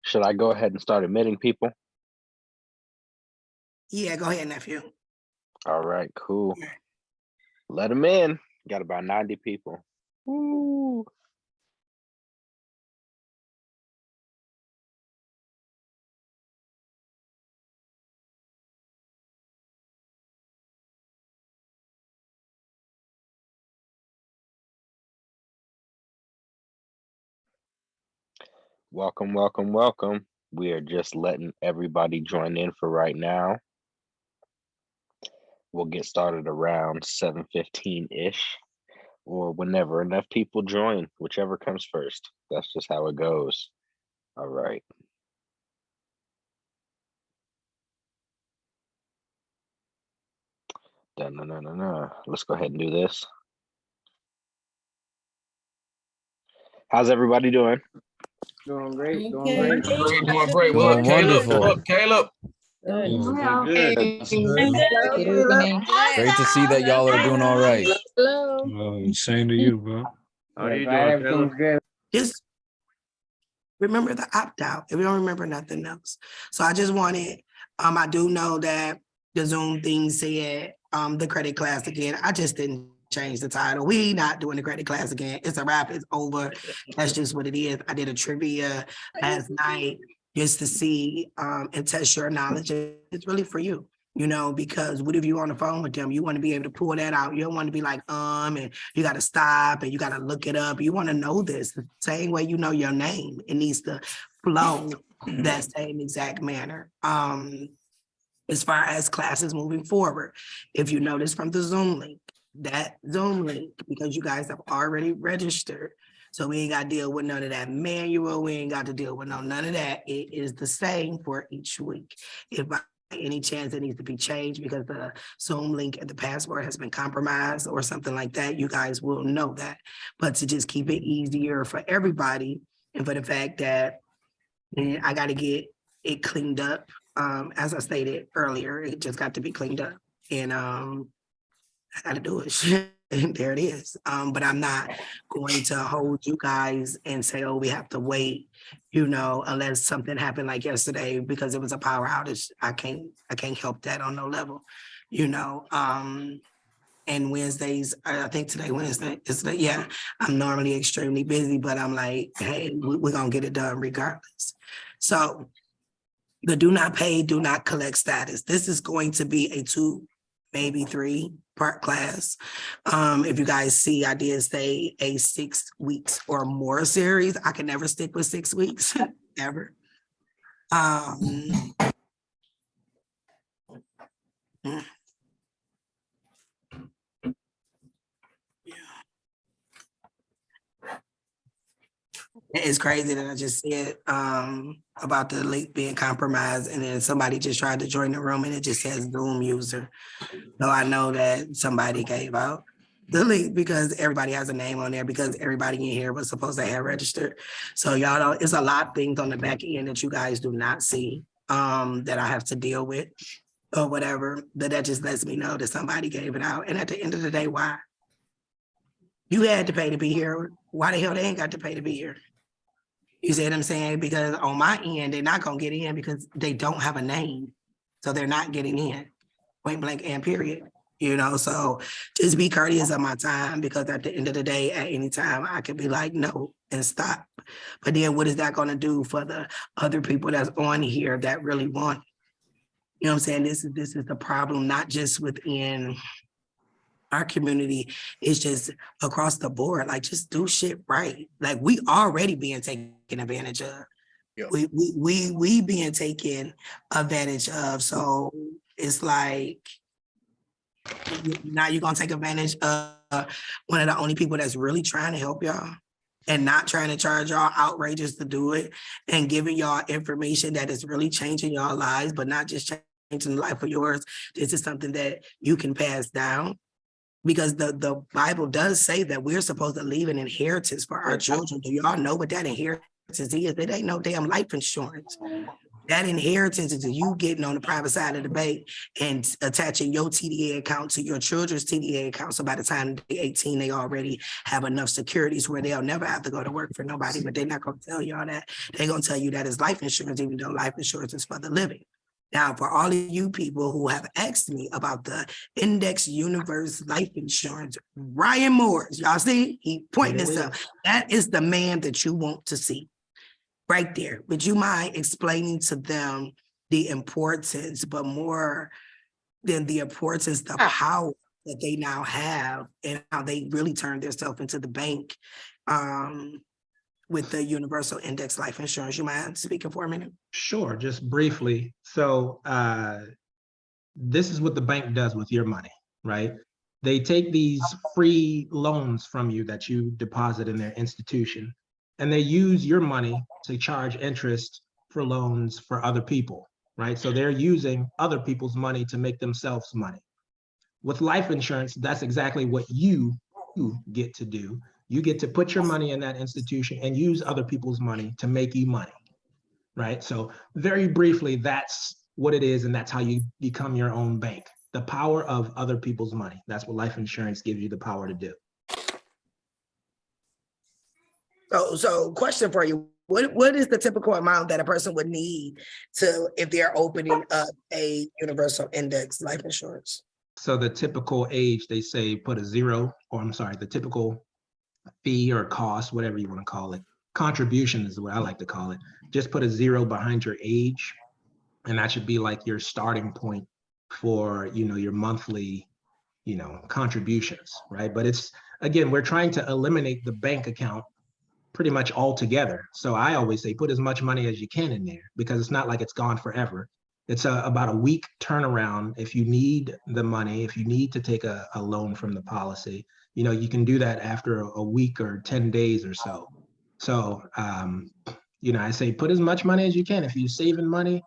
Should I go ahead and start admitting people? Yeah, go ahead, nephew. All right, cool. Let them in. Got about 90 people. Woo. Welcome, welcome, welcome. We are just letting everybody join in for right now. We'll get started around 7:15-ish, or whenever enough people join, whichever comes first. That's just how it goes. All right. Let's go ahead and do this. How's everybody doing? Doing great. Doing Okay. great. Doing great. What up, Doing Caleb? wonderful. What up, Caleb? Good. Good evening. Great to see that y'all are doing all right. Hello. Same to you, bro. How you doing, everything's good. Just remember the opt-out if you don't remember nothing else. So I just wanted, I do know that the Zoom thing said the credit class again. I just didn't change the title. We not doing the credit class again. It's a wrap, it's over. That's just what it is. I did a trivia last night just to see and test your knowledge. It's really for you. You know, because what if you're on the phone with them? You want to be able to pull that out. You don't want to be like, and you got to stop and you got to look it up. You want to know this the same way you know your name. It needs to flow that same exact manner. As far as classes moving forward, if you notice from the Zoom link, because you guys have already registered, so we ain't got to deal with none of that manual. We ain't got to deal with none of that. It is the same for each week. If by any chance it needs to be changed because the Zoom link and the password has been compromised or something like that, you guys will know that. But to just keep it easier for everybody, and for the fact that I got to get it cleaned up, as I stated earlier, it just got to be cleaned up, and I got to do it. And there it is. But I'm not going to hold you guys and say, oh, we have to wait, you know, unless something happened like yesterday because it was a power outage. I can't help that on no level, you know. And Wednesdays, I think today Wednesday is I'm normally extremely busy, but I'm like, hey, we're gonna get it done regardless. So the do not pay, do not collect status. This is going to be a 2, maybe 3-part class. If you guys see, I did say a 6 weeks or more series. I can never stick with 6 weeks, ever. It's crazy that I just said about the link being compromised, and then somebody just tried to join the room and it just says Zoom user. So I know that somebody gave out the link because everybody has a name on there, because everybody in here was supposed to have registered. So y'all know it's a lot of things on the back end that you guys do not see that I have to deal with or whatever, but that just lets me know that somebody gave it out. And at the end of the day, why? You had to pay to be here. Why the hell they ain't got to pay to be here? You see what I'm saying? Because on my end, they're not gonna get in because they don't have a name. So they're not getting in, point blank and period. You know, so just be courteous of my time, because at the end of the day, at any time, I could be like, no, and stop. But then what is that going to do for the other people that's on here that really want it? You know what I'm saying? This is the problem, not just within our community, it's just across the board. Like, just do shit right. Like, we already being taken advantage of. Yeah. We being taken advantage of. So it's like, now you're gonna take advantage of one of the only people that's really trying to help y'all and not trying to charge y'all outrageous to do it, and giving y'all information that is really changing y'all lives, but not just changing the life of yours. This is something that you can pass down, because the Bible does say that we're supposed to leave an inheritance for our children. Do y'all know what that inheritance is? It ain't no damn life insurance. That inheritance is you getting on the private side of the bank and attaching your TDA account to your children's TDA account. So by the time they're 18, they already have enough securities where they'll never have to go to work for nobody, but they're not going to tell y'all that. They're going to tell you that it's life insurance, even though life insurance is for the living. Now, for all of you people who have asked me about the Index Universe Life Insurance, Ryan Morris, y'all see, he pointing this up. That is the man that you want to see right there. Would you mind explaining to them the importance, but more than the importance, the power that they now have and how they really turn themselves into the bank with the Universal Index Life Insurance? You mind speaking for a minute? Sure, just briefly. So this is what the bank does with your money, right? They take these free loans from you that you deposit in their institution, and they use your money to charge interest for loans for other people, right? So they're using other people's money to make themselves money. With life insurance, that's exactly what you get to do. You get to put your money in that institution and use other people's money to make you money, right? So very briefly, that's what it is, and that's how you become your own bank. The power of other people's money. That's what life insurance gives you the power to do. So question for you. What is the typical amount that a person would need to, if they're opening up a universal index life insurance? So the typical age, they say put a zero, or I'm sorry, the typical fee or cost, whatever you want to call it, contribution is what I like to call it. Just put a zero behind your age, and that should be like your starting point for, you know, your monthly, you know, contributions, right? But it's, again, we're trying to eliminate the bank account pretty much altogether. So I always say put as much money as you can in there, because it's not like it's gone forever. It's about a week turnaround. If you need the money, if you need to take a loan from the policy, you know, you can do that after a week or 10 days or so. So, you know, I say put as much money as you can. If you're saving money,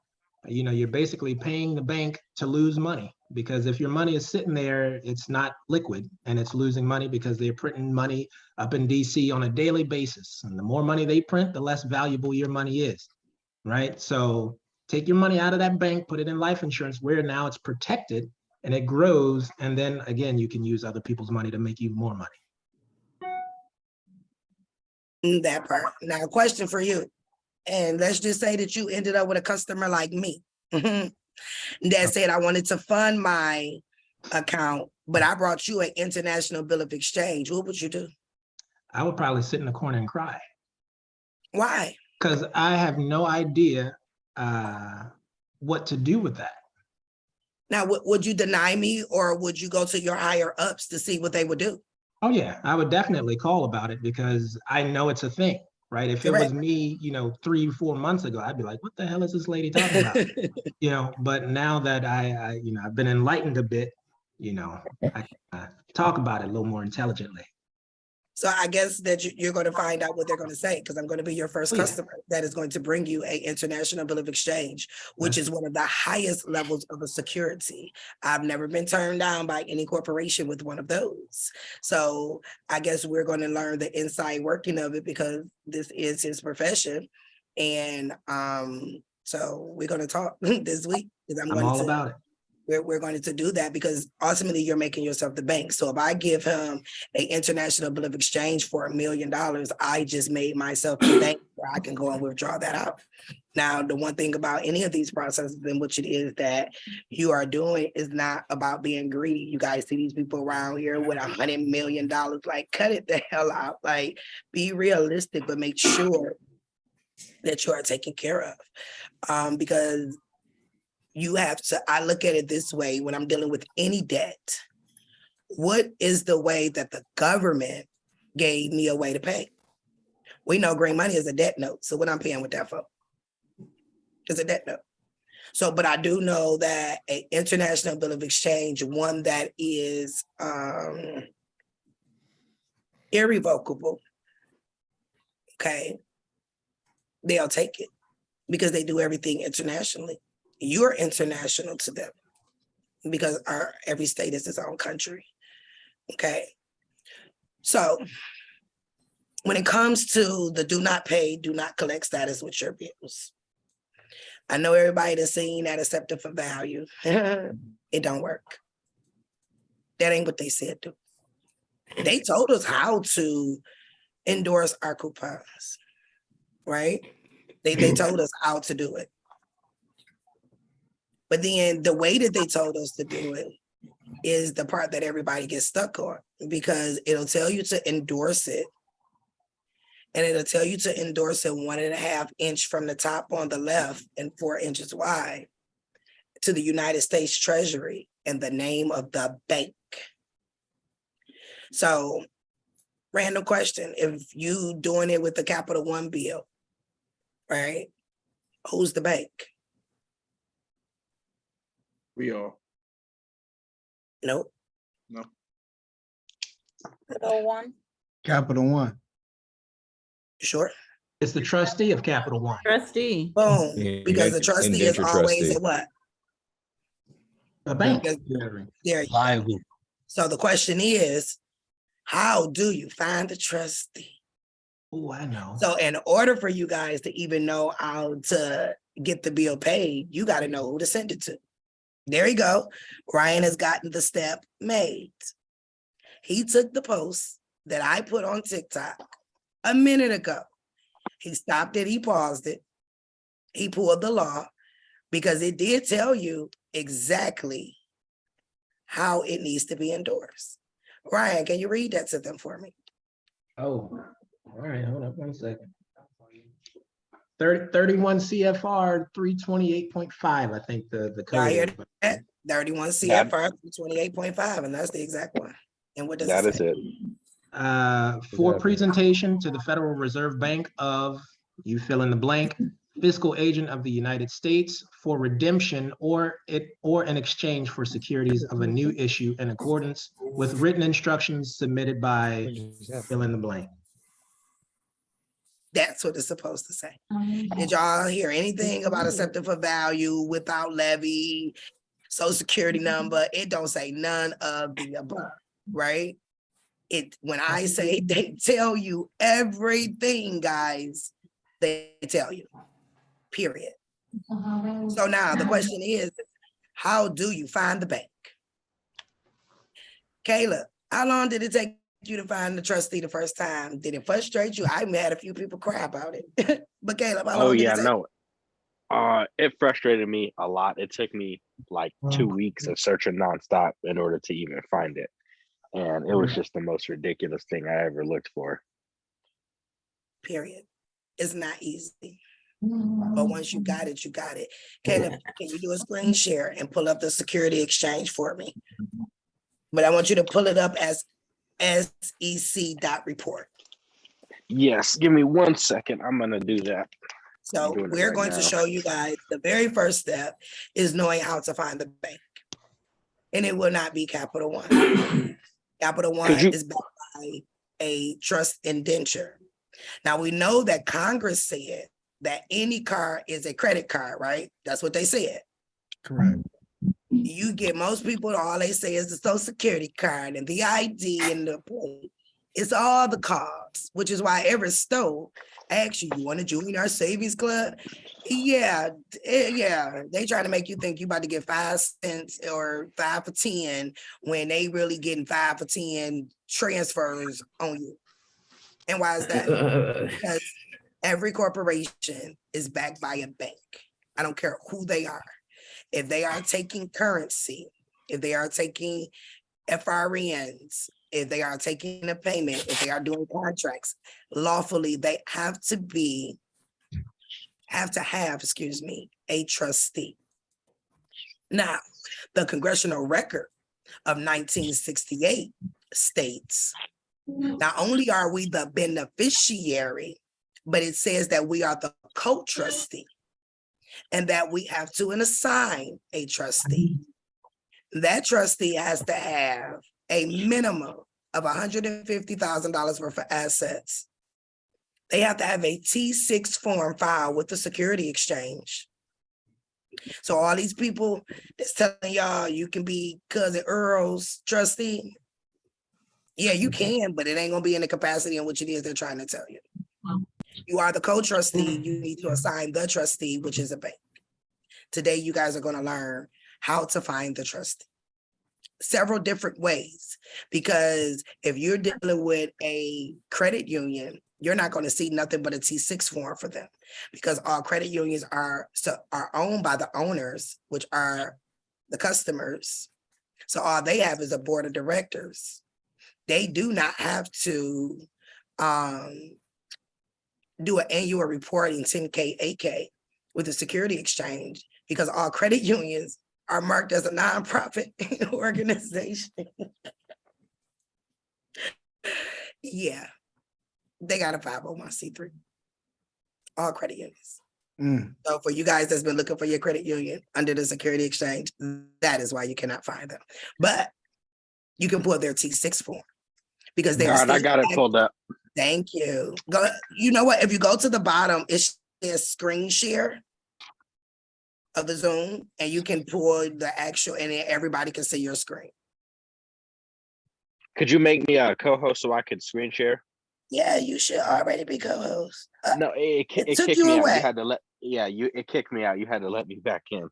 you know, you're basically paying the bank to lose money, because if your money is sitting there, it's not liquid and it's losing money because they're printing money up in DC on a daily basis. And the more money they print, the less valuable your money is, right? So take your money out of that bank, put it in life insurance where now it's protected and it grows. And then again, you can use other people's money to make you more money. That part. Now, a question for you. And let's just say that you ended up with a customer like me that said, I wanted to fund my account, but I brought you an international bill of exchange. What would you do? I would probably sit in the corner and cry. Why? Because I have no idea what to do with that. Now, would you deny me, or would you go to your higher ups to see what they would do? Oh yeah, I would definitely call about it, because I know it's a thing, right? If Correct. it was me, you know, 3-4 months ago, I'd be like, what the hell is this lady talking about? You know, but now that I you know, I've been enlightened a bit, you know, I can talk about it a little more intelligently. So I guess that you're going to find out what they're going to say, because I'm going to be your first customer that is going to bring you an international bill of exchange, which is one of the highest levels of a security. I've never been turned down by any corporation with one of those. So I guess we're going to learn the inside working of it, because this is his profession. And so we're going to talk this week, because I'm all about it. We're going to do that because ultimately you're making yourself the bank. So if I give him an international bill of exchange for $1 million, I just made myself the bank where I can go and withdraw that out. Now, the one thing about any of these processes in which it is that you are doing is not about being greedy. You guys see these people around here with $100 million, like cut it the hell out. Like be realistic, but make sure that you are taken care of. Because you have to, I look at it this way when I'm dealing with any debt. What is the way that the government gave me a way to pay? We know green money is a debt note. So what I'm paying with that for? Is a debt note. So, but I do know that an international bill of exchange, one that is irrevocable, okay, they'll take it because they do everything internationally. You're international to them because every state is its own country. Okay. So when it comes to the do not pay, do not collect status with your bills, I know everybody that's saying that accepted for value. It don't work. That ain't what they said do. They told us how to endorse our coupons, right? They told us how to do it. But then the way that they told us to do it is the part that everybody gets stuck on because it'll tell you to endorse it. And it'll tell you to endorse it 1.5 inches from the top on the left and 4 inches wide to the United States Treasury and the name of the bank. So random question, if you doing it with the Capital One bill, right? Who's the bank? We are. Nope. No. Capital One. Sure. It's the trustee of Capital One. Trustee. Boom. Yeah, Because the trustee is indentured always trustee. a what? A bank. Because- There you go. Liable. So the question is, how do you find the trustee? Oh, I know. So in order for you guys to even know how to get the bill paid, you got to know who to send it to. There you go. Ryan has gotten the step made. He took the post that I put on TikTok a minute ago. He stopped it, he paused it. He pulled the law because it did tell you exactly how it needs to be endorsed. Ryan, can you read that to them for me? Oh, all right, hold up 1 second. 31 CFR 328.5, I think the Y'all code hear is. that? 31 CFR 28.5, and that's the exact one. And what does That it is say? it. For presentation to the Federal Reserve Bank of, you fill in the blank, fiscal agent of the United States for redemption or an exchange for securities of a new issue in accordance with written instructions submitted by fill in the blank. That's what it's supposed to say. Did y'all hear anything about accepting for value without levy, social security number? It don't say none of the above, right? When I say they tell you everything, guys, they tell you, period. So now the question is, how do you find the bank? Kayla, how long did it take you to find the trustee the first time? Did it frustrate you? I even had a few people cry about it. But Caleb, how long Oh did yeah, it take? no. It frustrated me a lot. It took me like 2 weeks of searching nonstop in order to even find it. And it was just the most ridiculous thing I ever looked for. Period. It's not easy. But once you got it, you got it. Caleb, can you do a screen share and pull up the security exchange for me? But I want you to pull it up as sec.report. Yes, give me 1 second. I'm gonna do that. So doing it we're right going to now. show you guys the very first step is knowing how to find the bank. And it will not be Capital One. Capital One is backed by a trust indenture. Now we know that Congress said that any card is a credit card, right? That's what they said. Correct. You get most people, all they say is the social security card and the ID and the plate. It's all the costs, which is why every store asks you, you want to join our savings club? Yeah, yeah. They trying to make you think you about to get 5 cents or 5 for 10 when they really getting 5 for 10 transfers on you. And why is that? Because every corporation is backed by a bank. I don't care who they are. If they are taking currency, if they are taking FRNs, if they are taking a payment, if they are doing contracts lawfully, they have to have, excuse me, a trustee. Now, the congressional record of 1968 states, not only are we the beneficiary, but it says that we are the co-trustee and that we have to assign a trustee. That trustee has to have a minimum of $150,000 worth of assets. They have to have a T6 form filed with the Security Exchange. So all these people that's telling y'all you can be Cousin Earl's trustee, yeah, you can, but it ain't gonna be in the capacity in which it is they're trying to tell you. You are the co-trustee, you need to assign the trustee, which is a bank. Today, you guys are gonna learn how to find the trustee. Several different ways, because if you're dealing with a credit union, you're not going to see nothing but a T6 form for them, because all credit unions are owned by the owners, which are the customers. So all they have is a board of directors. They do not have to do an annual reporting 10K, 8K with the Security Exchange, because all credit unions are marked as a nonprofit organization. Yeah, they got a 501c3, all credit unions. So for you guys that's been looking for your credit union under the Security Exchange, that is why you cannot find them. But you can pull their T6 form, because they're All right, I got it pulled up. Thank you. Go. You know what? If you go to the bottom, it says screen share of the Zoom, and you can pull the actual, and then everybody can see your screen. Could you make me a co-host so I could screen share? Yeah, you should already be co-host. No, it took kicked you me out. away. You had to let, it kicked me out. You had to let me back in.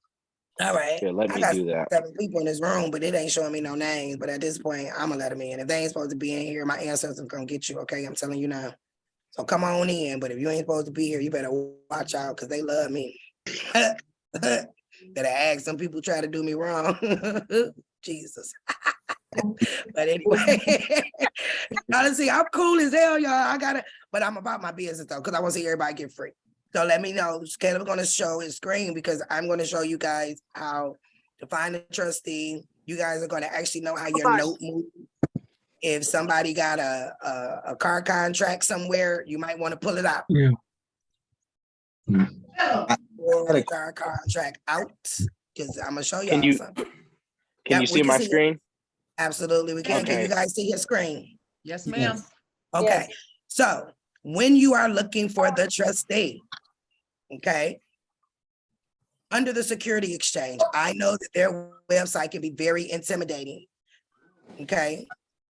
All right. Yeah, let I me got do that. 7 people in this room, but it ain't showing me no names. But at this point, I'm gonna let them in. If they ain't supposed to be in here, my ancestors gonna get you. Okay, I'm telling you now. So come on in. But if you ain't supposed to be here, you better watch out, because they love me. Better ask. Some people try to do me wrong. Jesus. But anyway, honestly, I'm cool as hell, y'all. But I'm about my business though, because I want to see everybody get free. So let me know. Caleb's going to show his screen, because I'm going to show you guys how to find a trustee. You guys are going to actually know how your note moves. If somebody got a car contract somewhere, you might want to pull it out. Yeah. Or a car contract out, because I'm gonna show y'all something. Can you see my screen? Absolutely, we can. Can you guys see your screen? Yes, ma'am. Okay, so when you are looking for the trustee, okay, under the Security Exchange, I know that their website can be very intimidating. Okay,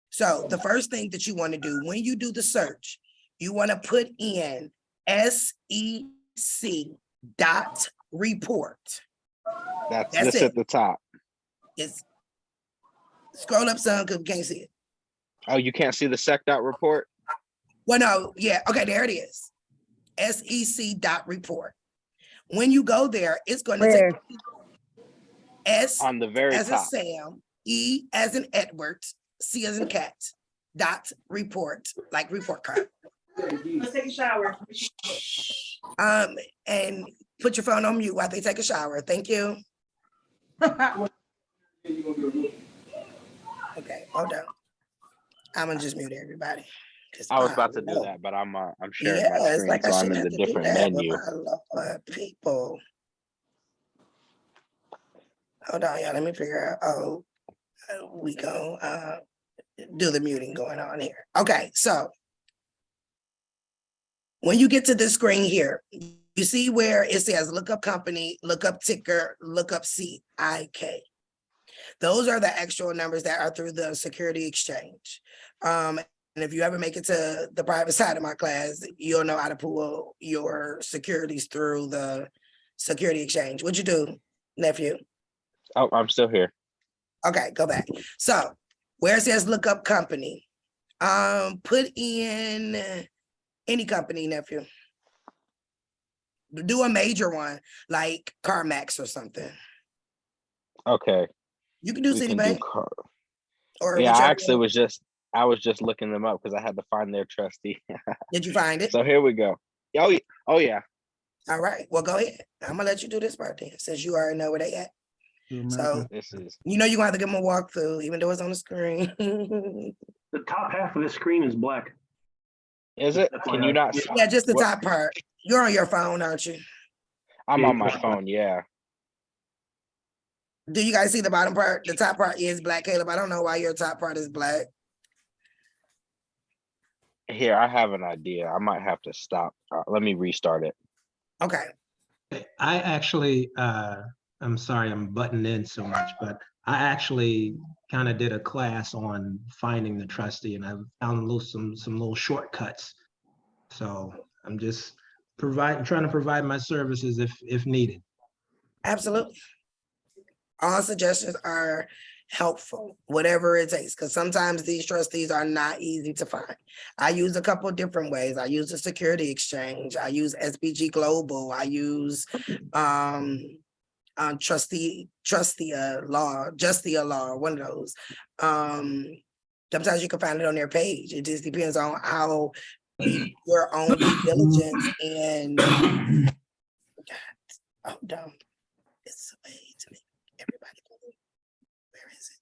so the first thing that you want to do when you do the search, you want to put in SEC.report. That's it. at the top. It's scroll up some, because we can't see it. Oh, you can't see the sec.report? Well, no, yeah, okay, there it is. SEC.report. When you go there, it's going to take S on the very as top. a Sam, E as in Edward, C as in cat, .report, like report card. Let's take a shower. And put your phone on mute while they take a shower. Thank you. Okay, hold on. I'm gonna just mute everybody. I was about to do that, but I'm sharing my it's screen, like so I I'm shouldn't in have the to do different that, menu. but my Lord, people. Hold on, y'all. Let me figure out. Oh, we go do the muting going on here. Okay, so when you get to this screen here, you see where it says look up company, look up ticker, look up CIK. Those are the actual numbers that are through the Security Exchange. if you ever make it to the private side of my class, you'll know how to pull your securities through the security exchange. What'd you do, nephew? Oh, I'm still here. Okay, go back. So where it says look up company, put in any company, nephew. Do a major one like CarMax or something. Okay, You can do we can do Citibank car. or Yeah, I whichever actually one. I was just looking them up because I had to find their trustee. Did you find it? So here we go. Oh yeah. All right, well, go ahead. I'm gonna let you do this part then, since you already know where they at. So, This is you know, you're gonna have to give them a walkthrough, even though it's on the screen. The top half of the screen is black. is it? Can you not? Yeah, just the What- top part. You're on your phone, aren't you? I'm on my phone. Yeah. Do you guys see the bottom part? The top part is black, Caleb. I don't know why your top part is black. Here, I have an idea. I might have to stop. Let me restart it. Okay. I actually, I'm sorry, I'm butting in so much, but I actually kind of did a class on finding the trustee, and I found some little shortcuts. So I'm just trying to provide my services if needed. Absolutely. All suggestions are helpful, whatever it takes, because sometimes these trustees are not easy to find. I use a couple of different ways. I use a security exchange. I use SBG Global. I use Trustee Law, one of those. Sometimes you can find it on their page. It just depends on how your own due diligence and oh no, it's a way to make everybody blue. Where is it?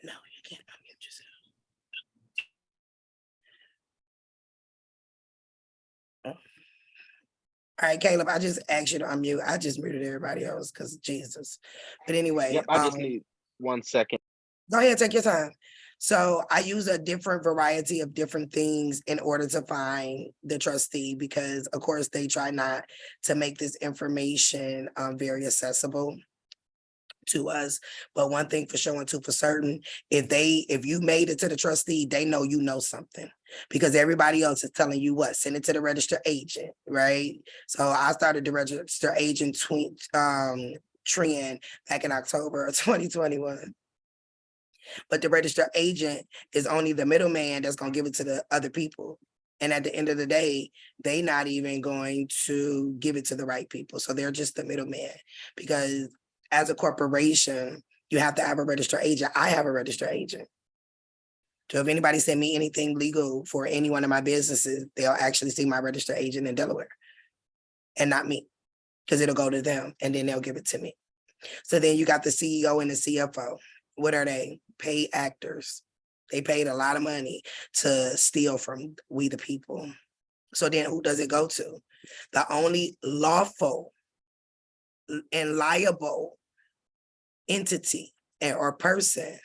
No, you can't unmute yourself. All right, Caleb, I just asked you to unmute. I just muted everybody else because Jesus. But anyway, Yep. I just need 1 second. go ahead, take your time. So I use a different variety of different things in order to find the trustee because of course they try not to make this information very accessible to us. But one thing for sure and two for certain, if you made it to the trustee, they know you know something because everybody else is telling you what, send it to the registered agent, right? So I started the registered agent trend back in October of 2021. But the registered agent is only the middleman that's gonna give it to the other people. And at the end of the day, they not even going to give it to the right people. So they're just the middleman because as a corporation, you have to have a registered agent. I have a registered agent. So if anybody send me anything legal for any one of my businesses, they'll actually see my registered agent in Delaware and not me because it'll go to them and then they'll give it to me. So then you got the CEO and the CFO. What are they? Paid actors. They paid a lot of money to steal from we the people. So then who does it go to? The only lawful and liable entity or person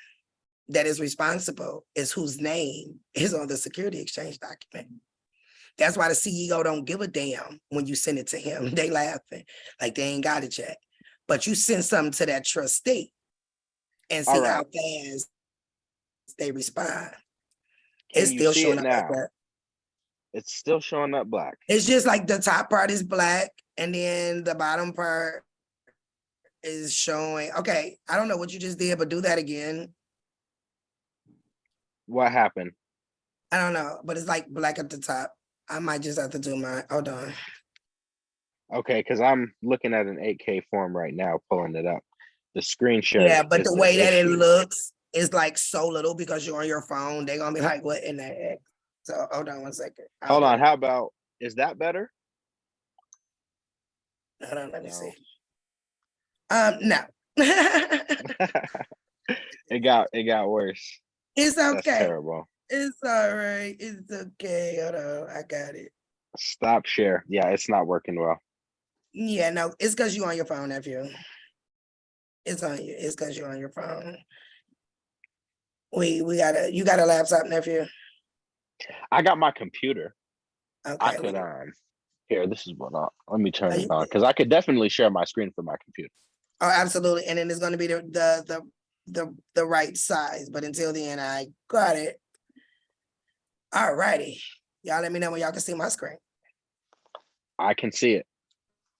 that is responsible is whose name is on the security exchange document. That's why the CEO don't give a damn when you send it to him. They laughing like they ain't got it yet. But you send something to that trustee and see how fast they respond. It's still showing up like that. It's still showing up black. It's just like the top part is black and then the bottom part is showing. Okay, I don't know what you just did, but do that again. What happened? I don't know, but it's like black at the top. I might just have to do mine. Hold on. Okay, because I'm looking at an 8K form right now, pulling it up. The screen share. Yeah, but is the way that it issue. looks is like so little because you're on your phone. They're gonna be like, what in the heck? So hold on 1 second. Hold on. How about, is that better? Hold on, let me No. see. No. It got worse. It's That's okay. terrible. It's all right. It's okay. Hold on. I got it. Stop share. Yeah, it's not working well. Yeah, no, it's because you're on your phone, nephew. It's on you. It's because you're on your phone. You got a laptop, nephew? I got my computer. Okay. I could here, this is what let me turn Are it you- on because I could definitely share my screen from my computer. Oh, absolutely. And then it's gonna be the the right size, but until then, I got it. All righty. Y'all let me know when y'all can see my screen. I can see it.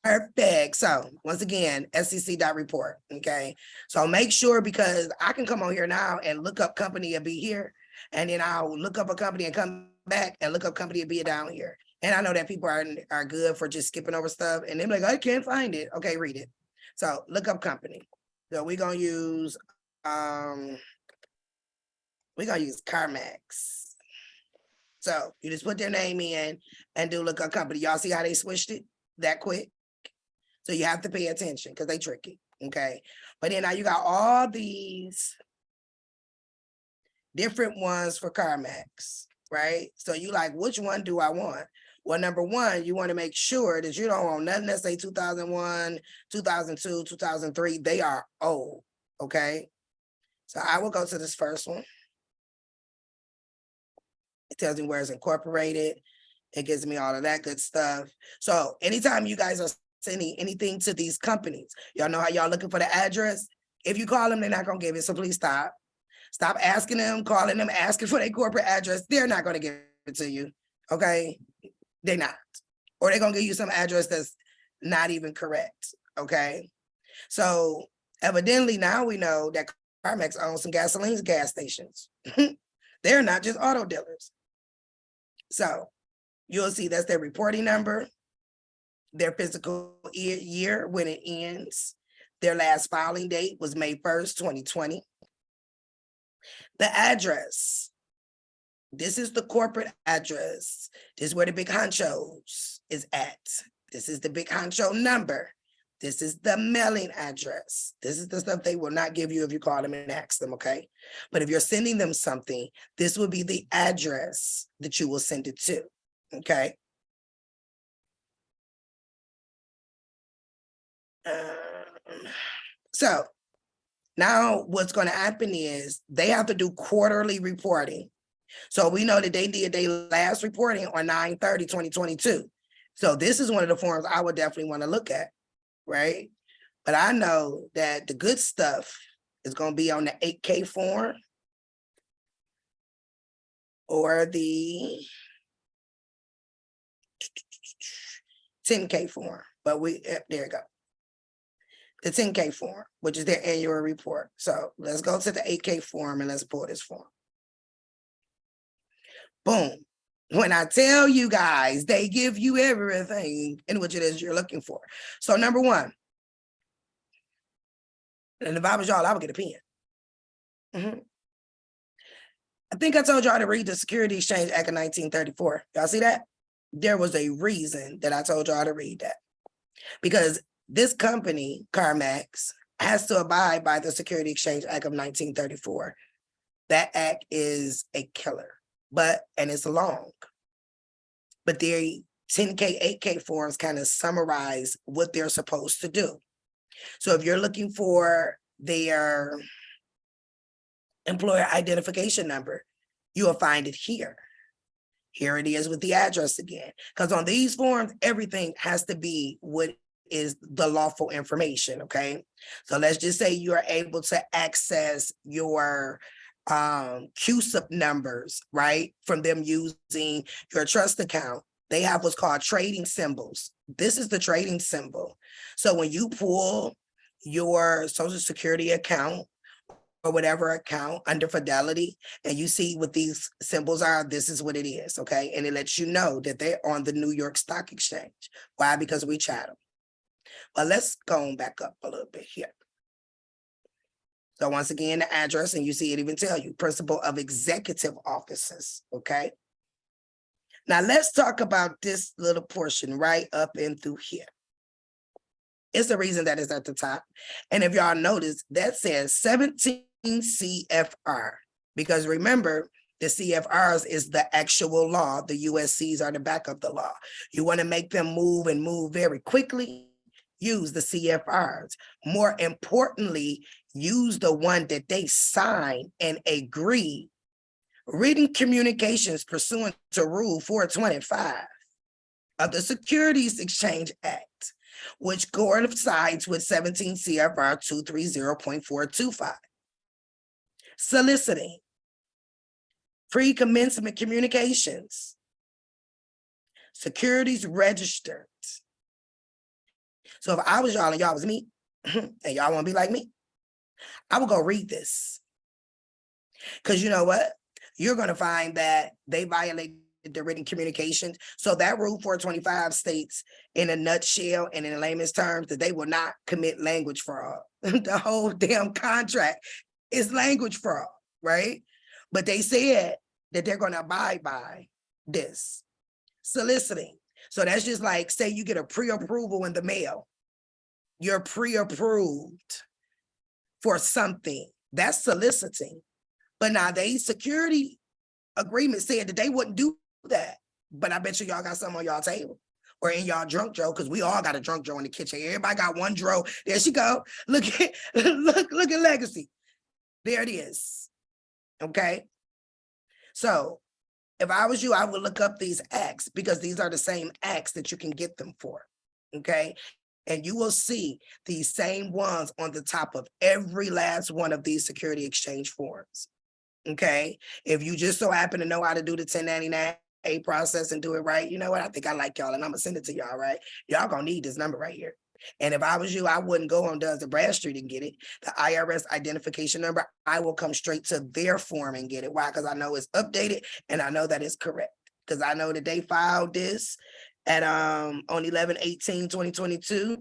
Perfect. So once again, SEC.report. Okay. So make sure, because I can come on here now and look up company and be here. And then I'll look up a company and come back and look up company and be down here. And I know that people are good for just skipping over stuff. And they're like, I can't find it. Okay, read it. So look up company. So we're gonna use CarMax. So you just put their name in and do look up company. Y'all see how they switched it that quick? So you have to pay attention because they tricky, okay? But then now you got all these different ones for CarMax, right? So you like, which one do I want? Well, number one, you want to make sure that you don't want nothing that say 2001, 2002, 2003. They are old, okay? So I will go to this first one. It tells me where it's incorporated. It gives me all of that good stuff. So anytime you guys are sending anything to these companies, y'all know how y'all looking for the address? If you call them, they're not gonna give it, so please stop. Stop asking them, calling them, asking for their corporate address. They're not gonna give it to you, okay? They're not. Or they're gonna give you some address that's not even correct, okay? So evidently now we know that CarMax owns some gasoline gas stations. They're not just auto dealers. So you'll see that's their reporting number, their physical year when it ends. Their last filing date was May 1st, 2020. The address. This is the corporate address. This is where the big honchos is at. This is the big honcho number. This is the mailing address. This is the stuff they will not give you if you call them and ask them, okay? But if you're sending them something, this will be the address that you will send it to, okay? So now what's going to happen is they have to do quarterly reporting. So we know that they did their last reporting on 9/30/2022. So this is one of the forms I would definitely want to look at, right? But I know that the good stuff is going to be on the 8K form or the 10K form. But there you go. The 10K form, which is their annual report. So let's go to the 8K form and let's pull this form. Boom. When I tell you guys, they give you everything in which it is you're looking for. So number one, and if I was y'all, I would get a pen. I think I told y'all to read the Securities Exchange Act of 1934. Y'all see that? There was a reason that I told y'all to read that. Because this company, CarMax, has to abide by the Securities Exchange Act of 1934. That act is a killer, and it's long. But their 10K, 8K forms kind of summarize what they're supposed to do. So if you're looking for their employer identification number, you will find it here. Here it is with the address again. Because on these forms, everything has to be what is the lawful information, okay? So let's just say you are able to access your QSIP numbers, right? From them using your trust account. They have what's called trading symbols. This is the trading symbol. So when you pull your Social Security account or whatever account under Fidelity, and you see what these symbols are, this is what it is, okay? And it lets you know that they're on the New York Stock Exchange. Why? Because we chat them. But let's go back up a little bit here. So once again, the address, and you see it even tell you, principal of executive offices, okay? Now let's talk about this little portion right up and through here. It's the reason that is at the top. And if y'all notice, that says 17 CFR, because remember, the CFRs is the actual law. The USCs are the back of the law. You want to make them move and move very quickly, use the CFRs. More importantly, use the one that they sign and agree. Written communications pursuant to Rule 425 of the Securities Exchange Act, which coincides with 17 CFR 230.425. soliciting, pre-commencement communications, securities registered. So if I was y'all and y'all was me, and y'all want to be like me, I would go read this. Because you know what? You're going to find that they violated the written communications. So that Rule 425 states in a nutshell and in layman's terms that they will not commit language fraud. The whole damn contract is language fraud, right? But they said that they're going to abide by this. Soliciting. So that's just like, say you get a pre-approval in the mail. You're pre-approved for something. That's soliciting. But now they security agreement said that they wouldn't do that. But I bet you y'all got some on y'all table or in y'all drunk drawer, because we all got a drunk drawer in the kitchen. Everybody got one drawer. There she go. Look at look at legacy. There it is. Okay. So if I was you, I would look up these acts because these are the same acts that you can get them for. Okay. And you will see these same ones on the top of every last one of these security exchange forms. Okay. If you just so happen to know how to do the 1099A process and do it right, you know what? I think I like y'all and I'm gonna send it to y'all, right? Y'all gonna need this number right here. And if I was you, I wouldn't go on Duns and Bradstreet and get it. The IRS identification number, I will come straight to their form and get it. Why? Because I know it's updated and I know that it's correct. Because I know that they filed this at on 11/18/2022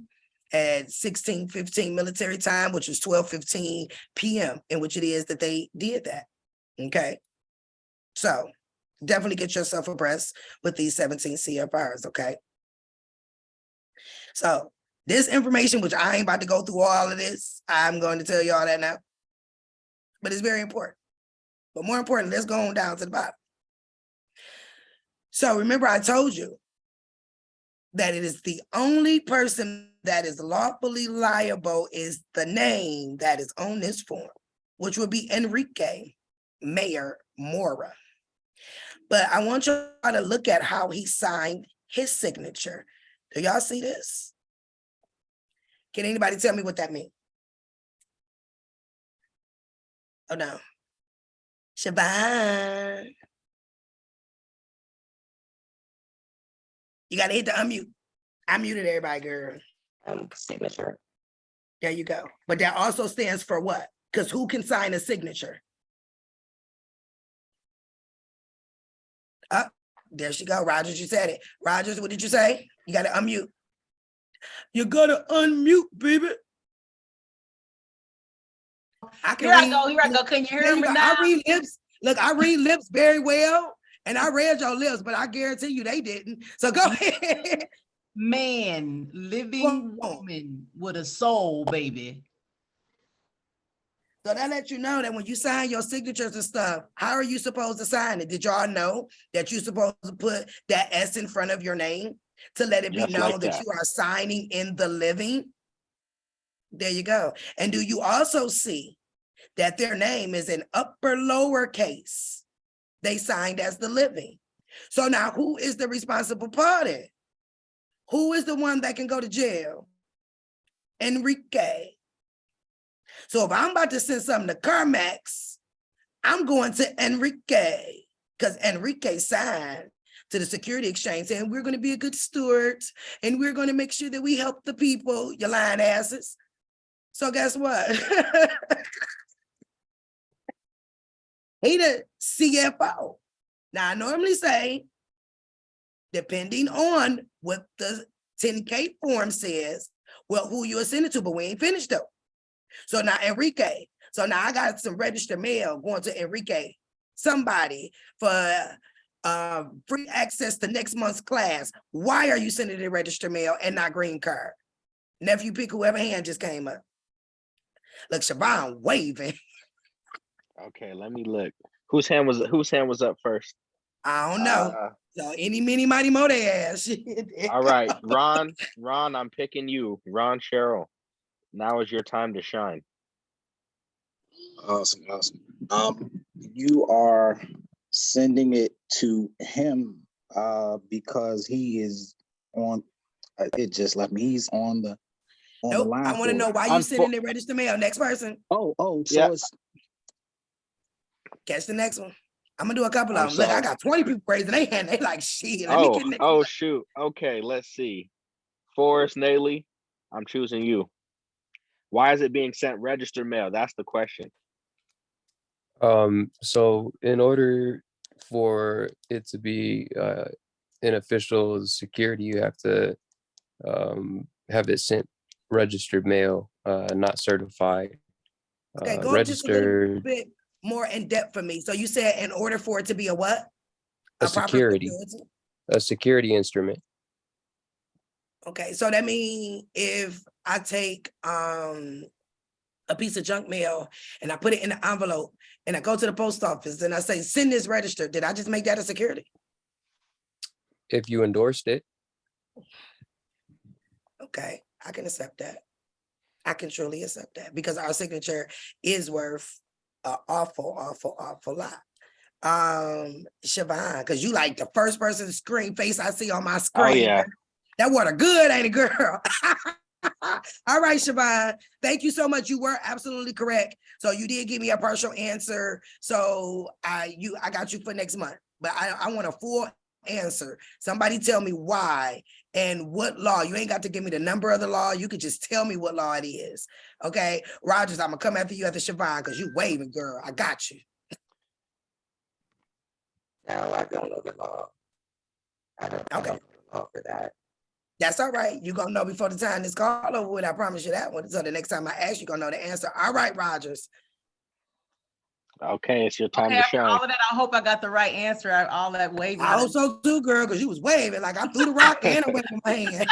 at 16:15 military time, which was 12:15 p.m. in which it is that they did that. Okay. So definitely get yourself abreast with these 17 CFRs. Okay. So this information, which I ain't about to go through all of this, I'm going to tell you all that now, but it's very important. But more important, let's go on down to the bottom. So remember, I told you that it is the only person that is lawfully liable is the name that is on this form, which would be Enrique Mayor Mora. But I want you to look at how he signed his signature. Do y'all see this? Can anybody tell me what that means? Oh no. Siobhan. You gotta hit the unmute. I muted everybody, girl. Signature. There you go. But that also stands for what? Because who can sign a signature? There she go. Rogers, you said it. Rogers, what did you say? You gotta unmute. You gotta unmute, baby. Here I go. Can you hear me now? I read lips. Look, I read lips very well. And I read your lips, but I guarantee you they didn't. So go ahead. Man, living woman with a soul, baby. So that lets you know that when you sign your signatures and stuff, how are you supposed to sign it? Did y'all know that you're supposed to put that S in front of your name to let it be Just known like that that. you are signing in the living? There you go. And do you also see that their name is in upper lowercase? They signed as the living. So now who is the responsible party? Who is the one that can go to jail? Enrique. So if I'm about to send something to CarMax, I'm going to Enrique because Enrique signed to the security exchange saying we're going to be a good steward and we're going to make sure that we help the people, you lying asses. So guess what? He the CFO. Now I normally say, depending on what the 10K form says, well, who you send it to, but we ain't finished though. So now Enrique. So now I got some registered mail going to Enrique, somebody for free access to next month's class. Why are you sending the registered mail and not green card? Nephew, pick whoever hand just came up. Look, Siobhan waving. Okay, let me look. Whose hand was up first? I don't know. So any, mini, mighty, mo they ass. All right, Ron, I'm picking you. Ron Cheryl. Now is your time to shine. Awesome. You are sending it to him because he is on. It just left me. He's on the Nope. line. I want to know why you sending the registered mail. Next person. So Yeah. it's Catch the next one. I'm gonna do a couple I'm of them. Look, I sorry. got 20 people raising their hand. They like, shit, let me get next. Oh, shoot. Okay, let's see. Forrest Naley, I'm choosing you. Why is it being sent registered mail? That's the question. So in order for it to be an official security, you have to have it sent registered mail, not certified. Okay, go just a little Registered bit more in depth for me. So you said in order for it to be a what? a proper security, security? a security instrument. Okay, so that means if I take a piece of junk mail and I put it in an envelope and I go to the post office and I say, send this registered, did I just make that a security? If you endorsed it, Okay, I can accept that. I can truly accept that because our signature is worth an awful lot. Siobhan, because you like the first person screen face I see on my screen. Oh, yeah. That water good, ain't it, girl? All right, Siobhan, thank you so much. You were absolutely correct. So you did give me a partial answer. So I got you for next month, but I want a full answer. Somebody tell me why and what law. You ain't got to give me the number of the law. You could just tell me what law it is. Okay, Rogers, I'm gonna come after you after Siobhan because you waving, girl. I got you. No, I don't know the law. I don't know the law for that. That's all right. You're gonna know before the time this call over with. I promise you that one. So the next time I ask, you're gonna know the answer. All right, Rogers. Okay, it's your time Okay, to after shine. all of that, I hope I got the right answer. All that waving. I hope so too, girl, because you was waving like I threw the rock and I waving my hand.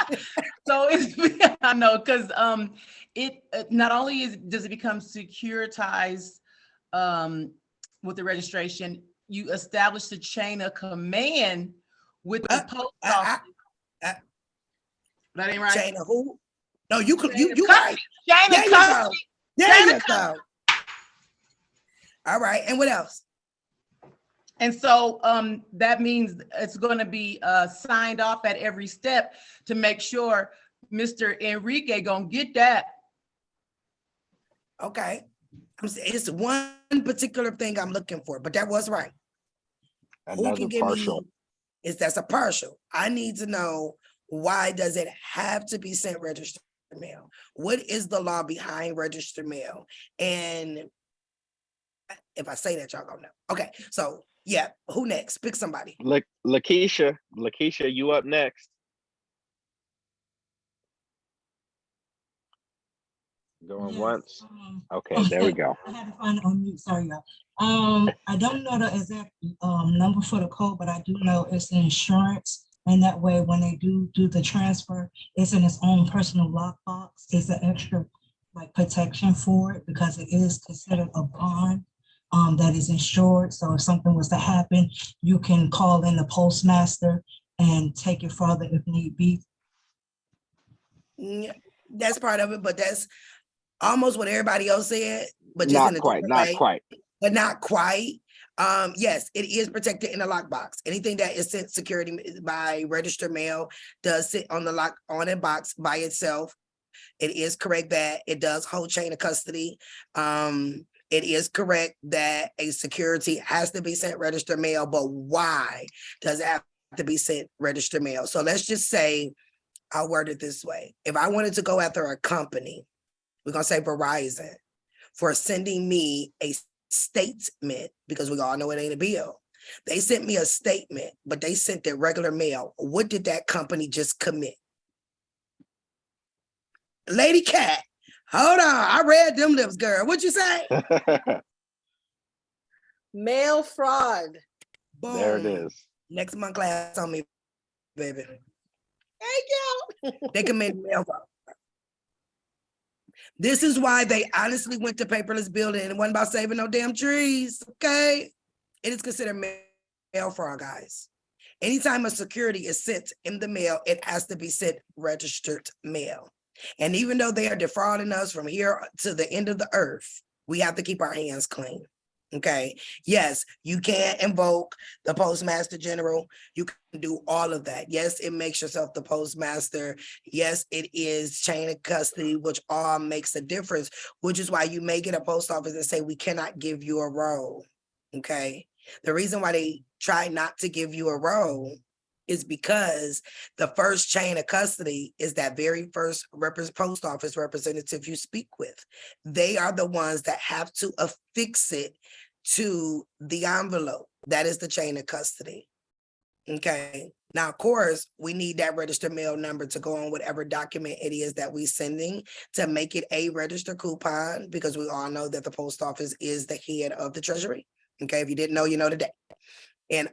So it's, I know, because it not only does it become securitized with the registration, you establish the chain of command with the post office. That ain't right. Chain of who? No, you could Chain you of right. Chain There of you go. custody. There Chain you of go. All right, and what else? And so that means it's going to be signed off at every step to make sure Mr. Enrique gonna get that. Okay. It's one particular thing I'm looking for, but that was right. Who Another can give partial. me that's a partial. I need to know, why does it have to be sent registered mail? What is the law behind registered mail? And if I say that, y'all gonna know. Okay, so yeah, who next? Pick somebody. Lakeisha, you up next. Going once. Okay, there we go. I had to find it on mute. Sorry, y'all. I don't know the exact number for the code, but I do know it's insurance. And that way, when they do the transfer, it's in its own personal lockbox. It's an extra like protection for it because it is considered a bond that is insured. So if something was to happen, you can call in the postmaster and take it further if need be. Yeah, that's part of it, but that's almost what everybody else said, but just in a different way. But not quite. Yes, it is protected in a lockbox. Anything that is sent security by registered mail does sit on the lock on a box by itself. It is correct that it does hold chain of custody. It is correct that a security has to be sent registered mail, but why does it have to be sent registered mail? So let's just say, I'll word it this way. If I wanted to go after a company, we're gonna say Verizon, for sending me a statement, because we all know it ain't a bill. They sent me a statement, but they sent it regular mail. What did that company just commit? Lady Cat, hold on. I read them lips, girl. What you say? Mail fraud. Boom. There it is. Next month class on me, baby. Thank you. They commit mail fraud. This is why they honestly went to paperless building, and it wasn't about saving no damn trees, okay? It is considered mail fraud, guys. Anytime a security is sent in the mail, it has to be sent registered mail. And even though they are defrauding us from here to the end of the earth, we have to keep our hands clean. Okay. Yes, you can invoke the Postmaster General. You can do all of that. Yes, it makes yourself the postmaster. Yes, it is chain of custody, which all makes a difference, which is why you may get a post office and say, we cannot give you a role. Okay. The reason why they try not to give you a role is because the first chain of custody is that very first post office representative you speak with. They are the ones that have to affix it to the envelope. That is the chain of custody. Okay. Now, of course, we need that registered mail number to go on whatever document it is that we're sending to make it a registered coupon, because we all know that the post office is the head of the Treasury. Okay. If you didn't know, you know today. And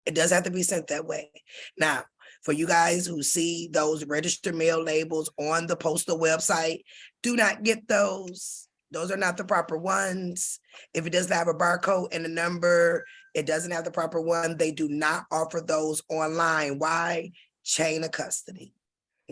it does have to be sent that way. Now, for you guys who see those registered mail labels on the postal website, do not get those. Those are not the proper ones. If it doesn't have a barcode and a number, it doesn't have the proper one. They do not offer those online. Why? Chain of custody.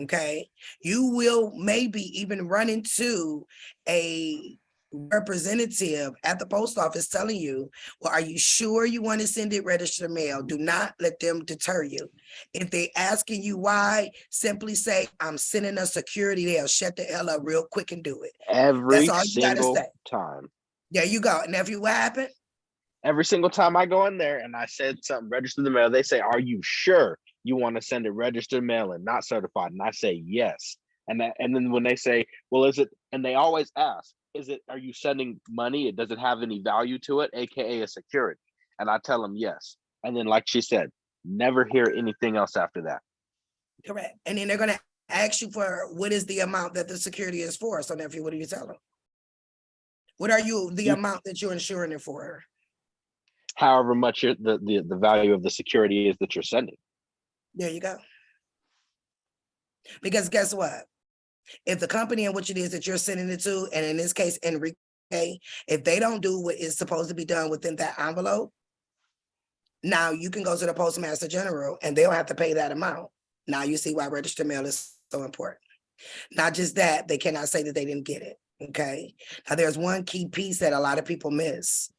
Okay. You will maybe even run into a representative at the post office telling you, well, are you sure you want to send it registered mail? Do not let them deter you. If they asking you why, simply say, I'm sending a security. They'll shut the hell up real quick and do it. Every That's all you gotta single say. time. There you go. Nephew, what happened? Every single time I go in there and I said something registered the mail, they say, are you sure you want to send it registered mail and not certified? And I say, yes. And then when they say, well, is it, and they always ask, are you sending money? Does it have any value to it? AKA a security. And I tell them yes. And then like she said, never hear anything else after that. Correct. And then they're going to ask you for what is the amount that the security is for. So nephew, what do you tell them? What are the amount that you're insuring it for? However much the value of the security is that you're sending. There you go. Because guess what? If the company in which it is that you're sending it to, and in this case, Enrique, if they don't do what is supposed to be done within that envelope, now you can go to the Postmaster General and they'll have to pay that amount. Now you see why registered mail is so important. Not just that, they cannot say that they didn't get it. Okay. Now there's one key piece that a lot of people miss.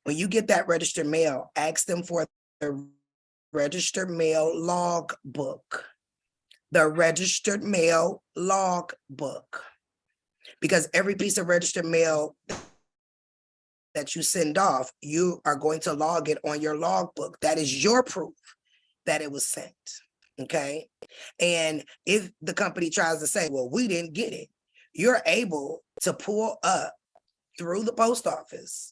When you get that registered mail, ask them for the registered mail log book. The registered mail log book. Because every piece of registered mail that you send off, you are going to log it on your log book. That is your proof that it was sent. Okay. And if the company tries to say, well, we didn't get it, you're able to pull up through the post office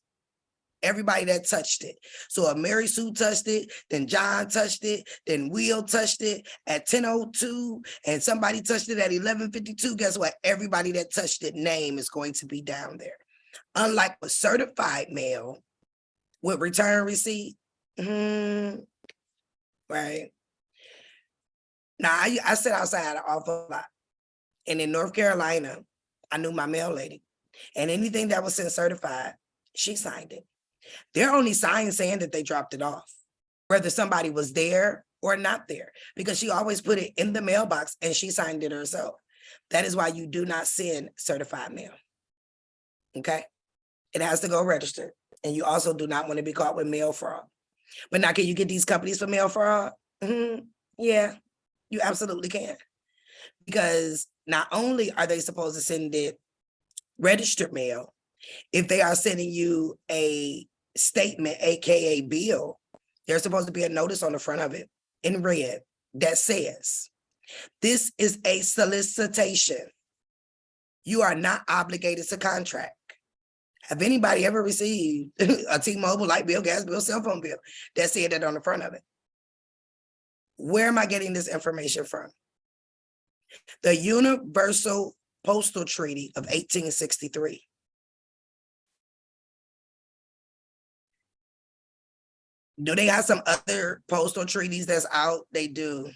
everybody that touched it. So if Mary Sue touched it, then John touched it, then Will touched it at 10:02, and somebody touched it at 11:52. Guess what? Everybody that touched it name is going to be down there. Unlike with certified mail with return receipt, right? Now I sit outside an awful lot, and in North Carolina, I knew my mail lady, and anything that was sent certified, she signed it. They're only signed saying that they dropped it off, whether somebody was there or not there, because she always put it in the mailbox and she signed it herself. That is why you do not send certified mail. Okay. It has to go registered. And you also do not want to be caught with mail fraud. But now, can you get these companies for mail fraud? Yeah, you absolutely can. Because not only are they supposed to send it registered mail, if they are sending you a statement, AKA bill, there's supposed to be a notice on the front of it in red that says, this is a solicitation. You are not obligated to contract. Have anybody ever received a T-Mobile light bill, gas bill, cell phone bill that said that on the front of it? Where am I getting this information from? The Universal Postal Treaty of 1863. Do they have some other postal treaties that's out? They do.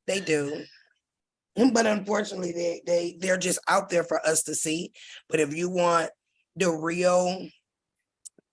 They do. But unfortunately, they're just out there for us to see. But if you want the real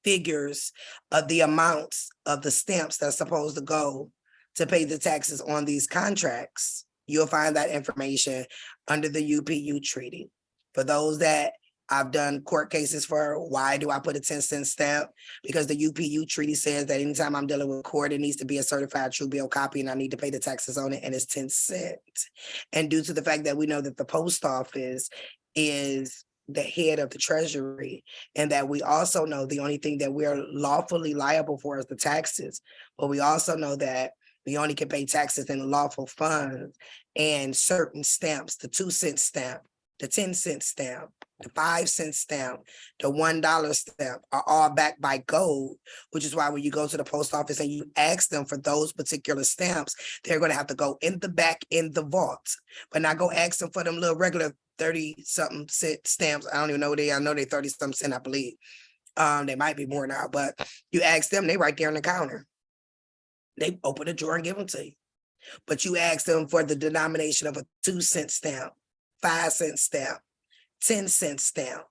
figures of the amounts of the stamps that's supposed to go to pay the taxes on these contracts, you'll find that information under the UPU treaty. For those that I've done court cases for, why do I put a 10-cent stamp? Because the UPU treaty says that anytime I'm dealing with court, it needs to be a certified true bill copy and I need to pay the taxes on it, and it's 10 cents. And due to the fact that we know that the post office is the head of the treasury, and that we also know the only thing that we're lawfully liable for is the taxes. But we also know that we only can pay taxes in lawful funds and certain stamps, the 2-cent stamp, the 10-cent stamp, the 5-cent stamp, the $1 stamp are all backed by gold, which is why when you go to the post office and you ask them for those particular stamps, they're going to have to go in the back in the vault, but not go ask them for them little regular 30-something cent stamps. I don't even know what they are. I know they 30-something cent, I believe. They might be more now, but you ask them, they right there on the counter. They open the drawer and give them to you. But you ask them for the denomination of a 2-cent stamp, 5-cent stamp, 10-cent stamp,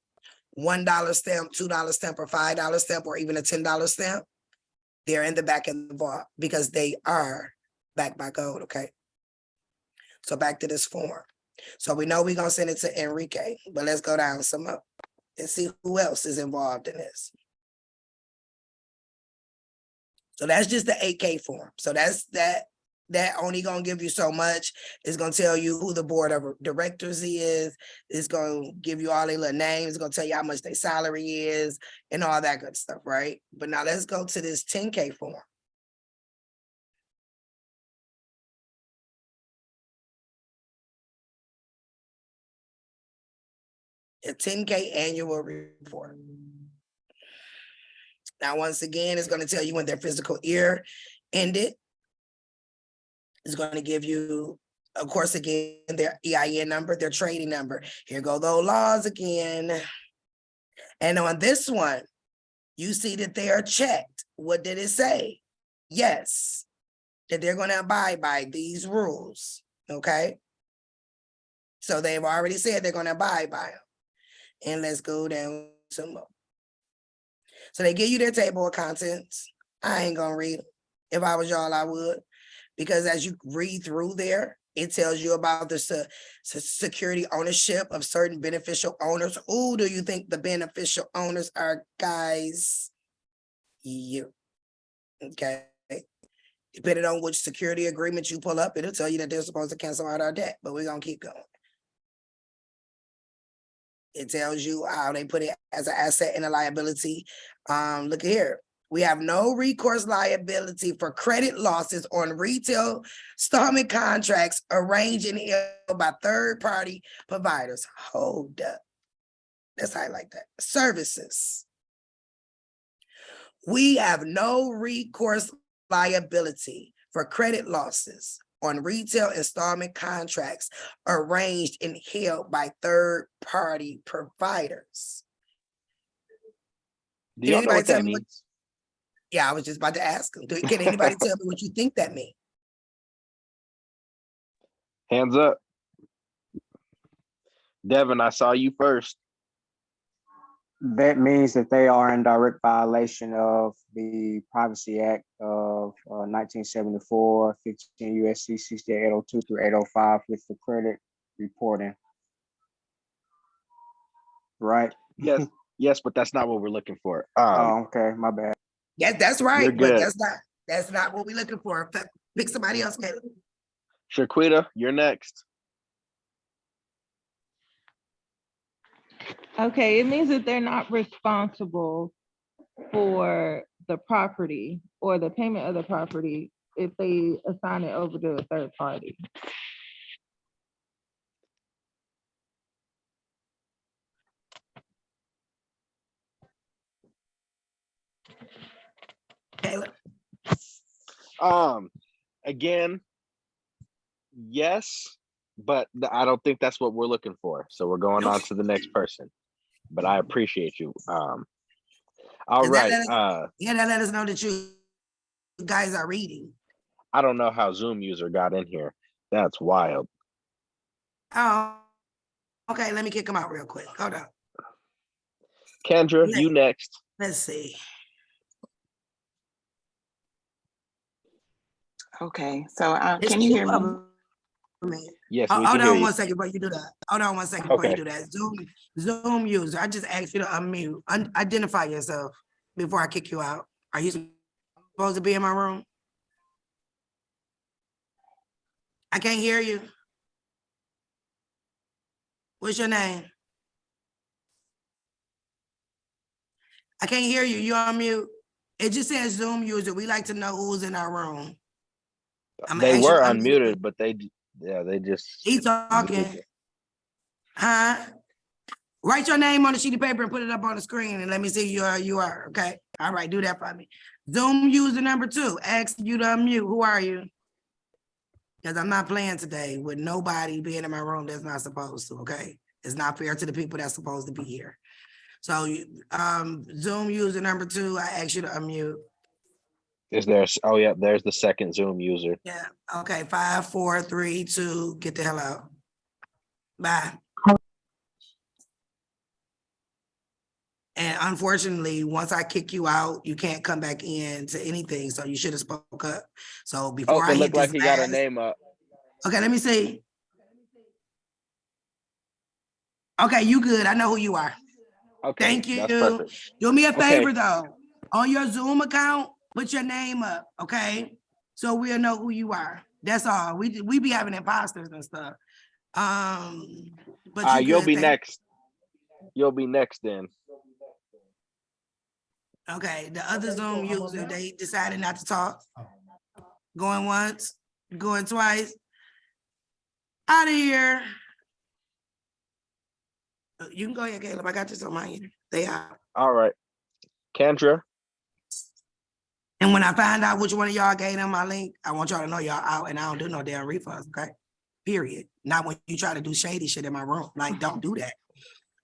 $1 stamp, $2 stamp, or $5 stamp, or even a $10 stamp. They're in the back of the vault because they are backed by gold, okay? So back to this form. So we know we're gonna send it to Enrique, but let's go down some up and see who else is involved in this. So that's just the 8K form. So that's that only gonna give you so much. It's gonna tell you who the board of directors is. It's gonna give you all their little names. It's gonna tell you how much their salary is and all that good stuff, right? But now let's go to this 10K form. A 10K annual report. Now, once again, it's going to tell you when their fiscal year ended. It's going to give you, of course, again, their EIN number, their trading number. Here go those laws again. And on this one, you see that they are checked. What did it say? Yes, that they're going to abide by these rules, okay? So they've already said they're going to abide by them. And let's go down some more. So they give you their table of contents. I ain't gonna read them. If I was y'all, I would. Because as you read through there, it tells you about the security ownership of certain beneficial owners. Who do you think the beneficial owners are, guys? You. Okay. Depending on which security agreement you pull up, it'll tell you that they're supposed to cancel out our debt, but we're gonna keep going. It tells you how they put it as an asset and a liability. Look here. We have no recourse liability for credit losses on retail installment contracts arranged and held by third-party providers. Hold up. Let's highlight that. Services. We have no recourse liability for credit losses on retail installment contracts arranged and held by third-party providers. Do y'all know what that means? Yeah, I was just about to ask them. Can anybody tell me what you think that means? Hands up. Devin, I saw you first. That means that they are in direct violation of the Privacy Act of 1974, 15 U.S.C. 6802 through 805 with the credit reporting. Right? Yes, yes, but that's not what we're looking for. Oh, okay, my bad. Yes, that's right, You're but good. that's not what we're looking for. Pick somebody else, Caleb. Shaquita, you're next. Okay, it means that they're not responsible for the property or the payment of the property if they assign it over to a third party. Caleb. Again, yes, but I don't think that's what we're looking for. So we're going on to the next person. But I appreciate you. All right. That let us know that you guys are reading. I don't know how Zoom user got in here. That's wild. Oh, okay. Let me kick them out real quick. Hold on. Kendra, you next. Let's see. Okay, so can you hear me? Yes, we Hold can hear on you. 1 second before you do that. Hold on 1 second before you do that. Zoom user, I just asked you to unmute. Identify yourself before I kick you out. Are you supposed to be in my room? I can't hear you. What's your name? I can't hear you. You on mute. It just says Zoom user. We like to know who's in our room. They were unmuted, but they just. He's talking. Huh? Write your name on a sheet of paper and put it up on the screen and let me see you are. Okay. All right, do that for me. Zoom user number 2. Ask you to unmute. Who are you? Because I'm not playing today with nobody being in my room that's not supposed to, okay? It's not fair to the people that's supposed to be here. So Zoom user number 2, I ask you to unmute. Is there? Oh yeah, there's the second Zoom user. Yeah. Okay. 5, 4, 3, 2. Get the hell out. Bye. And unfortunately, once I kick you out, you can't come back in to anything. So you should have spoke up. So before I it hit looked like this he got a last- name up. Okay, let me see. Okay, you good. I know who you are. Okay, Thank you. that's perfect. Do me a favor Okay. though. On your Zoom account, put your name up, okay? So we'll know who you are. That's all. We be having imposters and stuff. But you You'll good, be thank- next. You'll be next then. Okay, the other Zoom user, they decided not to talk. Going once, going twice. Out of here. You can go ahead, Caleb. I got this on my end. They are. All right, Kendra. And when I find out which one of y'all gave them my link, I want y'all to know y'all out and I don't do no damn refunds, okay? Period. Not when you try to do shady shit in my room. Like, don't do that.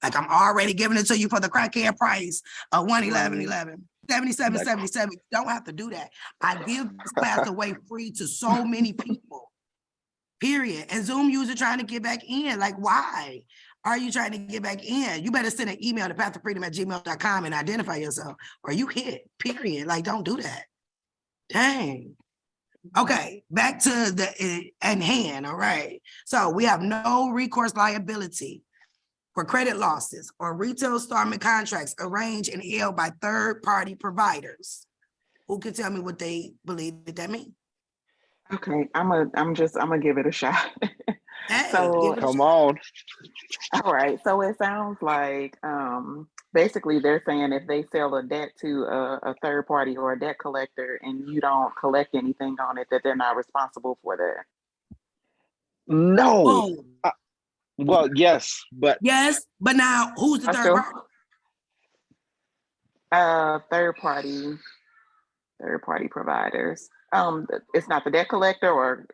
Like, I'm already giving it to you for the crackhead price of $111.11, $77.77. You don't have to do that. I give this class away free to so many people. Period. And Zoom user trying to get back in. Like, why are you trying to get back in? You better send an email to pathsofreedom@gmail.com and identify yourself, or you hit. Period. Like, don't do that. Dang. Okay, back to the at hand. All right. So we have no recourse liability for credit losses or retail installment contracts arranged and held by third-party providers. Who can tell me what they believe that means? Okay, I'm gonna give it a shot. Hey, So give it a Come shot. on. all right, so it sounds like basically they're saying if they sell a debt to a third party or a debt collector and you don't collect anything on it, that they're not responsible for that. No. Boom. Well, yes, but Yes, but now who's the I third still party? third party providers. It's not the debt collector or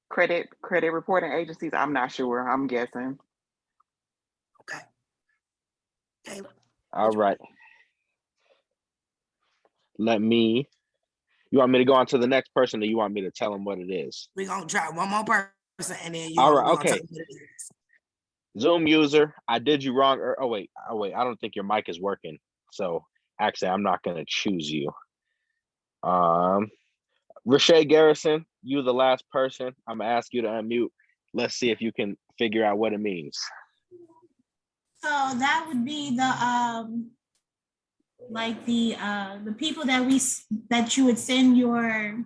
credit reporting agencies. I'm not sure. I'm guessing. Okay. Caleb. all right. You want me to go on to the next person, or you want me to tell them what it is? We're gonna try one more person and then you All gonna right, go okay. and tell me what it is. Zoom user, I did you wrong. Oh wait, I don't think your mic is working. So actually, I'm not gonna choose you. Rashay Garrison, you the last person. I'm gonna ask you to unmute. Let's see if you can figure out what it means. So that would be the like the people that you would send your,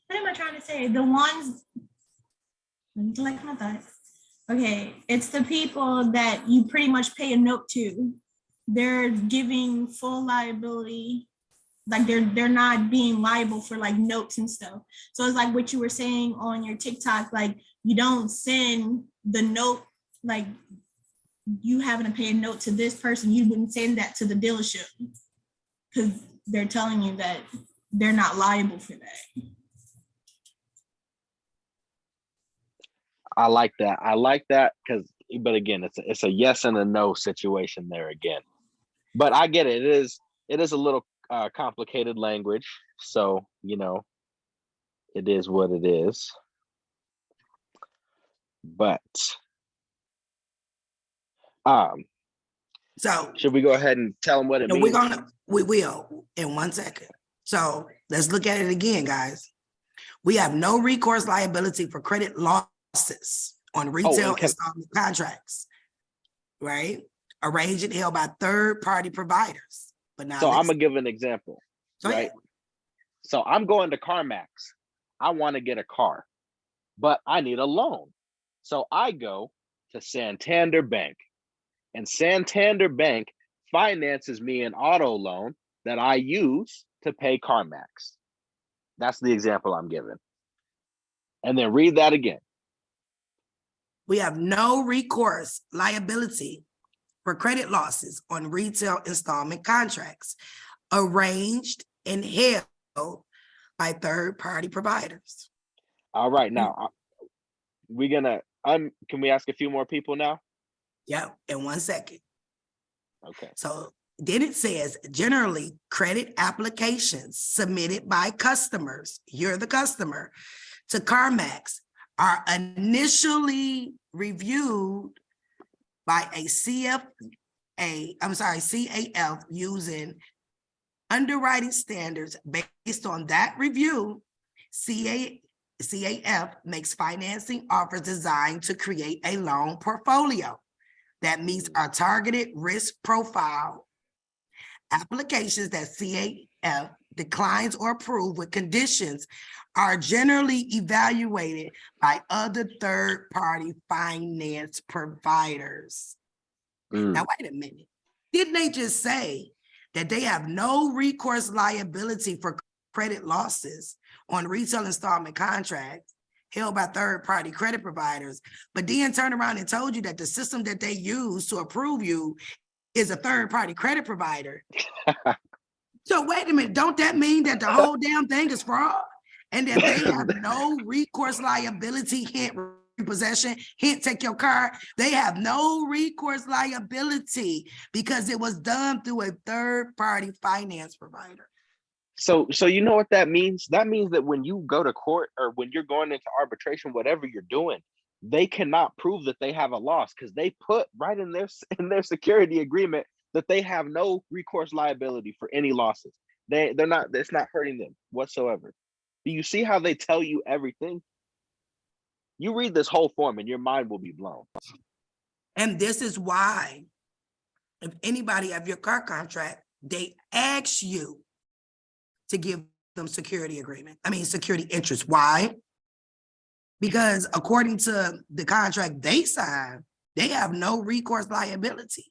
what am I trying to say? The ones, let me collect my thoughts. Okay, it's the people that you pretty much pay a note to. They're giving full liability, like they're not being liable for like notes and stuff. So it's like what you were saying on your TikTok, like you don't send the note, like you having to pay a note to this person, you wouldn't send that to the dealership because they're telling you that they're not liable for that. I like that because, but again, it's a yes and a no situation there again. But I get it. It is a little complicated language, so it is what it is. But so should we go ahead and tell them what it means? We will in 1 second. So let's look at it again, guys. We have no recourse liability for credit losses on retail installment contracts, right? Arranged and held by third-party providers. But now, so I'm gonna give an example, right? So I'm going to CarMax. I want to get a car, but I need a loan. So I go to Santander Bank, and Santander Bank finances me an auto loan that I use to pay CarMax. That's the example I'm giving. And then read that again. We have no recourse liability for credit losses on retail installment contracts arranged and held by third-party providers. All right, now we're gonna can we ask a few more people now? Yep, in 1 second. Okay. So then it says, generally, credit applications submitted by customers, you're the customer, to CarMax are initially reviewed by a CAF using underwriting standards. Based on that review, CAF makes financing offers designed to create a loan portfolio that meets our targeted risk profile. Applications that CAF declines or approve with conditions are generally evaluated by other third-party finance providers. Now, wait a minute. Didn't they just say that they have no recourse liability for credit losses on retail installment contracts held by third-party credit providers, but then turned around and told you that the system that they use to approve you is a third-party credit provider? So wait a minute, don't that mean that the whole damn thing is fraud? And that they have no recourse liability, hint repossession, hint take your car. They have no recourse liability because it was done through a third-party finance provider. So you know what that means? That means that when you go to court or when you're going into arbitration, whatever you're doing, they cannot prove that they have a loss because they put right in their security agreement that they have no recourse liability for any losses. They're not, it's not hurting them whatsoever. Do you see how they tell you everything? You read this whole form and your mind will be blown. And this is why, if anybody have your car contract, they ask you to give them security interest. Why? Because according to the contract they signed, they have no recourse liability,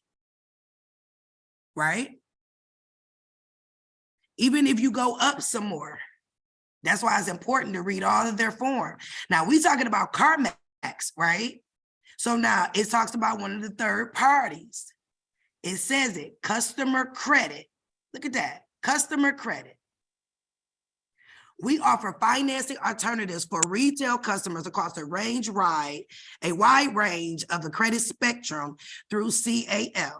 right? Even if you go up some more, that's why it's important to read all of their form. Now we talking about CarMax, right? So now it talks about one of the third parties. It says it, customer credit. Look at that, customer credit. We offer financing alternatives for retail customers across a wide range of the credit spectrum through CAF,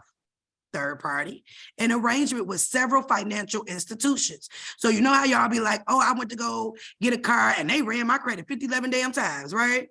third party, in arrangement with several financial institutions. So you know how y'all be like, oh, I went to go get a car and they ran my credit 11 damn times, right?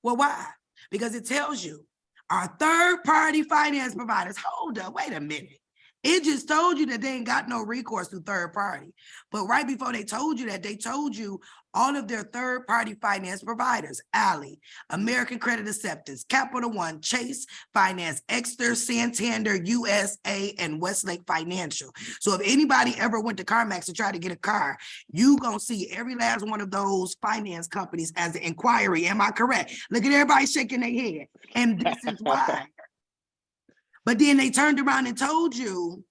Well, why? Because it tells you our third party finance providers, hold up, wait a minute. It just told you that they ain't got no recourse to third party. But right before they told you that, they told you all of their third party finance providers, Ally, American Credit Acceptance, Capital One, Chase Finance, Exeter, Santander, USA, and Westlake Financial. So if anybody ever went to CarMax to try to get a car, you gonna see every last one of those finance companies as an inquiry. Am I correct? Look at everybody shaking their head. And this is why. But then they turned around and told you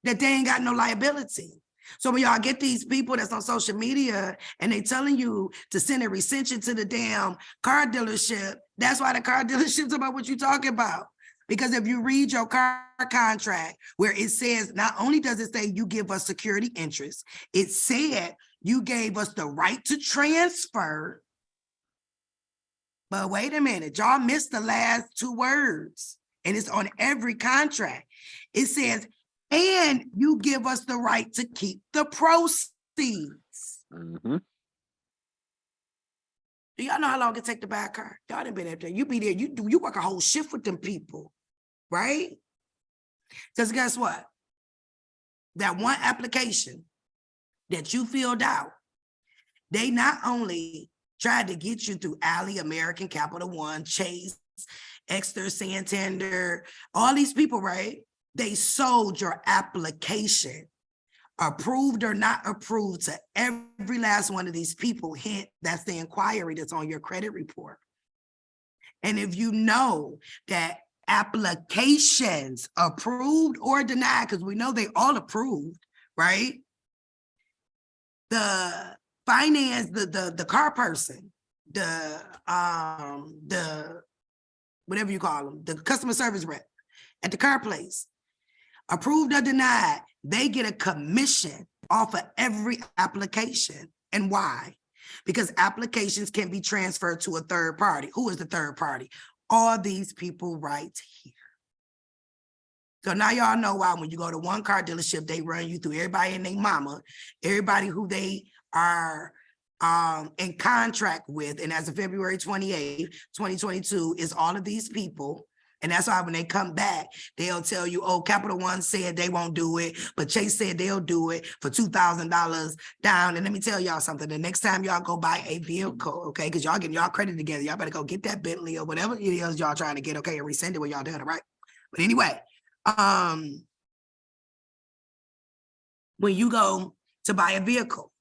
that they ain't got no liability. So when y'all get these people that's on social media and they telling you to send a recension to the damn car dealership, that's why the car dealership's about what you talking about. Because if you read your car contract where it says, not only does it say you give us security interest, it said you gave us the right to transfer. But wait a minute, y'all missed the last two words. And it's on every contract. It says, and you give us the right to keep the proceeds. Mm-hmm. Do y'all know how long it take to buy a car? Y'all done been up there. You be there, you work a whole shift with them people, right? Because guess what? That one application that you filled out, they not only tried to get you through Ally, American, Capital One, Chase, Exeter, Santander, all these people, right? They sold your application, approved or not approved, to every last one of these people. Hint, that's the inquiry that's on your credit report. And if you know that applications approved or denied, because we know they all approved, right? The finance, the car person, the whatever you call them, the customer service rep at the car place, approved or denied, they get a commission off of every application. And why? Because applications can be transferred to a third party. Who is the third party? All these people right here. So now y'all know why when you go to one car dealership, they run you through everybody and their mama, everybody who they are in contract with. And as of February 28th, 2022 is all of these people. And that's why when they come back, they'll tell you, oh, Capital One said they won't do it, but Chase said they'll do it for $2,000 down. And let me tell y'all something, the next time y'all go buy a vehicle, okay, because y'all getting y'all credit together, y'all better go get that Bentley or whatever it is y'all trying to get, okay, and resend it when y'all done it, right? But anyway, when you go to buy a vehicle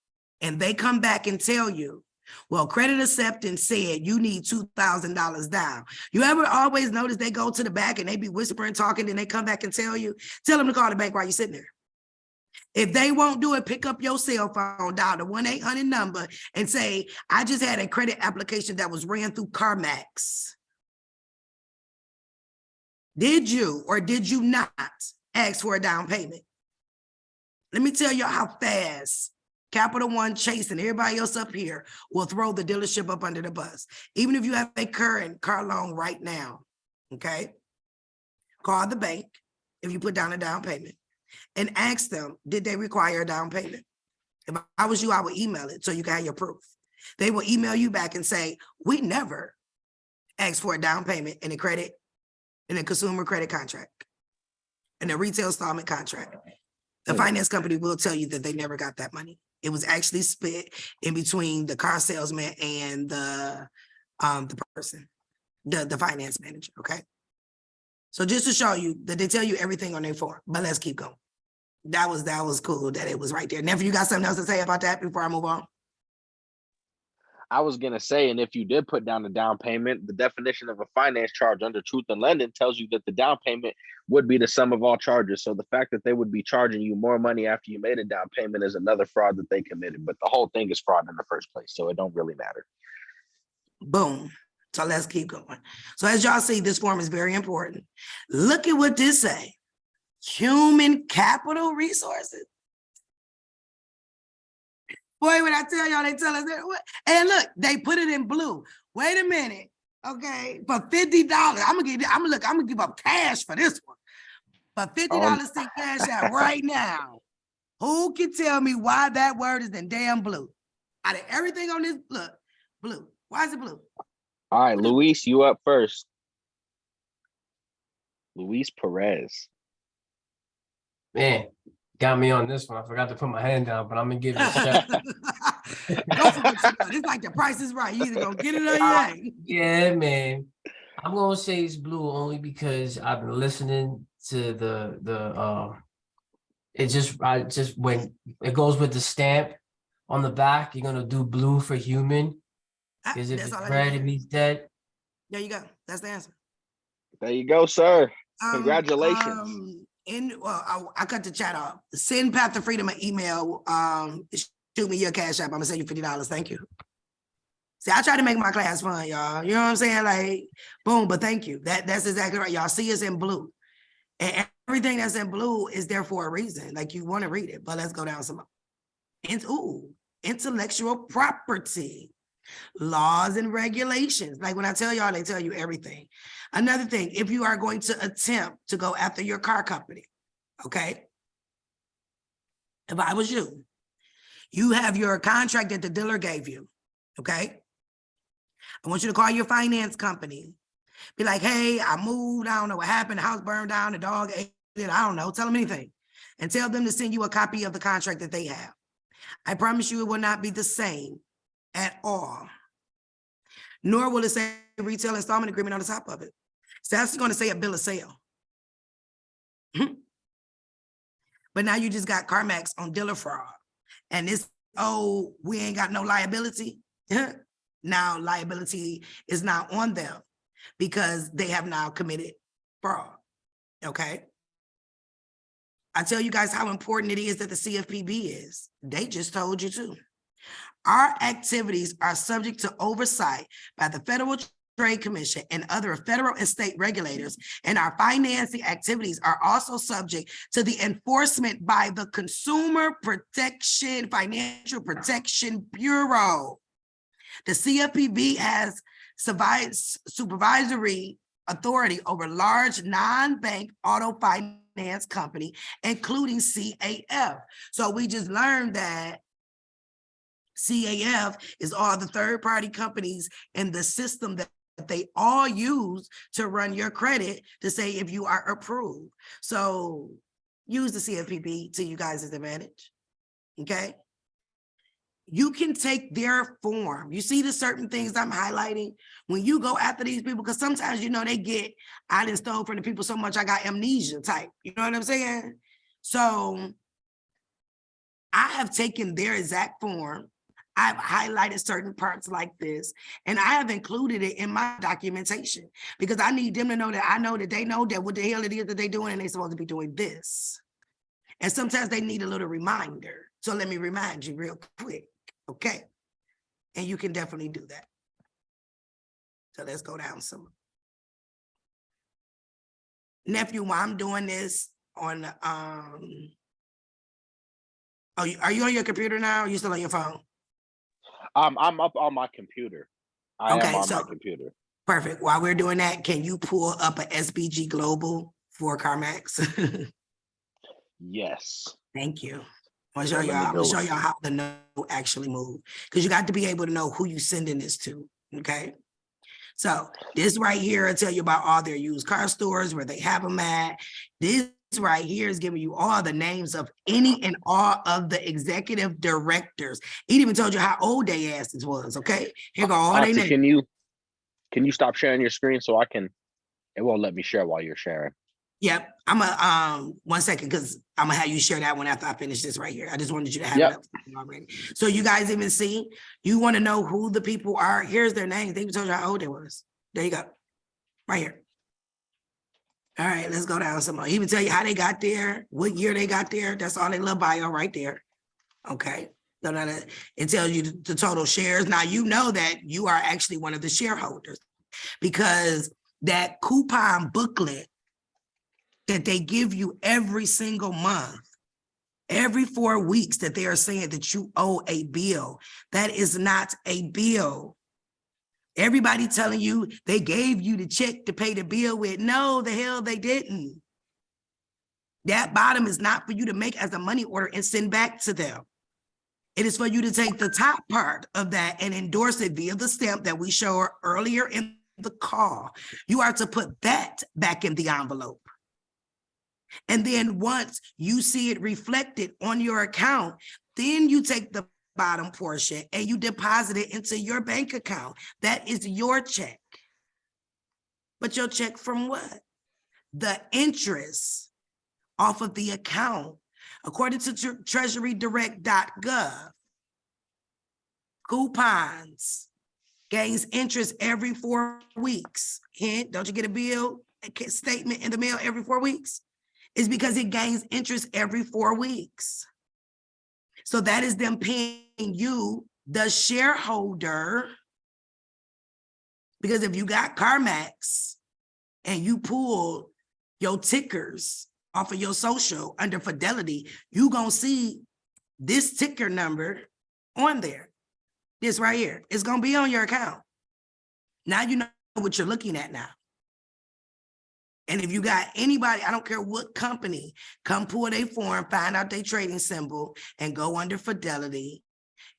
and they come back and tell you, well, credit acceptance said you need $2,000 down. You ever always notice they go to the back and they be whispering, talking, then they come back and tell them to call the bank while you're sitting there. If they won't do it, pick up your cell phone, dial the 1-800 number and say, I just had a credit application that was ran through CarMax. Did you or did you not ask for a down payment? Let me tell you how fast Capital One, Chase, and everybody else up here will throw the dealership up under the bus. Even if you have a current car loan right now, okay? Call the bank if you put down a down payment and ask them, did they require a down payment? If I was you, I would email it so you can have your proof. They will email you back and say, we never asked for a down payment in a consumer credit contract, in a retail installment contract. The finance company will tell you that they never got that money. It was actually split in between the car salesman and the person, the finance manager, okay? So just to show you that they tell you everything on their form, but let's keep going. That was cool that it was right there. Never, you got something else to say about that before I move on? I was going to say, and if you did put down the down payment, the definition of a finance charge under Truth in Lending tells you that the down payment would be the sum of all charges. So the fact that they would be charging you more money after you made a down payment is another fraud that they committed. But the whole thing is fraud in the first place, so it don't really matter. Boom. So let's keep going. So as y'all see, this form is very important. Look at what this say. Human capital resources. Boy, when I tell y'all, they tell us that. And look, they put it in blue. Wait a minute, okay? For $50, I'm gonna give up cash for this one. For $50 to cash out right now. Who can tell me why that word is in damn blue? Out of everything on this, look, blue. Why is it blue? All right, Luis, you up first. Luis Perez. Man, got me on this one. I forgot to put my hand down, but I'm gonna give it a shot. Go for what you want. It's like the Price is Right. You either gonna get it or you ain't. Yeah, man. I'm gonna say it's blue only because I've been listening to I just when it goes with the stamp on the back, you're gonna do blue for human. Because if it's red, it means dead. There you go. That's the answer. There you go, sir. Congratulations. I cut the chat off. Send Path to Freedom an email. Shoot me your cash app. I'm gonna send you $50. Thank you. See, I try to make my class fun, y'all. You know what I'm saying? Like, boom, but thank you. That's exactly right. Y'all see us in blue. And everything that's in blue is there for a reason. Like, you want to read it, but let's go down some more. Intellectual property. Laws and regulations. Like when I tell y'all, they tell you everything. Another thing, if you are going to attempt to go after your car company, okay? If I was you, you have your contract that the dealer gave you, okay? I want you to call your finance company. Be like, hey, I moved, I don't know what happened, the house burned down, the dog ate it, I don't know, tell them anything. And tell them to send you a copy of the contract that they have. I promise you it will not be the same at all. Nor will it say retail installment agreement on the top of it. So that's going to say a bill of sale. But now you just got CarMax on dealer fraud. And this, oh, we ain't got no liability. Now liability is now on them because they have now committed fraud, okay? I tell you guys how important it is that the CFPB is. They just told you to. Our activities are subject to oversight by the Federal Trade Commission and other federal and state regulators, and our financing activities are also subject to the enforcement by the Consumer Protection Financial Protection Bureau. The CFPB has supervisory authority over large non-bank auto finance company, including CAF. So we just learned that CAF is all the third-party companies in the system that they all use to run your credit to say if you are approved. So use the CFPB to you guys' advantage, okay? You can take their form. You see the certain things I'm highlighting when you go after these people, because sometimes, you know, they get, I done stole from the people so much I got amnesia type. You know what I'm saying? So I have taken their exact form. I've highlighted certain parts like this, and I have included it in my documentation because I need them to know that I know that they know that what the hell it is that they're doing and they're supposed to be doing this. And sometimes they need a little reminder. So let me remind you real quick, okay? And you can definitely do that. So let's go down some. Nephew, while I'm doing this on, are you on your computer now or are you still on your phone? I'm up on my computer. I am on my computer. Perfect. While we're doing that, can you pull up a SBG Global for CarMax? Yes. Thank you. I'm gonna show y'all how the note actually moves, because you got to be able to know who you sending this to, okay? So this right here, I tell you about all their used car stores, where they have them at. This right here is giving you all the names of any and all of the executive directors. It even told you how old they asses was, okay? Here go all they names. Can you stop sharing your screen so I can, it won't let me share while you're sharing. Yep, I'm a 1 second, because I'm gonna have you share that one after I finish this right here. I just wanted you to have it up already. So you guys even see, you want to know who the people are. Here's their names. They even told you how old they was. There you go, right here. All right, let's go down some more. Even tell you how they got there, what year they got there. That's all they love bio right there. Okay, so now it tells you the total shares. Now you know that you are actually one of the shareholders, because that coupon booklet that they give you every single month, every 4 weeks, that they are saying that you owe a bill. That is not a bill. Everybody telling you they gave you the check to pay the bill with. No, the hell they didn't. That bottom is not for you to make as a money order and send back to them. It is for you to take the top part of that and endorse it via the stamp that we showed earlier in the call. You are to put that back in the envelope. And then once you see it reflected on your account, then you take the bottom portion and you deposit it into your bank account. That is your check. But your check from what? The interest off of the account. According to treasurydirect.gov, coupons gains interest every 4 weeks. Hint, don't you get a bill statement in the mail every 4 weeks? It's because it gains interest every 4 weeks. So that is them paying you, the shareholder, because if you got CarMax and you pull your tickers off of your social under Fidelity, you gonna see this ticker number on there. This right here, it's gonna be on your account. Now you know what you're looking at now. And if you got anybody, I don't care what company, come pull their form, find out their trading symbol, and go under Fidelity.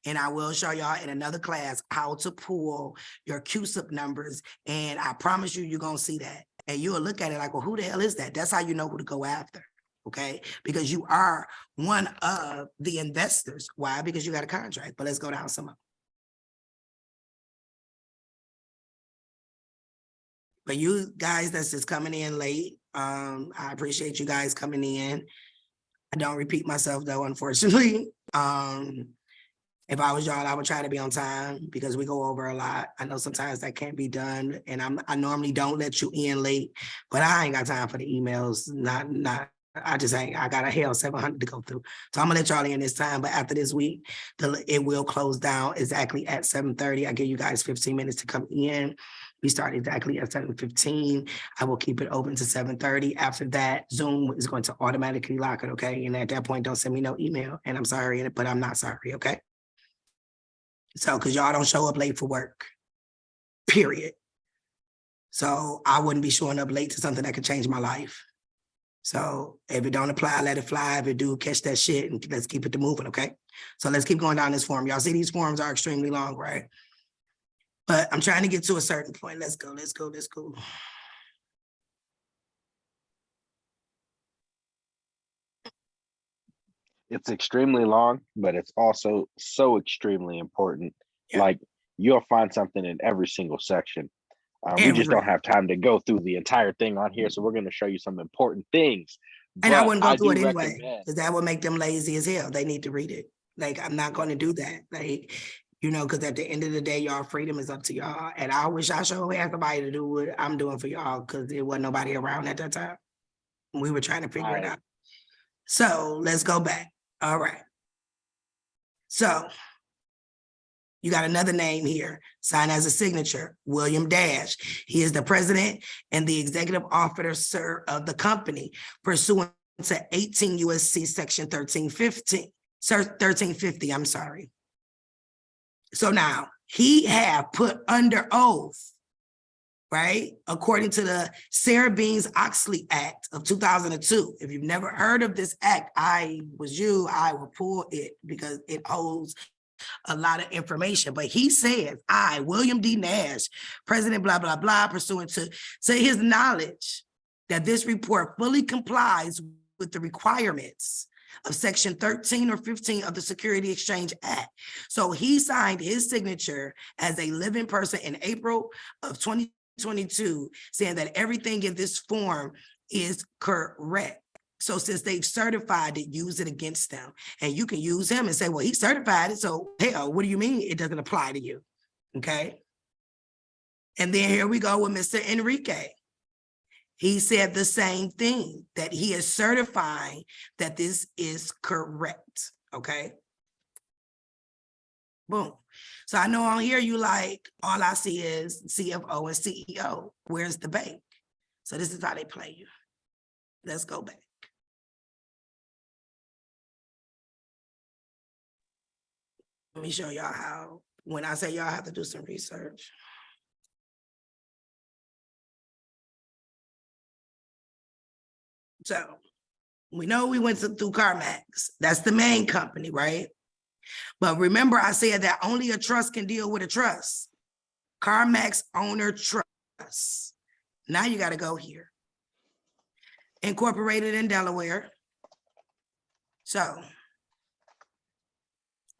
And I will show y'all in another class how to pull your CUSIP numbers. And I promise you, you're going to see that. And you'll look at it like, well, who the hell is that? That's how you know who to go after, okay? Because you are one of the investors. Why? Because you got a contract. But let's go down some more. For you guys that's just coming in late, I appreciate you guys coming in. I don't repeat myself though, unfortunately. If I was y'all, I would try to be on time because we go over a lot. I know sometimes that can't be done, and I normally don't let you in late, but I ain't got time for the emails. I just ain't. I got a hell 700 to go through, so I'm gonna let y'all in this time. But after this week, it will close down exactly at 7:30. I give you guys 15 minutes to come in. We start exactly at 7:15. I will keep it open to 7:30. After that, Zoom is going to automatically lock it. Okay, and at that point, don't send me no email. And I'm sorry, but I'm not sorry. Okay. So, because y'all don't show up late for work, period. So I wouldn't be showing up late to something that could change my life. So if it don't apply, let it fly. If it do, catch that shit and let's keep it moving, okay? So let's keep going down this form. Y'all see these forms are extremely long, right? But I'm trying to get to a certain point. Let's go. It's extremely long, but it's also so extremely important. Like you'll find something in every single section. We just don't have time to go through the entire thing on here. So we're going to show you some important things. And I wouldn't go through it anyway, because that would make them lazy as hell. They need to read it. Like, I'm not going to do that. Like, because at the end of the day, y'all freedom is up to y'all. And I wish I sure had somebody to do what I'm doing for y'all, because there wasn't nobody around at that time. We were trying to figure it out. So let's go back. All right. So you got another name here, signed as a signature, William Dash. He is the president and the executive officer of the company, pursuant to 18 USC section 1350, I'm sorry. So now he have put under oath, right? According to the Sarbanes-Oxley Act of 2002. If you've never heard of this act, I will pull it because it holds a lot of information. But he says, I, William D. Nash, president, blah, blah, blah, pursuant to his knowledge that this report fully complies with the requirements of section 13 or 15 of the Securities Exchange Act. So he signed his signature as a living person in April of 2022, saying that everything in this form is correct. So since they've certified it, use it against them. And you can use him and say, well, he certified it, so hell, what do you mean it doesn't apply to you? Okay. And then here we go with Mr. Enrique. He said the same thing, that he is certifying that this is correct. Okay. Boom. So I know on here you like, all I see is CFO and CEO. Where's the bank? So this is how they play you. Let's go back. Let me show y'all how, when I say y'all have to do some research. So we know we went through CarMax. That's the main company, right? But remember I said that only a trust can deal with a trust. CarMax owner trust. Now you got to go here. Incorporated in Delaware. So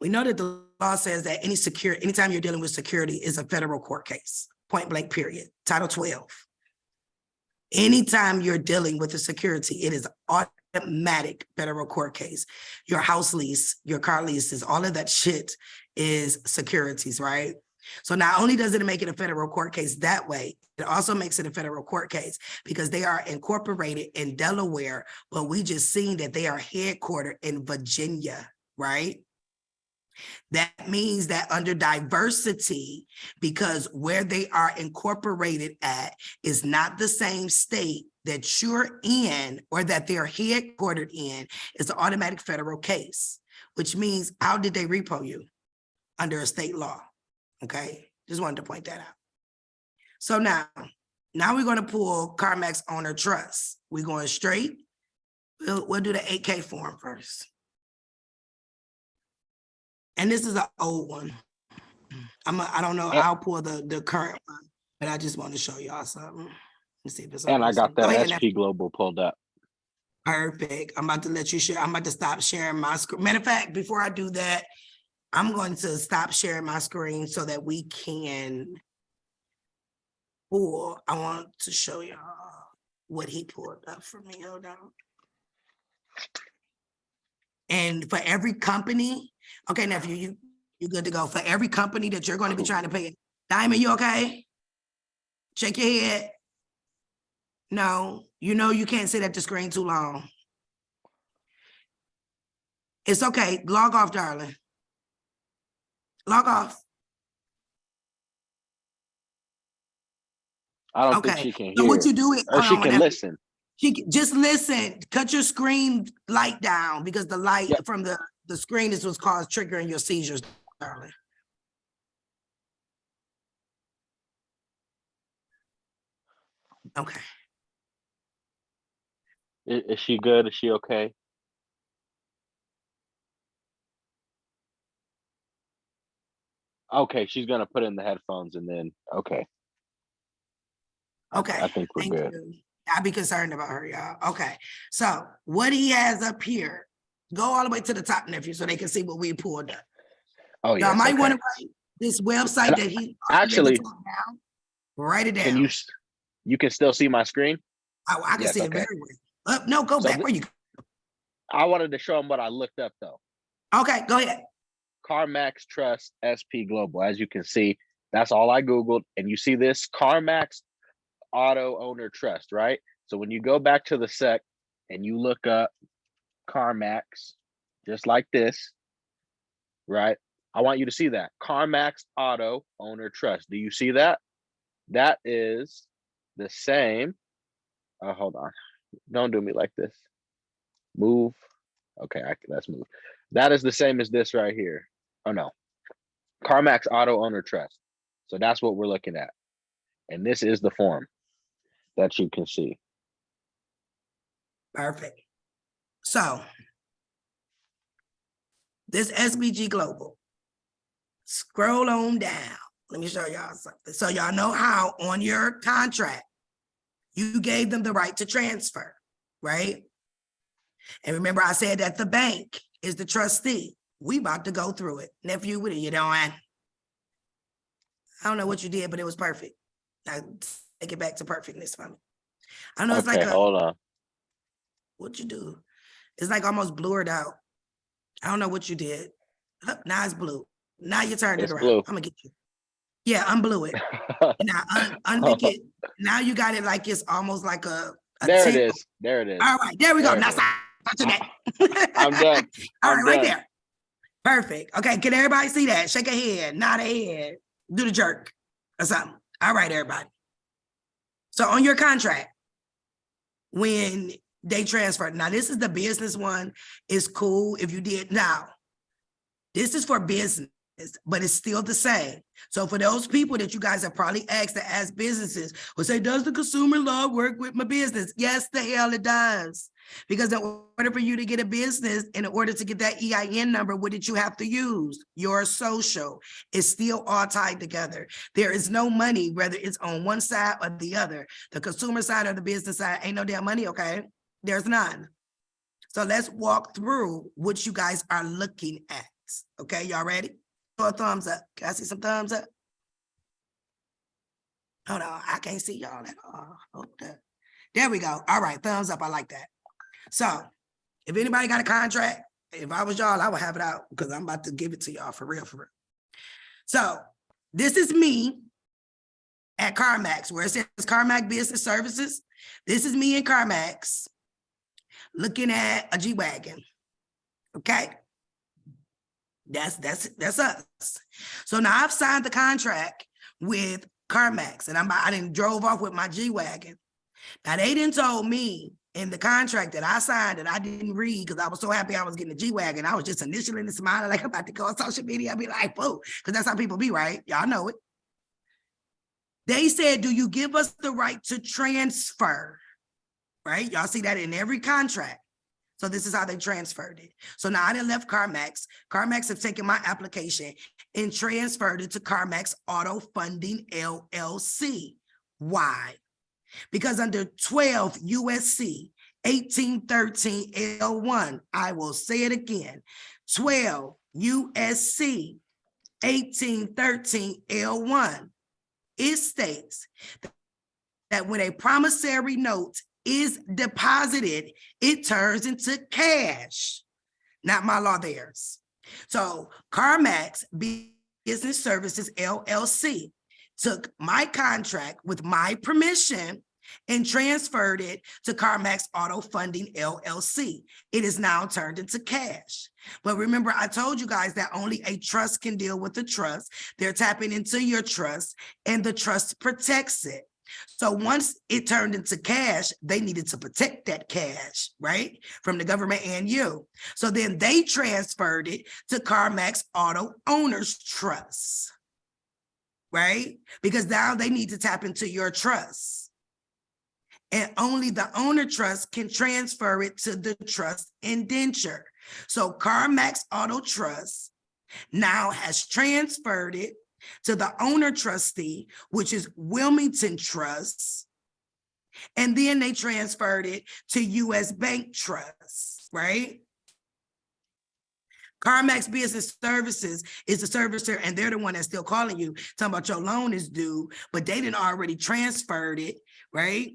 we know that the law says that anytime you're dealing with security is a federal court case, point blank, period. Title 12. Anytime you're dealing with a security, it is automatic federal court case. Your house lease, your car leases, all of that shit is securities, right? So not only does it make it a federal court case that way, it also makes it a federal court case because they are incorporated in Delaware, but we just seen that they are headquartered in Virginia, right? That means that under diversity, because where they are incorporated at is not the same state that you're in or that they're headquartered in, it's an automatic federal case, which means how did they repo you? Under a state law, okay? Just wanted to point that out. So now we're going to pull CarMax owner trust. We're going straight. We'll do the 8K form first. And this is an old one. I don't know. I'll pull the current one, but I just want to show y'all something. Let's see if it's. And I got that SP Global pulled up. Perfect. I'm about to let you share. I'm about to stop sharing my screen. Matter of fact, before I do that, I'm going to stop sharing my screen so that we can pull. I want to show y'all what he pulled up for me. Hold on. And for every company, okay, nephew, You're good to go for every company that you're going to be trying to pay. Diamond, you okay? Shake your head. No, you know you can't sit at the screen too long. It's okay. Log off, darling. Log off. I don't think Okay. she can So hear. what you do is, Or she can listen. Just listen. Cut your screen light down because the light from the screen is what's caused triggering your seizures, darling. Okay. Is she good? Is she okay? Okay, she's gonna put in the headphones and then okay. Okay. I think we're Thank good. you. I'd be concerned about her, y'all. Okay. So what he has up here, go all the way to the top, nephew, so they can see what we pulled up. Oh yeah. Y'all might want to write this website that he actually down. Write it down. Can you can still see my screen? Oh, I can see it very well. No, go back. Where you go? I wanted to show them what I looked up though. Okay, go ahead. CarMax Trust SP Global. As you can see, that's all I Googled. And you see this CarMax Auto Owner Trust, right? So when you go back to the SEC and you look up CarMax, just like this, right? I want you to see that. CarMax Auto Owner Trust. Do you see that? That is the same. Hold on. Don't do me like this. Move. Okay, let's move. That is the same as this right here. Oh no. CarMax Auto Owner Trust. So that's what we're looking at. And this is the form that you can see. Perfect. So this SBG Global, scroll on down. Let me show y'all something. So y'all know how on your contract, you gave them the right to transfer, right? And remember I said that the bank is the trustee. We about to go through it. Nephew, what are you doing? I don't know what you did, but it was perfect. Now take it back to perfectness for me. I know it's like hold on. What'd you do? It's like almost blurred out. I don't know what you did. Now it's blue. Now you turned it around. Blue. I'm gonna get you. Yeah, unblue it. Now unmake it. Now you got it like it's almost like a there tip. it is. There it is. All right, there we go. There Now it stop touching that. I'm done. All I'm right, right done. there. Perfect. Okay, can everybody see that? Shake a head, nod a head, do the jerk or something. All right, everybody. So on your contract, when they transfer, now this is the business one. It's cool if you did. Now, this is for business, but it's still the same. So for those people that you guys have probably asked to ask businesses, will say, does the consumer law work with my business? Yes, the hell it does. Because in order for you to get a business, in order to get that EIN number, what did you have to use? Your social. It's still all tied together. There is no money, whether it's on one side or the other. The consumer side or the business side, ain't no damn money, okay? There's none. So let's walk through what you guys are looking at. Okay, y'all ready? Throw a thumbs up. Can I see some thumbs up? Hold on, I can't see y'all at all. Hold up. There we go. All right, thumbs up. I like that. So if anybody got a contract, if I was y'all, I would have it out because I'm about to give it to y'all for real, for real. So this is me at CarMax, where it says CarMax Business Services. This is me in CarMax looking at a G-Wagon. Okay. That's us. So now I've signed the contract with CarMax and I done drove off with my G-Wagon. Now they didn't told me in the contract that I signed that I didn't read because I was so happy I was getting a G-Wagon. I was just initially smiling like I'm about to go on social media. I'd be like, whoa, because that's how people be, right? Y'all know it. They said, do you give us the right to transfer? Right? Y'all see that in every contract. So this is how they transferred it. So now I done left CarMax. CarMax have taken my application and transferred it to CarMax Auto Funding LLC. Why? Because under 12 USC 1813 L1, I will say it again, 12 USC 1813 L1, it states that when a promissory note is deposited, it turns into cash. Not my law, theirs. So CarMax Business Services LLC took my contract with my permission and transferred it to CarMax Auto Funding LLC. It is now turned into cash. But remember, I told you guys that only a trust can deal with the trust. They're tapping into your trust and the trust protects it. So once it turned into cash, they needed to protect that cash, right? From the government and you. So then they transferred it to CarMax Auto Owners Trust, right? Because now they need to tap into your trust. And only the owner trust can transfer it to the trust indenture. So CarMax Auto Trust now has transferred it to the owner trustee, which is Wilmington Trust. And then they transferred it to US Bank Trust, right? CarMax Business Services is the servicer, and they're the one that's still calling you, talking about your loan is due, but they didn't already transferred it, right?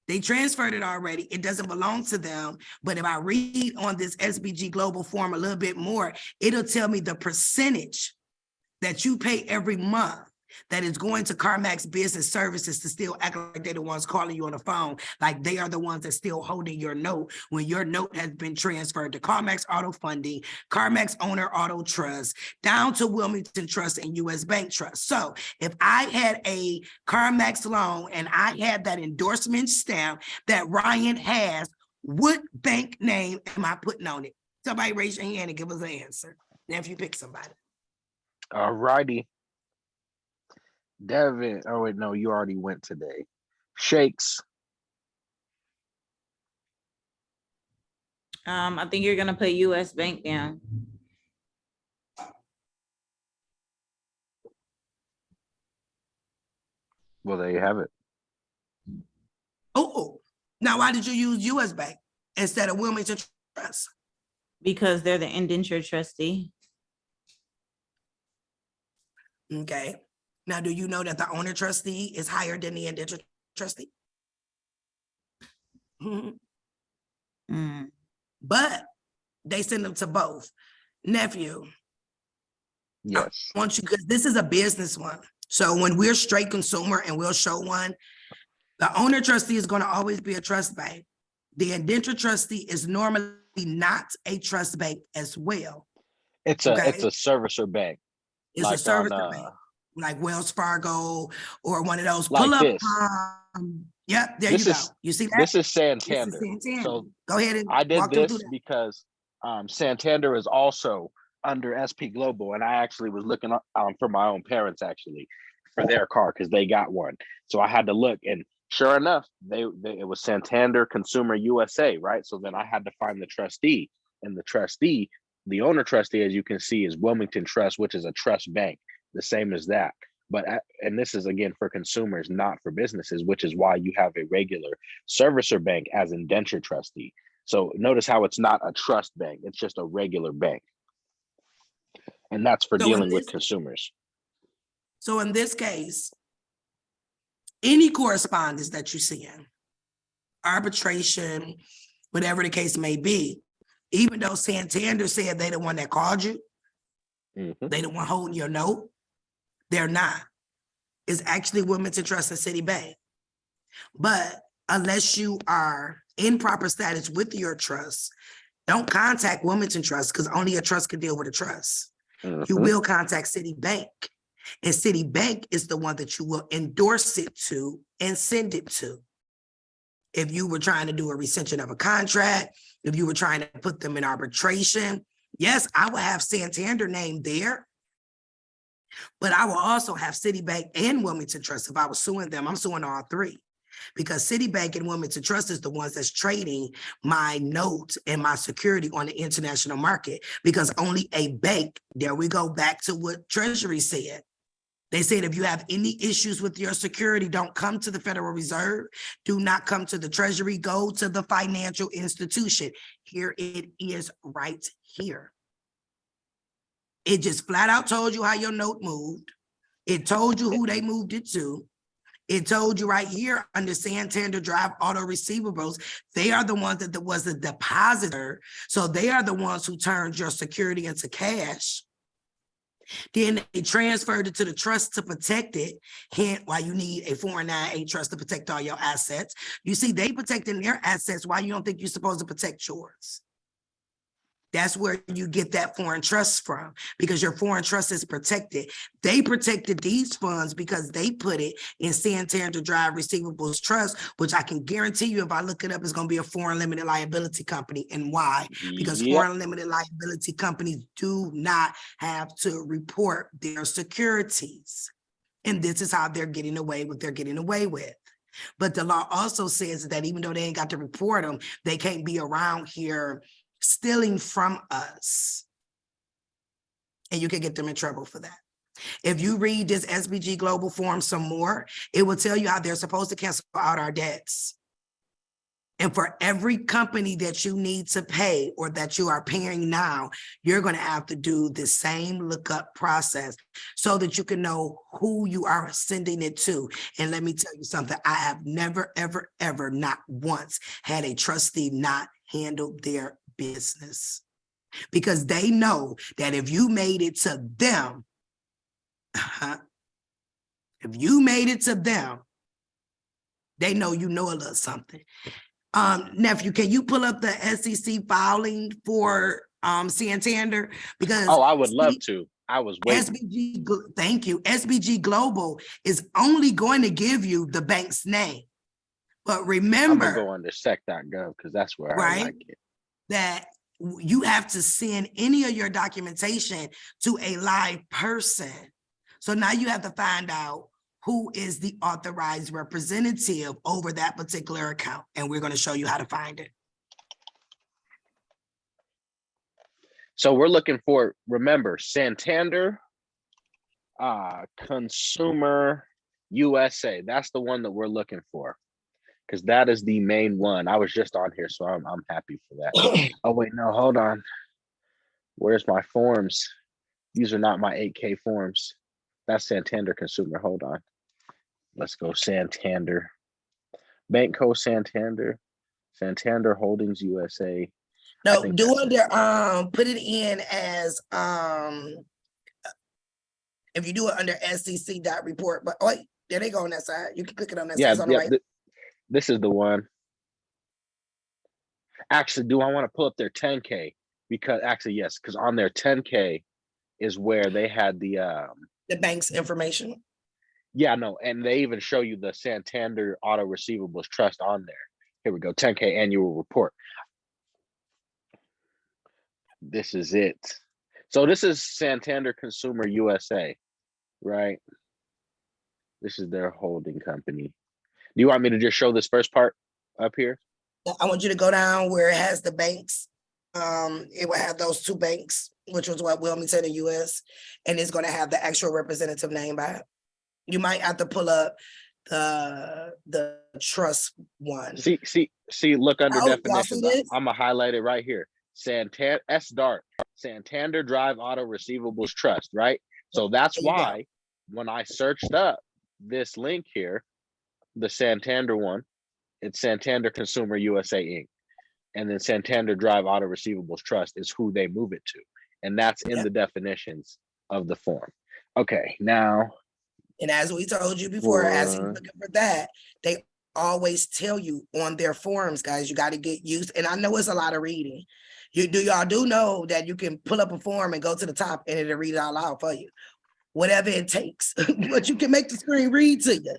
They transferred it already. It doesn't belong to them. But if I read on this SBG Global form a little bit more, it'll tell me the percentage that you pay every month that is going to CarMax Business Services to still act like they're the ones calling you on the phone, like they are the ones that still holding your note when your note has been transferred to CarMax Auto Funding, CarMax Owner Auto Trust, down to Wilmington Trust and US Bank Trust. So if I had a CarMax loan and I had that endorsement stamp that Ryan has, what bank name am I putting on it? Somebody raise your hand and give us an answer. Now, if you pick somebody. All righty. Devin, oh wait, no, you already went today. Shakes. I think you're gonna put US Bank down. Well, there you have it. Oh, now why did you use US Bank instead of Wilmington Trust? Because they're the indentured trustee. Okay. Now, do you know that the owner trustee is higher than the indentured trustee? But they send them to both. Nephew. Yes. I want you, because this is a business one. So when we're straight consumer and we'll show one, the owner trustee is going to always be a trust bank. The indentured trustee is normally not a trust bank as well. It's a servicer bank. It's like a service on, bank, like Wells Fargo or one of those like pull up. this. Yep, there This you is- go. You see that? This is Santander. This is Santander. So Go ahead and I did walk them this through that. because Santander is also under SP Global, and I actually was looking for my own parents actually for their car because they got one. So I had to look, and sure enough, it was Santander Consumer USA, right? So then I had to find the trustee, and the trustee, the owner trustee, as you can see, is Wilmington Trust, which is a trust bank, the same as that. But and this is again for consumers, not for businesses, which is why you have a regular servicer bank as indentured trustee. So notice how it's not a trust bank; it's just a regular bank, and that's for dealing with consumers. So in this case, any correspondence that you see in arbitration, whatever the case may be, even though Santander said they the one that called you, they the one holding your note, they're not. It's actually Wilmington Trust and Citibank. But unless you are in proper status with your trust, don't contact Wilmington Trust because only a trust can deal with a trust. You will contact Citibank, and Citibank is the one that you will endorse it to and send it to. If you were trying to do a rescission of a contract, if you were trying to put them in arbitration, yes, I will have Santander name there, but I will also have Citibank and Wilmington Trust. If I was suing them, I'm suing all three. Because Citibank and Wilmington Trust is the ones that's trading my note and my security on the international market, because only a bank, there we go back to what Treasury said. They said, if you have any issues with your security, don't come to the Federal Reserve. Do not come to the Treasury. Go to the financial institution. Here it is right here. It just flat out told you how your note moved. It told you who they moved it to. It told you right here under Santander Drive Auto Receivables, they are the ones that was the depositor. So they are the ones who turned your security into cash. Then they transferred it to the trust to protect it. Hence why you need a 498 trust to protect all your assets. You see, they protecting their assets. Why you don't think you're supposed to protect yours? That's where you get that foreign trust from, because your foreign trust is protected. They protected these funds because they put it in Santander Drive Receivables Trust, which I can guarantee you, if I look it up, it's going to be a foreign limited liability company. And why? Because foreign limited liability companies do not have to report their securities. And this is how they're getting away with what they're getting away with. But the law also says that even though they ain't got to report them, they can't be around here stealing from us, and you can get them in trouble for that. If you read this SBG Global form some more, it will tell you how they're supposed to cancel out our debts. And for every company that you need to pay or that you are paying now, you're going to have to do the same lookup process so that you can know who you are sending it to. And let me tell you something, I have never, ever, ever, not once had a trustee not handle their business, because they know that if you made it to them, they know you know a little something. Nephew, can you pull up the SEC filing for Santander? Because I would love to. I was waiting. Thank you. SBG Global is only going to give you the bank's name. But remember, I'm gonna go under sec.gov because that's where I like it. That you have to send any of your documentation to a live person. So now you have to find out who is the authorized representative over that particular account. And we're going to show you how to find it. So we're looking for, remember, Santander Consumer USA. That's the one that we're looking for, because that is the main one. I was just on here, so I'm happy for that. Oh, wait, no, hold on. Where's my forms? These are not my 8K forms. That's Santander Consumer. Hold on. Let's go Santander. Bank Co. Santander. Santander Holdings USA. No, do under put it in as if you do it under SEC.report, but wait, there they go on that side. You can click it on that side on the right. This is the one. Actually, do I want to pull up their 10K? Because actually, yes, because on their 10K is where they had the bank's information. Yeah, no, and they even show you the Santander Auto Receivables Trust on there. Here we go, 10K annual report. This is it. So this is Santander Consumer USA, right? This is their holding company. Do you want me to just show this first part up here? I want you to go down where it has the banks. It will have those two banks, which was what Wilmington and US, and it's going to have the actual representative name by it. You might have to pull up the trust one. See, look under definitions. I'm gonna highlight it right here. Santander Santander Drive Auto Receivables Trust, right? So that's why when I searched up this link here, the Santander one, it's Santander Consumer USA Inc. And then Santander Drive Auto Receivables Trust is who they move it to. And that's in the definitions of the form. Okay, now. And as we told you before, as you're looking for that, they always tell you on their forums, guys, you got to get used. And I know it's a lot of reading. Y'all do know that you can pull up a form and go to the top and it'll read it out loud for you. Whatever it takes, but you can make the screen read to you.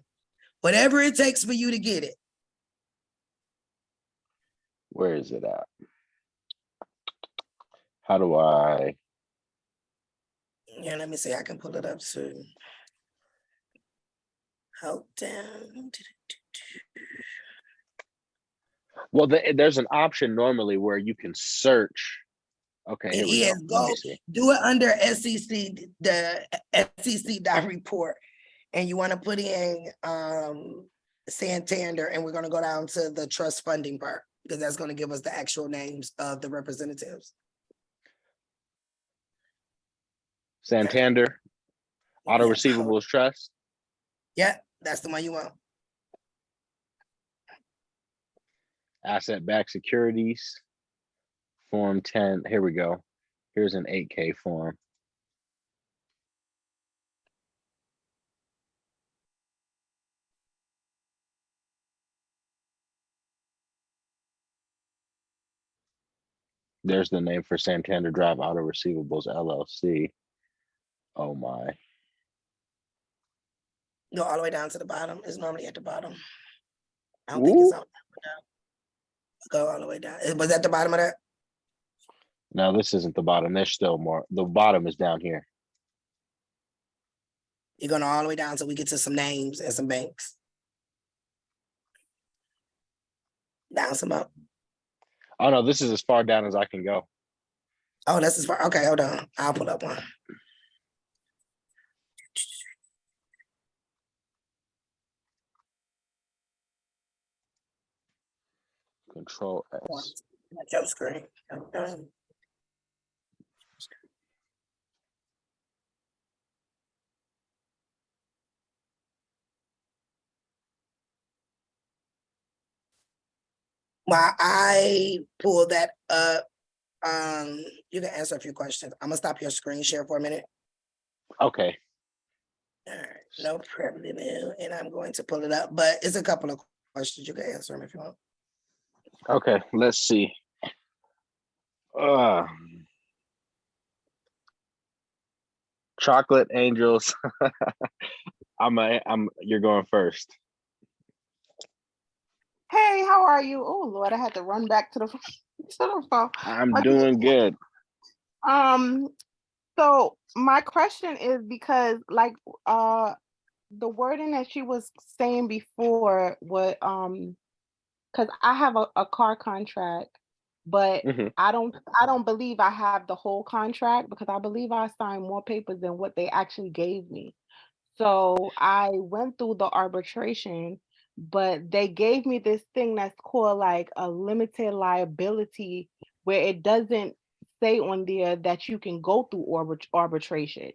Whatever it takes for you to get it. Where is it at? How do I? Yeah, let me see. I can pull it up soon. Hold down. Well, there's an option normally where you can search. Okay, here we go. Do it under SEC, the SEC.report, and you want to put in Santander, and we're going to go down to the trust funding part, because that's going to give us the actual names of the representatives. Santander Auto Receivables Trust. Yeah, That's the one you want. Asset-backed securities. Form 10, here we go. Here's an 8K form. There's the name for Santander Drive Auto Receivables LLC. Oh my. Go all the way down to the bottom. It's normally at the bottom. I don't think it's out. Go all the way down. Was that the bottom of that? No, this isn't the bottom. There's still more. The bottom is down here. You're going all the way down until we get to some names and some banks. Down some up. Oh no, this is as far down as I can go. Oh, that's as far. Okay, hold on. I'll pull up one. Control S. Your screen. Okay. While I pull that up, you can answer a few questions. I'm gonna stop your screen share for a minute. Okay. All right, no problem. And I'm going to pull it up, but it's a couple of questions. You can answer them if you want. Okay, let's see. Chocolate Angels. You're going first. Hey, how are you? Oh Lord, I had to run back to the phone. I'm doing good. So my question is because like the wording that she was saying before what because I have a car contract, but I don't believe I have the whole contract because I believe I signed more papers than what they actually gave me. So I went through the arbitration, but they gave me this thing that's called like a limited liability where it doesn't say on there that you can go through arbitration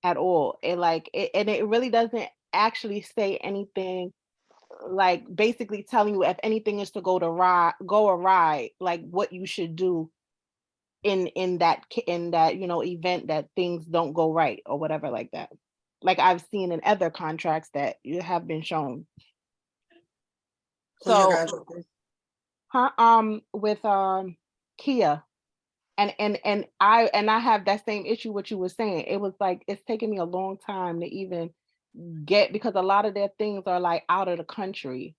at all. And it really doesn't actually say anything like basically telling you if anything is to go awry, like what you should do in that event that things don't go right or whatever like that. Like I've seen in other contracts that you have been shown. Who's your So, contract with? with Kia, and I have that same issue what you were saying. It was like it's taken me a long time to even get because a lot of their things are like out of the country.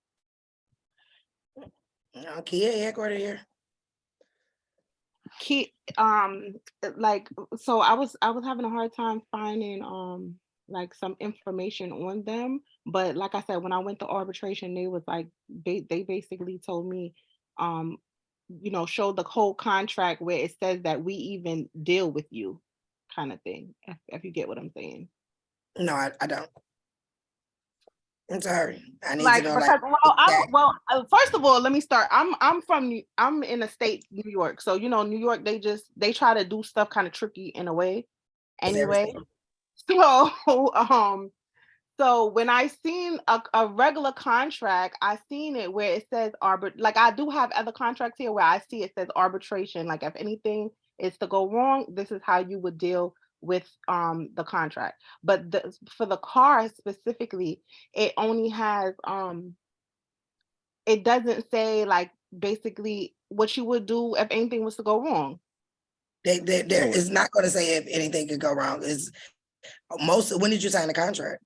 Kia headquartered here. Like so I was having a hard time finding like some information on them, but like I said, when I went to arbitration, they was like they basically told me show the whole contract where it says that we even deal with you kind of thing, if you get what I'm saying. No, I don't. I'm sorry. I need Like to know. because first of all, let me start. I'm in the state New York, so New York they try to do stuff kind of tricky in a way. Anyway, so when I seen a regular contract, I seen it where it says like I do have other contracts here where I see it says arbitration. Like if anything is to go wrong, this is how you would deal with the contract. But for the car specifically, it only has it doesn't say like basically what you would do if anything was to go wrong. There is not going to say if anything could go wrong. When did you sign the contract?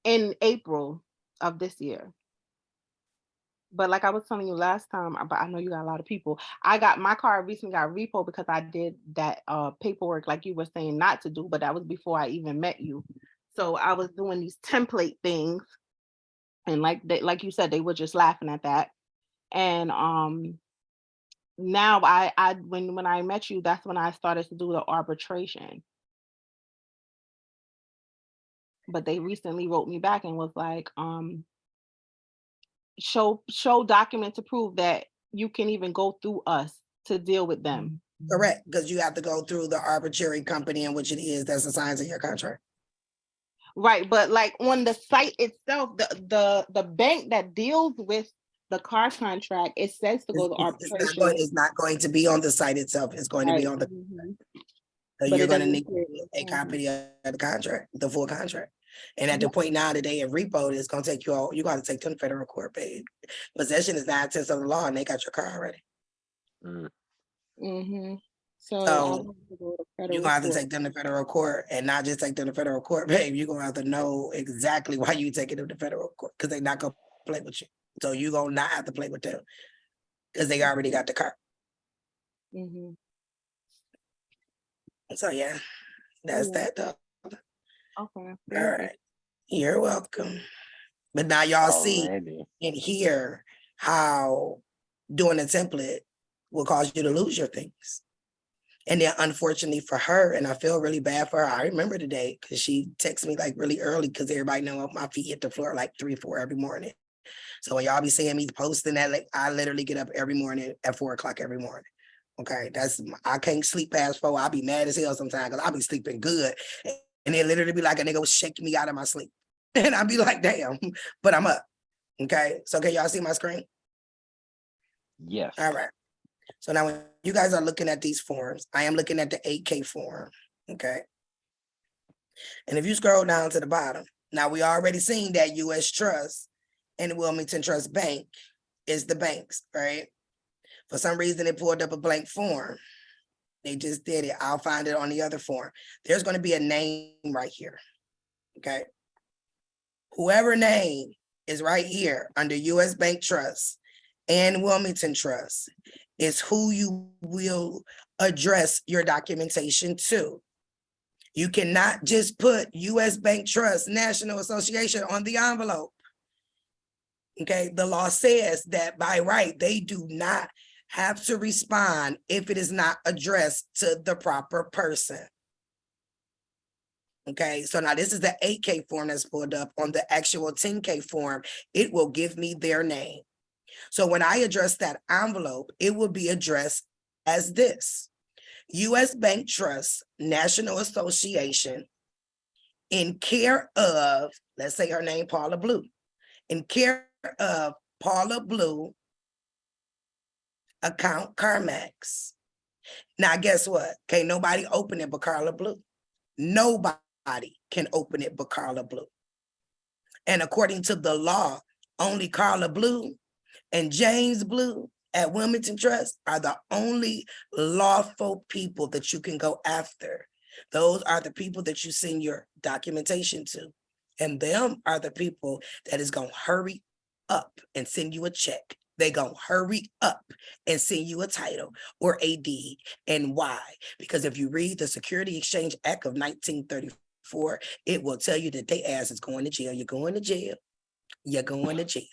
In April of this year. But like I was telling you last time, but I know you got a lot of people. My car recently got repo because I did that paperwork like you were saying not to do, but that was before I even met you. So I was doing these template things, and like you said, they were just laughing at that. And now when I met you, that's when I started to do the arbitration. But they recently wrote me back and was like, show document to prove that you can even go through us to deal with them. Correct, because you have to go through the arbitrary company in which it is that's assigned to your contract. Right, but like on the site itself, the bank that deals with the car contract, it says to go to arbitration. It's not going to be on the site itself. It's going to be on the. So But you're it going to doesn't need a copy of the contract, the full contract. And at the point now today in repo, it's going to take you all, you're going to take to the federal court, babe. Possession is 9/10 of the law and they got your car already. So you're gonna have to take them to federal court and not just take them to federal court, babe. You're gonna have to know exactly why you taking them to federal court because they're not gonna play with you. So you're gonna not have to play with them because they already got the car. So yeah, that's that though. Okay. All right. You're welcome. But now y'all see and hear how doing a template will cause you to lose your things. And then unfortunately for her, and I feel really bad for her, I remember the day because she texts me like really early because everybody know my feet hit the floor like 3, 4 every morning. So when y'all be seeing me posting that, like I literally get up every morning at 4 o'clock every morning. Okay, I can't sleep past 4. I'll be mad as hell sometimes because I'll be sleeping good. And it literally be like a nigga was shaking me out of my sleep. And I'll be like, damn, but I'm up. Okay, so can y'all see my screen? Yes. All right. So now when you guys are looking at these forms, I am looking at the 8K form, okay? And if you scroll down to the bottom, now we already seen that U.S. Trust and Wilmington Trust Bank is the banks, right? For some reason, they pulled up a blank form. They just did it. I'll find it on the other form. There's going to be a name right here, okay? Whoever name is right here under U.S. Bank Trust and Wilmington Trust is who you will address your documentation to. You cannot just put U.S. Bank Trust National Association on the envelope. Okay, the law says that by right, they do not have to respond if it is not addressed to the proper person. Okay, so now this is the 8K form that's pulled up. On the actual 10K form, it will give me their name. So when I address that envelope, it will be addressed as this: U.S. Bank Trust National Association, in care of, let's say her name, Paula Blue, in care of Paula Blue, account CarMax. Now, guess what? Can't nobody open it but Carla Blue. Nobody can open it but Carla Blue. And according to the law, only Carla Blue and James Blue at Wilmington Trust are the only lawful people that you can go after. Those are the people that you send your documentation to. And them are the people that is going to hurry up and send you a check. They going to hurry up and send you a title or a deed. And why? Because if you read the Security Exchange Act of 1934, it will tell you that they ass is going to jail. You're going to jail. You're going to jail.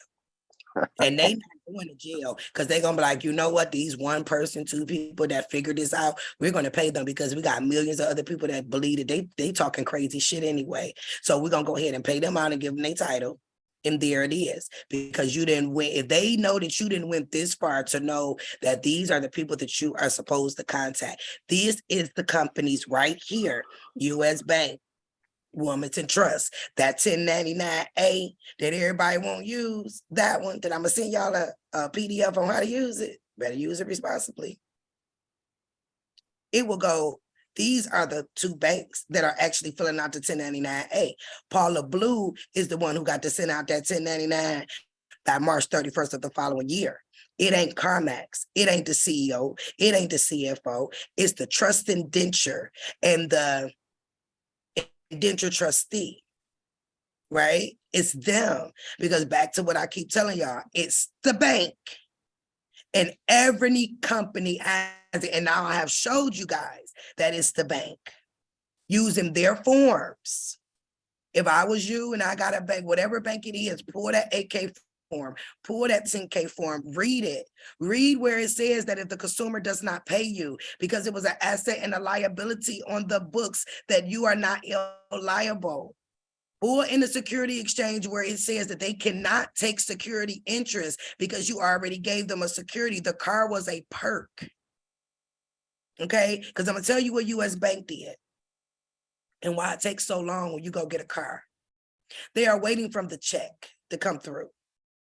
And they not going to jail because they're gonna be like, you know what, these 1 person, 2 people that figured this out, we're gonna pay them because we got millions of other people that believe that they talking crazy shit anyway. So we're gonna go ahead and pay them out and give them their title. And there it is, because you didn't win. If they know that you didn't win this far to know that these are the people that you are supposed to contact. This is the companies right here, U.S. Bank, Wilmington Trust, that 1099A that everybody won't use, that one that I'm gonna send y'all a PDF on how to use it. Better use it responsibly. It will go, these are the 2 banks that are actually filling out the 1099A. Paula Blue is the one who got to send out that 1099 by March 31st of the following year. It ain't CarMax. It ain't the CEO. It ain't the CFO. It's the trust indenture and the indenture trustee, right? It's them, because back to what I keep telling y'all, it's the bank, and every company has it. And now I have showed you guys that it's the bank using their forms. If I was you and I got a bank, whatever bank it is, pull that 8K form, pull that 10K form, read it. Read where it says that if the consumer does not pay you because it was an asset and a liability on the books, that you are not liable. Or in the security exchange where it says that they cannot take security interest because you already gave them a security. The car was a perk. Okay, because I'm gonna tell you what U.S. Bank did and why it takes so long when you go get a car. They are waiting for the check to come through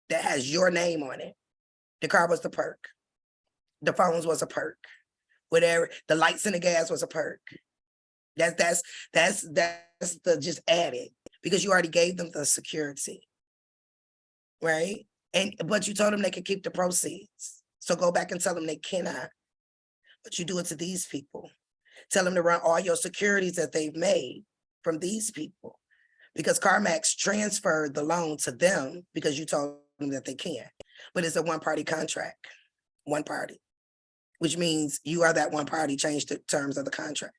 that has your name on it. The car was the perk. The phones was a perk. Whatever, the lights and the gas was a perk. That's the just added because you already gave them the security, right? But you told them they could keep the proceeds. So go back and tell them they cannot. But you do it to these people. Tell them to run all your securities that they've made from these people. Because CarMax transferred the loan to them because you told them that they can. But it's a one-party contract, one party, which means you are that one party, change the terms of the contract.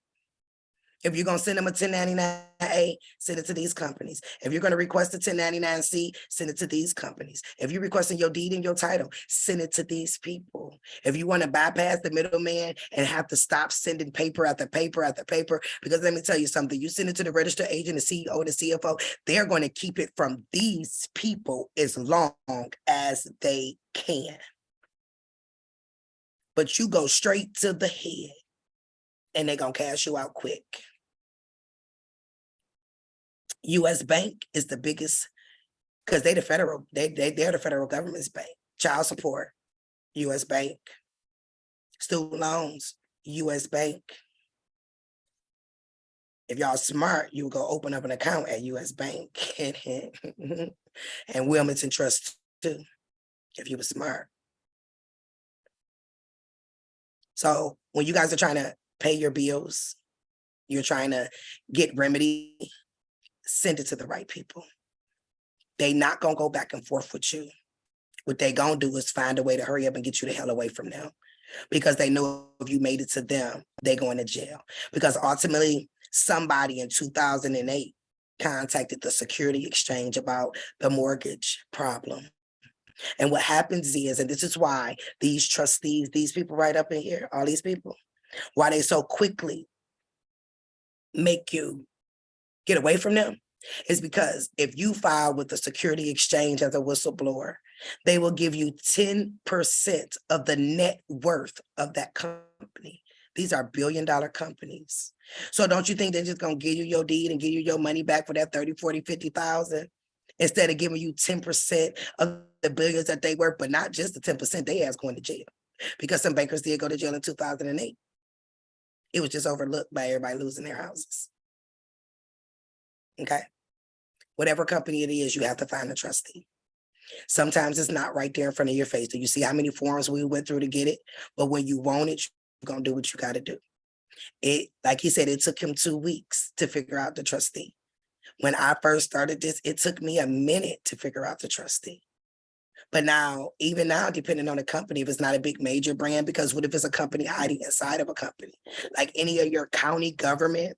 If you're going to send them a 1099-A, send it to these companies. If you're going to request a 1099-C, send it to these companies. If you're requesting your deed and your title, send it to these people. If you want to bypass the middleman and have to stop sending paper after paper after paper, because let me tell you something, you send it to the registered agent, the CEO, the CFO, they're going to keep it from these people as long as they can. But you go straight to the head and they're going to cash you out quick. U.S. Bank is the biggest because they're the federal government's bank. Child support, U.S. Bank. Student loans, U.S. Bank. If y'all smart, you go open up an account at U.S. Bank and Wilmington Trust too, if you were smart. So when you guys are trying to pay your bills, you're trying to get remedy, send it to the right people. They not gonna go back and forth with you. What they gonna do is find a way to hurry up and get you the hell away from them because they know if you made it to them, they going to jail. Because ultimately, somebody in 2008 contacted the Security Exchange about the mortgage problem. And what happens is, and this is why these trustees, these people right up in here, all these people, why they so quickly make you get away from them is because if you file with the Security Exchange as a whistleblower, they will give you 10% of the net worth of that company. These are billion-dollar companies. So don't you think they're just gonna give you your deed and give you your money back for that 30, 40, 50,000 instead of giving you 10% of the billions that they worth, but not just the 10%, they ass going to jail because some bankers did go to jail in 2008. It was just overlooked by everybody losing their houses. Okay. Whatever company it is, you have to find a trustee. Sometimes it's not right there in front of your face. Do you see how many forms we went through to get it? But when you want it, you're going to do what you got to do. It, like he said, it took him 2 weeks to figure out the trustee. When I first started this, it took me a minute to figure out the trustee. But now, even now, depending on the company, if it's not a big major brand, because what if it's a company hiding inside of a company? Like any of your county government,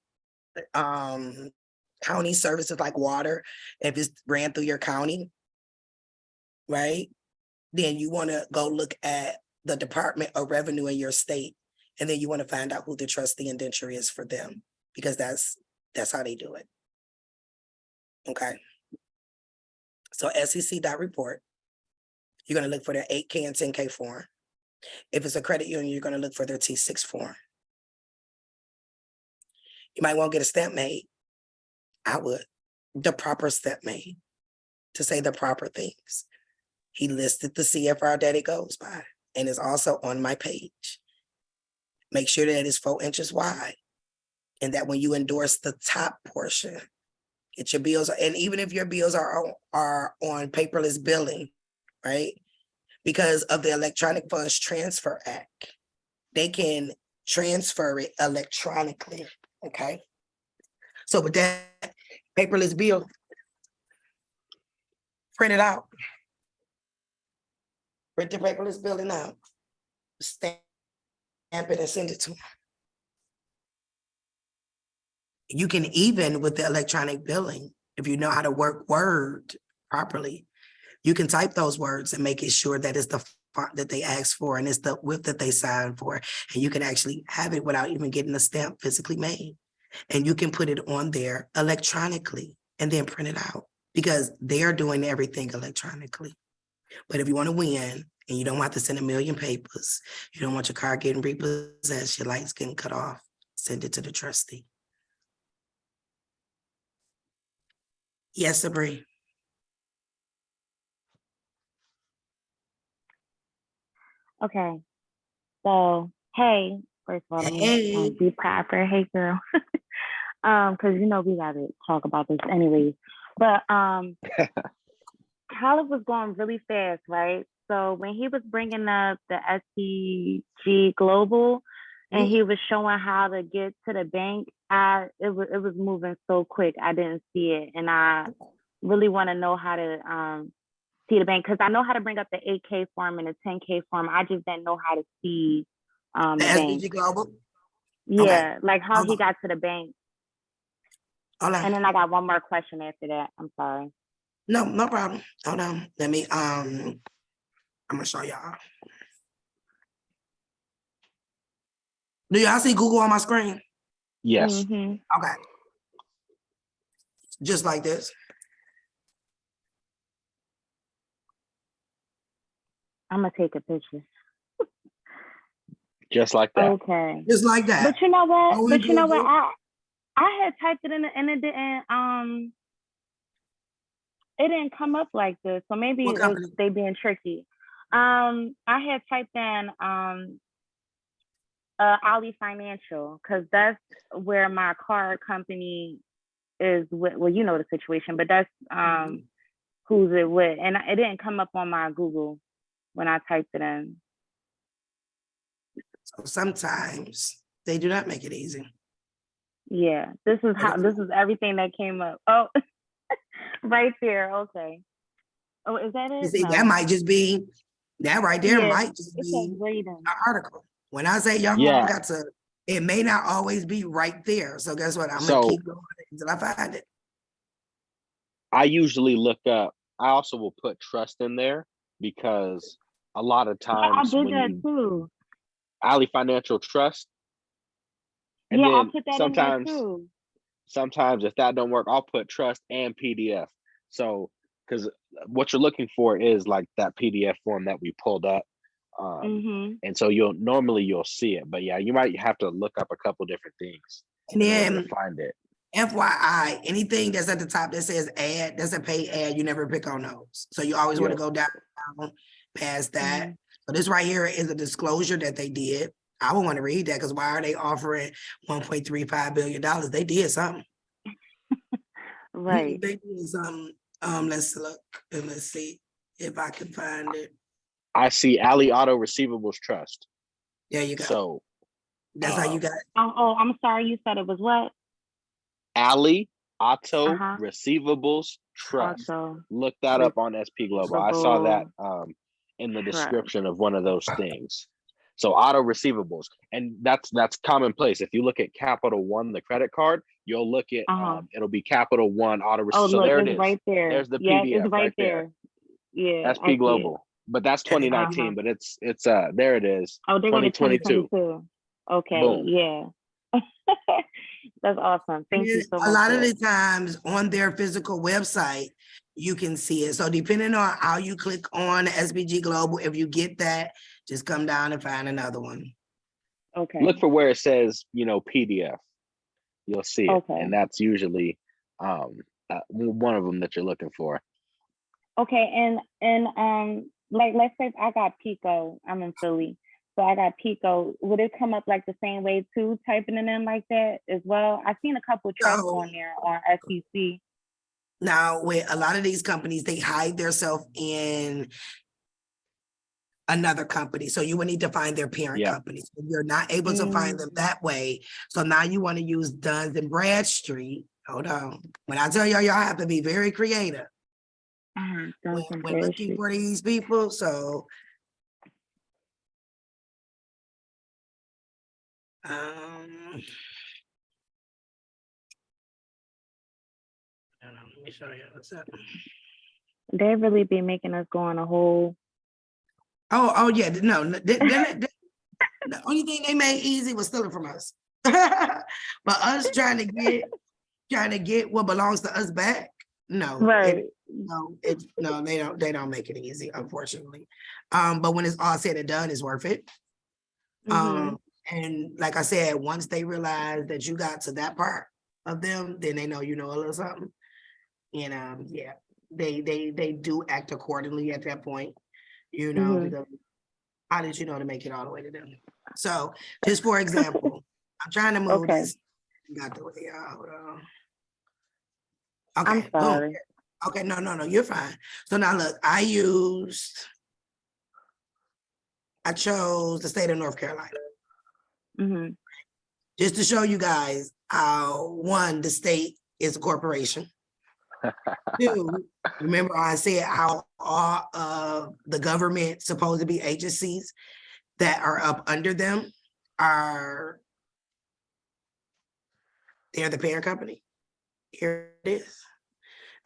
county services like water, if it's ran through your county, right? Then you want to go look at the Department of Revenue in your state, and then you want to find out who the trustee indenture is for them, because that's how they do it. Okay. So SEC.report, you're going to look for their 8K and 10K form. If it's a credit union, you're going to look for their T6 form. You might want to get a stamp made. I would. The proper stamp made to say the proper things. He listed the CFR that it goes by, and it's also on my page. Make sure that it's 4 inches wide, and that when you endorse the top portion, get your bills, and even if your bills are on paperless billing, right? Because of the Electronic Funds Transfer Act, they can transfer it electronically, okay? So with that paperless bill, print it out. Print the paperless billing out, stamp it and send it to them. You can even, with the electronic billing, if you know how to work Word properly, you can type those words and make it sure that it's the font that they ask for and it's the width that they sign for. And you can actually have it without even getting the stamp physically made. And you can put it on there electronically and then print it out because they're doing everything electronically. But if you want to win and you don't have to send a million papers, you don't want your car getting repossessed, your lights getting cut off, send it to the trustee. Yes, Sabrina. Okay. So, hey, first of all, let me Hey. be proper. Hey, girl. Because you know we gotta talk about this anyways. But Khaled was going really fast, right? So when he was bringing up the SPG Global, and he was showing how to get to the bank, it was moving so quick. I didn't see it, and I really want to know how to see the bank, because I know how to bring up the 8K form and the 10K form. I just didn't know how to see The the bank. SPG Global? Yeah, like how Hold he on. got to the bank. Hold on. And then I got one more question after that. I'm sorry. No problem. Hold on. Let me I'm gonna show y'all. Do y'all see Google on my screen? Yes. Okay. Just like this. I'm gonna take a picture. Just like that. Okay. Just like that. But you know what? Oh, But you know what? Google. I had typed it in and it didn't come up like this. So maybe What company? they being tricky. I had typed in Ali Financial, because that's where my car company is with. Well, you know the situation, but that's who's it with, and it didn't come up on my Google when I typed it in. So sometimes they do not make it easy. Yeah, this is everything that came up. Oh, right there. Okay. Oh, is that You it? see, No. that might just be, that right there Yeah, might just it's be a grading. an article. When I say y'all Yeah. got to, it may not always be right there. So guess what? I'm So- gonna keep going until I find it. I usually look up, I also will put trust in there because a lot of Yeah, I times did when that you too. Ali Financial Trust, and Yeah, I then put that in there too. sometimes if that don't work, I'll put trust and PDF. So, because what you're looking for is like that PDF form that we pulled up. And so you'll see it, but yeah, you might have to look up a couple different things And in order then to find it. FYI, anything that's at the top that says ad, that's a paid ad, you never pick on those. So you always want to Yep. go down past that. So this right here is a disclosure that they did. I would want to read that, because why are they offering $1.35 billion? They did something. Right. They did something. Let's look and let's see if I can find it. I see Ali Auto Receivables Trust. There you go. So that's how you got it. Oh, I'm sorry. You said it was what? Ali Auto Receivables Trust. Auto Look that up on SP Global. I saw that in the Trust. description of one of those things. So auto receivables, and that's commonplace. If you look at Capital One, the credit card, you'll look at it'll be Capital One auto receivables. Oh, So look, there it it's is. right there. There's the Yeah, PDF it's right there. Yeah, I see SP it. Global, but that's 2019. But it's there it is. Oh, they go to 2022. 2022. Okay, Boom. yeah. That's awesome. Thank you so much. A lot of for the times on their physical website, you can see it. So depending on how you click on SPG Global, if you get that, just come down and find another one. Okay. Look for where it says, PDF. You'll see it, Okay. and that's usually one of them that you're looking for. Okay, and like let's say I got Pico. I'm in Philly, so I got Pico. Would it come up like the same way too, typing it in like that as well? I've seen a couple trusts on there on SEC. Now, with a lot of these companies, they hide themselves in another company. So you would need to find their parent company. So you're not able to find them that way. So now you want to use Duns and Bradstreet. Hold on. When I tell y'all have to be very creative. When looking for these people. So let me show you what's up. They really be making us go on a whole. Oh yeah, no. The only thing they made easy was stealing from us. But us trying to get what belongs to us back. No, right. They don't make it easy, unfortunately. But when it's all said and done, it's worth it. And like I said, once they realize that you got to that part of them, then they know you know a little something. And yeah, they do act accordingly at that point, you know, Mhm. because how did you know to make it all the way to them? So just for example, I'm trying to move Okay. this. Got the way out. Hold on. I'm Okay, boom. sorry. Okay, no, you're fine. So now look, I chose the state of North Carolina. Mm-hmm. Just to show you guys how, one, the state is a corporation. Two, remember I said how all of the government supposed to be agencies that are up under them they're the parent company. Here it is.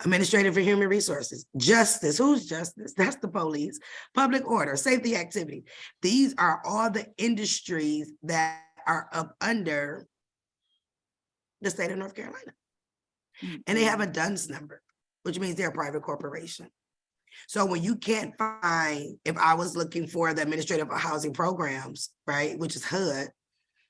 Administrative for Human Resources, Justice, who's Justice? That's the police, Public Order, Safety Activity. These are all the industries that are up under the state of North Carolina. And they have a DUNS number, which means they're a private corporation. So when you can't find, if I was looking for the Administrative Housing Programs, right, which is HUD,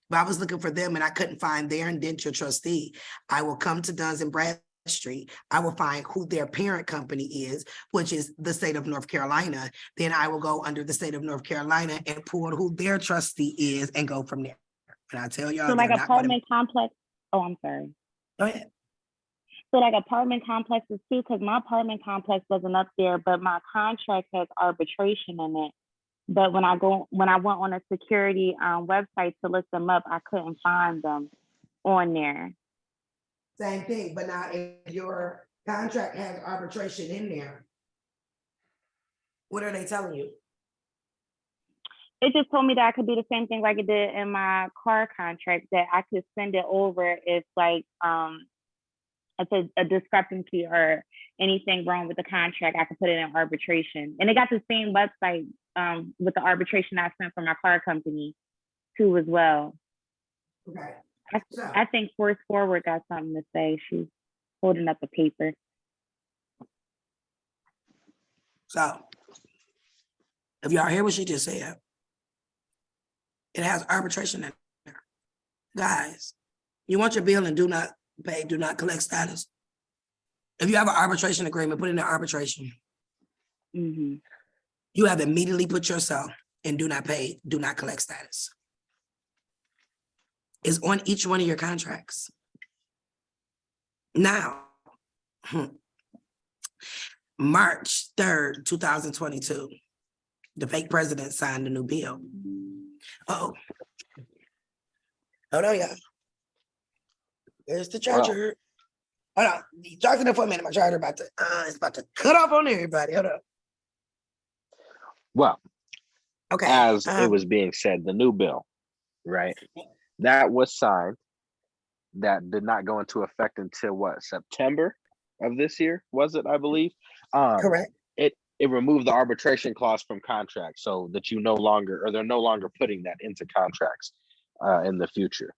but I was looking for them and I couldn't find their indentured trustee, I will come to Duns and Bradstreet. I will find who their parent company is, which is the state of North Carolina. Then I will go under the state of North Carolina and pull who their trustee is and go from there. And I tell y'all, So like they're not apartment complex. Oh, I'm sorry. Go ahead. So like apartment complexes too, because my apartment complex wasn't up there, but my contract has arbitration in it. But when I went on a security website to look them up, I couldn't find them on there. Same thing, but now if your contract has arbitration in there, what are they telling you? It just told me that I could do the same thing like it did in my car contract, that I could send it over if like if a discrepancy or anything wrong with the contract, I could put it in arbitration. And it got the same website with the arbitration I sent from my car company too as well. Okay. I think Force Forward got something to say. She's holding up a paper. So if y'all hear what she just said, it has arbitration in there. Guys, you want your bill and do not pay, do not collect status. If you have an arbitration agreement, put it in arbitration. Mm-hmm. You have immediately put yourself in do not pay, do not collect status. It's on each one of your contracts. Now, March 3rd, 2022, the fake president signed a new bill. Uh-oh. Hold on, y'all. There's the charger. Hold on. Talk to them for a minute. My charger it's about to cut off on everybody. Hold on. Well, okay. As it was being said, the new bill, right? That was signed. That did not go into effect until what, September of this year, was it, I believe? Correct. It removed the arbitration clause from contracts so that they're no longer putting that into contracts in the future.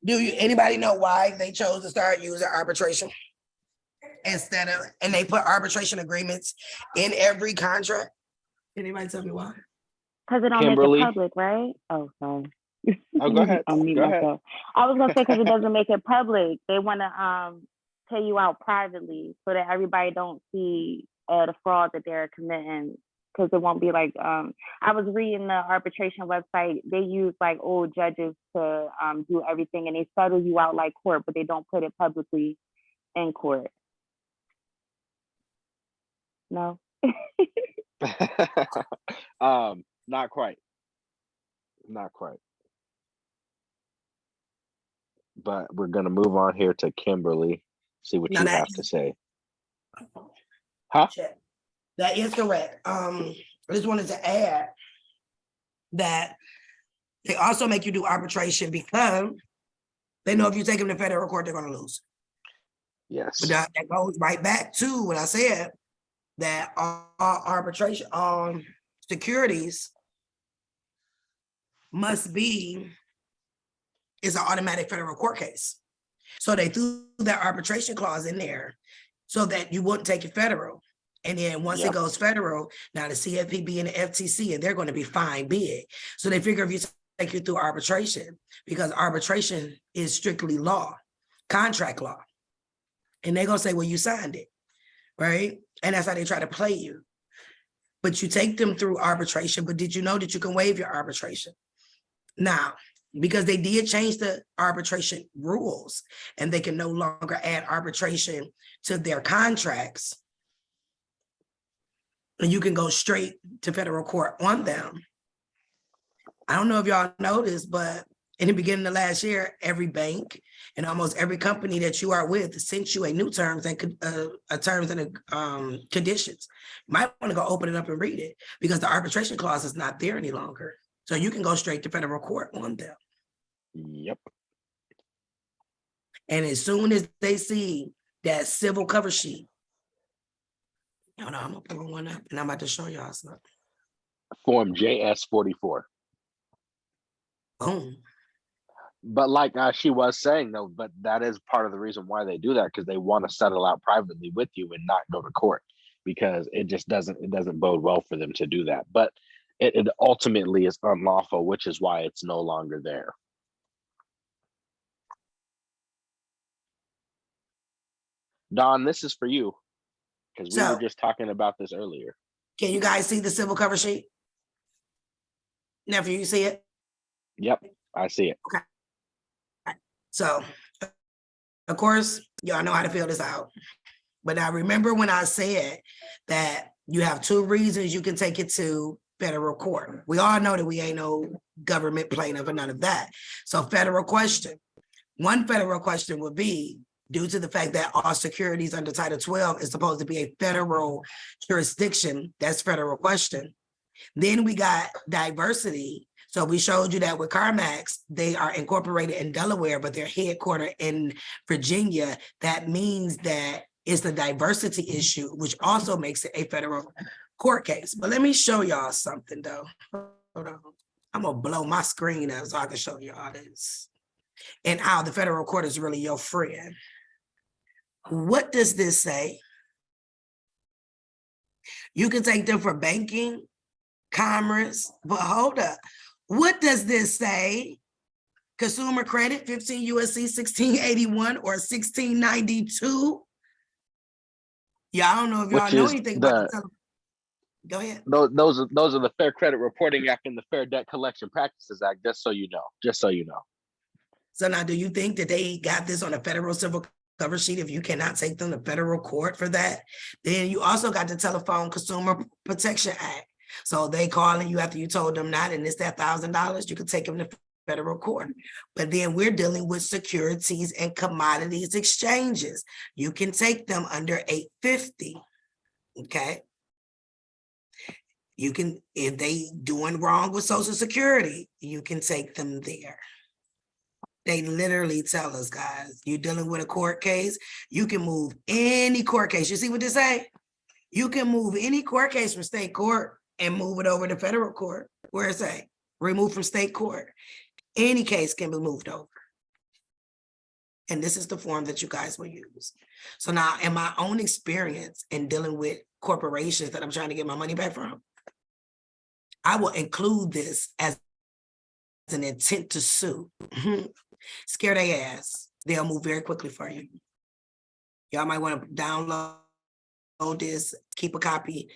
Anybody know why they chose to start using arbitration and they put arbitration agreements in every contract? Anybody tell me why? Because it don't Kimberly. make it public, right? Oh, sorry. Oh, go ahead. I'll mute myself. I was gonna say because it doesn't make it public. They want to pay you out privately so that everybody don't see the fraud that they're committing. Because it won't be like I was reading the arbitration website. They use like old judges to do everything, and they settle you out like court, but they don't put it publicly in court. No. Not quite. But we're gonna move on here to Kimberly. See what you have to say. Huh? That is correct. I just wanted to add that they also make you do arbitration because they know if you take them to federal court, they're going to lose. Yes. But that goes right back to what I said, that all arbitration on securities is an automatic federal court case. So they threw that arbitration clause in there so that you wouldn't take it federal. And then once it goes federal, now the CFPB and the FTC, and they're going to be fine big. So they figure if you take you through arbitration, because arbitration is strictly law, contract law. And they're gonna say, well, you signed it, right? And that's how they try to play you. But you take them through arbitration, but did you know that you can waive your arbitration? Now, because they did change the arbitration rules and they can no longer add arbitration to their contracts, and you can go straight to federal court on them. I don't know if y'all noticed, but in the beginning of last year, every bank and almost every company that you are with sent you a new terms and conditions. You might want to go open it up and read it because the arbitration clause is not there any longer. So you can go straight to federal court on them. Yep. And as soon as they see that civil cover sheet, hold on, I'm gonna pull one up and I'm about to show y'all something. Form JS-44. Boom. But like she was saying though, but that is part of the reason why they do that, because they want to settle out privately with you and not go to court, because it just doesn't bode well for them to do that. But it ultimately is unlawful, which is why it's no longer there. Don, this is for you, because we were just talking about this earlier. Can you guys see the civil cover sheet? Nephew, you see it? Yep, I see it. Okay. So, of course, y'all know how to fill this out. But now remember when I said that you have two reasons you can take it to federal court. We all know that we ain't no government plaintiff or none of that. So federal question. One federal question would be, due to the fact that all securities under Title 12 is supposed to be a federal jurisdiction, that's federal question. Then we got diversity. So we showed you that with CarMax, they are incorporated in Delaware, but they're headquartered in Virginia. That means that it's the diversity issue, which also makes it a federal court case. But let me show y'all something though. Hold on. I'm gonna blow my screen up so I can show y'all this. And how the federal court is really your friend. What does this say? You can take them for banking, commerce, but hold up. What does this say? Consumer credit, 15 USC 1681 or 1692? Yeah, I don't know if y'all know anything about the Go ahead. Those are the Fair Credit Reporting Act and the Fair Debt Collection Practices Act, just so you know. Just so you know. So now, do you think that they got this on a federal civil cover sheet? If you cannot take them to federal court for that, then you also got the Telephone Consumer Protection Act. So they calling you after you told them not, and it's that $1,000, you can take them to federal court. But then we're dealing with securities and commodities exchanges. You can take them under 850, okay? You can, if they doing wrong with Social Security, you can take them there. They literally tell us, guys, you're dealing with a court case, you can move any court case. You see what they say? You can move any court case from state court and move it over to federal court. Where it say? Remove from state court. Any case can be moved over. And this is the form that you guys will use. So now, in my own experience in dealing with corporations that I'm trying to get my money back from, I will include this as an intent to sue. Scare their ass. They'll move very quickly for you. Y'all might want to download this, keep a copy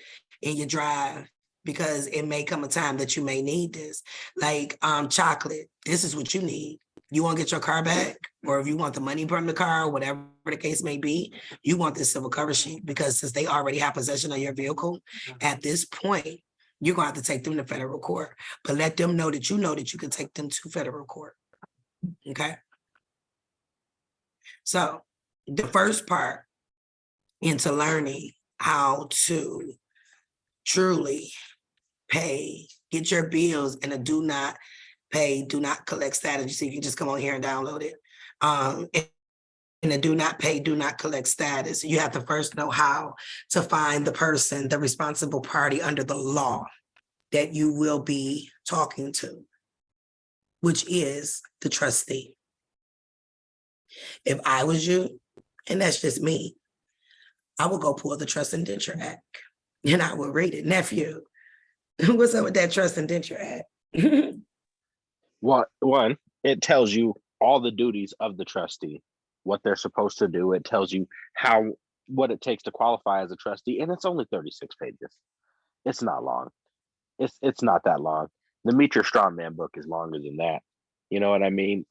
in your drive, because it may come a time that you may need this. Like chocolate, this is what you need. You want to get your car back, or if you want the money from the car, whatever the case may be, you want this civil cover sheet, because since they already have possession of your vehicle, at this point, you're going to have to take them to federal court. But let them know that you can take them to federal court. Okay? So the first part into learning how to truly pay, get your bills in a do not pay, do not collect status. You see, you can just come on here and download it. In a do not pay, do not collect status, you have to first know how to find the person, the responsible party under the law that you will be talking to, which is the trustee. If I was you, and that's just me, I would go pull the Trust Indenture Act and I would read it. Nephew, what's up with that Trust Indenture Act? One, it tells you all the duties of the trustee. what they're supposed to do. It tells you what it takes to qualify as a trustee, and it's only 36 pages. It's not long. It's not that long. The Meet Your Strongman book is longer than that. You know what I mean?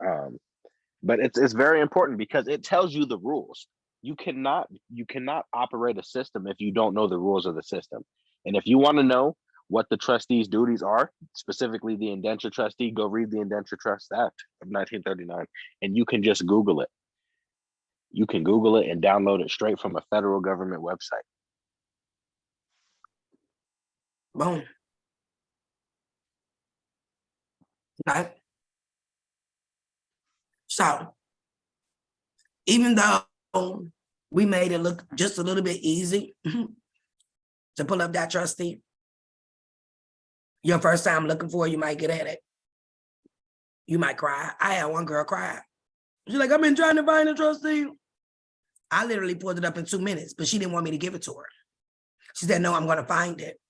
But it's very important because it tells you the rules. You cannot operate a system if you don't know the rules of the system. And if you want to know what the trustee's duties are, specifically the indenture trustee, go read the Indenture Trust Act of 1939, and you can just Google it. You can Google it and download it straight from a federal government website. Boom. Right. So, even though we made it look just a little bit easy to pull up that trustee, your first time looking for it, you might get at it. You might cry. I had one girl cry. She's like, I've been trying to find a trustee. I literally pulled it up in 2 minutes, but she didn't want me to give it to her. She said, no, I'm going to find it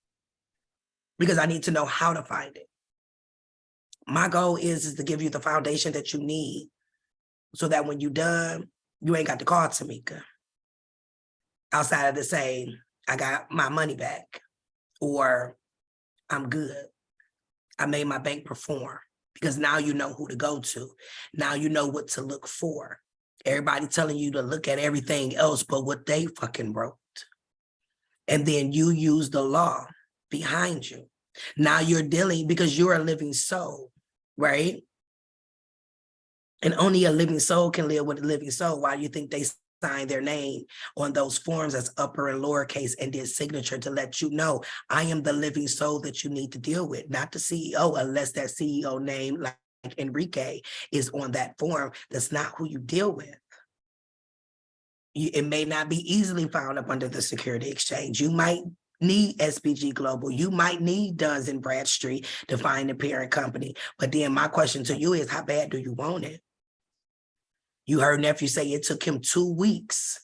because I need to know how to find it. My goal is to give you the foundation that you need so that when you're done, you ain't got to call Tamika outside of the saying, I got my money back, or I'm good. I made my bank perform, because now you know who to go to. Now you know what to look for. Everybody telling you to look at everything else but what they fucking wrote. And then you use the law behind you. Now you're dealing, because you're a living soul, right? And only a living soul can live with a living soul. Why do you think they signed their name on those forms as upper and lowercase and did signature to let you know I am the living soul that you need to deal with, not the CEO, unless that CEO name like Enrique is on that form. That's not who you deal with. It may not be easily found up under the Security Exchange. You might need SPG Global. You might need Duns and Bradstreet to find the parent company. But then my question to you is, how bad do you want it? You heard nephew say it took him 2 weeks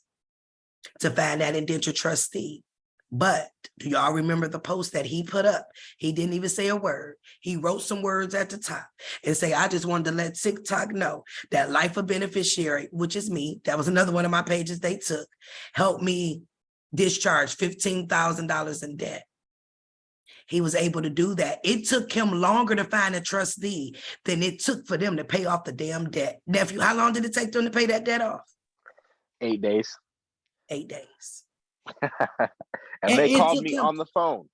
to find that indenture trustee. But do y'all remember the post that he put up? He didn't even say a word. He wrote some words at the top and say, I just wanted to let TikTok know that Life of Beneficiary, which is me, that was another one of my pages they took, helped me discharge $15,000 in debt. He was able to do that. It took him longer to find a trustee than it took for them to pay off the damn debt. Nephew, how long did it take them to pay that debt off? 8 days. 8 days. And they called me him on the phone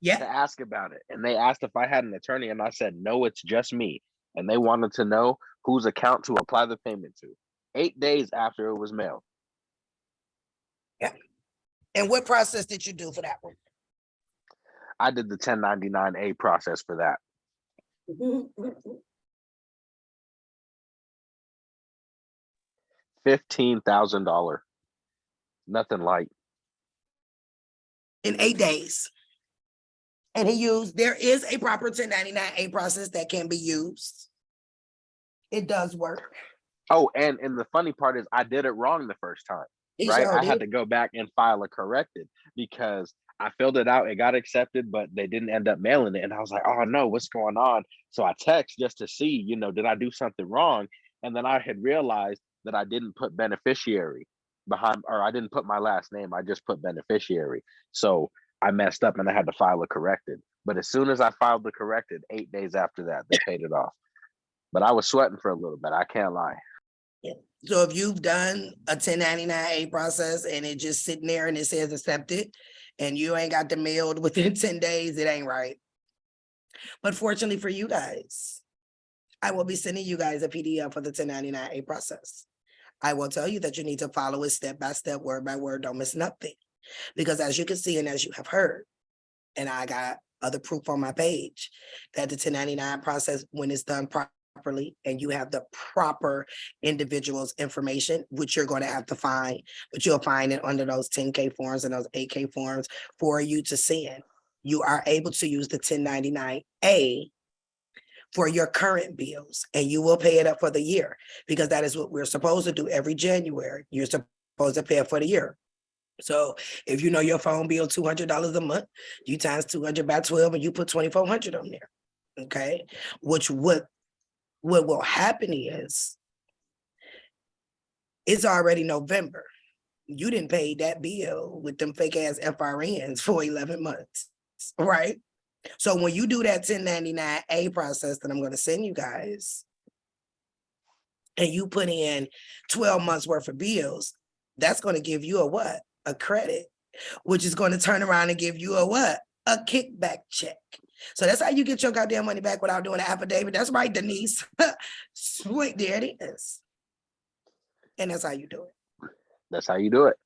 to ask about it. And they asked if I had an attorney, and I said, no, it's just me. And they wanted to know whose account to apply the payment to. 8 days after it was mailed. Yeah. And what process did you do for that one? I did the 1099-A process for that. $15,000. Nothing light. In 8 days. And there is a proper 1099-A process that can be used. It does work. Oh, and the funny part is I did it wrong the first time, right? I had to go back and file a corrected because I filled it out, it got accepted, but they didn't end up mailing it. And I was like, oh no, what's going on? So I text just to see, did I do something wrong? And then I had realized that I didn't put beneficiary behind, or I didn't put my last name, I just put beneficiary. So I messed up and I had to file a corrected. But as soon as I filed the corrected, 8 days after that, they paid it off. But I was sweating for a little bit, I can't lie. Yeah. So if you've done a 1099-A process and it just sitting there and it says accepted and you ain't got the mailed within 10 days, it ain't right. But fortunately for you guys, I will be sending you guys a PDF for the 1099-A process. I will tell you that you need to follow it step by step, word by word, don't miss nothing. Because as you can see and as you have heard, and I got other proof on my page, that the 1099 process, when it's done properly and you have the proper individual's information, which you're going to have to find, but you'll find it under those 10K forms and those 8K forms for you to send. You are able to use the 1099-A for your current bills, and you will pay it up for the year, because that is what we're supposed to do every January. You're supposed to pay it for the year. So if you know your phone bill $200 a month, you times 200 by 12 and you put 2,400 on there. Okay, which what will happen is It's already November. You didn't pay that bill with them fake ass FRNs for 11 months, right? So when you do that 1099-A process that I'm going to send you guys, and you put in 12 months worth of bills, that's going to give you a what? A credit, which is going to turn around and give you a what? A kickback check. So that's how you get your goddamn money back without doing an affidavit. That's right, Denise. Sweet, there it is. And that's how you do it. That's how you do it.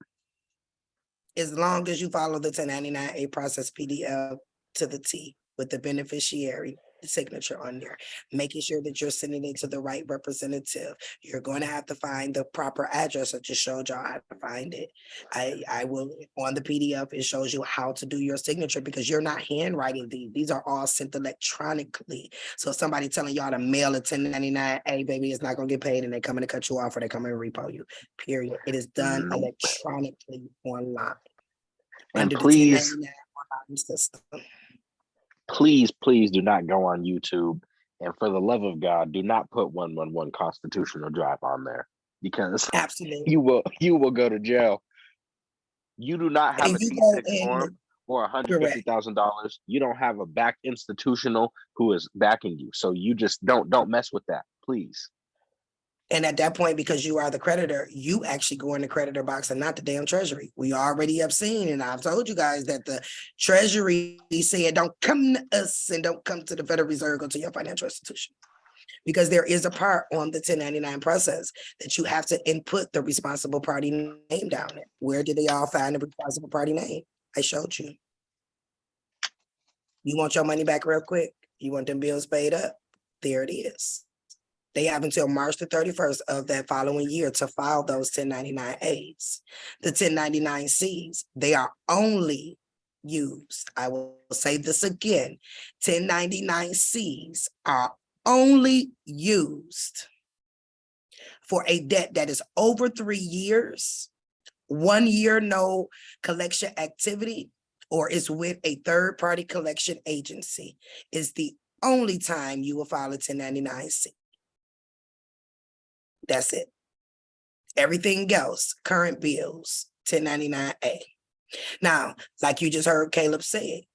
As long as you follow the 1099-A process PDF to the T with the beneficiary signature on there, making sure that you're sending it to the right representative. You're going to have to find the proper address. I just showed y'all how to find it. I will, on the PDF, it shows you how to do your signature because you're not handwriting these. These are all sent electronically. So if somebody telling y'all to mail a 1099-A, baby, it's not going to get paid and they're coming to cut you off or they're coming to repo you, period. It is done electronically online. And Under please, the 1099 online system. Please do not go on YouTube. And for the love of God, do not put 111 Constitutional Drive on there because absolutely you will go to jail. You do not have a T6 form or $150,000. You don't have a back institutional who is backing you. So you just don't mess with that, please. And at that point, because you are the creditor, you actually go in the creditor box and not the damn treasury. We already have seen, and I've told you guys that the treasury said, don't come to us and don't come to the Federal Reserve, go to your financial institution. Because there is a part on the 1099 process that you have to input the responsible party name down there. Where did they all find the responsible party name? I showed you. You want your money back real quick? You want them bills paid up? There it is. They have until March the 31st of that following year to file those 1099-As. The 1099-Cs, they are only used. I will say this again. 1099-Cs are only used for a debt that is over 3 years, 1 year no collection activity, or is with a third-party collection agency. Is the only time you will file a 1099-C. That's it. Everything else, current bills, 1099-A. Now, like you just heard Caleb say,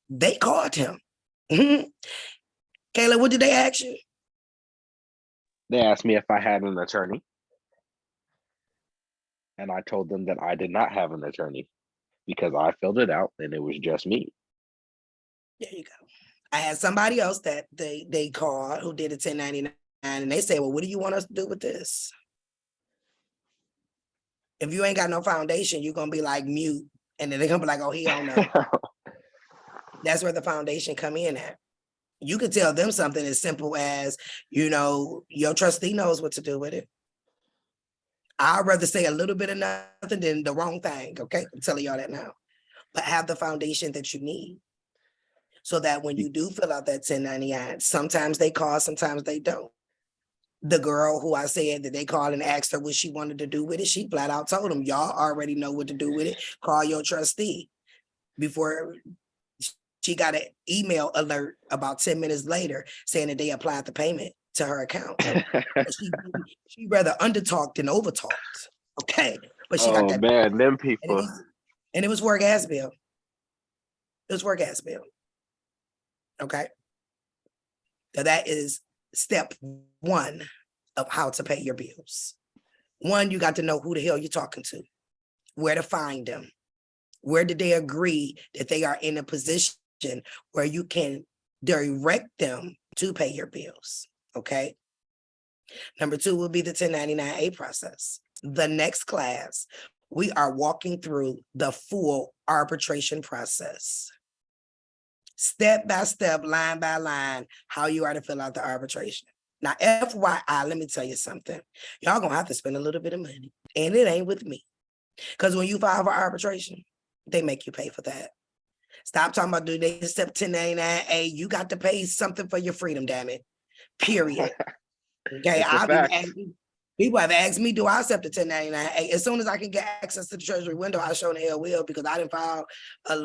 they called him. Caleb, what did they ask you? They asked me if I had an attorney. And I told them that I did not have an attorney because I filled it out and it was just me. There you go. I had somebody else that they called who did a 1099. And they say, well, what do you want us to do with this? If you ain't got no foundation, you're going to be like mute. And then they're going to be like, oh, he don't know. That's where the foundation come in at. You could tell them something as simple as, you know, your trustee knows what to do with it. I'd rather say a little bit of nothing than the wrong thing, okay? I'm telling y'all that now. But have the foundation that you need. So that when you do fill out that 1099, sometimes they call, sometimes they don't. The girl who I said that they called and asked her what she wanted to do with it, she flat out told them, y'all already know what to do with it. Call your trustee. Before she got an email alert about 10 minutes later saying that they applied the payment to her account. she rather undertalked than overtalked. Okay. But she got that. Man, them people. And it was for a gas bill. It was for a gas bill. Okay. So that is step one of how to pay your bills. One, you got to know who the hell you're talking to, where to find them, where did they agree that they are in a position where you can direct them to pay your bills, okay? Number two will be the 1099-A process. The next class, we are walking through the full arbitration process. Step by step, line by line, how you are to fill out the arbitration. Now, FYI, let me tell you something. Y'all gonna have to spend a little bit of money, and it ain't with me. Because when you file for arbitration, they make you pay for that. Stop talking about do they accept 1099-A. You got to pay something for your freedom, damn it. Period. Okay, people have asked me, do I accept a 1099-A? As soon as I can get access to the treasury window, I sure the hell will, because I didn't file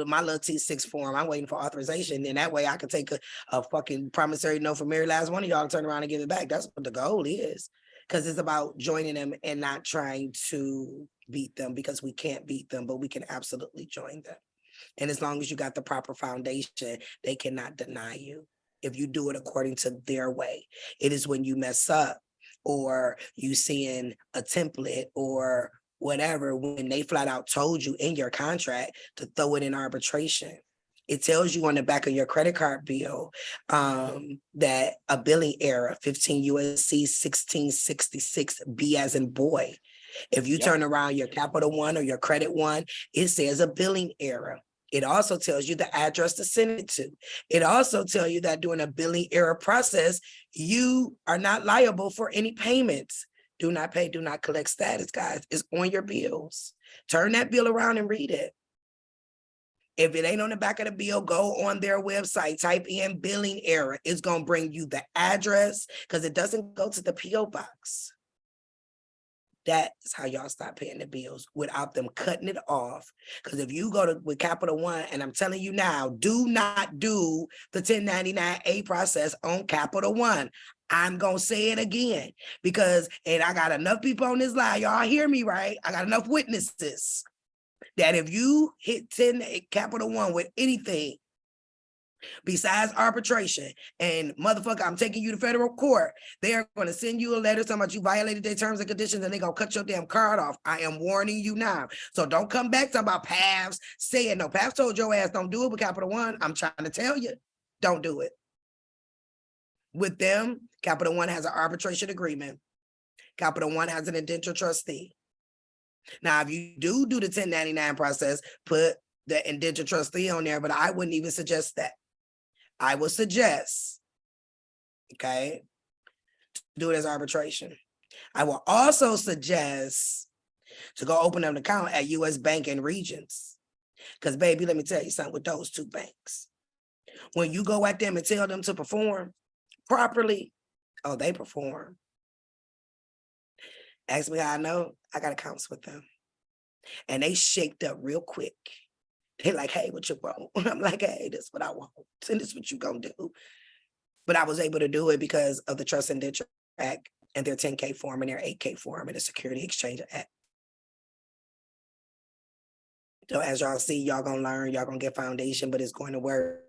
my little T6 form. I'm waiting for authorization. And that way I can take a fucking promissory note from every last one of y'all to turn around and give it back. That's what the goal is. Because it's about joining them and not trying to beat them, because we can't beat them, but we can absolutely join them. And as long as you got the proper foundation, they cannot deny you if you do it according to their way. It is when you mess up or you seeing a template or whatever, when they flat out told you in your contract to throw it in arbitration. It tells you on the back of your credit card bill that a billing error, 15 USC 1666 B as in boy. If you turn around your Capital One or your Credit One, it says a billing error. It also tells you the address to send it to. It also tells you that during a billing error process, you are not liable for any payments. Do not pay, do not collect status, guys. It's on your bills. Turn that bill around and read it. If it ain't on the back of the bill, go on their website, type in billing error. It's going to bring you the address because it doesn't go to the P.O. box. That is how y'all stop paying the bills without them cutting it off. Because if you go with Capital One, and I'm telling you now, do not do the 1099-A process on Capital One. I'm going to say it again because, and I got enough people on this line, y'all hear me, right? I got enough witnesses that if you hit 10 Capital One with anything besides arbitration and motherfucker, I'm taking you to federal court, they're going to send you a letter talking about you violated their terms and conditions and they're going to cut your damn card off. I am warning you now. So don't come back talking about PATHS saying no. PATHS told your ass don't do it with Capital One. I'm trying to tell you, don't do it. With them, Capital One has an arbitration agreement. Capital One has an indentured trustee. Now, if you do the 1099 process, put the indentured trustee on there, but I wouldn't even suggest that. I would suggest, okay, do it as arbitration. I will also suggest to go open an account at U.S. Bank and Regions. Because, baby, let me tell you something with those two banks. When you go at them and tell them to perform properly, oh, they perform. Ask me how I know. I got accounts with them. And they shaked up real quick. They're like, hey, what you want? I'm like, hey, this is what I want. And this is what you gonna do. But I was able to do it because of the Trust and Indenture Act and their 10K form and their 8K form and the Security Exchange Act. So as y'all see, y'all gonna learn, y'all gonna get foundation, but it's going to work.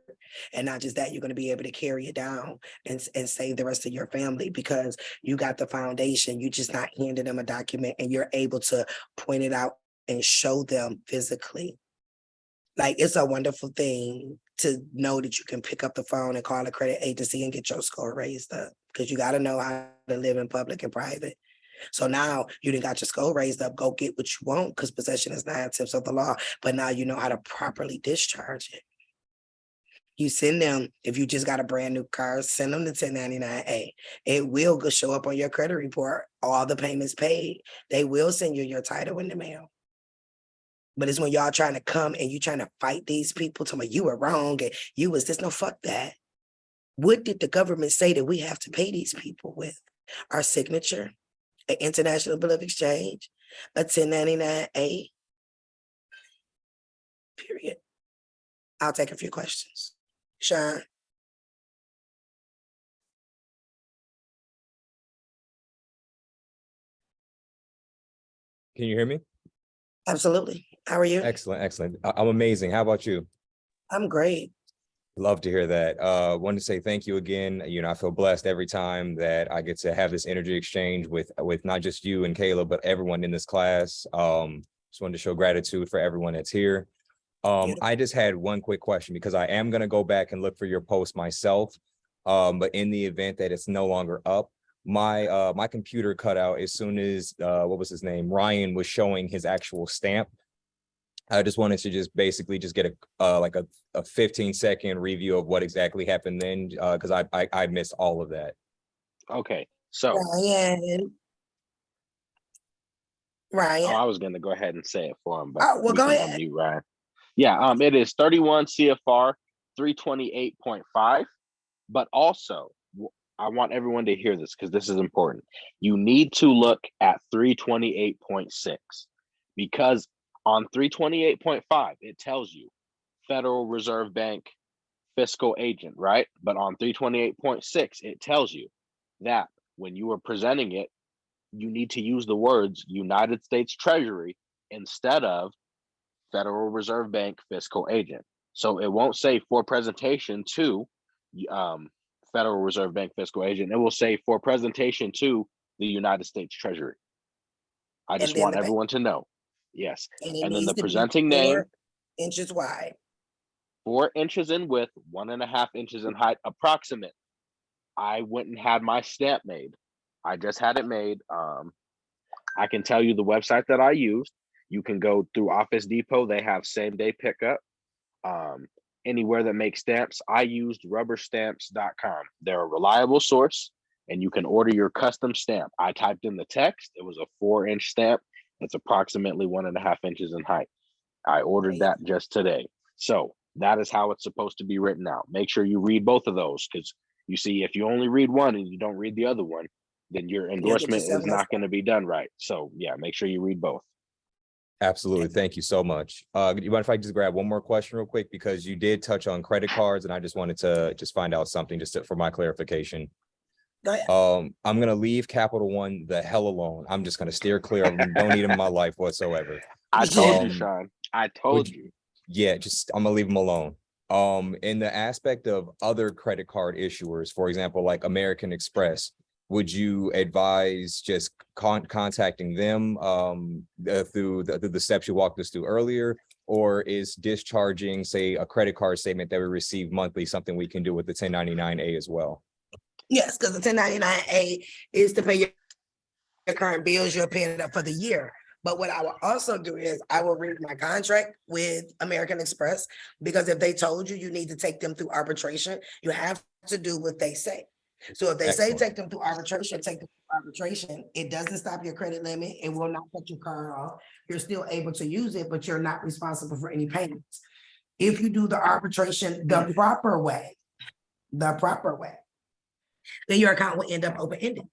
And not just that, you're gonna be able to carry it down and save the rest of your family because you got the foundation. You just not handing them a document and you're able to point it out and show them physically. Like, it's a wonderful thing to know that you can pick up the phone and call a credit agency and get your score raised up because you got to know how to live in public and private. So now you done got your score raised up, go get what you want because possession is 9/10 of the law, but now you know how to properly discharge it. You send them, if you just got a brand new car, send them the 1099-A. It will show up on your credit report, all the payments paid. They will send you your title in the mail. But it's when y'all trying to come and you trying to fight these people, telling me you were wrong and you was this, no, fuck that. What did the government say that we have to pay these people with? Our signature, an international bill of exchange, a 1099-A, period. I'll take a few questions. Sean. Can you hear me? Absolutely. How are you? Excellent, excellent. I'm amazing. How about you? I'm great. Love to hear that. Wanted to say thank you again. You know, I feel blessed every time that I get to have this energy exchange with not just you and Kayla, but everyone in this class. Just wanted to show gratitude for everyone that's here. I just had one quick question because I am going to go back and look for your post myself. But in the event that it's no longer up, my computer cut out as soon as what was his name? Ryan was showing his actual stamp. I just wanted to just basically just get a like a 15-second review of what exactly happened then, because I missed all of that. Okay, so Ryan. Oh, I was going to go ahead and say it for him, but well, go ahead. Unmute Ryan. Yeah, it is 31 CFR 328.5, but also I want everyone to hear this because this is important. You need to look at 328.6 because on 328.5, it tells you Federal Reserve Bank fiscal agent, right? But on 328.6, it tells you that when you are presenting it you need to use the words United States Treasury instead of Federal Reserve Bank fiscal agent. So it won't say for presentation to Federal Reserve Bank fiscal agent. It will say for presentation to the United States Treasury. I just want everyone to know. Yes. And then the presenting name, 4 inches wide. 4 inches in width, 1.5 inches in height, approximate. I went and had my stamp made. I just had it made. I can tell you the website that I used. You can go through Office Depot. They have same day pickup. Anywhere that makes stamps, I used rubberstamps.com. They're a reliable source, and you can order your custom stamp. I typed in the text. It was a 4-inch stamp. It's approximately 1.5 inches in height. I ordered that just today. So that is how it's supposed to be written out. Make sure you read both of those, because you see, if you only read one and you don't read the other one, then your endorsement is not going to be done right. So yeah, make sure you read both. Absolutely. Thank you so much. You mind if I just grab one more question real quick, because you did touch on credit cards and I just wanted to find out something for my clarification. Go ahead. I'm going to leave Capital One the hell alone. I'm just going to steer clear of them. Don't need them in my life whatsoever. I told you, Sean. I told you. Yeah, I'm going to leave them alone. In the aspect of other credit card issuers, for example, like American Express, would you advise just contacting them through the steps you walked us through earlier? Or is discharging, say, a credit card statement that we receive monthly something we can do with the 1099-A as well? Yes, because the 1099-A is to pay your current bills. You're paying it up for the year. But what I will also do is I will read my contract with American Express, because if they told you need to take them through arbitration, you have to do what they say. So if they say take them through arbitration, take them through arbitration, it doesn't stop your credit limit. It will not cut your card off. You're still able to use it, but you're not responsible for any payments. If you do the arbitration the proper way, then your account will end up open-ended,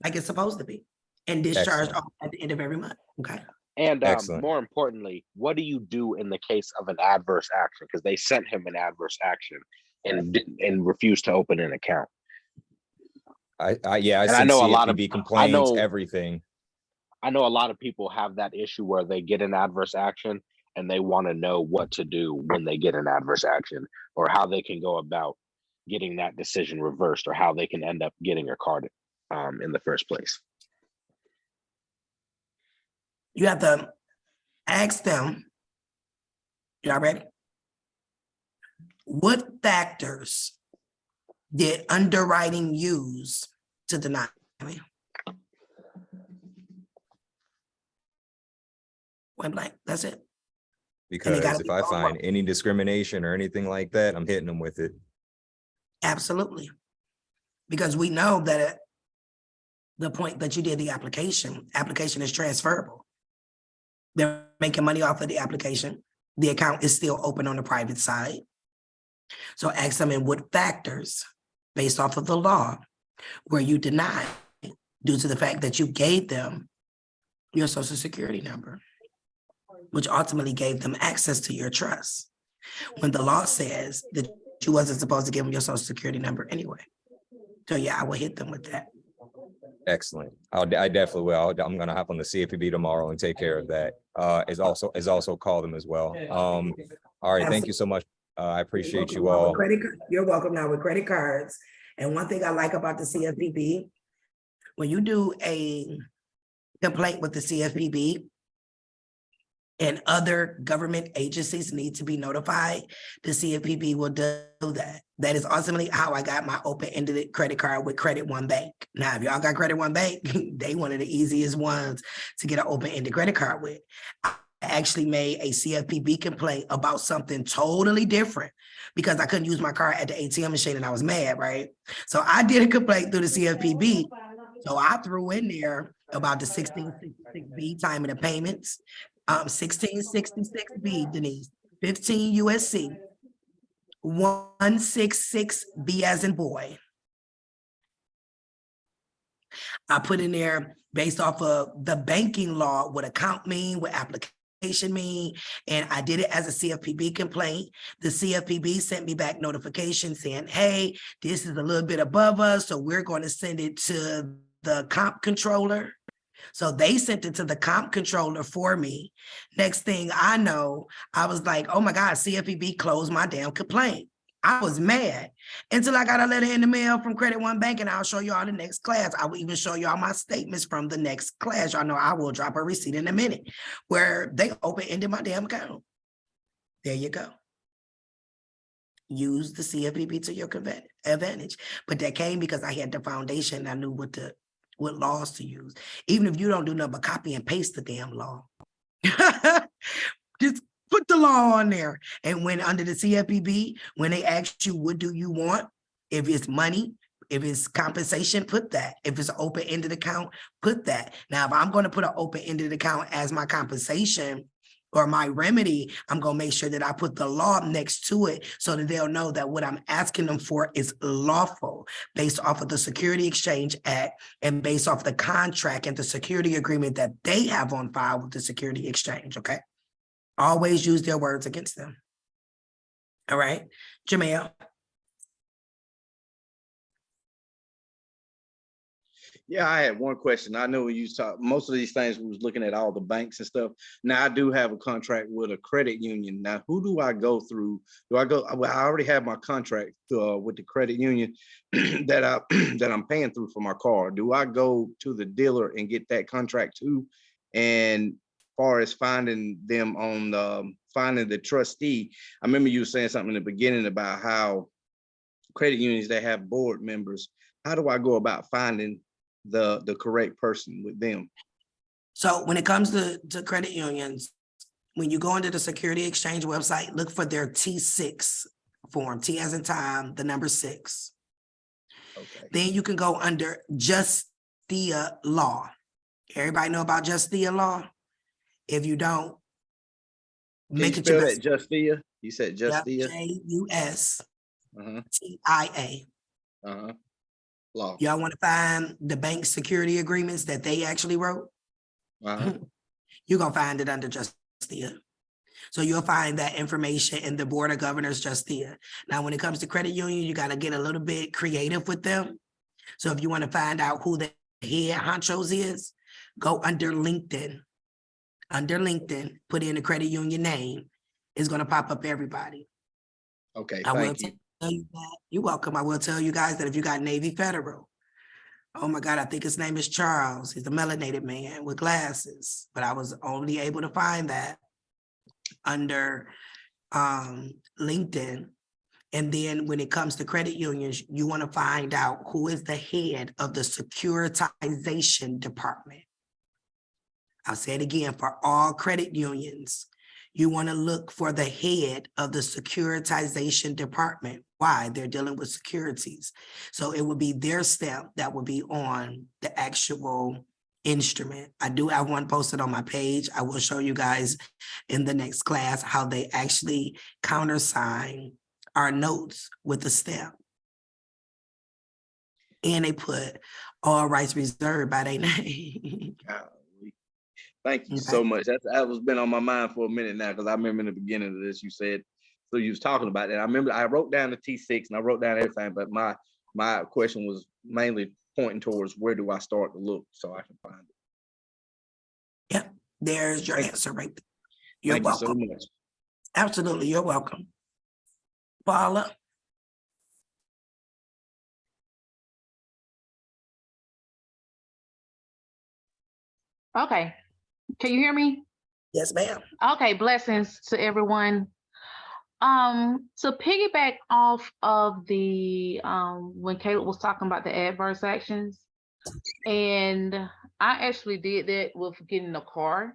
like it's supposed to be, and discharged at the end of every month. Okay. And more importantly, what do you do in the case of an adverse action? Because they sent him an adverse action and refused to open an account. I know a lot of complaints, everything. I know a lot of people have that issue where they get an adverse action and they want to know what to do when they get an adverse action, or how they can go about getting that decision reversed, or how they can end up getting a card in the first place. You have to ask them, y'all ready? What factors did underwriting use to deny me? Point blank, that's it. Because if I find any discrimination or anything like that, I'm hitting them with it. Absolutely. Because we know that at the point that you did the application is transferable. They're making money off of the application. The account is still open on the private side. So ask them in what factors, based off of the law, were you denied due to the fact that you gave them your social security number, which ultimately gave them access to your trust, when the law says that you wasn't supposed to give them your social security number anyway. So yeah, I will hit them with that. Excellent. I definitely will. I'm going to hop on the CFPB tomorrow and take care of that. Is also call them as well. All right. Thank you so much. I appreciate you all. You're welcome. Now with credit cards. And one thing I like about the CFPB, when you do a complaint with the CFPB and other government agencies need to be notified, the CFPB will do that. That is ultimately how I got my open-ended credit card with Credit One Bank. Now, if y'all got Credit One Bank, they one of the easiest ones to get an open-ended credit card with. I actually made a CFPB complaint about something totally different because I couldn't use my card at the ATM machine and I was mad, right? So I did a complaint through the CFPB. So I threw in there about the 1666B timing of payments, 1666B, Denise, 15 USC, 166B as in boy. I put in there based off of the banking law, what account mean, what application mean, and I did it as a CFPB complaint. The CFPB sent me back notification saying, hey, this is a little bit above us, so we're going to send it to the comp controller. So they sent it to the comp controller for me. Next thing I know, I was like, oh my God, CFPB closed my damn complaint. I was mad until I got a letter in the mail from Credit One Bank, and I'll show y'all the next class. I will even show y'all my statements from the next class. Y'all know I will drop a receipt in a minute where they open-ended my damn account. There you go. Use the CFPB to your advantage. But that came because I had the foundation. I knew what laws to use. Even if you don't do nothing but copy and paste the damn law. Just put the law on there. And when under the CFPB, when they ask you, what do you want? If it's money, if it's compensation, put that. If it's an open-ended account, put that. Now, if I'm going to put an open-ended account as my compensation or my remedy, I'm going to make sure that I put the law next to it so that they'll know that what I'm asking them for is lawful based off of the Security Exchange Act and based off the contract and the security agreement that they have on file with the Security Exchange, okay? Always use their words against them. All right, Jamel. Yeah, I had one question. I know when you talk, most of these things we was looking at all the banks and stuff. Now I do have a contract with a credit union. Now, who do I go through? Do I go? Well, I already have my contract with the credit union that I'm paying through for my car. Do I go to the dealer and get that contract too? And far as finding them on finding the trustee, I remember you were saying something in the beginning about how credit unions that have board members. How do I go about finding the correct person with them? So when it comes to credit unions, when you go into the Security Exchange website, look for their T6 form, T as in time, the number 6. Okay. Then you can go under Justia Law. Everybody know about Justia Law? If you don't, make it your best. Justia? You said Justia? Yep, Justia. Law. Y'all want to find the bank security agreements that they actually wrote? You're going to find it under Justia. So you'll find that information in the Board of Governors Justia. Now, when it comes to credit union, you got to get a little bit creative with them. So if you want to find out who the head honchos is, go under LinkedIn. Under LinkedIn, put in the credit union name. It's going to pop up everybody. Okay, thank you. You're welcome. I will tell you guys that if you got Navy Federal, oh my God, I think his name is Charles. He's a melanated man with glasses, but I was only able to find that under LinkedIn. And then when it comes to credit unions, you want to find out who is the head of the securitization department. I'll say it again, for all credit unions, you want to look for the head of the securitization department. Why? They're dealing with securities. So it would be their stamp that would be on the actual instrument. I do have one posted on my page. I will show you guys in the next class how they actually countersign our notes with the stamp. And they put all rights reserved by their name. Thank you so much. That was been on my mind for a minute now, because I remember in the beginning of this, you said, so you was talking about that. I remember I wrote down the T6 and I wrote down everything, but my question was mainly pointing towards where do I start to look so I can find it. Yep, there's your answer right there. You're welcome. Thank you so much. Absolutely, you're welcome. Paula? Okay. Can you hear me? Yes, ma'am. Okay, blessings to everyone. To piggyback off of the when Caleb was talking about the adverse actions, and I actually did that with getting a car,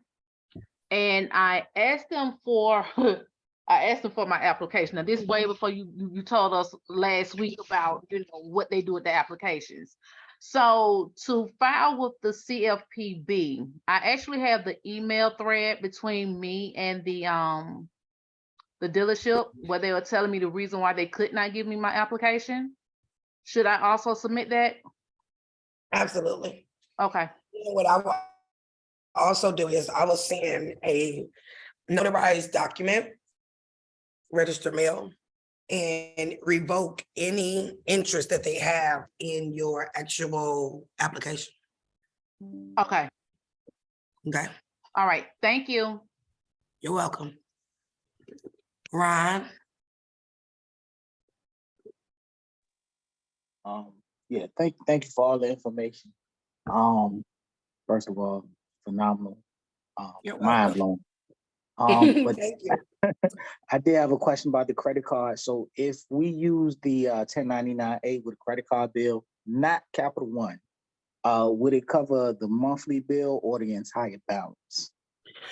and I asked them for my application. Now, this way before you told us last week about what they do with the applications. So to file with the CFPB, I actually have the email thread between me and the dealership where they were telling me the reason why they could not give me my application. Should I also submit that? Absolutely. Okay. What I will also do is I will send a notarized document, registered mail, and revoke any interest that they have in your actual application. Okay. Okay, All right, thank you. you're welcome. Ron, Yeah, thank you for all the information. First of all, phenomenal. You're Mind welcome. blown. But Thank you. I did have a question about the credit card. So if we use the 1099-A with a credit card bill, not Capital One, would it cover the monthly bill or the entire balance?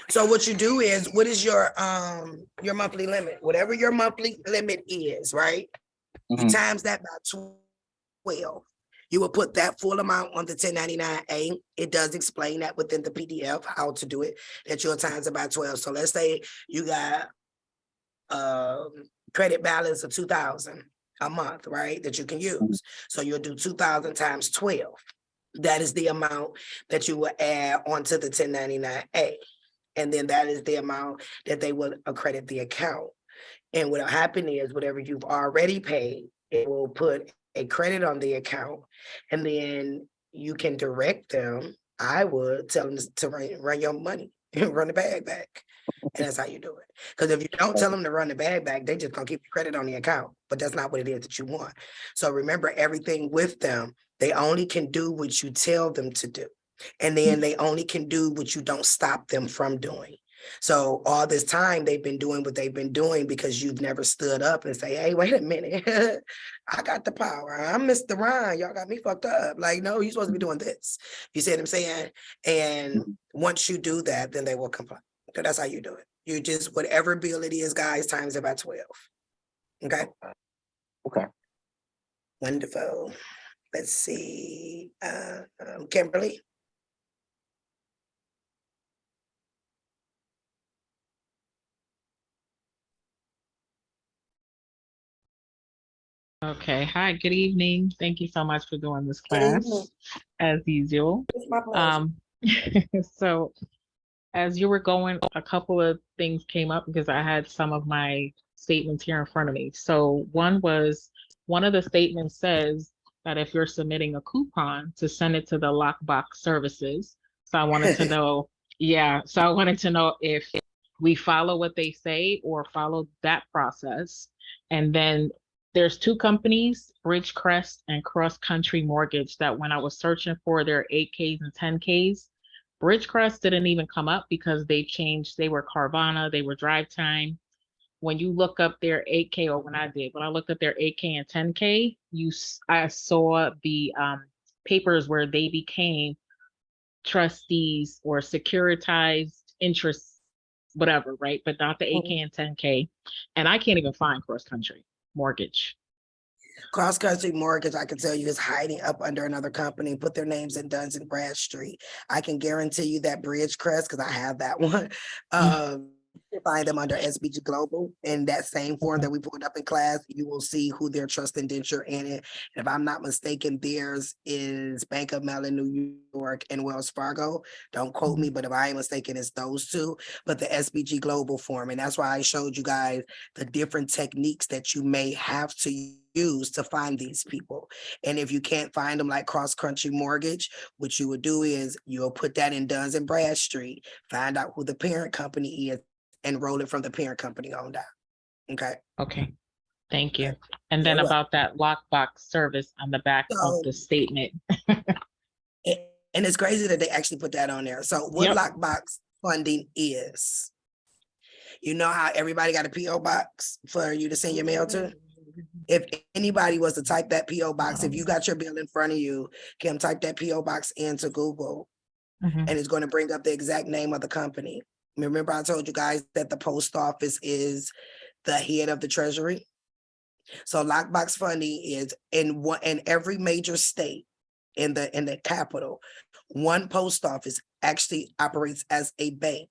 So what you do is, what is your monthly limit? Whatever your monthly limit is, right? You Mhm. times that by 12. You will put that full amount on the 1099-A. It does explain that within the PDF, how to do it, that you'll times it by 12. So let's say you got credit balance of 2,000 a month, right? That you can use. So you'll do 2,000 times 12. That is the amount that you will add onto the 1099-A. And then that is the amount that they will accredit the account. And what'll happen is whatever you've already paid, it will put a credit on the account, and then you can direct them. I would tell them to run your money and run the bag back. And that's how you do it. Because if you don't tell them to run the bag back, they just gonna keep the credit on the account. But that's not what it is that you want. So remember, everything with them, they only can do what you tell them to do. And then they only can do what you don't stop them from doing. So all this time they've been doing what they've been doing because you've never stood up and say, hey, wait a minute, I got the power. I'm Mr. Ryan. Y'all got me fucked up. Like, no, you're supposed to be doing this. You see what I'm saying? And once you do that, then they will comply. So that's how you do it. You just, whatever bill it is, guys, times it by 12. Okay? Okay. Wonderful. Let's see. Kimberly. Okay, hi, good evening. Thank you so much for doing this Good class, evening. as usual. It's my pleasure. So as you were going, a couple of things came up because I had some of my statements here in front of me. So one of the statements says that if you're submitting a coupon to send it to the lockbox services. So I wanted to know, so I wanted to know if we follow what they say or follow that process. And then there's two companies, Bridgecrest and Cross Country Mortgage, that when I was searching for their 8Ks and 10Ks, Bridgecrest didn't even come up because they changed. They were Carvana, they were Drive Time. When you look up their 8K, or when I looked up their 8K and 10K, I saw the papers where they became trustees or securitized interests, whatever, right? But not the 8K and 10K. And I can't even find Cross Country Mortgage. Cross Country Mortgage, I can tell you, is hiding up under another company, put their names in Duns and Bradstreet. I can guarantee you that Bridgecrest, because I have that one, you find them under SBG Global. In that same form that we pulled up in class, you will see who their trust indenture in it. If I'm not mistaken, theirs is Bank of Mellon, New York, and Wells Fargo. Don't quote me, but if I am mistaken, it's those two. But the SBG Global form, and that's why I showed you guys the different techniques that you may have to use to find these people. And if you can't find them like Cross Country Mortgage, what you would do is you'll put that in Duns and Bradstreet, find out who the parent company is, and roll it from the parent company on down. Okay. Okay. Thank you. And then about that lockbox service on the back of the statement. And it's crazy that they actually put that on there. So what lockbox funding is, you know how everybody got a PO box for you to send your mail to? If anybody was to type that PO box, if you got your bill in front of you, Kim, type that PO box into Google, and it's going to bring up the exact name of the company. Remember, I told you guys that the post office is the head of the treasury. So lockbox funding is in every major state in the capital. One post office actually operates as a bank.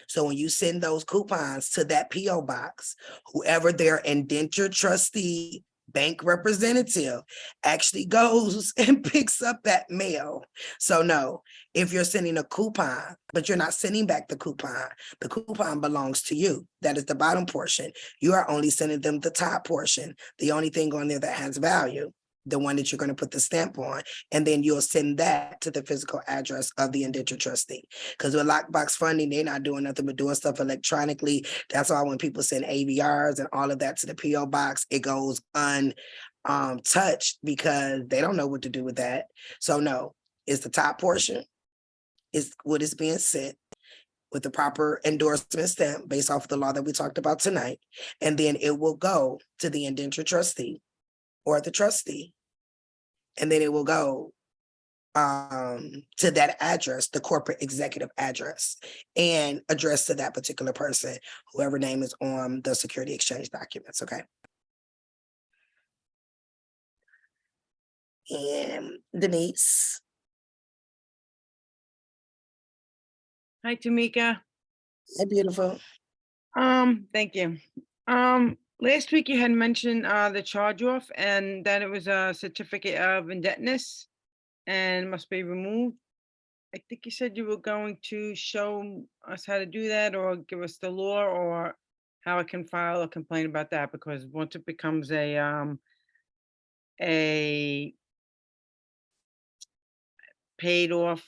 So when you send those coupons to that PO box, whoever their indentured trustee bank representative actually goes and picks up that mail. So no, if you're sending a coupon, but you're not sending back the coupon belongs to you. That is the bottom portion. You are only sending them the top portion, the only thing on there that has value. the one that you're going to put the stamp on, and then you'll send that to the physical address of the indentured trustee. Because with lockbox funding, they're not doing nothing but doing stuff electronically. That's why when people send AVRs and all of that to the PO box, it goes untouched because they don't know what to do with that. So no, it's the top portion is what is being sent with the proper endorsement stamp based off of the law that we talked about tonight. And then it will go to the indentured trustee or the trustee. And then it will go to that address, the corporate executive address, and addressed to that particular person, whoever name is on the security exchange documents, okay? And Denise. Hi, Tamika. Hey, beautiful. Thank you. Last week you had mentioned the charge off and that it was a certificate of indebtedness and must be removed. I think you said you were going to show us how to do that or give us the law or how I can file a complaint about that, because once it becomes a paid off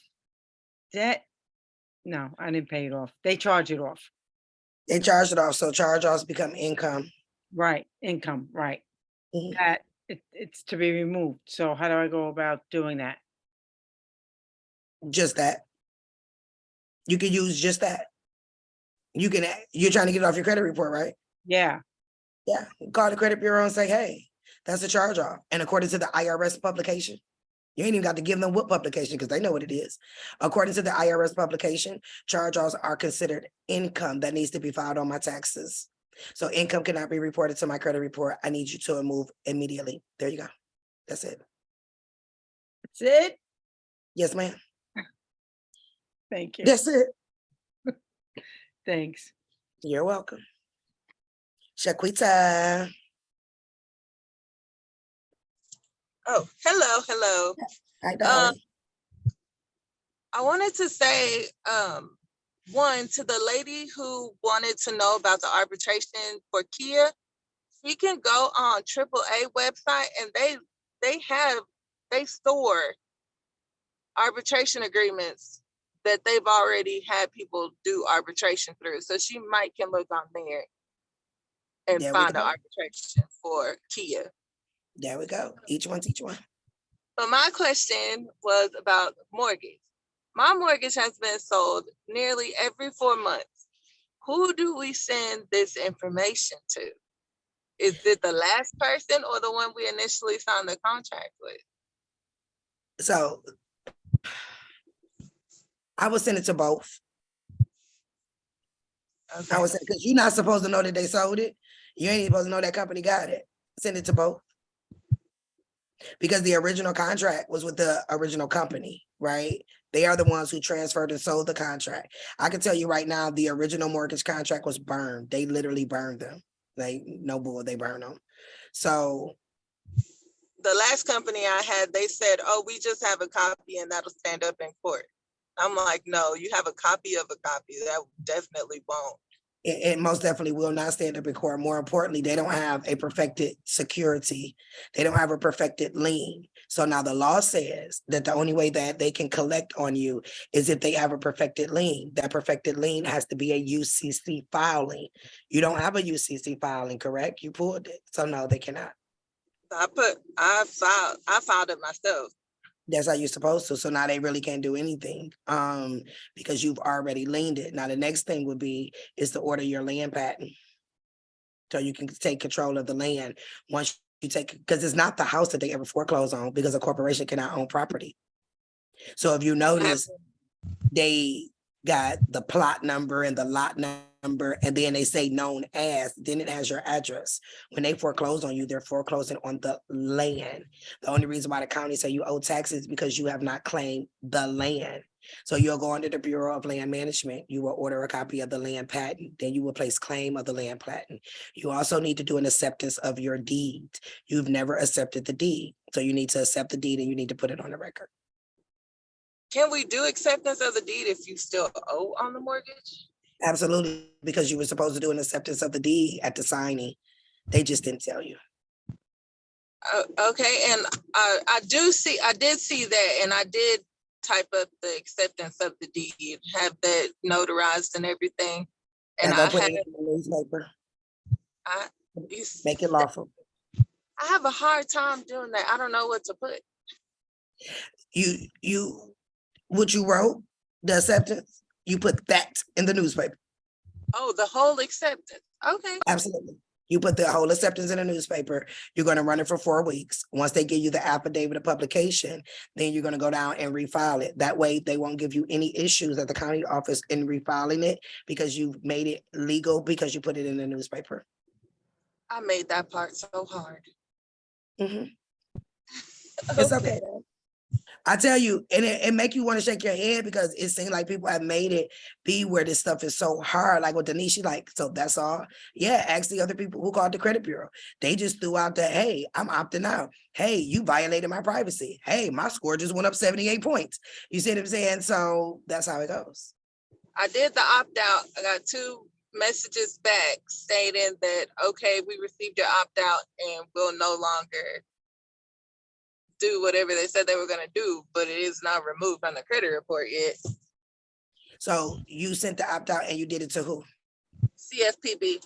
debt. No, I didn't pay it off. They charge it off. They charge it off, so charge-offs become income. Right, income, right. Mhm. That it's to be removed. So how do I go about doing that? Just that. You can use just that. You're trying to get it off your credit report, right? Yeah. Yeah, call the credit bureau and say, hey, that's a charge off. And according to the IRS publication, you ain't even got to give them what publication because they know what it is. According to the IRS publication, charge offs are considered income that needs to be filed on my taxes. So income cannot be reported to my credit report. I need you to remove immediately. There you go. That's it. That's it? Yes, ma'am. Thank you. That's it. Thanks. You're welcome. Shaquita. Oh, hello. Hi, darling. I wanted to say, one, to the lady who wanted to know about the arbitration for Kia, she can go on AAA website and they store arbitration agreements that they've already had people do arbitration through. So she can look on there and find the arbitration for Kia. There we go. Each one teach one. But my question was about mortgage. My mortgage has been sold nearly every 4 months. Who do we send this information to? Is it the last person or the one we initially signed the contract with? So I would send it to both. Okay. I would say, because you're not supposed to know that they sold it. You ain't supposed to know that company got it. Send it to both. Because the original contract was with the original company, right? They are the ones who transferred and sold the contract. I can tell you right now, the original mortgage contract was burned. They literally burned them. Like, no bull, they burned them. So the last company I had, they said, oh, we just have a copy and that'll stand up in court. I'm like, no, you have a copy of a copy. That definitely won't. It most definitely will not stand up in court. More importantly, they don't have a perfected security. They don't have a perfected lien. So now the law says that the only way that they can collect on you is if they have a perfected lien. That perfected lien has to be a UCC filing. You don't have a UCC filing, correct? You pulled it. So no, they cannot. I filed it myself. That's how you're supposed to. So now they really can't do anything because you've already liened it. Now the next thing would be is to order your land patent. So you can take control of the land once you take, because it's not the house that they ever foreclose on because a corporation cannot own property. So if you notice, they got the plot number and the lot number, and then they say known as, then it has your address. When they foreclose on you, they're foreclosing on the land. The only reason why the county say you owe taxes is because you have not claimed the land. So you'll go under the Bureau of Land Management. You will order a copy of the land patent. Then you will place claim of the land patent. You also need to do an acceptance of your deed. You've never accepted the deed. So you need to accept the deed and you need to put it on the record. Can we do acceptance of the deed if you still owe on the mortgage? Absolutely, because you were supposed to do an acceptance of the deed at the signing. They just didn't tell you. Okay, and I did see that, and I did type up the acceptance of the deed, have that notarized and everything. And Now I go put had, it in the newspaper. you Make it lawful. I have a hard time doing that. I don't know what to put. What you wrote, the acceptance, you put that in the newspaper. Oh, the whole acceptance. Okay. Absolutely. You put the whole acceptance in the newspaper. You're going to run it for 4 weeks. Once they give you the affidavit of publication, then you're going to go down and refile it. That way they won't give you any issues at the county office in refiling it because you've made it legal because you put it in the newspaper. I made that part so hard. It's okay. I tell you, and it make you want to shake your head because it seems like people have made it be where this stuff is so hard. Like with Denise, she like, so that's all. Yeah, ask the other people who called the credit bureau. They just threw out that, hey, I'm opting out. Hey, you violated my privacy. Hey, my score just went up 78 points. You see what I'm saying? So that's how it goes. I did the opt out. I got 2 messages back stating that, okay, we received your opt out and will no longer do whatever they said they were going to do, but it is not removed from the credit report yet. So you sent the opt out and you did it to who? CFPB.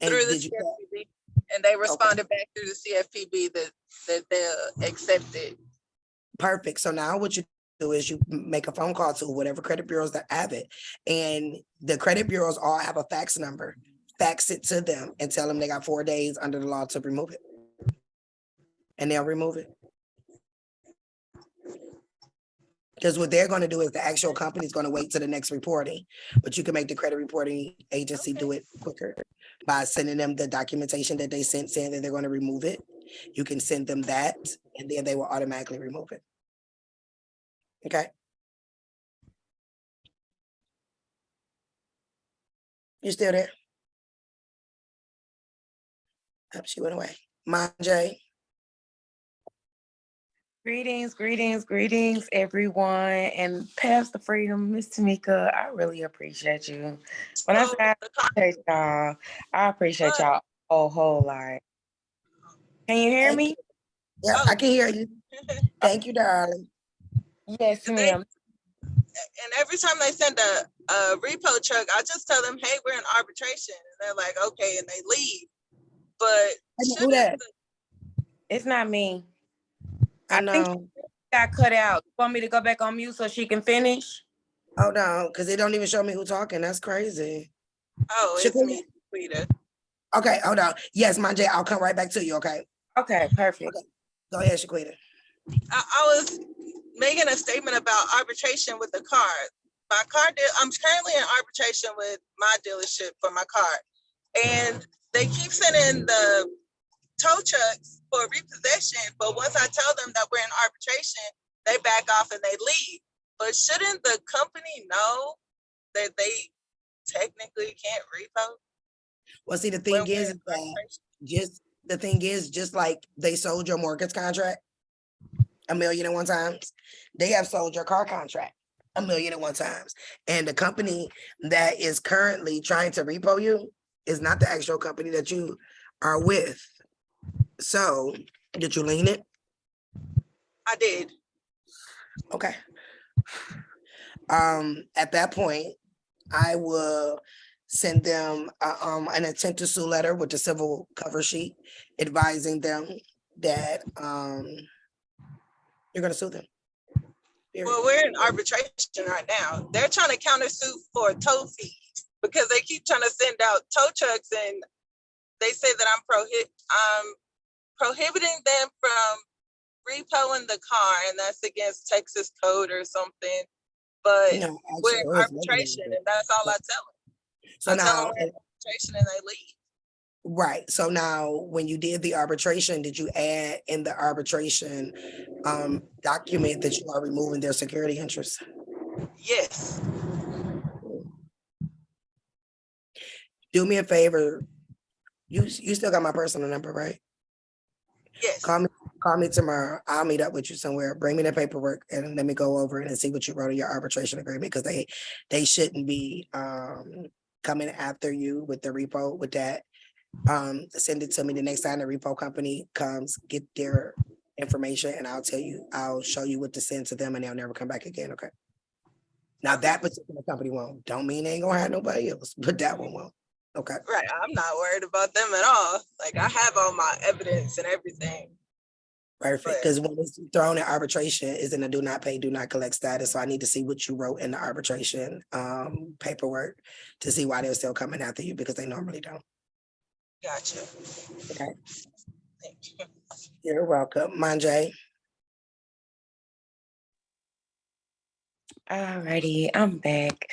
And Through the did you? CFPB. And they responded back through the CFPB that they'll accept it. Perfect. So now what you do is you make a phone call to whatever credit bureaus that have it. And the credit bureaus all have a fax number. Fax it to them and tell them they got 4 days under the law to remove it. And they'll remove it. Because what they're going to do is the actual company is going to wait till the next reporting, but you can make the credit reporting agency do it quicker by sending them the documentation that they sent saying that they're going to remove it. You can send them that and then they will automatically remove it. Okay. You still there? Oh, she went away. Jay. Greetings, everyone. And Paths to Freedom, Miss Tamika, I really appreciate you. When I say I appreciate y'all, I appreciate y'all a whole lot. Can you hear me? Yeah, I can hear you. Thank you, darling. Yes, ma'am. And every time they send a repo truck, I just tell them, hey, we're in arbitration. And they're like, okay, and they leave. But it's not me. I know. Think she got cut out. You want me to go back on mute so she can finish? Hold on, because it don't even show me who's talking. That's crazy. Oh, it's me, Rita. Okay, hold on. Yes, Jay, I'll come right back to you, okay? Okay, perfect. Okay. Go ahead, Shaquita. I was making a statement about arbitration with the car. My car, I'm currently in arbitration with my dealership for my car. And they keep sending the tow trucks for repossession, but once I tell them that we're in arbitration, they back off and they leave. But shouldn't the company know that they technically can't repo? Well, see, the thing is that just like they sold your mortgage contract 1,000,001 times, they have sold your car contract 1,000,001 times. And the company that is currently trying to repo you is not the actual company that you are with. So, did you lien it? I did. Okay. At that point, I will send them an intent to sue letter with the civil cover sheet advising them that you're going to sue them. Period. Well, we're in arbitration right now. They're trying to countersue for tow fees because they keep trying to send out tow trucks, and they say that I'm prohibiting them from repoing the car, and that's against Texas code or something. But No, we're in actually, arbitration, and that's all I tell them. So I tell now, them we're in arbitration and they leave. right. So now, when you did the arbitration, did you add in the arbitration document that you are removing their security interests? Yes. Do me a favor. You still got my personal number, right? Yes. Call me tomorrow. I'll meet up with you somewhere. Bring me the paperwork and let me go over it and see what you wrote in your arbitration agreement, because they shouldn't be coming after you with the repo with that. Send it to me the next time the repo company comes, get their information, and I'll show you what to send to them, and they'll never come back again, okay? Now, that particular company won't. Don't mean they ain't gonna have nobody else, but that one won't. Okay. Right. I'm not worried about them at all. Like, I have all my evidence and everything. Perfect. Because when it's thrown in arbitration, is in a do not pay, do not collect status. So I need to see what you wrote in the arbitration paperwork to see why they're still coming after you, because they normally don't. Gotcha. Okay. Thank you. You're welcome. Manjay. Alrighty, I'm back.